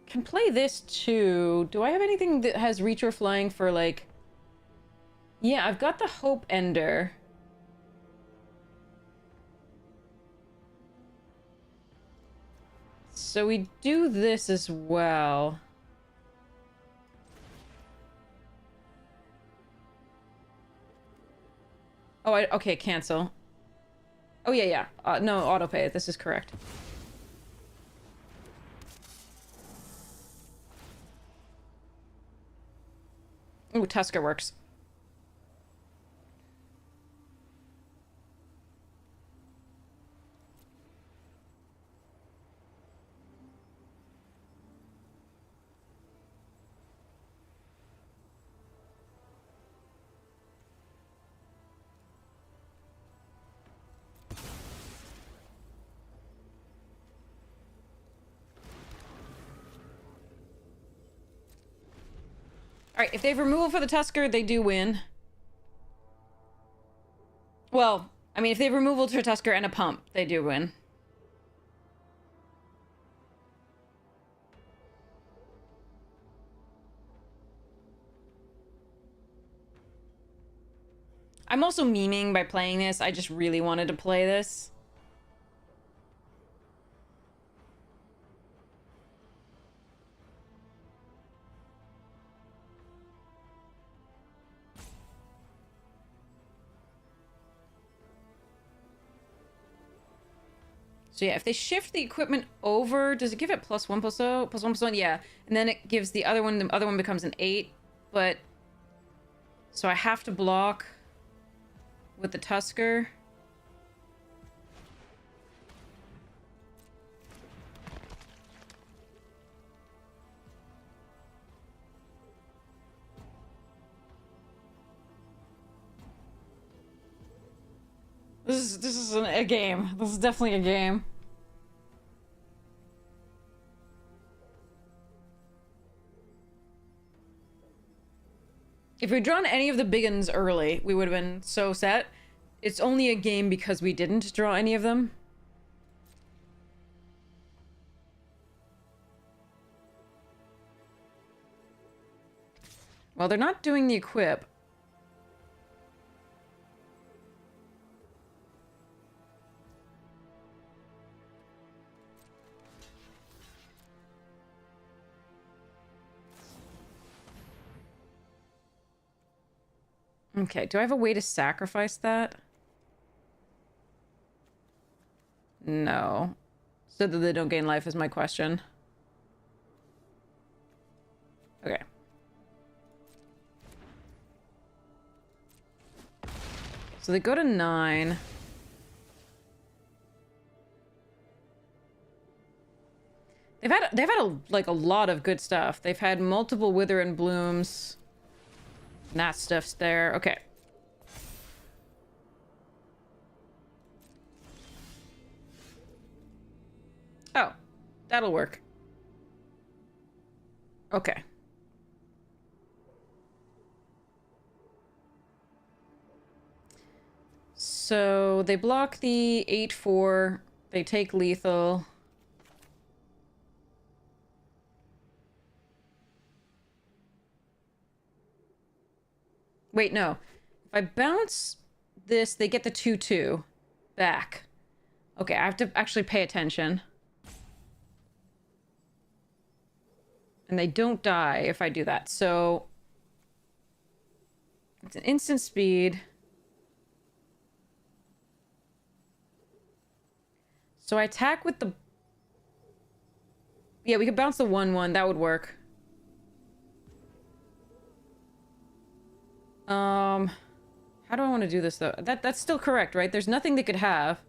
Can play this too. Do I have anything that has reach or flying for, like... Yeah, I've got the Hope Ender. So we do this as well. Oh, okay, cancel. Oh, yeah. No, autopay. This is correct. Ooh, Tusker works. Alright, if they have removal for the Tusker, they do win. Well, I mean, if they have removal to a Tusker and a pump, they do win. I'm also memeing by playing this. I just really wanted to play this. So yeah, if they shift the equipment over, does it give it +1 +0? +1 +1? Yeah. And then it gives the other one becomes an 8. But, so I have to block with the Tusker. This is a game. This is definitely a game. If we'd drawn any of the big ones early, we would have been so set. It's only a game because we didn't draw any of them. Well, they're not doing the equip. Okay, do I have a way to sacrifice that? No. So that they don't gain life is my question. Okay. So they go to 9. They've had like a lot of good stuff. They've had multiple Wither and Blooms. And that stuff's there. Okay. Oh, that'll work. Okay. So they block the 8/4. They take lethal. Wait, no. If I bounce this, they get the 2/2 back. Okay, I have to actually pay attention. And they don't die if I do that. So it's an instant speed. So I attack with the... Yeah, we could bounce the 1/1. That would work. How do I want to do this, though? That's still correct, right? There's nothing they could have.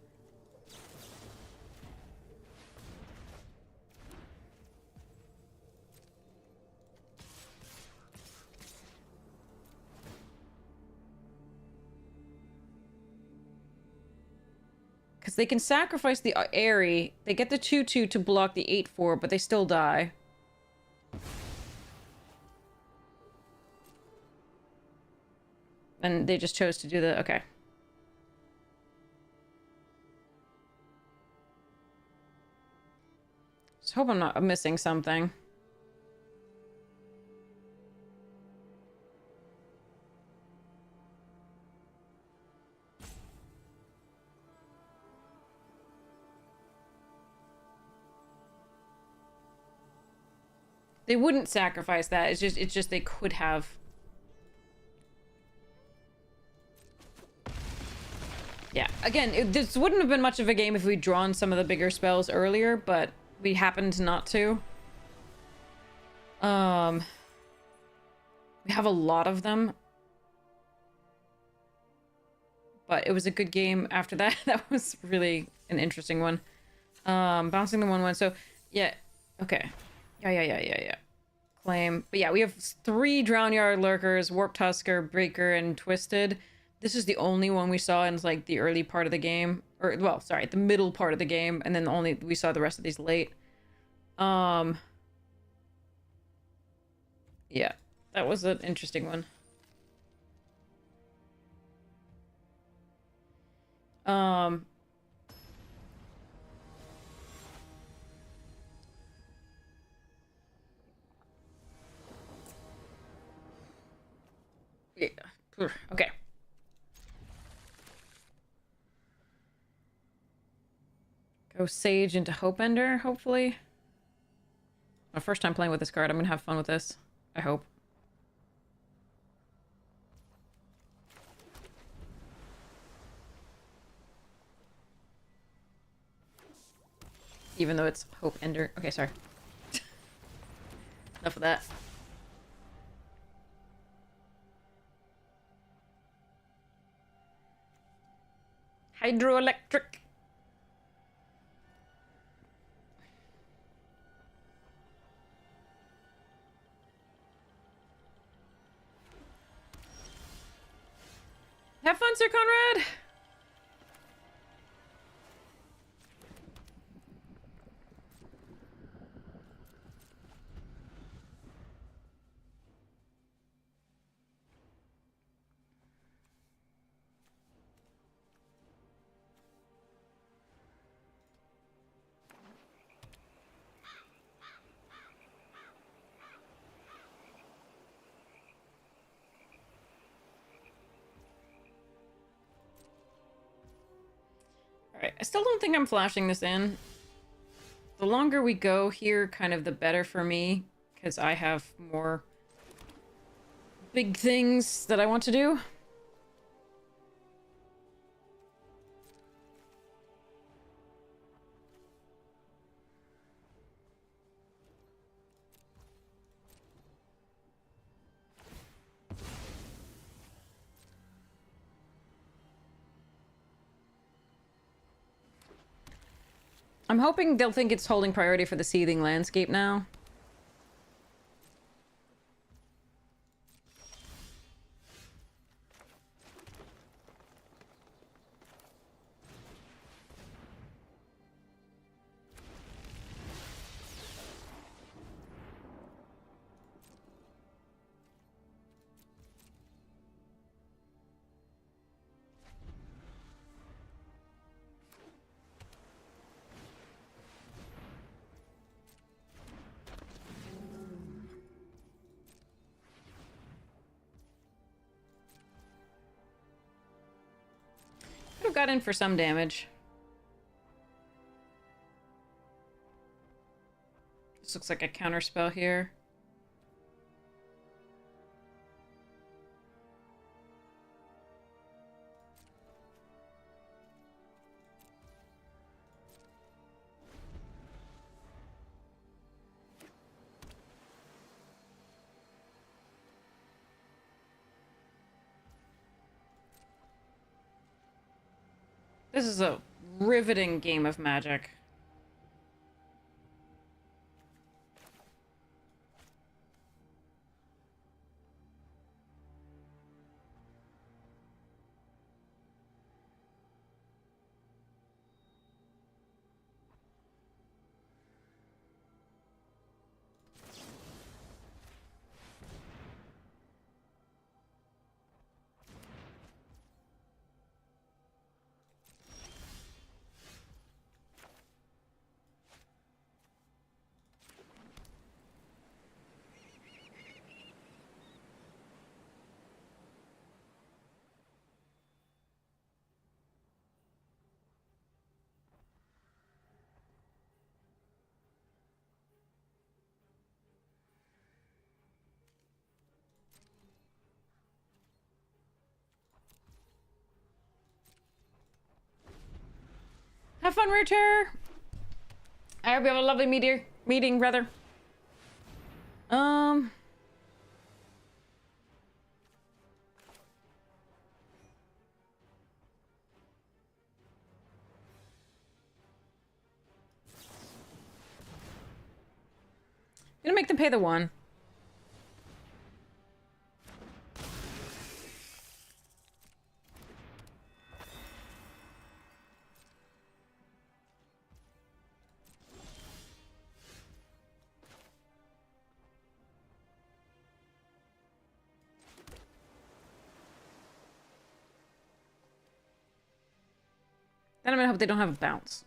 Because they can sacrifice the Airy. They get the 2/2 to block the 8/4, but they still die. And they just chose to do the... Okay. Just hope I'm not missing something. They wouldn't sacrifice that. It's just they could have. Yeah, again, this wouldn't have been much of a game if we'd drawn some of the bigger spells earlier, but we happened not to. We have a lot of them. But it was a good game after that. That was really an interesting one. Bouncing the 1/1. So, yeah. Okay. Yeah. Claim. But yeah, we have 3 Drownyard Lurkers, Warp Tusker, Breaker, and Twisted. This is the only one we saw in, like, the early part of the game. Or, well, sorry, the middle part of the game. And then only we saw the rest of these late. Yeah. That was an interesting one. Yeah. Okay. Go Sage into Hopeender, hopefully. My first time playing with this card. I'm gonna have fun with this. I hope. Even though it's Hopeender. Okay, sorry. Enough of that. Hydroelectric. Have fun, Sir Conrad! Alright, I still don't think I'm flashing this in. The longer we go here, kind of the better for me, because I have more big things that I want to do. I'm hoping they'll think it's holding priority for the seething landscape now. Could have got in for some damage. This looks like a counterspell here. This is a riveting game of Magic. Have fun, Rare Terror! I hope you have a lovely meeting, rather. Gonna make them pay the 1. Then I'm gonna hope they don't have a bounce.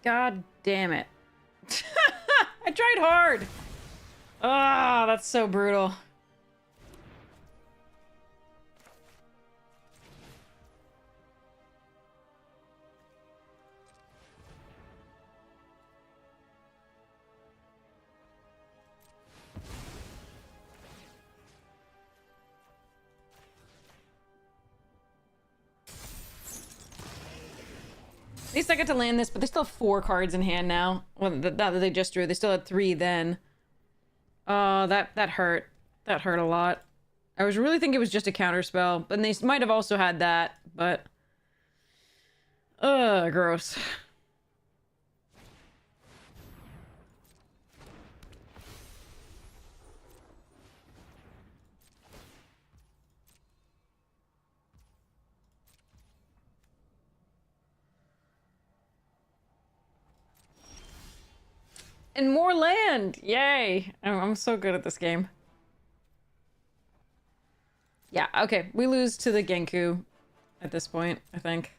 God damn it. I tried hard. Ah, that's so brutal. At least I get to land this, but they still have 4 cards in hand now. Well, not that they just drew. They still had 3 then. Oh, that hurt. That hurt a lot. I was really thinking it was just a counter spell, but they might have also had that, but... Ugh, gross. And more land! Yay! I'm so good at this game. Yeah, okay. We lose to the Genku at this point, I think.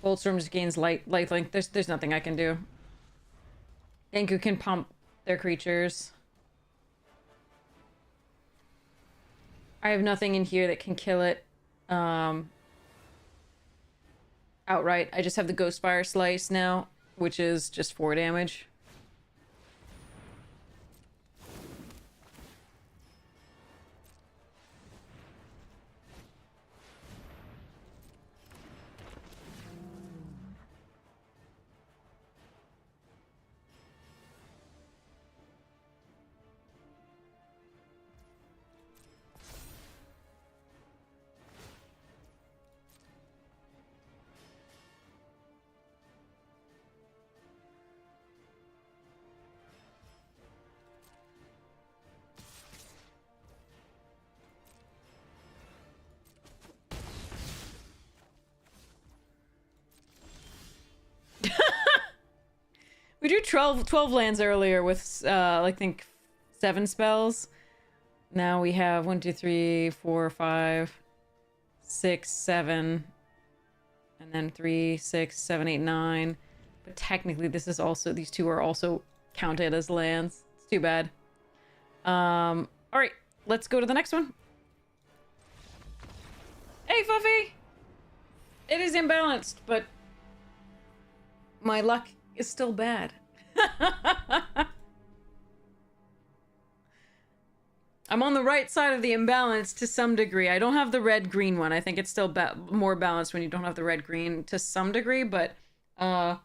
Boltstorm just gains lifelink. There's nothing I can do. Genku can pump their creatures. I have nothing in here that can kill it. Outright. I just have the Ghostfire Slice now, which is just 4 damage. We drew 12 lands earlier with, I think, 7 spells. Now we have 1, 2, 3, 4, 5, 6, 7, and then 3, 6, 7, 8, 9. But technically, this is also, these 2 are also counted as lands. It's too bad. All right, let's go to the next one. Hey, Fluffy! It is imbalanced, but my luck is still bad. I'm on the right side of the imbalance to some degree. I don't have the red-green one. I think it's still more balanced when you don't have the red-green to some degree, but I'm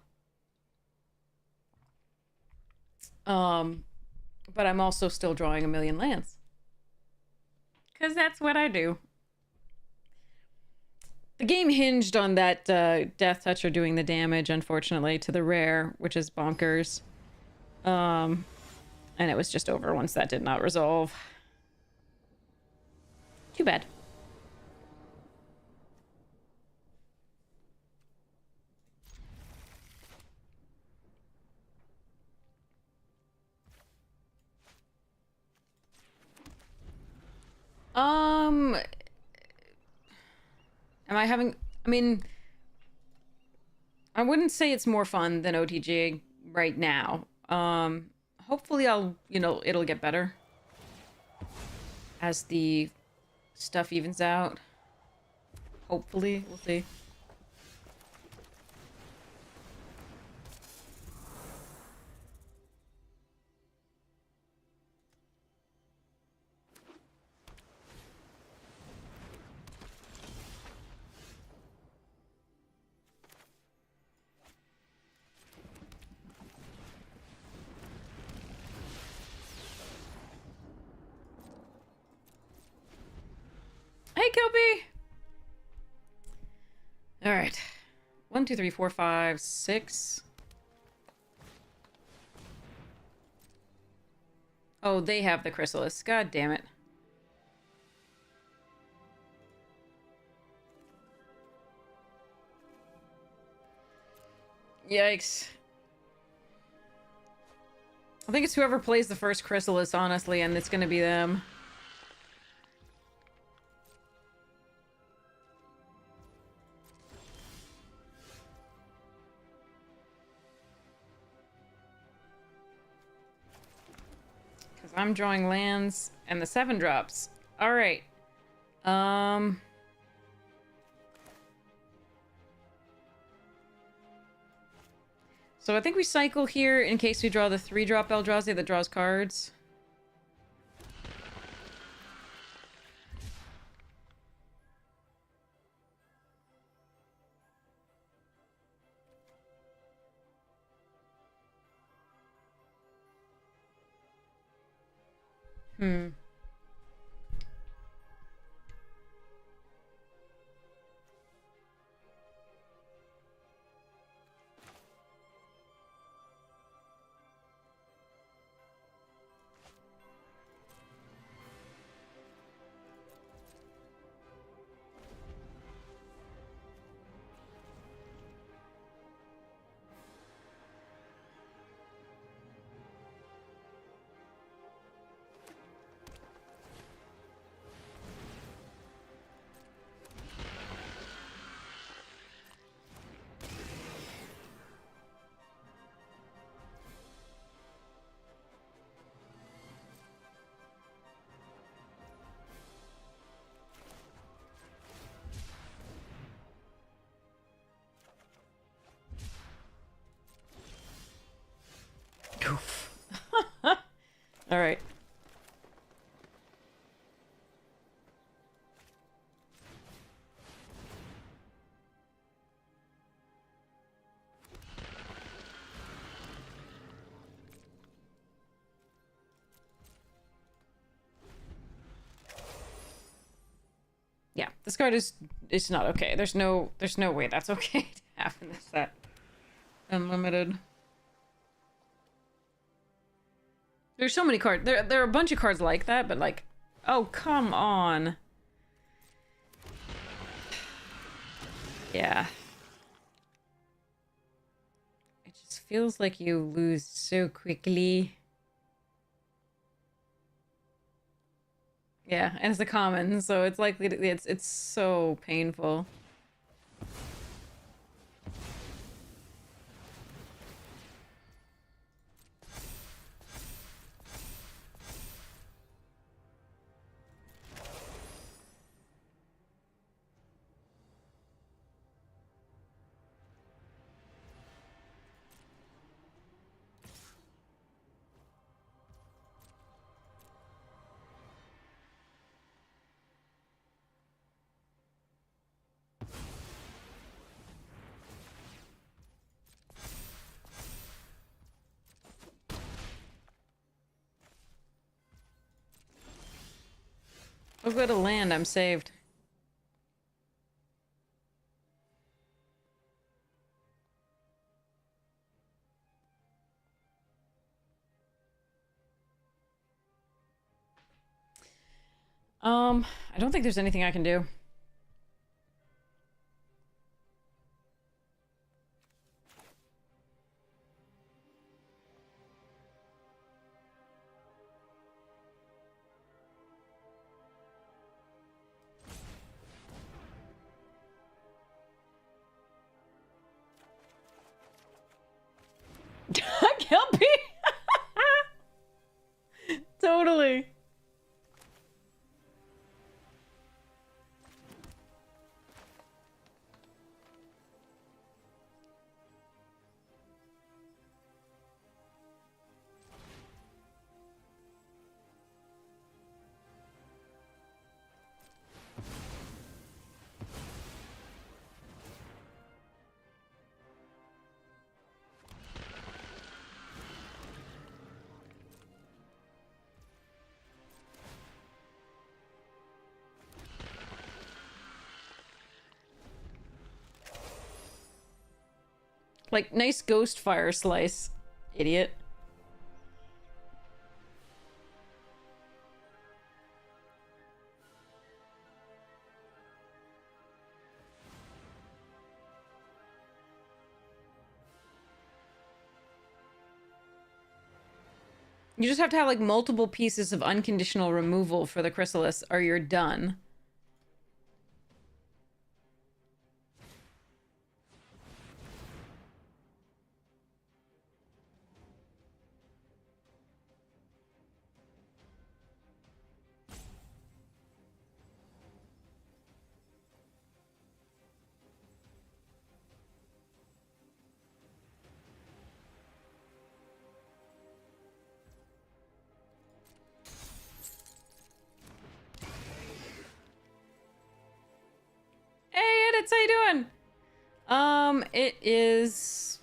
also still drawing a million lands. 'Cause that's what I do. The game hinged on that Death Toucher doing the damage, unfortunately, to the rare, which is bonkers. And it was just over once that did not resolve. Too bad. Am I having... I mean... I wouldn't say it's more fun than OTG right now. Hopefully it'll get better. As the stuff evens out. Hopefully. We'll see. Hey, Kelpie! Alright. 1, 2, 3, 4, 5, 6. Oh, they have the Chrysalis. God damn it. Yikes. I think it's whoever plays the first Chrysalis, honestly, and it's gonna be them. I'm drawing lands and the 7 drops. All right. So I think we cycle here in case we draw the 3-drop Eldrazi that draws cards. All right. Yeah, this card is not okay. There's no way that's okay to have in this set. Unlimited. There's so many cards. There are a bunch of cards like that, but like, oh, come on. Yeah. It just feels like you lose so quickly. Yeah, and it's a common, so it's likely to, it's so painful. I'll go to land, I'm saved. I don't think there's anything I can do. Kelpie! Totally. Like, nice ghost fire slice, idiot. You just have to have, like, multiple pieces of unconditional removal for the Chrysalis, or you're done. Fitz, how you doing? It is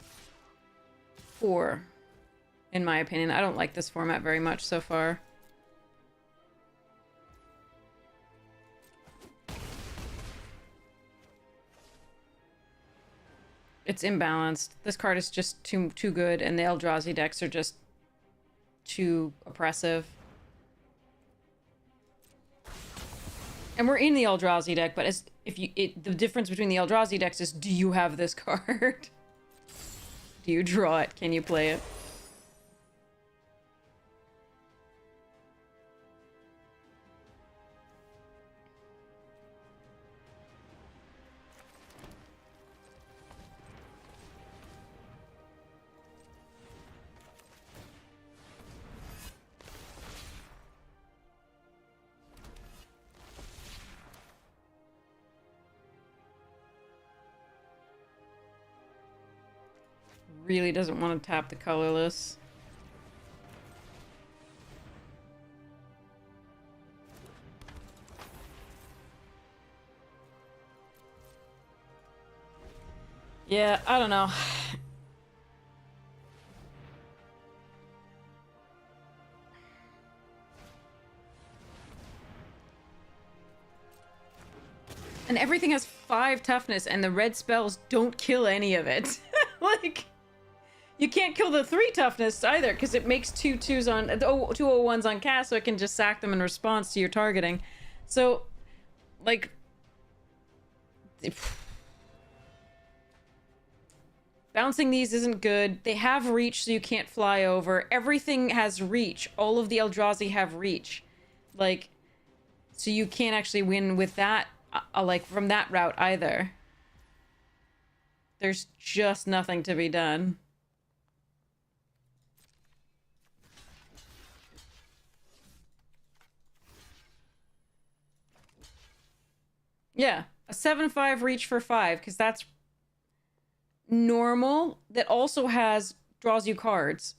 4, in my opinion. I don't like this format very much so far. It's imbalanced. This card is just too good, and the Eldrazi decks are just too oppressive. And we're in the Eldrazi deck, but the difference between the Eldrazi decks is, do you have this card? Do you draw it? Can you play it? Really doesn't want to tap the colorless. Yeah, I don't know. And everything has 5 toughness, and the red spells don't kill any of it. Like, you can't kill the 3 toughness either, because it makes 2/2s on 2/1s on cast, so it can just sack them in response to your targeting. So, like, bouncing these isn't good. They have reach, so you can't fly over. Everything has reach. All of the Eldrazi have reach. Like, so you can't actually win with that, like, from that route either. There's just nothing to be done. Yeah, a 7/5 reach for 5, because that's normal. That also draws you cards.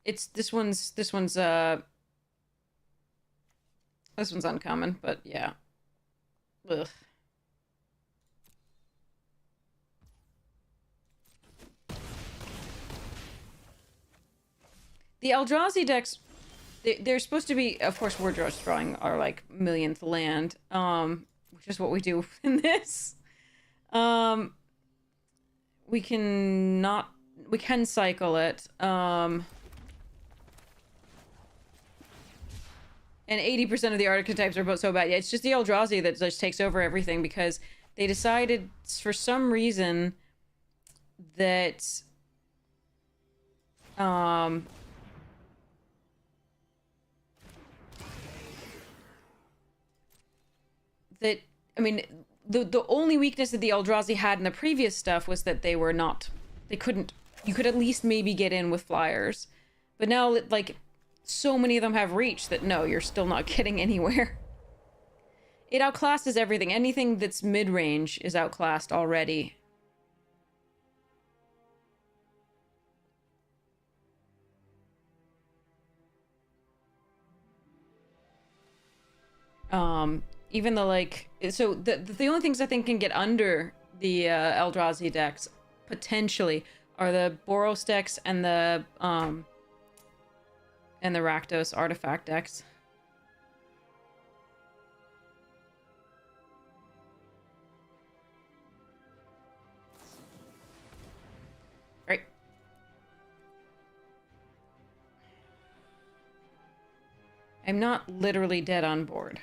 It's this one's uncommon, but yeah. Ugh. The Eldrazi decks, they're supposed to be, of course, we're just drawing our, like, millionth land, which is what we do in this. We can cycle it, and 80% of the archetypes are so bad. Yeah, it's just the Eldrazi that just takes over everything, because they decided, for some reason, that, I mean, the only weakness that the Eldrazi had in the previous stuff was that you could at least maybe get in with flyers. But now, like, so many of them have reach that no, you're still not getting anywhere. It outclasses everything. Anything that's mid-range is outclassed already. Even the, like, so the only things I think can get under the Eldrazi decks potentially are the Boros decks and the Rakdos artifact decks. Right. I'm not literally dead on board.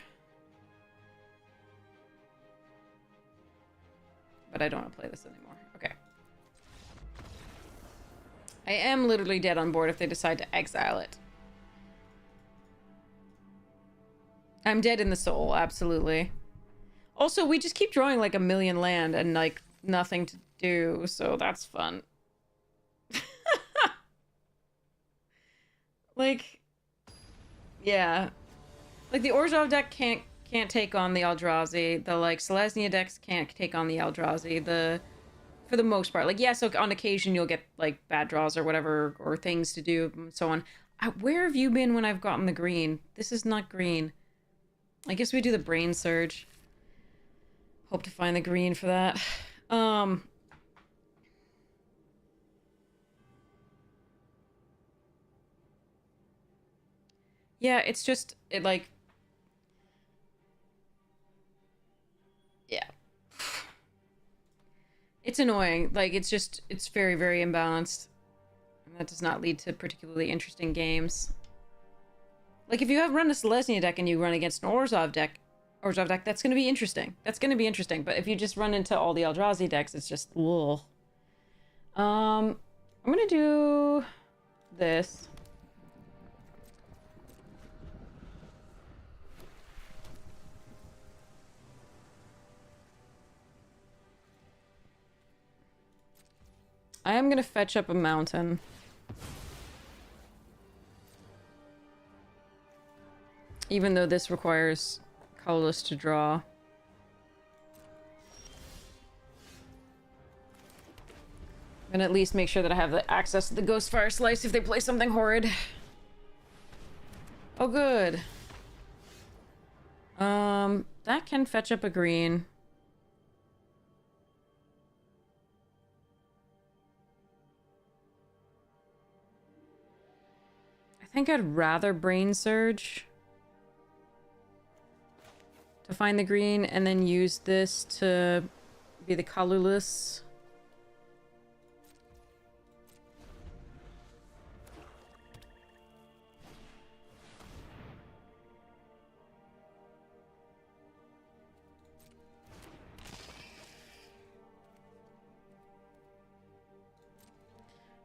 But I don't want to play this anymore. Okay. I am literally dead on board if they decide to exile it. I'm dead in the soul, absolutely. Also, we just keep drawing like a million land and like nothing to do, so that's fun. Like, yeah. Like, the Orzhov deck can't take on the Eldrazi. The, like, Selesnya decks can't take on the Eldrazi. For the most part. Like, yeah, so on occasion you'll get, like, bad draws or whatever, or things to do, and so on. Where have you been when I've gotten the green? This is not green. I guess we do the Brain Surge. Hope to find the green for that. Yeah, it's just, it like... Yeah. It's annoying. Like, it's just, it's very, very imbalanced. And that does not lead to particularly interesting games. Like, if you have run a Selesnya deck and you run against an Orzhov deck, that's going to be interesting. That's going to be interesting. But if you just run into all the Eldrazi decks, it's just, ugh. I'm going to do this. I am going to fetch up a mountain. Even though this requires colorless to draw. And at least make sure that I have the access to the Ghostfire Slice if they play something horrid. Oh, good. That can fetch up a green. I think I'd rather Brain Surge to find the green and then use this to be the colorless.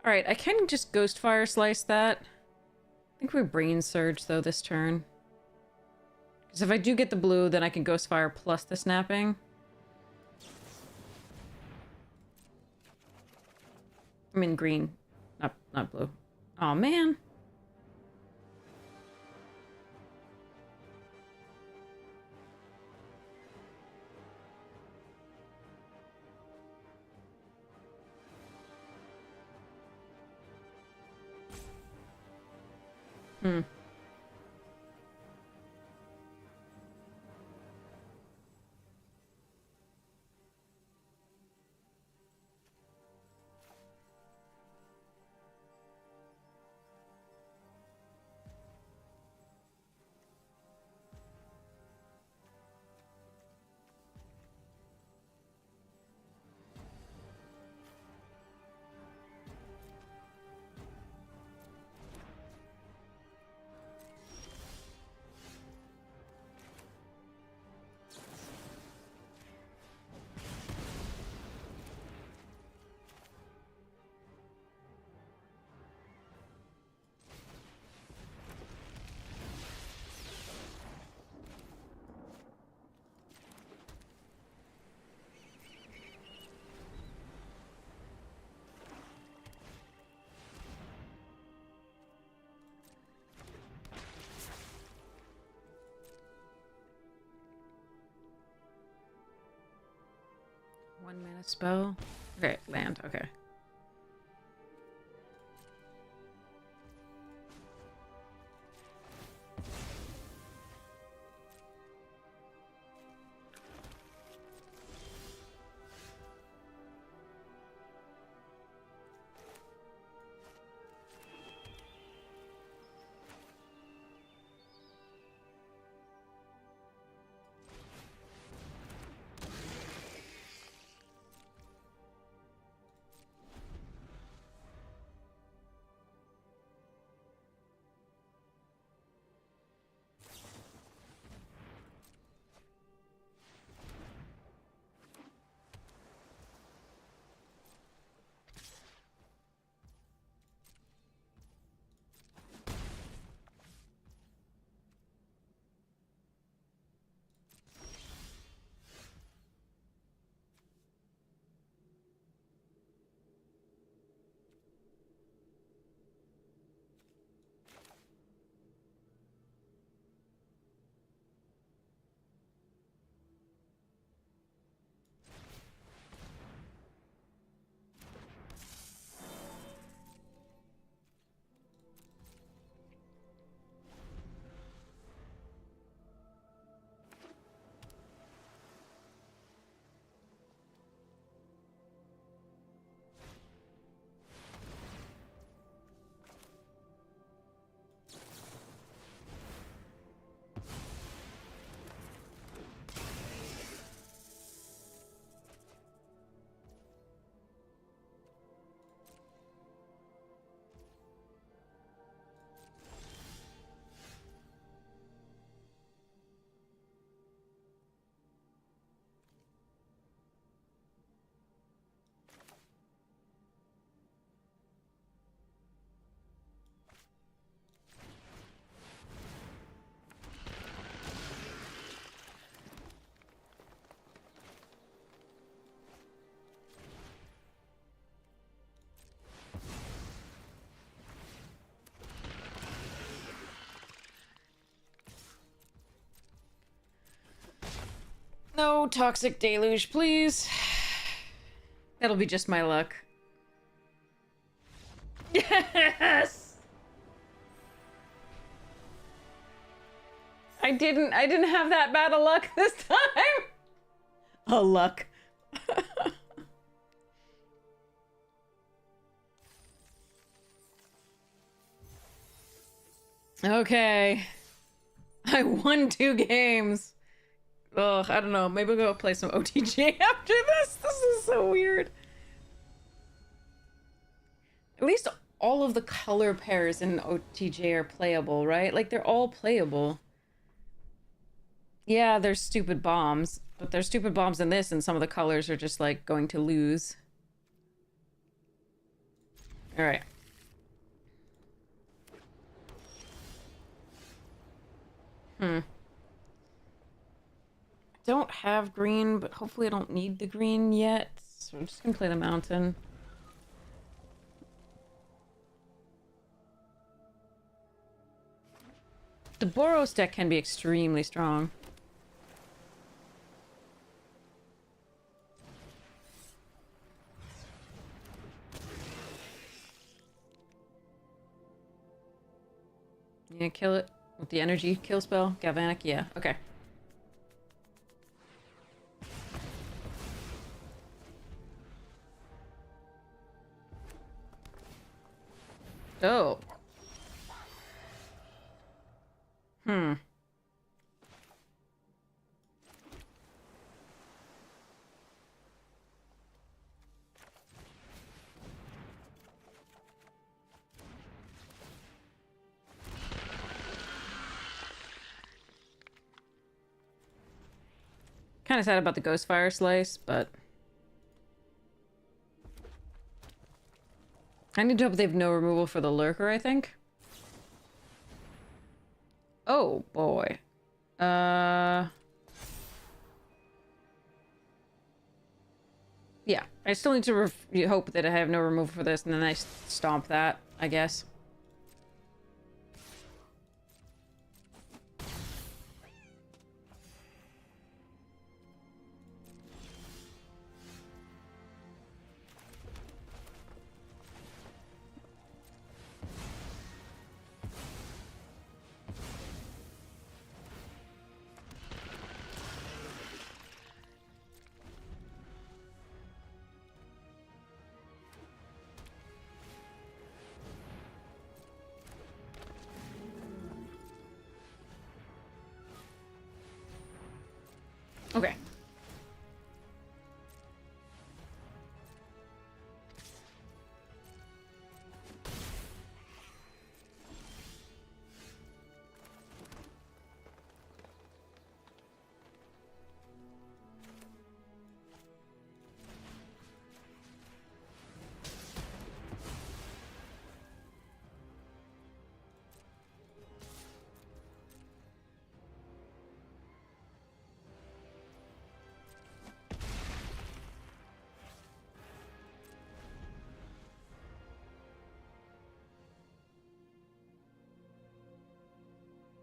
Alright, I can just Ghostfire Slice that. I think we Brain Surge, though, this turn. Because if I do get the blue, then I can Ghostfire plus the snapping. I mean green. Not blue. Aw, man. Hmm. One mana spell. Okay, land. Okay. No toxic deluge, please. That'll be just my luck. Yes! I didn't have that bad of luck this time. Oh, luck. Okay. I won 2 games. Ugh, I don't know. Maybe I'll go play some OTG after this. This is so weird. At least all of the color pairs in OTJ are playable, right? Like, they're all playable. Yeah, there's stupid bombs, but there's stupid bombs in this, and some of the colors are just, like, going to lose. Alright. Don't have green, but hopefully I don't need the green yet. So I'm just gonna play the mountain. The Boros deck can be extremely strong. You gonna kill it with the energy kill spell? Galvanic? Yeah, okay. Oh. Hmm. Kind of sad about the Ghostfire Slice, but I need to hope they have no removal for the Lurker, I think. Oh, boy. Yeah, I still need to hope that I have no removal for this, and then I stomp that, I guess. Okay.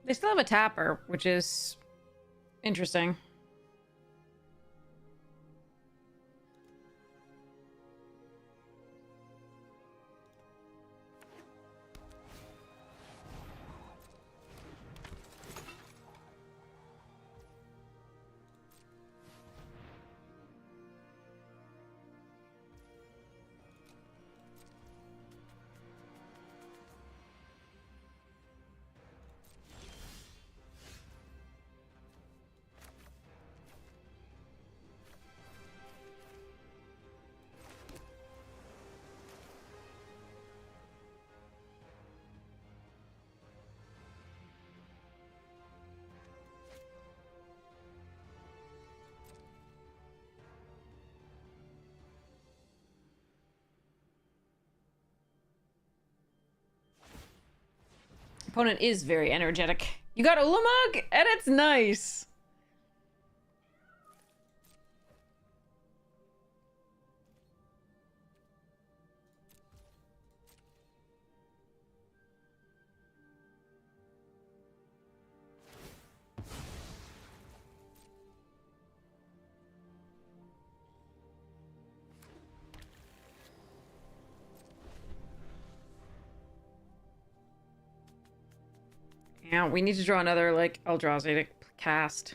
They still have a tapper, which is interesting. Opponent is very energetic. You got Ulamog, and it's nice. Yeah, we need to draw another, like, Eldrazi to cast.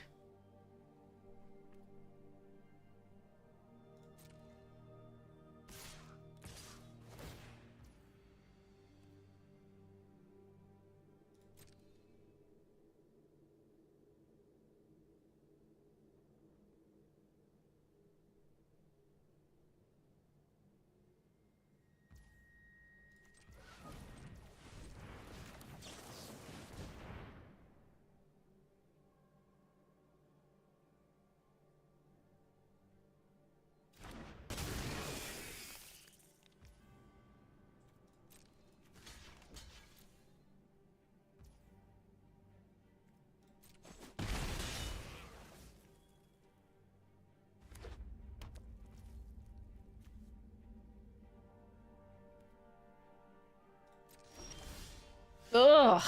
Ugh.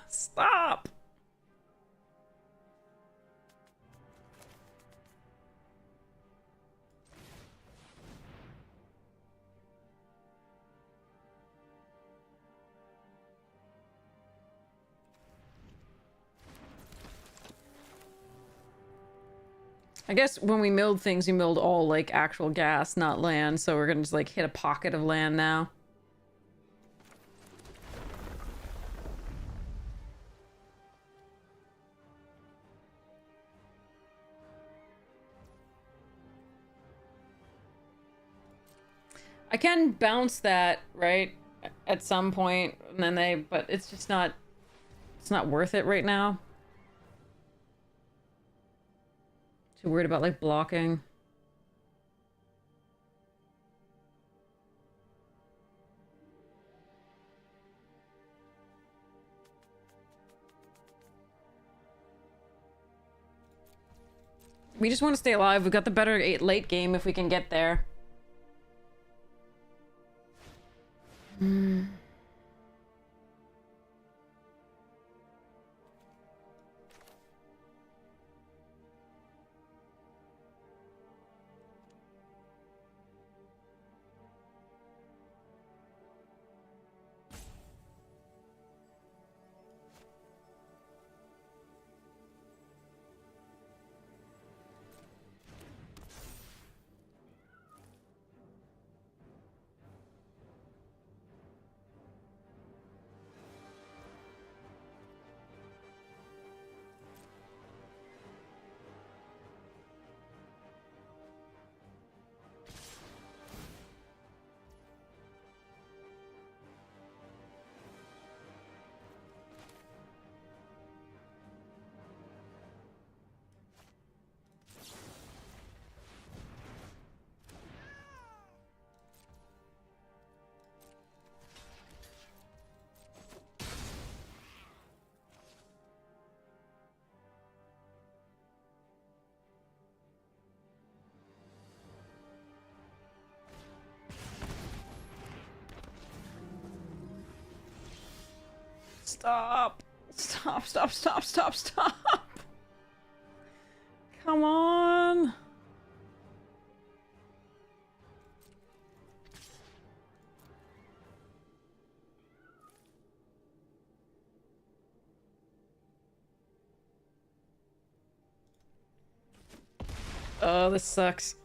Stop. I guess when we milled things, we milled all, like, actual gas, not land, so we're gonna just, like, hit a pocket of land now. I can bounce that, right, at some point, and then but it's just not, it's not worth it right now. Too worried about, like, blocking. We just want to stay alive. We've got the better late game if we can get there. Stop. Stop, stop, stop, stop, stop. Come on. Oh, this sucks.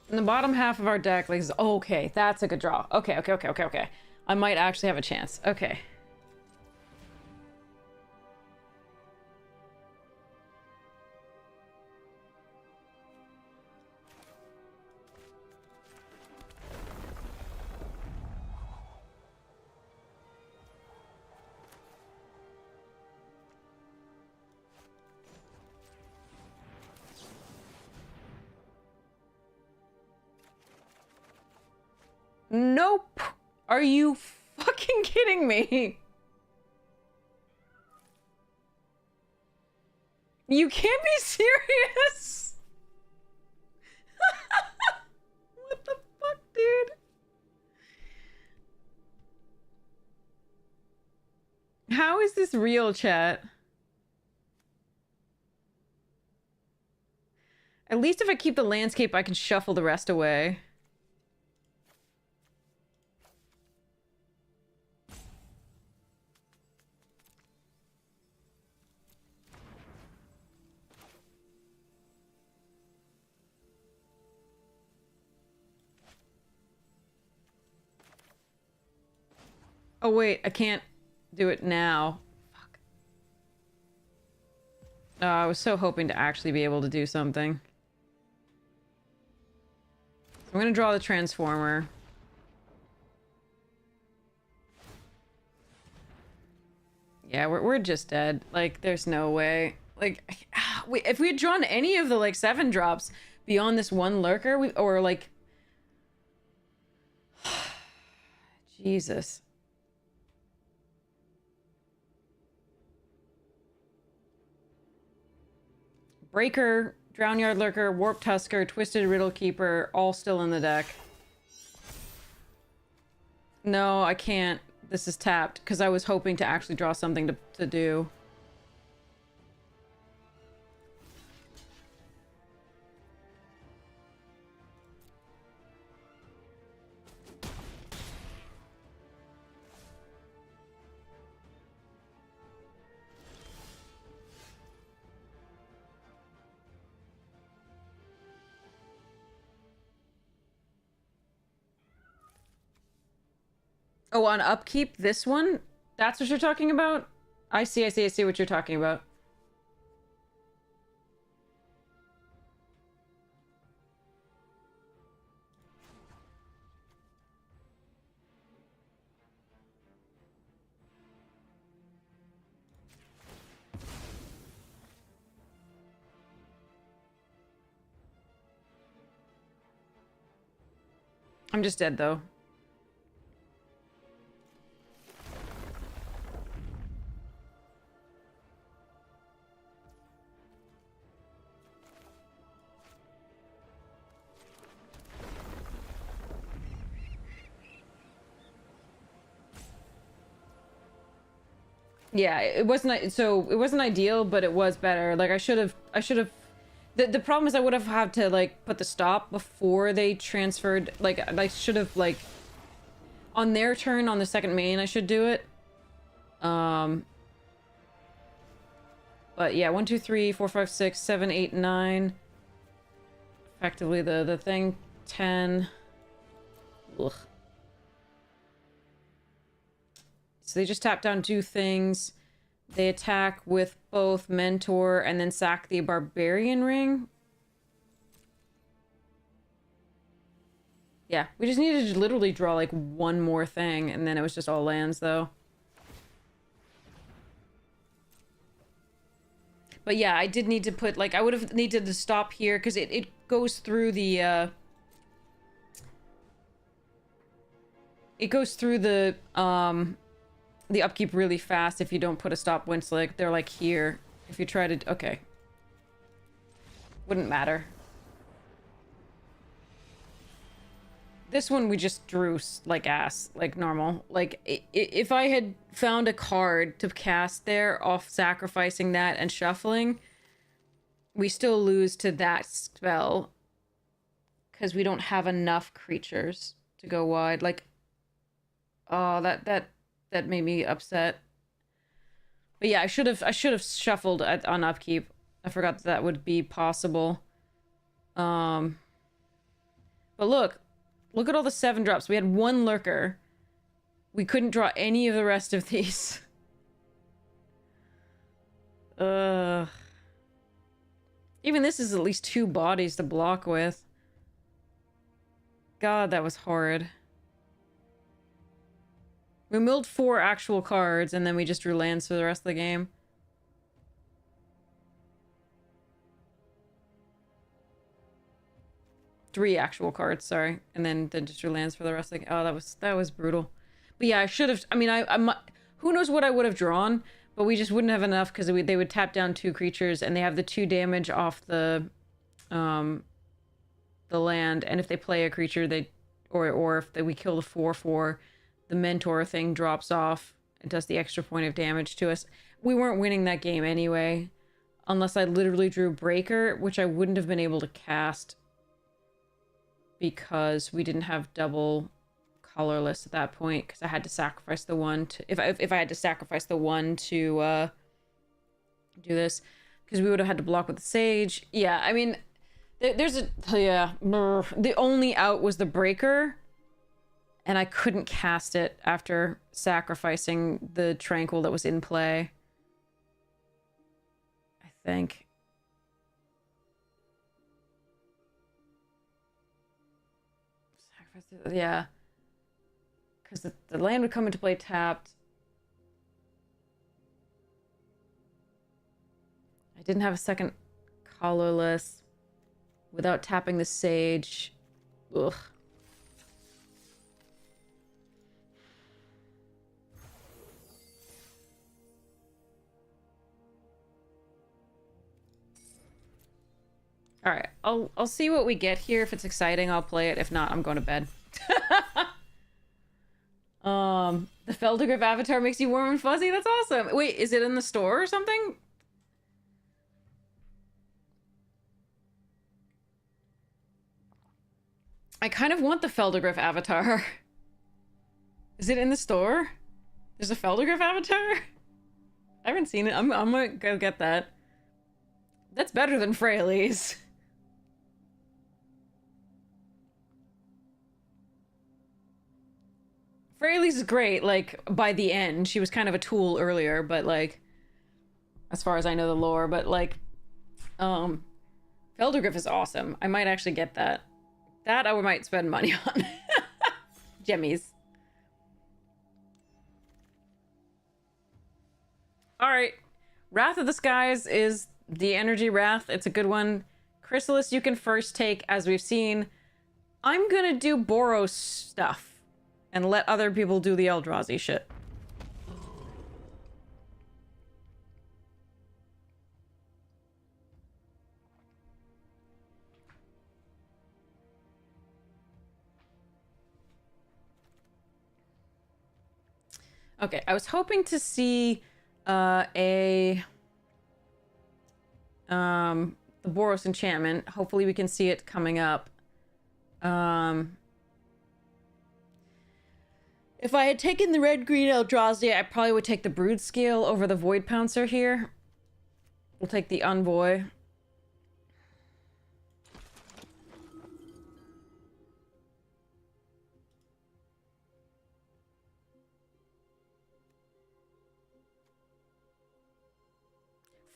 In the bottom half of our deck, like, okay, that's a good draw. Okay, okay, okay, okay, okay. I might actually have a chance. Okay. Nope. Are you fucking kidding me? You can't be serious. What the fuck, dude? How is this real, chat? At least if I keep the landscape, I can shuffle the rest away. Oh wait, I can't do it now. Fuck. Oh, I was so hoping to actually be able to do something. So I'm gonna draw the transformer. Yeah, we're just dead. Like, there's no way. Like, if we had drawn any of the like 7 drops beyond this one lurker, or like, Jesus. Breaker, Drownyard Lurker, Warp Tusker, Twisted Riddle Keeper, all still in the deck. No, I can't. This is tapped, because I was hoping to actually draw something to do. Oh, on upkeep, this one? That's what you're talking about? I see what you're talking about. I'm just dead, though. Yeah, it wasn't ideal, but it was better. Like, I should have the problem is I would have had to like put the stop before they transferred. Like, I should have, like, on their turn on the second main I should do it. But yeah, 1 2 3 4 5 6 7 8 9. Effectively the thing 10. Ugh. So they just tap down 2 things. They attack with both Mentor and then sack the Barbarian Ring. Yeah, we just needed to literally draw like one more thing, and then it was just all lands, though. But yeah, I did need to put, like, I would have needed to stop here, because it goes through the, it goes through the upkeep really fast if you don't put a stop once, like, they're, like, here. If you try to... Okay. Wouldn't matter. This one we just drew, like, ass. Like, normal. Like, if I had found a card to cast there off sacrificing that and shuffling, we still lose to that spell. Because we don't have enough creatures to go wide. Like... Oh, that made me upset. But yeah, I should have shuffled on upkeep. I forgot that would be possible. But look at all the 7 drops. We had 1 lurker. We couldn't draw any of the rest of these. Even this is at least 2 bodies to block with. God, that was horrid. We milled 4 actual cards, and then we just drew lands for the rest of the game. Three actual cards, sorry. And then just drew lands for the rest of the game. Oh, that was brutal. But yeah, I should have... I mean, who knows what I would have drawn, but we just wouldn't have enough, because they would tap down 2 creatures, and they have the 2 damage off the land, and if they play a creature, or if we kill the 4/4... the Mentor thing drops off. It does the extra point of damage to us. We weren't winning that game anyway. Unless I literally drew Breaker, which I wouldn't have been able to cast because we didn't have double colorless at that point, because I had to sacrifice the one to if I had to sacrifice the one to do this, because we would have had to block with the Sage. Yeah, I mean, there's a the only out was the Breaker, and I couldn't cast it after sacrificing the Tranquil that was in play. I think. Yeah. Because the land would come into play tapped. I didn't have a second colorless without tapping the Sage. Ugh. All right, I'll see what we get here. If it's exciting, I'll play it. If not, I'm going to bed. The Feldergriff avatar makes you warm and fuzzy. That's awesome. Wait, is it in the store or something? I kind of want the Feldergriff avatar. Is it in the store? There's a Feldergriff avatar? I haven't seen it. I'm gonna go get that. That's better than Fraley's. Fraley's is great, like, by the end. She was kind of a tool earlier, but, like, as far as I know the lore, but, like, Feldergriff is awesome. I might actually get that. That I might spend money on. Jemmies. Alright. Wrath of the Skies is the energy Wrath. It's a good one. Chrysalis you can first take, as we've seen. I'm gonna do Boros stuff and let other people do the Eldrazi shit. Okay, I was hoping to see the Boros enchantment. Hopefully we can see it coming up. If I had taken the red-green Eldrazi, I probably would take the Brood Scale over the Void Pouncer here. We'll take the Envoy.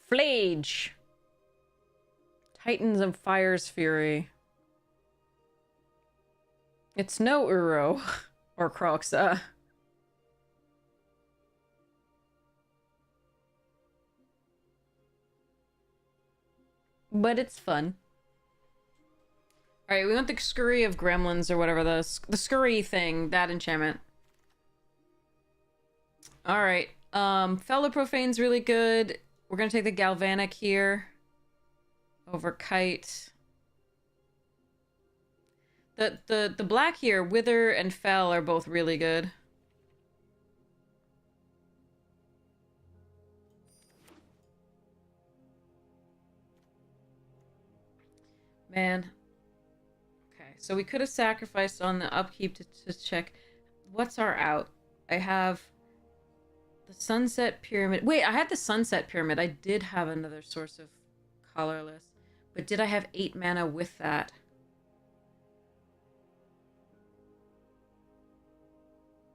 Flage. Titans of Fire's Fury. It's no Uro. Or Croxa. But it's fun. Alright, we want the Scurry of Gremlins or whatever, the Scurry thing, that enchantment. Alright, Fellow Profane's really good. We're gonna take the Galvanic here. Over Kite. The black here, Wither and Fell, are both really good. Man. Okay, so we could have sacrificed on the upkeep to check. What's our out? I have the Sunset Pyramid. Wait, I had the Sunset Pyramid. I did have another source of colorless. But did I have 8 mana with that?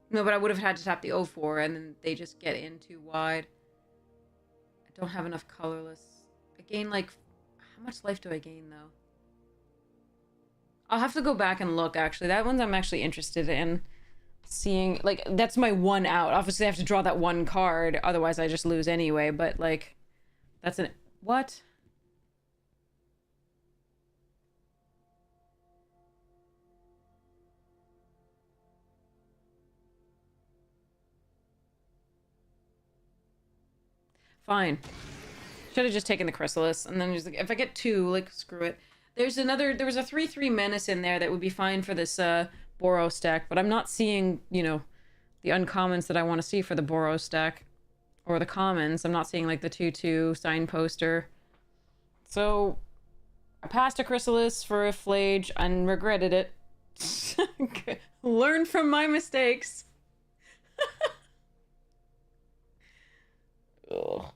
No, but I would have had to tap the 0-4, and then they just get in too wide. I don't have enough colorless. I gain, like... How much life do I gain, though? I'll have to go back and look, actually. That one's I'm actually interested in seeing. Like, that's my one out. Obviously, I have to draw that one card. Otherwise, I just lose anyway. But, like, that's an... What? Fine. Should have just taken the Chrysalis, and then just, like, if I get 2, like, screw it. There was a 3/3 Menace in there that would be fine for this Boros deck, but I'm not seeing, you know, the uncommons that I want to see for the Boros deck. Or the commons. I'm not seeing, like, the 2/2 Signposter. So I passed a chrysalis for a flage and regretted it. Learn from my mistakes. Ugh.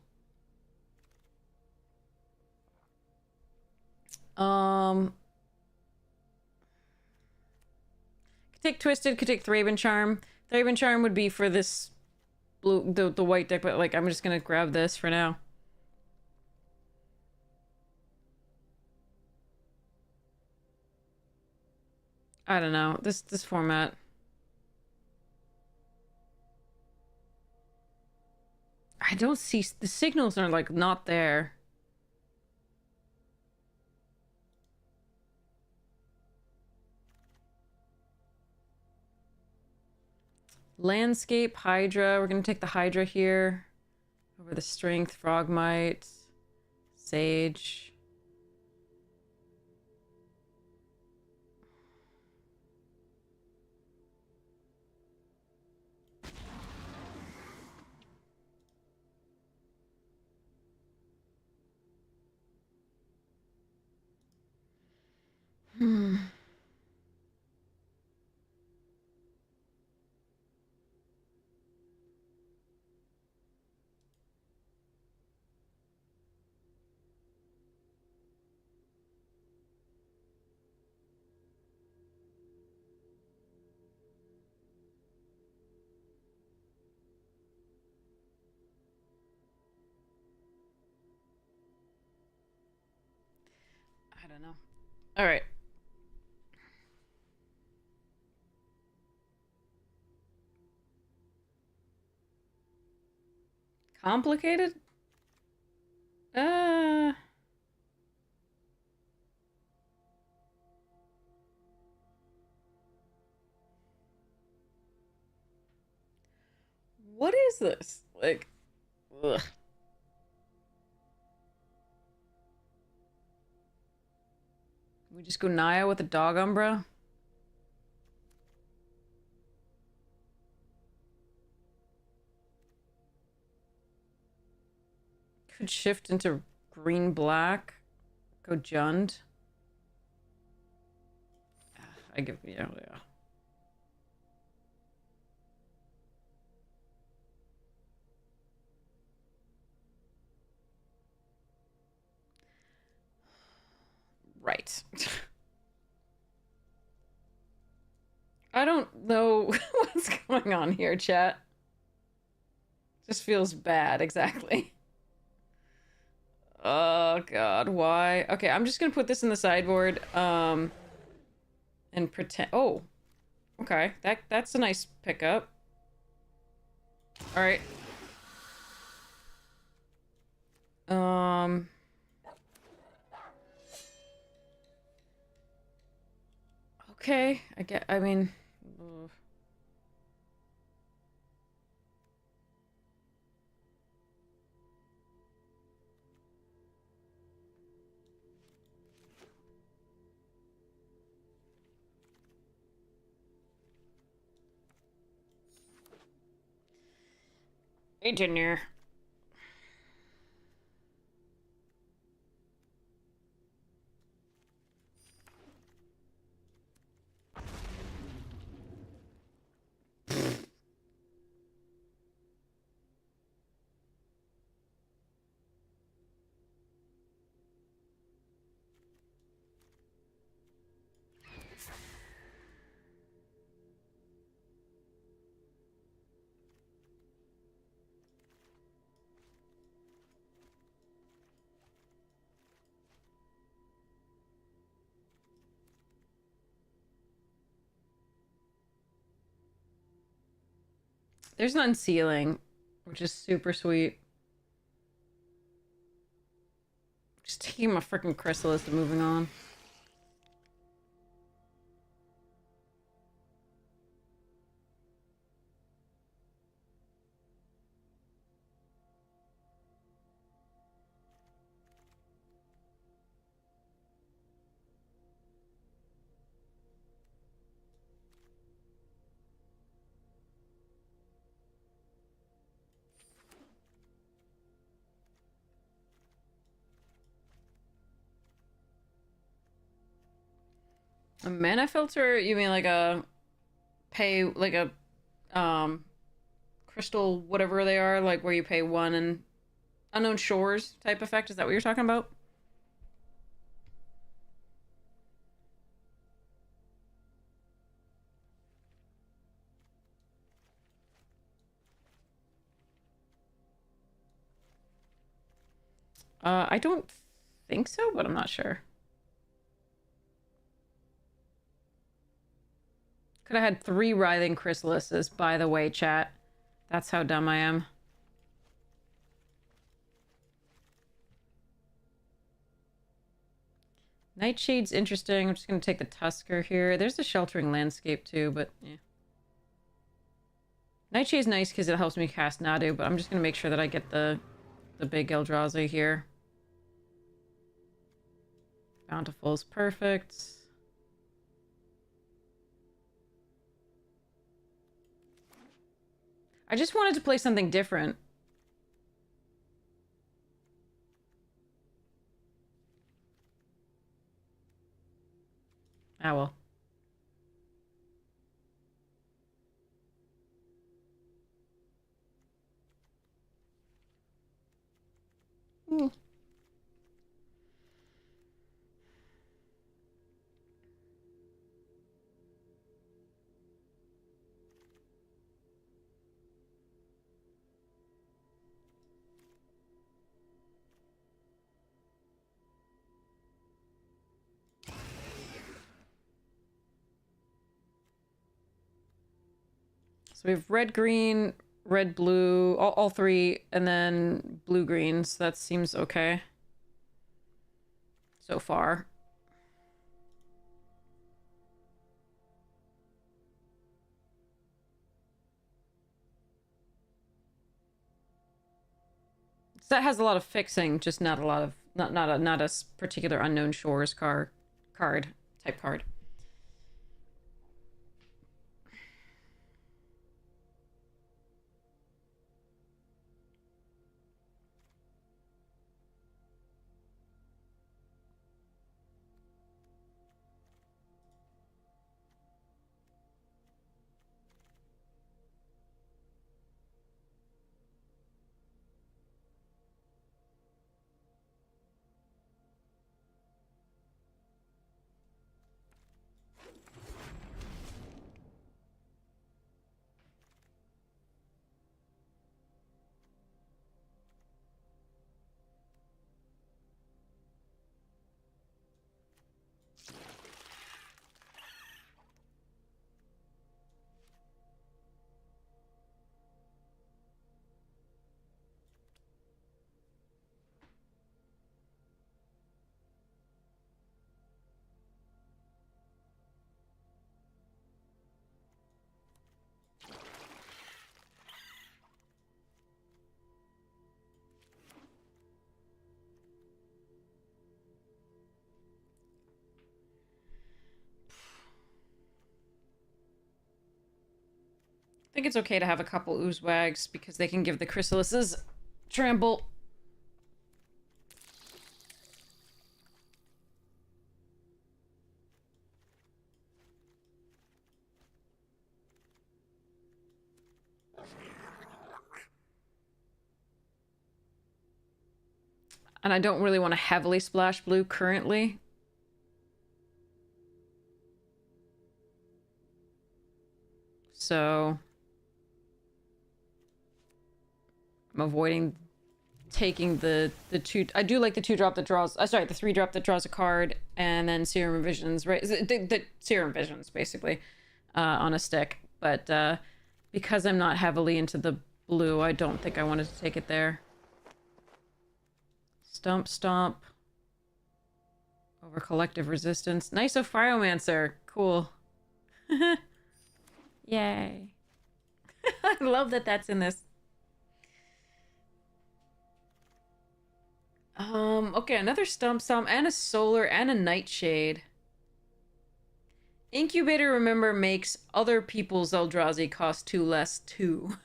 Could take Twisted, could take Thraben Charm. Thraben Charm would be for this blue, the white deck, but like I'm just gonna grab this for now. I don't know. This format. I don't see the signals are like not there. Landscape, Hydra. We're gonna take the Hydra here. Over the Strength, Frogmite, Sage. I don't know. All right. Complicated? Uh... What is this? Like, ugh. We just go Naya with a dog Umbra? Could shift into green-black. Go Jund. I give, yeah. Right. I don't know what's going on here, chat. Just feels bad, exactly. Oh god, why? Okay, I'm just gonna put this in the sideboard, and pretend. Oh, okay, that's a nice pickup. All right. Okay, I mean. Ugh. Engineer. There's an unsealing, which is super sweet. Just taking my freaking chrysalis and moving on. A mana filter? You mean like a pay, like a crystal whatever they are, like where you pay one and unknown shores type effect? Is that what you're talking about? I don't think so, but I'm not sure. Could have had 3 writhing chrysalises, by the way, chat. That's how dumb I am. Nightshade's interesting. I'm just gonna take the Tusker here. There's the Sheltering Landscape too, but yeah. Nightshade's nice because it helps me cast Nadu, but I'm just gonna make sure that I get the big Eldrazi here. Bountiful is perfect. I just wanted to play something different. Ah, well. Mm. So we have red, green, red, blue, all 3, and then blue, green. So that seems okay so far. So that has a lot of fixing, just not a lot of not a particular unknown shores card type card. I think it's okay to have a couple Oozwags because they can give the Chrysalises trample. And I don't really want to heavily splash blue currently. So I'm avoiding taking the 2. I do like the 2-drop that draws. Sorry, the 3-drop that draws a card, and then Serum Visions, right? The Serum Visions, basically, on a stick. But because I'm not heavily into the blue, I don't think I wanted to take it there. Stomp, stomp. Over Collective Resistance. Nice Ophiomancer. Cool. Yay. I love that that's in this. Okay, another Stump Stomp and a Solar and a Nightshade. Incubator, remember, makes other people's Eldrazi cost 2 less too.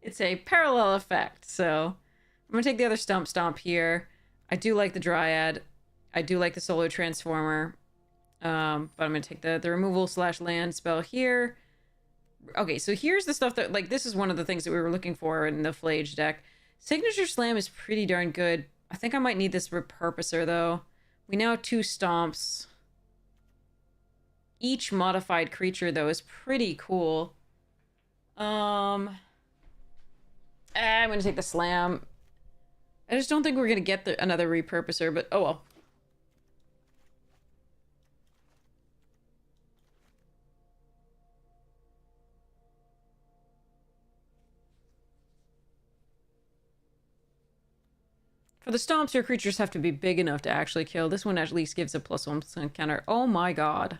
It's a parallel effect, so I'm gonna take the other Stump Stomp here. I do like the Dryad. I do like the Solar Transformer. But I'm gonna take the removal / land spell here. Okay, so here's the stuff that, like, this is one of the things that we were looking for in the Flage deck. Signature Slam is pretty darn good. I think I might need this Repurposer, though. We now have 2 Stomps. Each modified creature, though, is pretty cool. I'm gonna take the Slam. I just don't think we're gonna get another Repurposer, but oh well. For the Stomps, your creatures have to be big enough to actually kill. This one at least gives a +1 counter. Oh my god.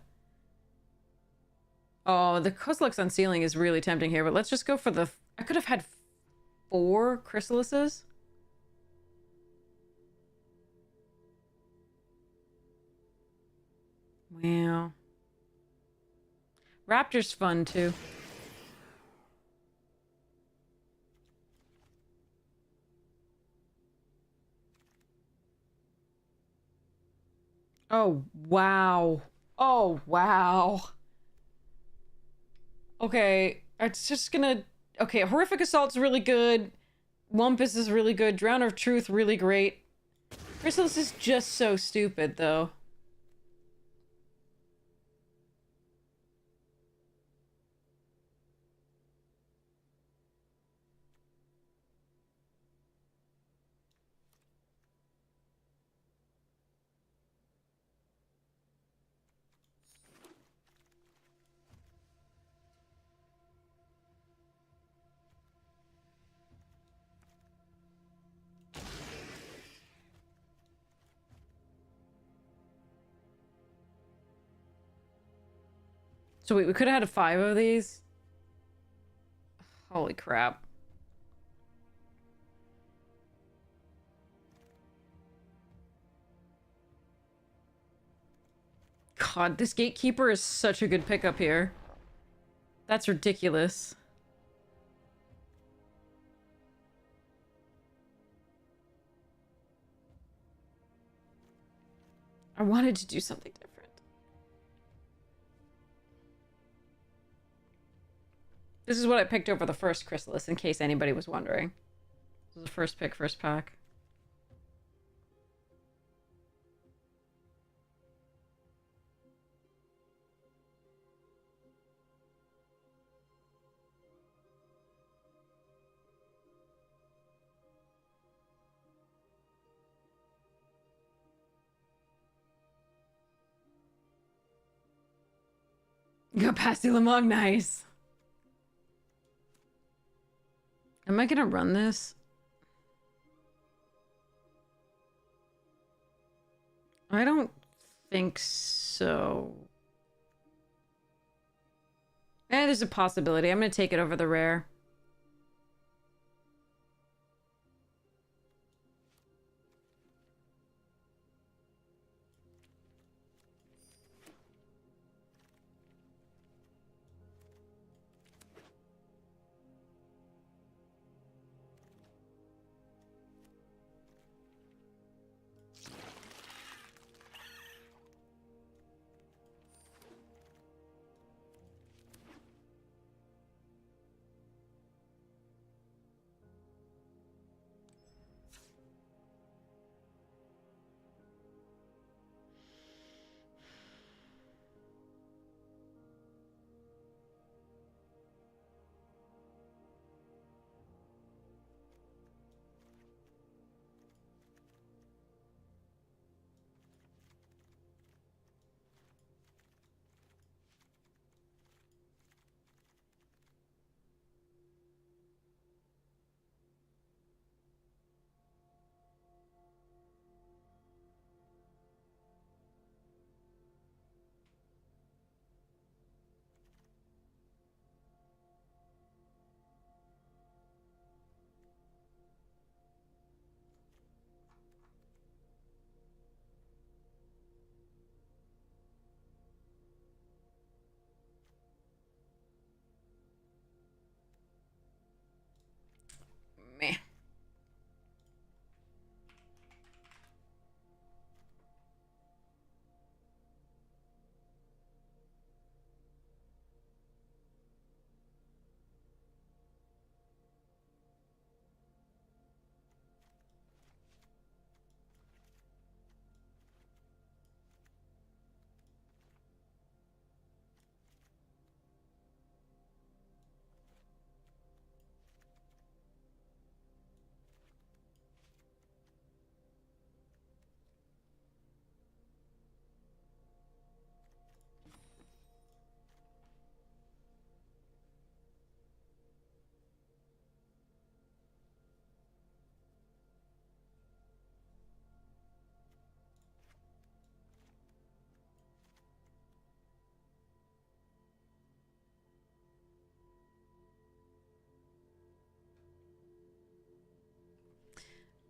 Oh, the Kozilek's Unsealing is really tempting here, but let's just go for the... I could have had 4 Chrysalises. Wow. Raptor's fun, too. Oh, wow. Oh, wow. Okay, it's just gonna... Okay, Horrific Assault's really good. Wumpus is really good. Drown of Truth, really great. Chrysalis is just so stupid, though. So wait, we could have had 5 of these? Holy crap. God, this Gatekeeper is such a good pickup here. That's ridiculous. I wanted to do something different. This is what I picked over the first Chrysalis, in case anybody was wondering. This was the first pick, first pack. Got Pasty Lamong, nice. Am I gonna run this? I don't think so. There's a possibility. I'm gonna take it over the rare.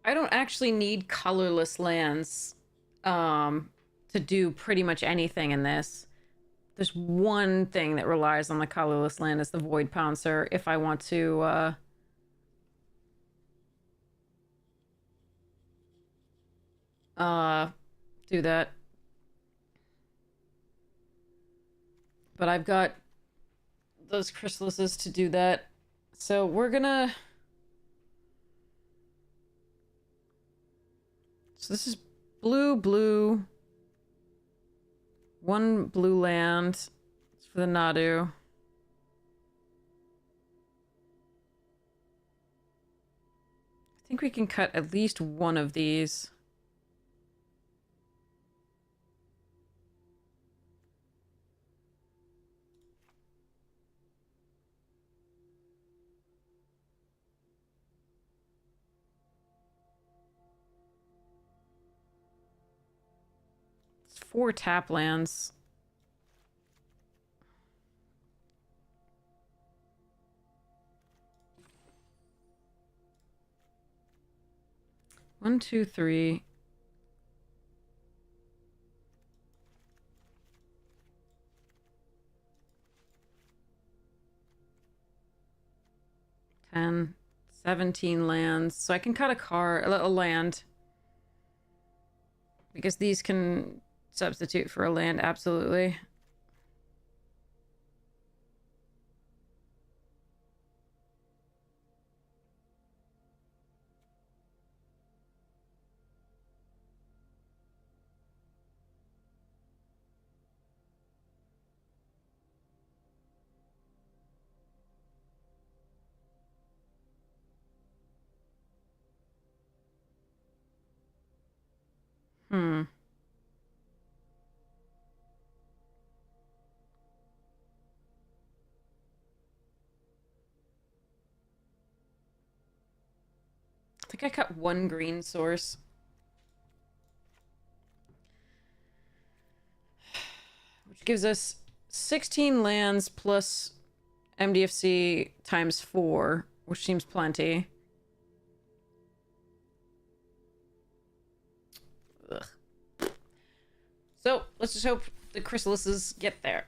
I don't actually need colorless lands to do pretty much anything in this. There's one thing that relies on the colorless land is the Void Pouncer if I want to do that. But I've got those chrysalises to do that. So we're gonna... So this is blue, blue. One blue land. It's for the Nadu. I think we can cut at least one of these. It's 4 tap lands. One, two, three. Ten. 17 lands. So I can cut a land. Because these can substitute for a land, absolutely. Hmm. I think I cut one green source. Which gives us 16 lands plus MDFC times 4, which seems plenty. Ugh. So, let's just hope the chrysalises get there.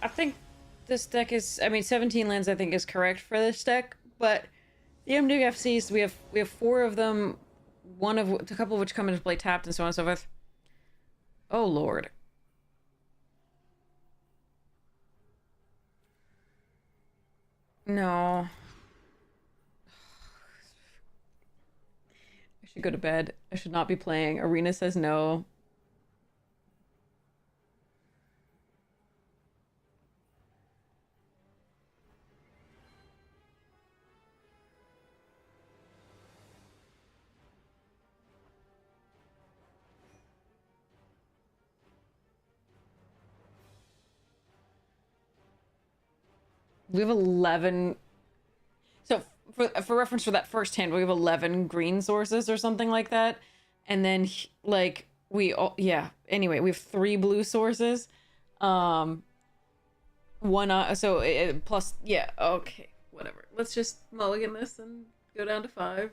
I think this deck is, I mean, 17 lands I think is correct for this deck, but the MDFCs, we have 4 of them, a couple of which come into play tapped and so on and so forth. Oh lord. No. I should go to bed. I should not be playing. Arena says no. We have 11. So for reference for that first hand, we have 11 green sources or something like that. And then like we all, yeah, anyway, we have 3 blue sources. One so plus, yeah, okay, whatever. Let's just mulligan this and go down to 5.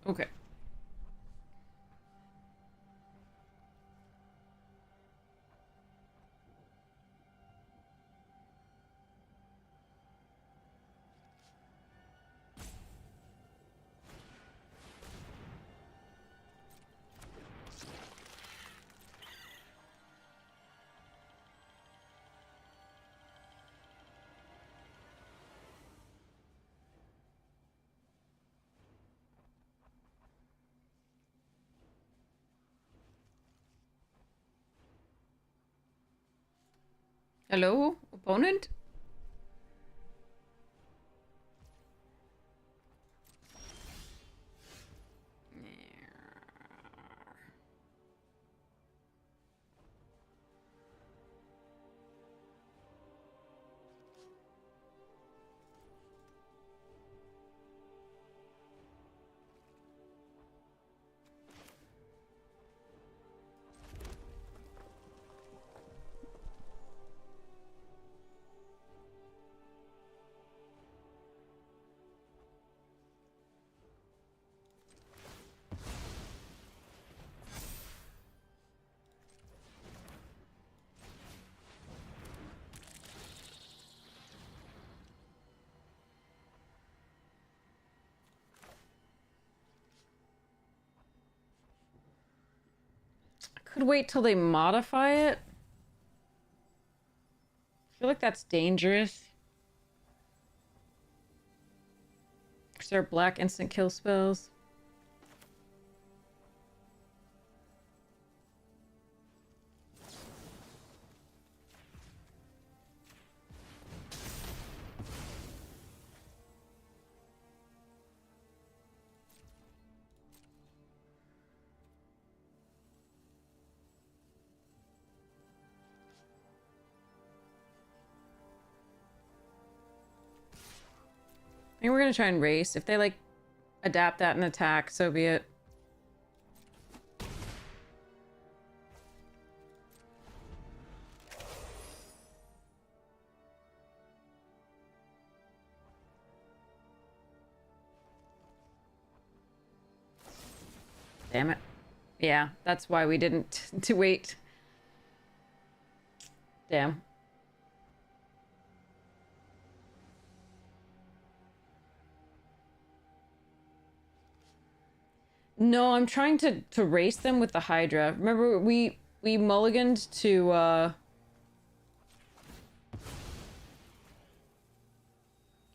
Okay. Hello, opponent? Could wait till they modify it. I feel like that's dangerous. Is there black instant kill spells? I think we're gonna try and race. If they, like, adapt that and attack, so be it. Damn it. Yeah, that's why we didn't to wait. Damn. No, I'm trying to race them with the Hydra. Remember, we mulliganed to, I'm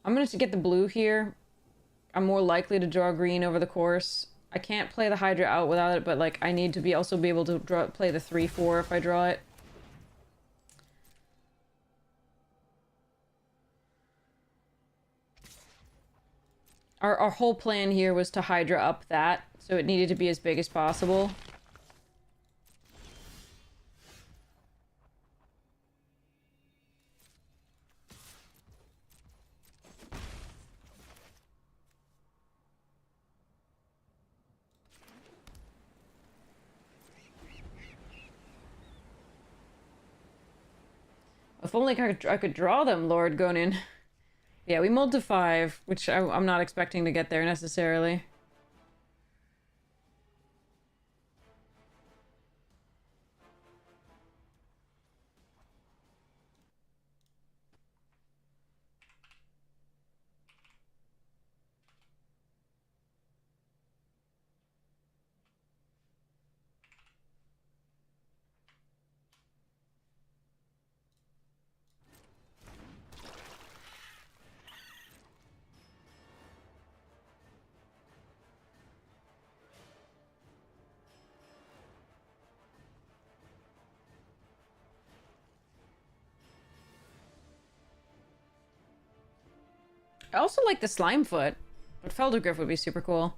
gonna get the blue here. I'm more likely to draw green over the course. I can't play the Hydra out without it, but, like, I need to be also be able to play the 3/4 if I draw it. Our whole plan here was to Hydra up that, so it needed to be as big as possible. If only I could draw them, Lord Gonin. Yeah, we mulled to 5, which I'm not expecting to get there necessarily. I also like the Slimefoot, but Feldergriff would be super cool.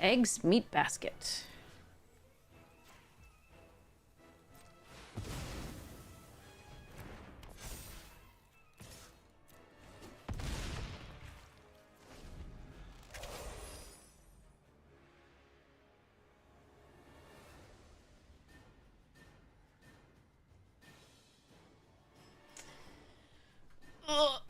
Eggs, meat basket. Ugh.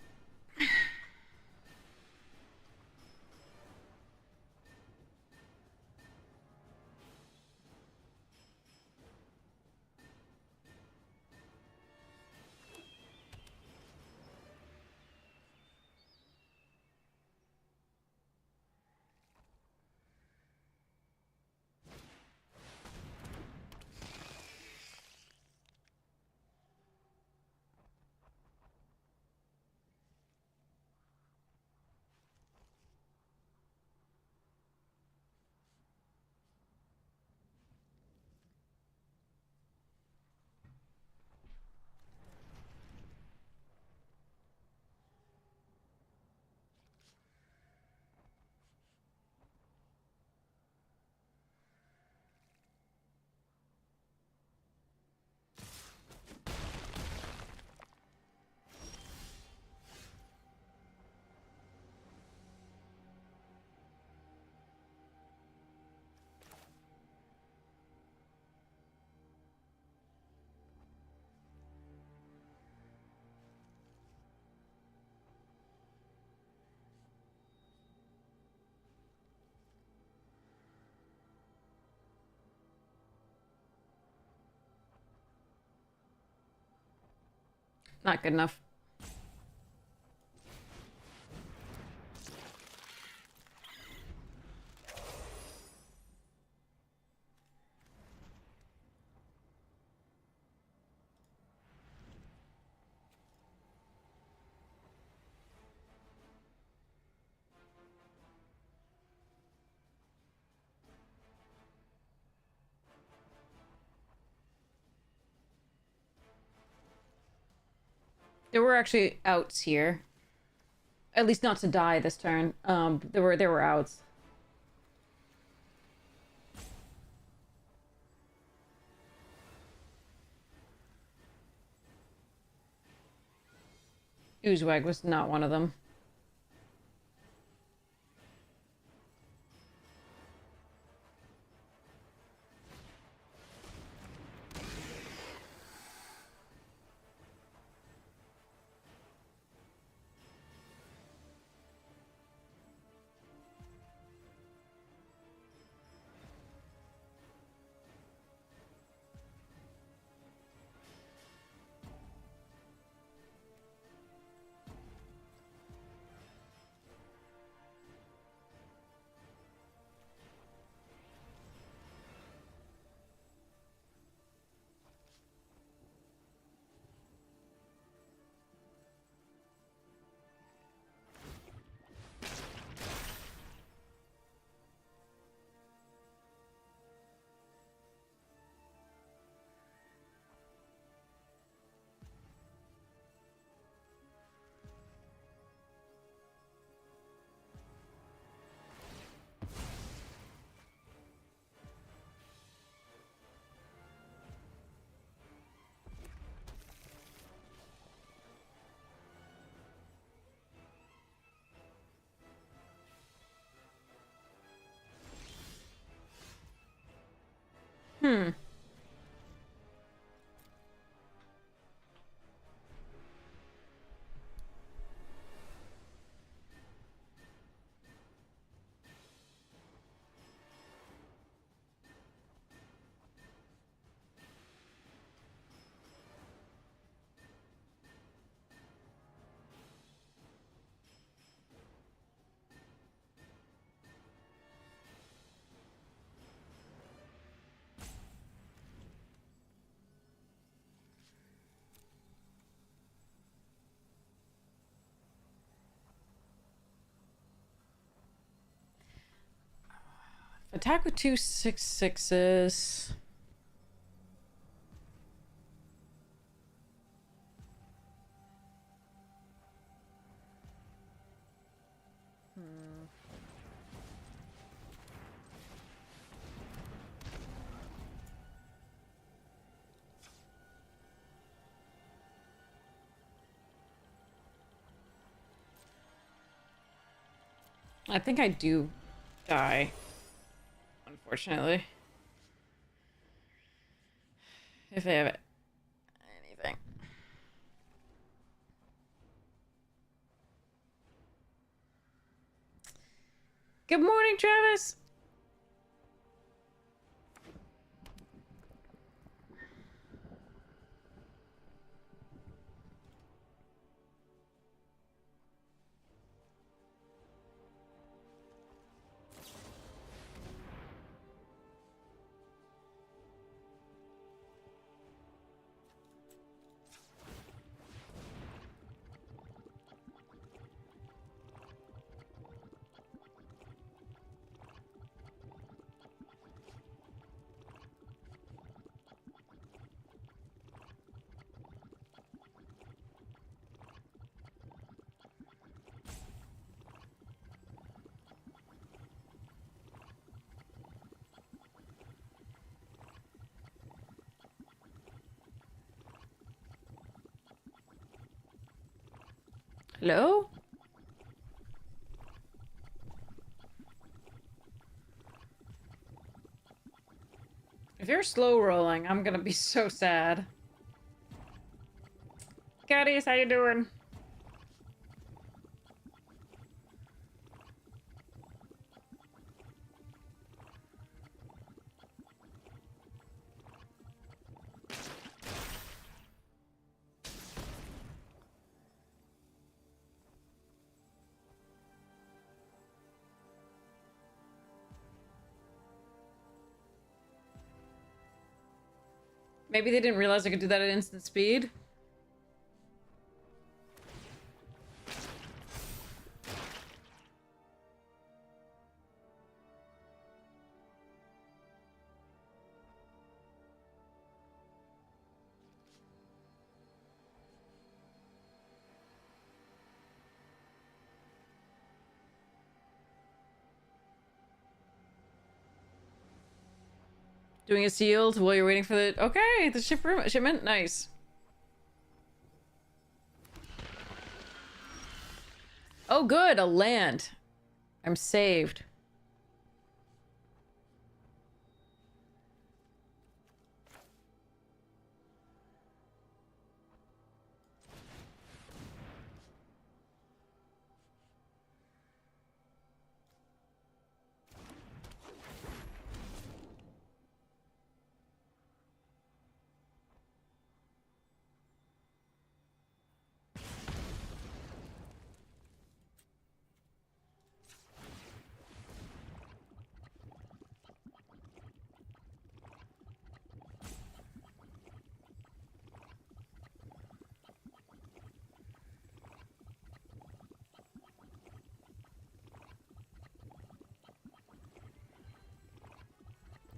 Not good enough. There were actually outs here. At least not to die this turn. There were outs. Oozewag was not one of them. Hmm. Attack with 2/6/6s. I think I do die, unfortunately. If they have anything. Good morning, Travis! Hello? If you're slow rolling, I'm gonna be so sad. Caddies, how you doing? Maybe they didn't realize I could do that at instant speed. Doing a sealed while you're waiting for the... Okay, the shipment? Nice. Oh good, a land. I'm saved.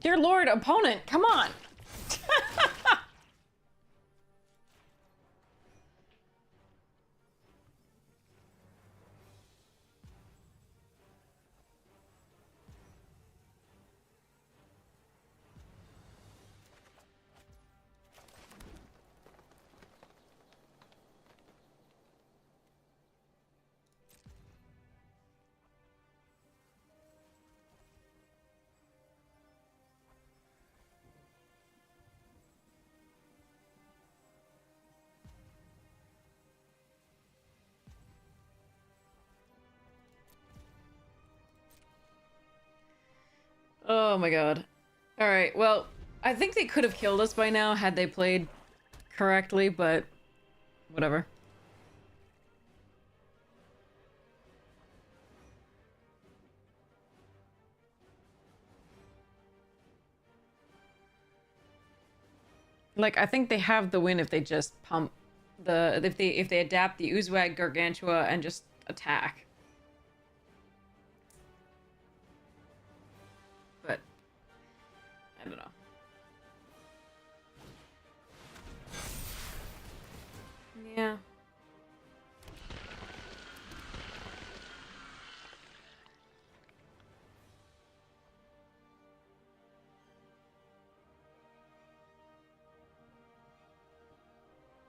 Dear Lord, opponent, come on! Oh my god. Alright, well, I think they could have killed us by now had they played correctly, but whatever. Like, I think they have the win if they just pump the... If they adapt the Uzwag Gargantua and just attack. But I don't know. Yeah.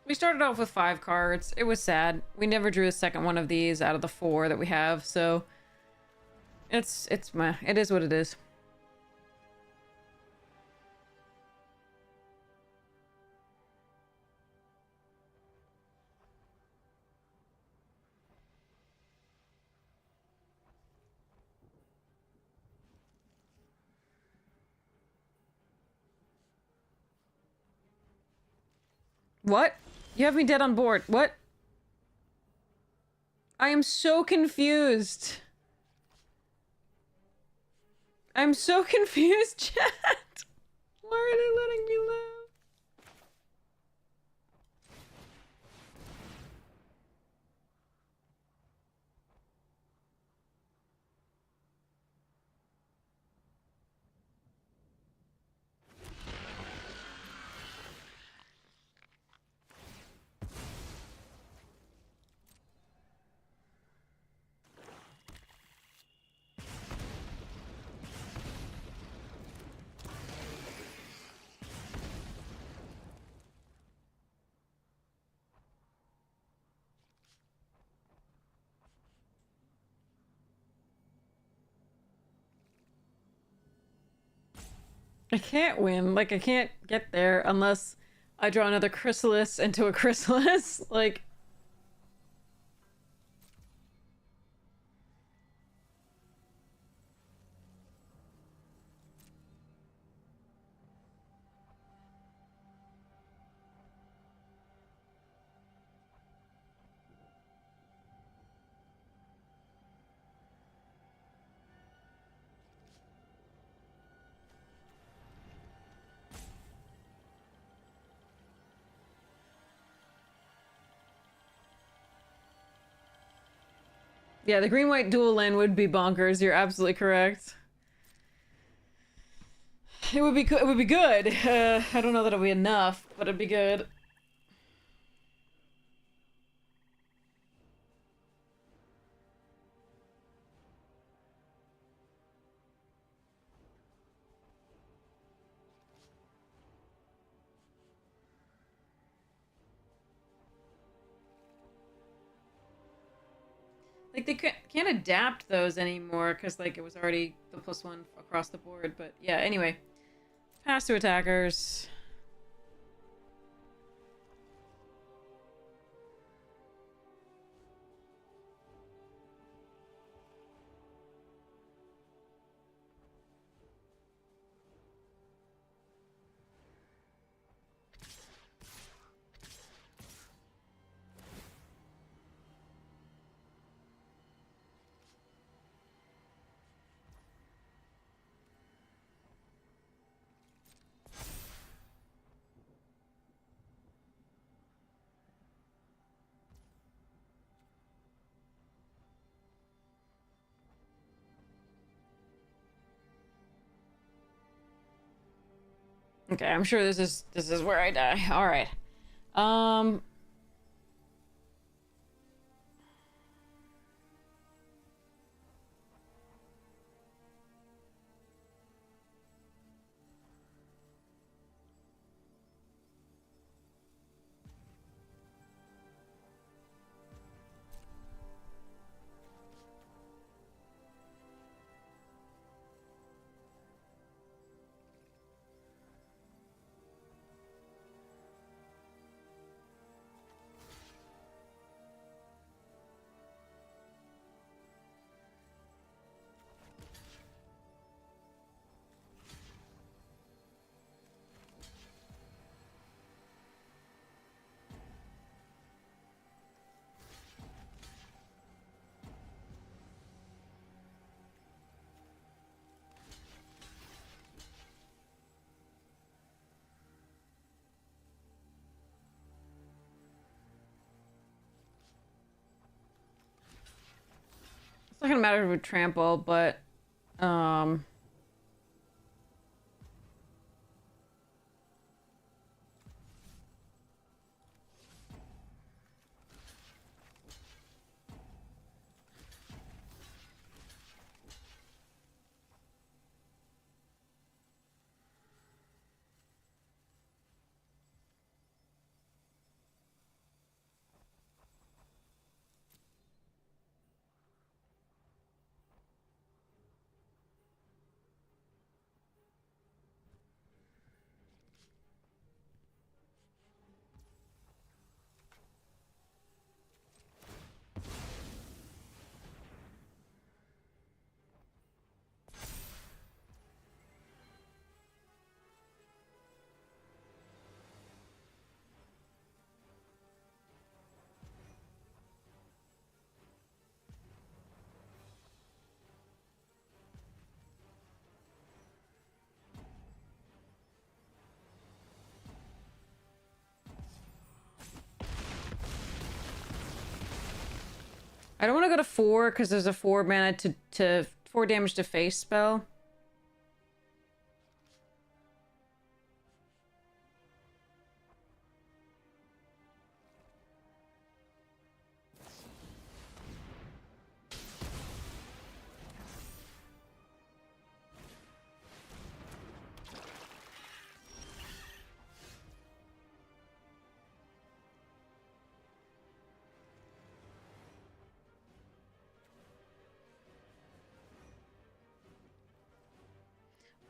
We started off with 5 cards. It was sad. We never drew a second one of these out of the 4 that we have, so... It's meh. It is what it is. What? You have me dead on board. What? I am so confused. I'm so confused, chat. Why are they letting me live? I can't win. Like, I can't get there unless I draw another chrysalis into a chrysalis. Like... Yeah, the green-white dual land would be bonkers. You're absolutely correct. It would be it would be good. I don't know that it'll be enough, but it'd be good. Like, they can't adapt those anymore because, like, it was already the +1 across the board. But yeah, anyway. Pass to attackers. Okay, I'm sure this is where I die. All right. It's not gonna matter with trample, but um. I don't want to go to 4 because there's a 4 mana to 4 damage to face spell.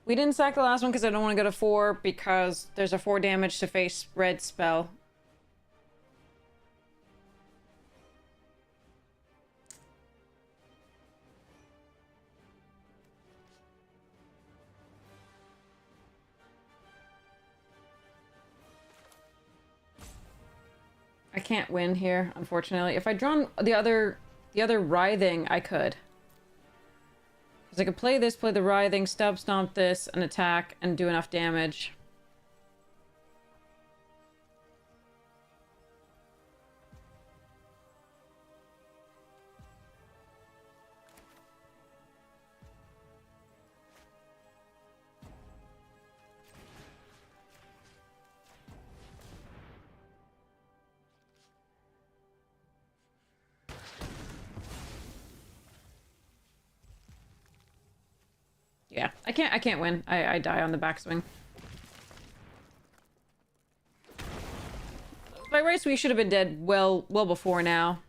We didn't sack the last one because I don't want to go to 4 because there's a 4 damage to face red spell. I can't win here, unfortunately. If I'd drawn the other writhing, I could. Because I could play this, play the writhing, stub stomp this, and attack, and do enough damage. Yeah, I can't win. I die on the backswing. By rights, we should have been dead well before now.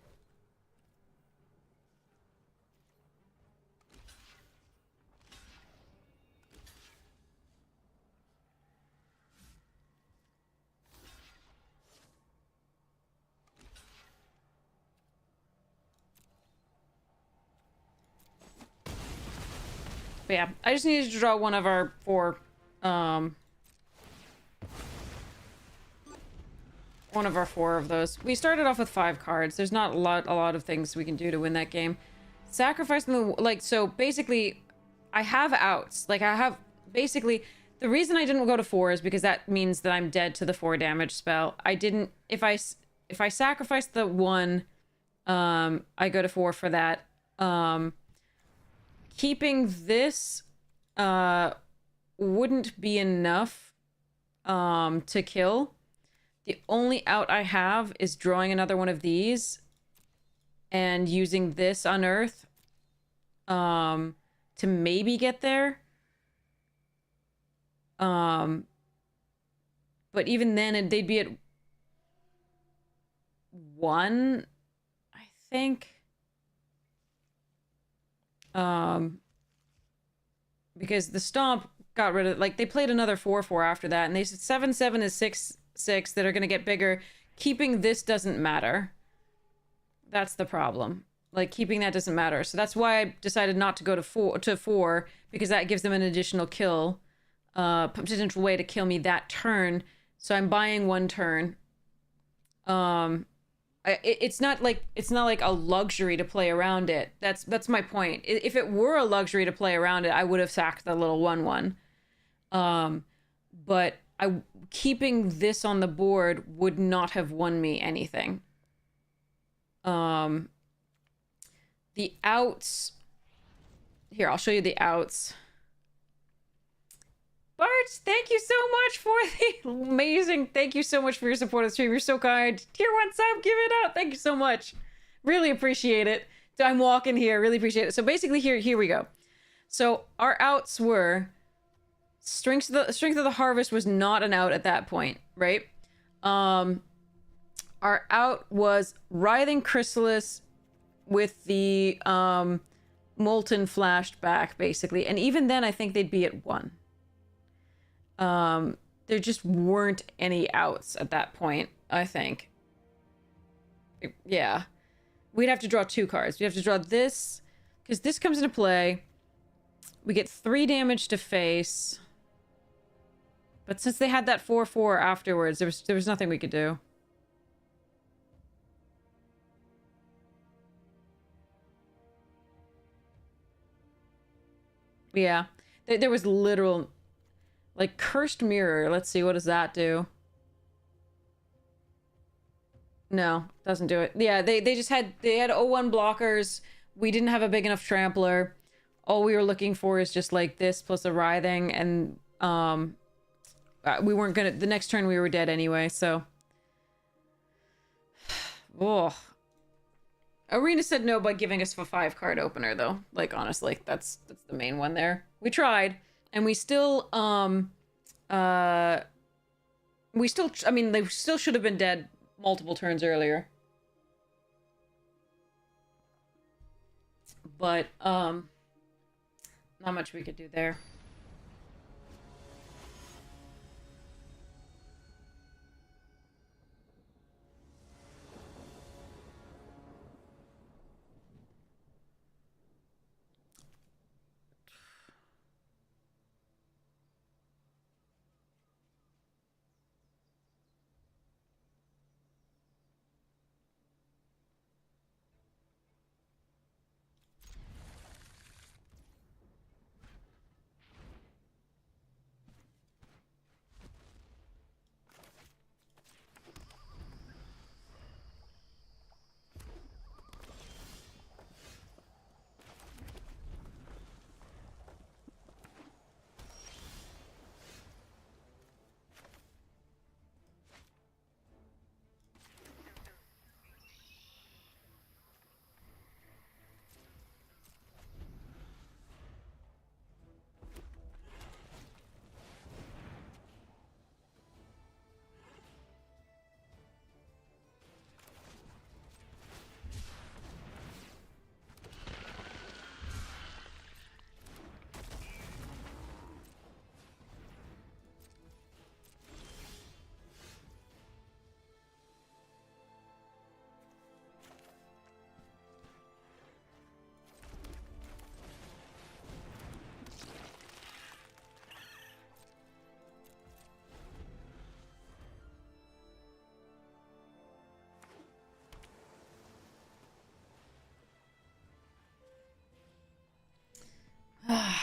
But yeah, I just needed to draw one of our 4, one of our 4 of those. We started off with 5 cards. There's not a lot of things we can do to win that game. Sacrificing the, like, so basically, I have outs. Like, I have, basically, the reason I didn't go to 4 is because that means that I'm dead to the 4 damage spell. I didn't, if I sacrifice the 1, I go to 4 for that. Keeping this wouldn't be enough to kill. The only out I have is drawing another one of these and using this unearth to maybe get there. But even then, they'd be at 1, I think. Because the stomp got rid of, like, they played another 4/4 after that, and they said 7/7 is 6/6 that are going to get bigger. Keeping this doesn't matter. That's the problem. Like, keeping that doesn't matter. So that's why I decided not to go to 4 because that gives them an additional kill, potential way to kill me that turn. So I'm buying 1 turn. It's not like a luxury to play around it. That's my point. If it were a luxury to play around it, I would have sacked the little 1/1. But keeping this on the board would not have won me anything. The outs. Here, I'll show you the outs. Bart, thank you so much for the amazing. Thank you so much for your support of the stream. You're so kind. Tier 1 sub, give it up. Thank you so much. Really appreciate it. I'm walking here. Really appreciate it. So basically, here we go. So our outs were Strength of the Harvest was not an out at that point, right? Our out was Writhing Chrysalis with the Molten flashed back, basically. And even then, I think they'd be at 1. There just weren't any outs at that point, I think. Yeah. We'd have to draw 2 cards. We have to draw this, because this comes into play. We get 3 damage to face. But since they had that 4/4 afterwards, there was nothing we could do. Yeah. There was literal... Like, Cursed Mirror. Let's see, what does that do? No, doesn't do it. Yeah, they just had they had O1 blockers. We didn't have a big enough trampler. All we were looking for is just like this plus a writhing, and we weren't gonna. The next turn we were dead anyway. So, oh, Arena said no by giving us a 5-card opener though. Like honestly, that's the main one there. We tried, and we still I mean they still should have been dead multiple turns earlier. But not much we could do there.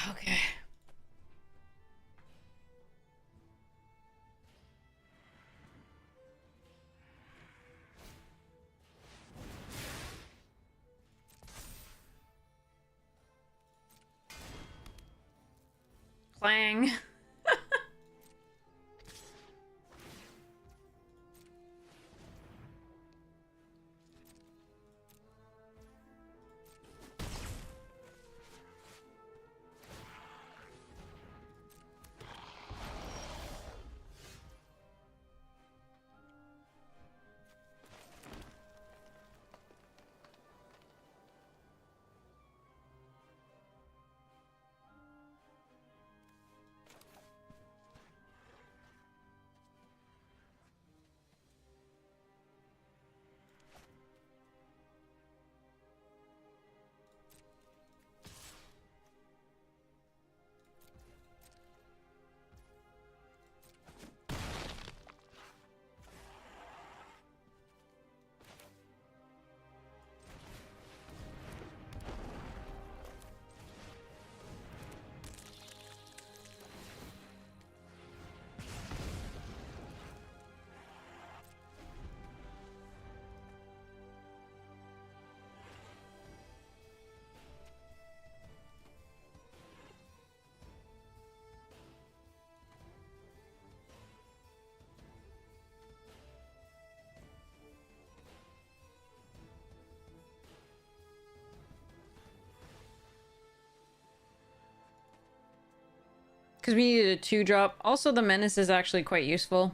Okay. Clang. Because we needed a 2-drop. Also, the Menace is actually quite useful.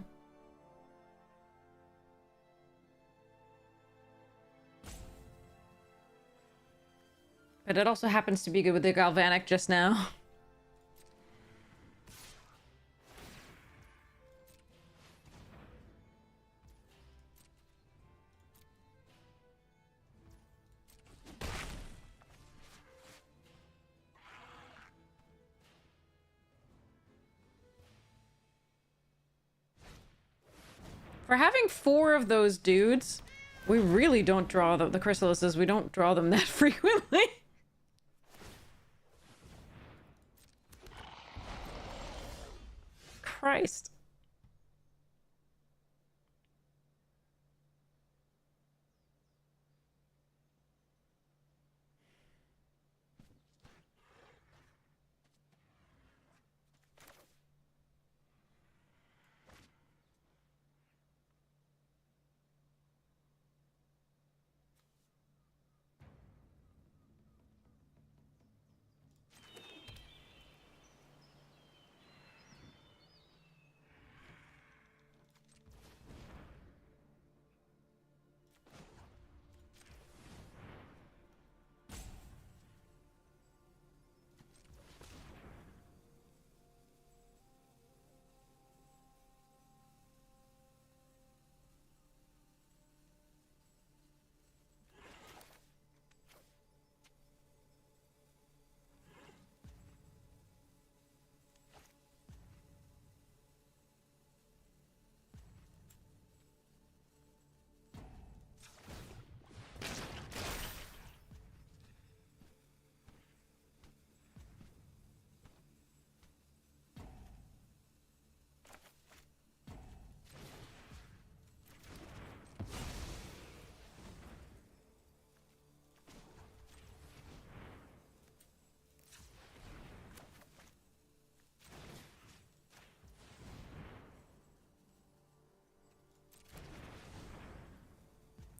But it also happens to be good with the Galvanic just now. For having 4 of those dudes, we really don't draw the Chrysalises. We don't draw them that frequently. Christ.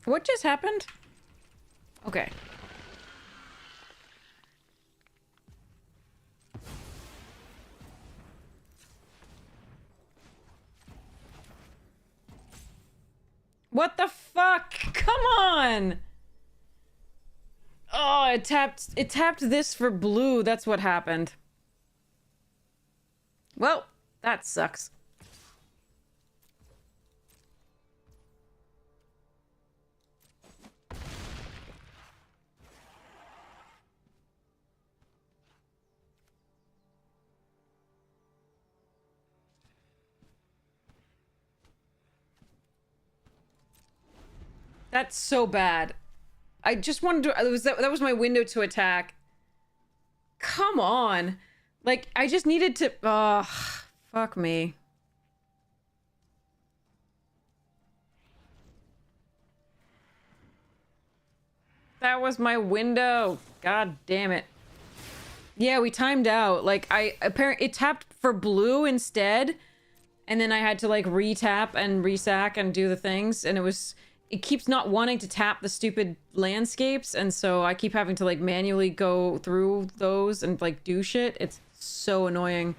What just happened? Okay. What the fuck? Come on! Oh, it tapped this for blue. That's what happened. Well, that sucks. That's so bad. I just wanted to. That was my window to attack. Come on, like I just needed to. Fuck me. That was my window. God damn it. Yeah, we timed out. Like it tapped for blue instead, and then I had to like re-tap and resack and do the things, and it keeps not wanting to tap the stupid landscapes, and so I keep having to like manually go through those and like do shit. It's so annoying.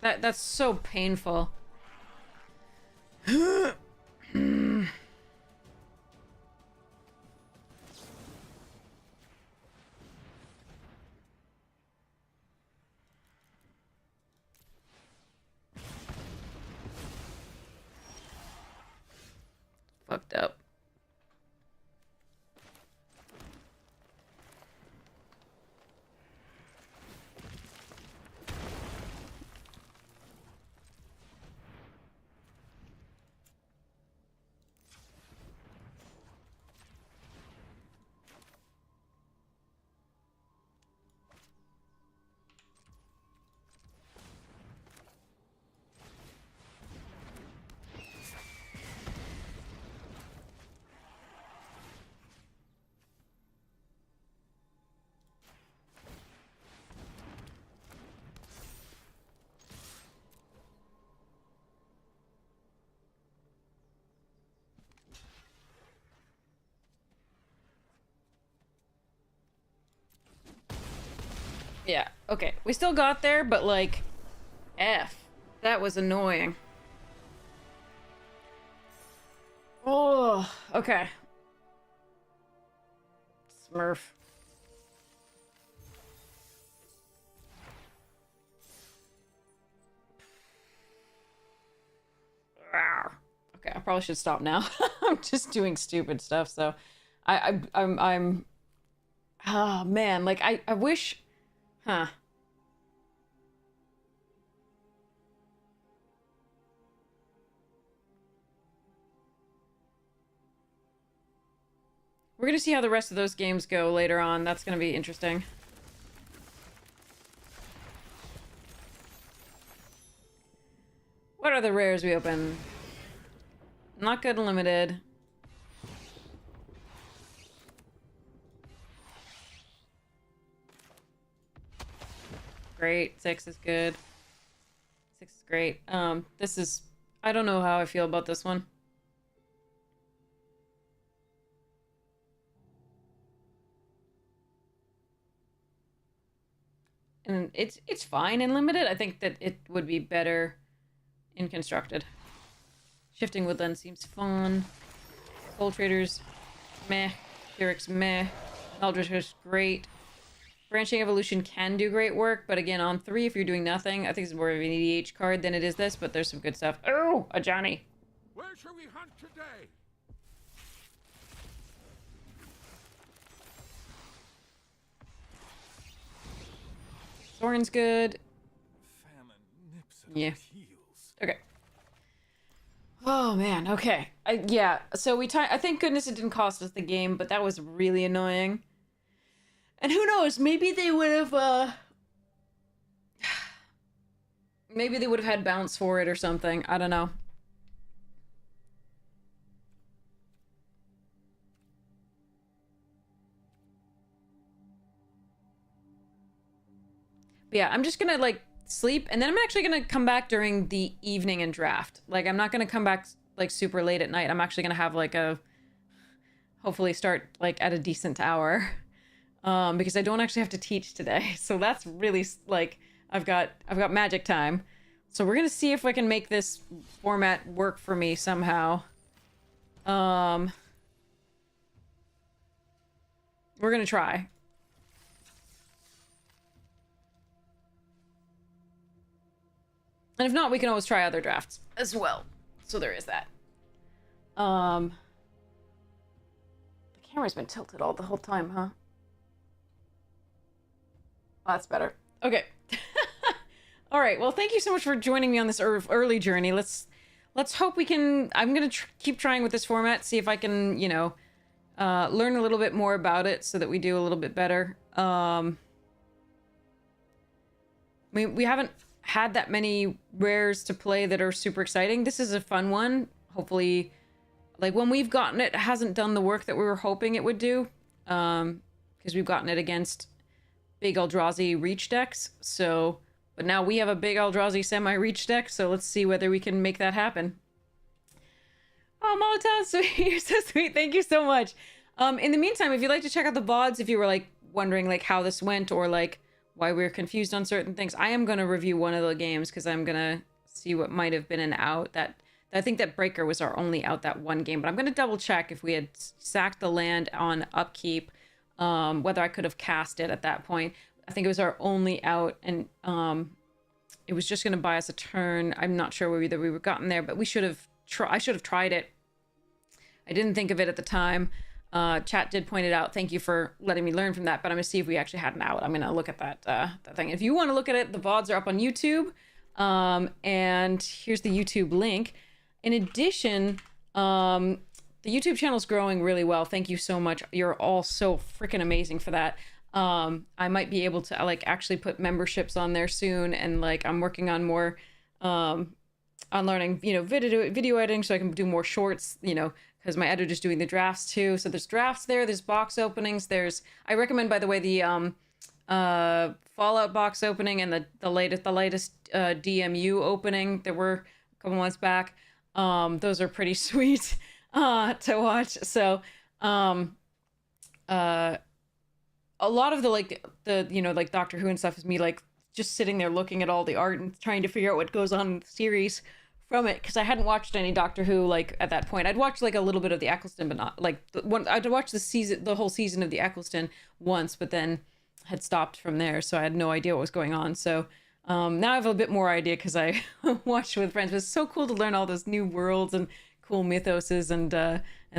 That's so painful. Fucked up. Yeah, okay. We still got there, but like, F. That was annoying. Oh, okay. Smurf. Okay, I probably should stop now. I'm just doing stupid stuff, so I'm oh man, like I wish, huh. We're gonna see how the rest of those games go later on. That's gonna be interesting. What are the rares we open? Not good limited. Great. 6 is good. 6 is great. This is... I don't know how I feel about this one. And it's fine in limited. I think that it would be better in constructed. Shifting Woodland seems fun. Soul Traders, meh. Clerics, meh. Eldritch, great. Branching Evolution can do great work, but again, on 3, if you're doing nothing, I think it's more of an EDH card than it is this, but there's some good stuff. Oh, a Johnny. Where shall we hunt today? Soren's good. Famine nips at Yeah. our heels. Okay. Oh man, okay. Yeah, so I thank goodness it didn't cost us the game, but that was really annoying. And who knows, maybe they would have maybe they would have had bounce for it or something. I don't know. But yeah, I'm just gonna like sleep, and then I'm actually gonna come back during the evening and draft. Like, I'm not gonna come back like super late at night. I'm actually gonna have like hopefully start like at a decent hour, because I don't actually have to teach today. So that's really like I've got magic time. So we're gonna see if I can make this format work for me somehow. We're gonna try. And if not, we can always try other drafts as well. So there is that. The camera's been tilted all the whole time, huh? Oh, that's better. Okay. All right. Well, thank you so much for joining me on this early journey. Let's hope we can. I'm gonna keep trying with this format, see if I can, you know, learn a little bit more about it, so that we do a little bit better. We haven't had that many rares to play that are super exciting. This is a fun one. Hopefully, like when we've gotten it, it hasn't done the work that we were hoping it would do, because we've gotten it against big Eldrazi reach decks. So, but now we have a big Eldrazi semi-reach deck, so let's see whether we can make that happen. Oh, Molotov, sweet. You're so sweet. Thank you so much. In the meantime, if you'd like to check out the VODs, if you were like wondering like how this went, or like why we were confused on certain things, I am going to review one of the games, because I'm going to see what might have been an out. That I think that Breaker was our only out that one game, but I'm going to double check if we had sacked the land on upkeep, whether I could have cast it at that point. I think it was our only out, and it was just going to buy us a turn. I'm not sure whether we were gotten there, but we should have I should have tried it. I didn't think of it at the time. Chat did point it out. Thank you for letting me learn from that, but I'm gonna see if we actually had an out. I'm gonna look at that thing. If you want to look at it, the VODs are up on YouTube, and here's the YouTube link. In addition, the YouTube channel is growing really well. Thank you so much. You're all so freaking amazing for that. I might be able to like actually put memberships on there soon, and like I'm working on more on learning, you know, video editing, so I can do more shorts, you know, because my editor's doing the drafts too. So there's drafts there's box openings, I recommend, by the way, the Fallout box opening, and the latest DMU opening that were a couple months back. Those are pretty sweet to watch. So a lot of the you know, like Doctor Who and stuff is me like just sitting there looking at all the art and trying to figure out what goes on in the series from it, because I hadn't watched any Doctor Who like at that point. I'd watched like a little bit of the Eccleston, but not like I'd watched the whole season of the Eccleston once, but then had stopped from there, so I had no idea what was going on. So now I have a bit more idea, because I watched with friends. But it's so cool to learn all those new worlds and cool mythoses and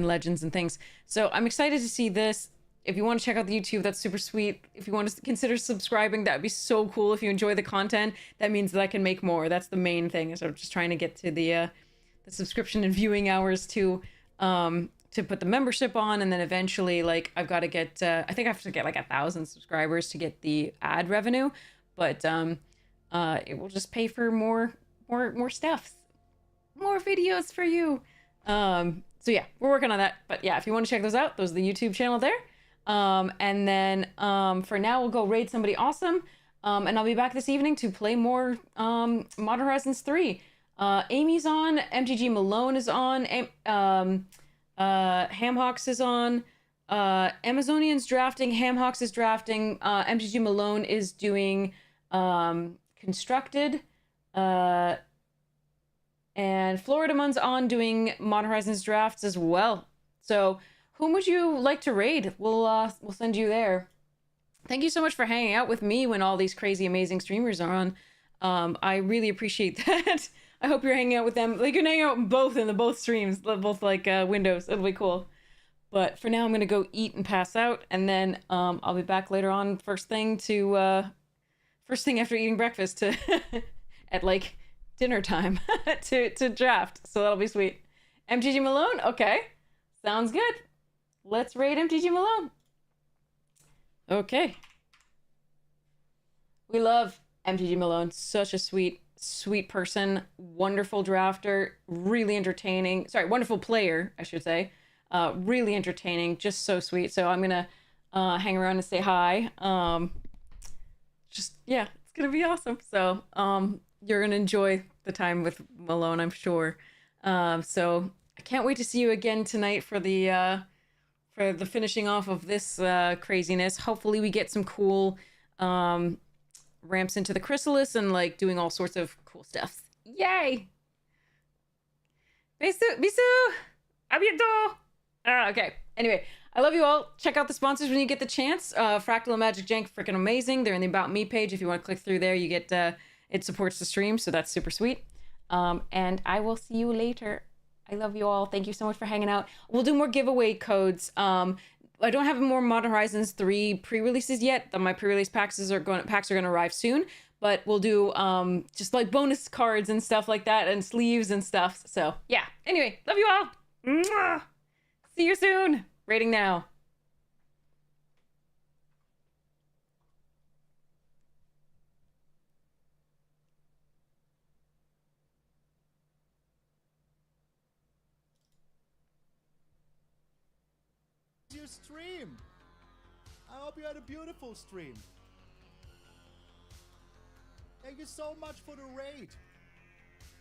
legends and things. So I'm excited to see this. If you want to check out the YouTube, that's super sweet. If you want to consider subscribing, that would be so cool. If you enjoy the content, that means that I can make more. That's the main thing. So I'm just trying to get to the subscription and viewing hours to put the membership on, and then eventually, like, I've got to get. I think I have to get like 1,000 subscribers to get the ad revenue, but it will just pay for more stuff, more videos for you. So yeah, we're working on that. But yeah, if you want to check those out, there's the YouTube channel there. And then for now, we'll go raid somebody awesome. And I'll be back this evening to play more Modern Horizons 3. Amy's on, MTG Malone is on, Hamhawks is on, Amazonian's drafting, Hamhawks is drafting, MTG Malone is doing Constructed, and Florida Mun's on doing Modern Horizons drafts as well. So whom would you like to raid? We'll send you there. Thank you so much for hanging out with me when all these crazy amazing streamers are on. I really appreciate that. I hope you're hanging out with them. Like, you're hanging out both in the both streams, both like windows. It'll be cool. But for now, I'm gonna go eat and pass out, and then I'll be back later on first thing after eating breakfast to at like dinner time to draft. So that'll be sweet. MTG Malone, okay, sounds good. Let's raid MTG Malone. Okay. We love MTG Malone. Such a sweet person. Wonderful drafter. Really entertaining. Sorry, wonderful player, I should say. Really entertaining. Just so sweet. So I'm gonna hang around and say hi. Yeah, it's gonna be awesome. So you're gonna enjoy the time with Malone, I'm sure. So I can't wait to see you again tonight for the finishing off of this craziness. Hopefully we get some cool ramps into the Chrysalis and like doing all sorts of cool stuff. Yay! Bisu! Abiento! Okay. Anyway, I love you all. Check out the sponsors when you get the chance. Fractal and Magic Jank, freaking amazing. They're in the About Me page. If you want to click through there, you get it supports the stream, so that's super sweet. And I will see you later. I love you all. Thank you so much for hanging out. We'll do more giveaway codes. I don't have more Modern Horizons 3 pre-releases yet. My pre-release packs are going to arrive soon. But we'll do just like bonus cards and stuff like that, and sleeves and stuff. So yeah. Anyway, love you all. Mwah! See you soon. Rating now. Your stream. I hope you had a beautiful stream. Thank you so much for the raid.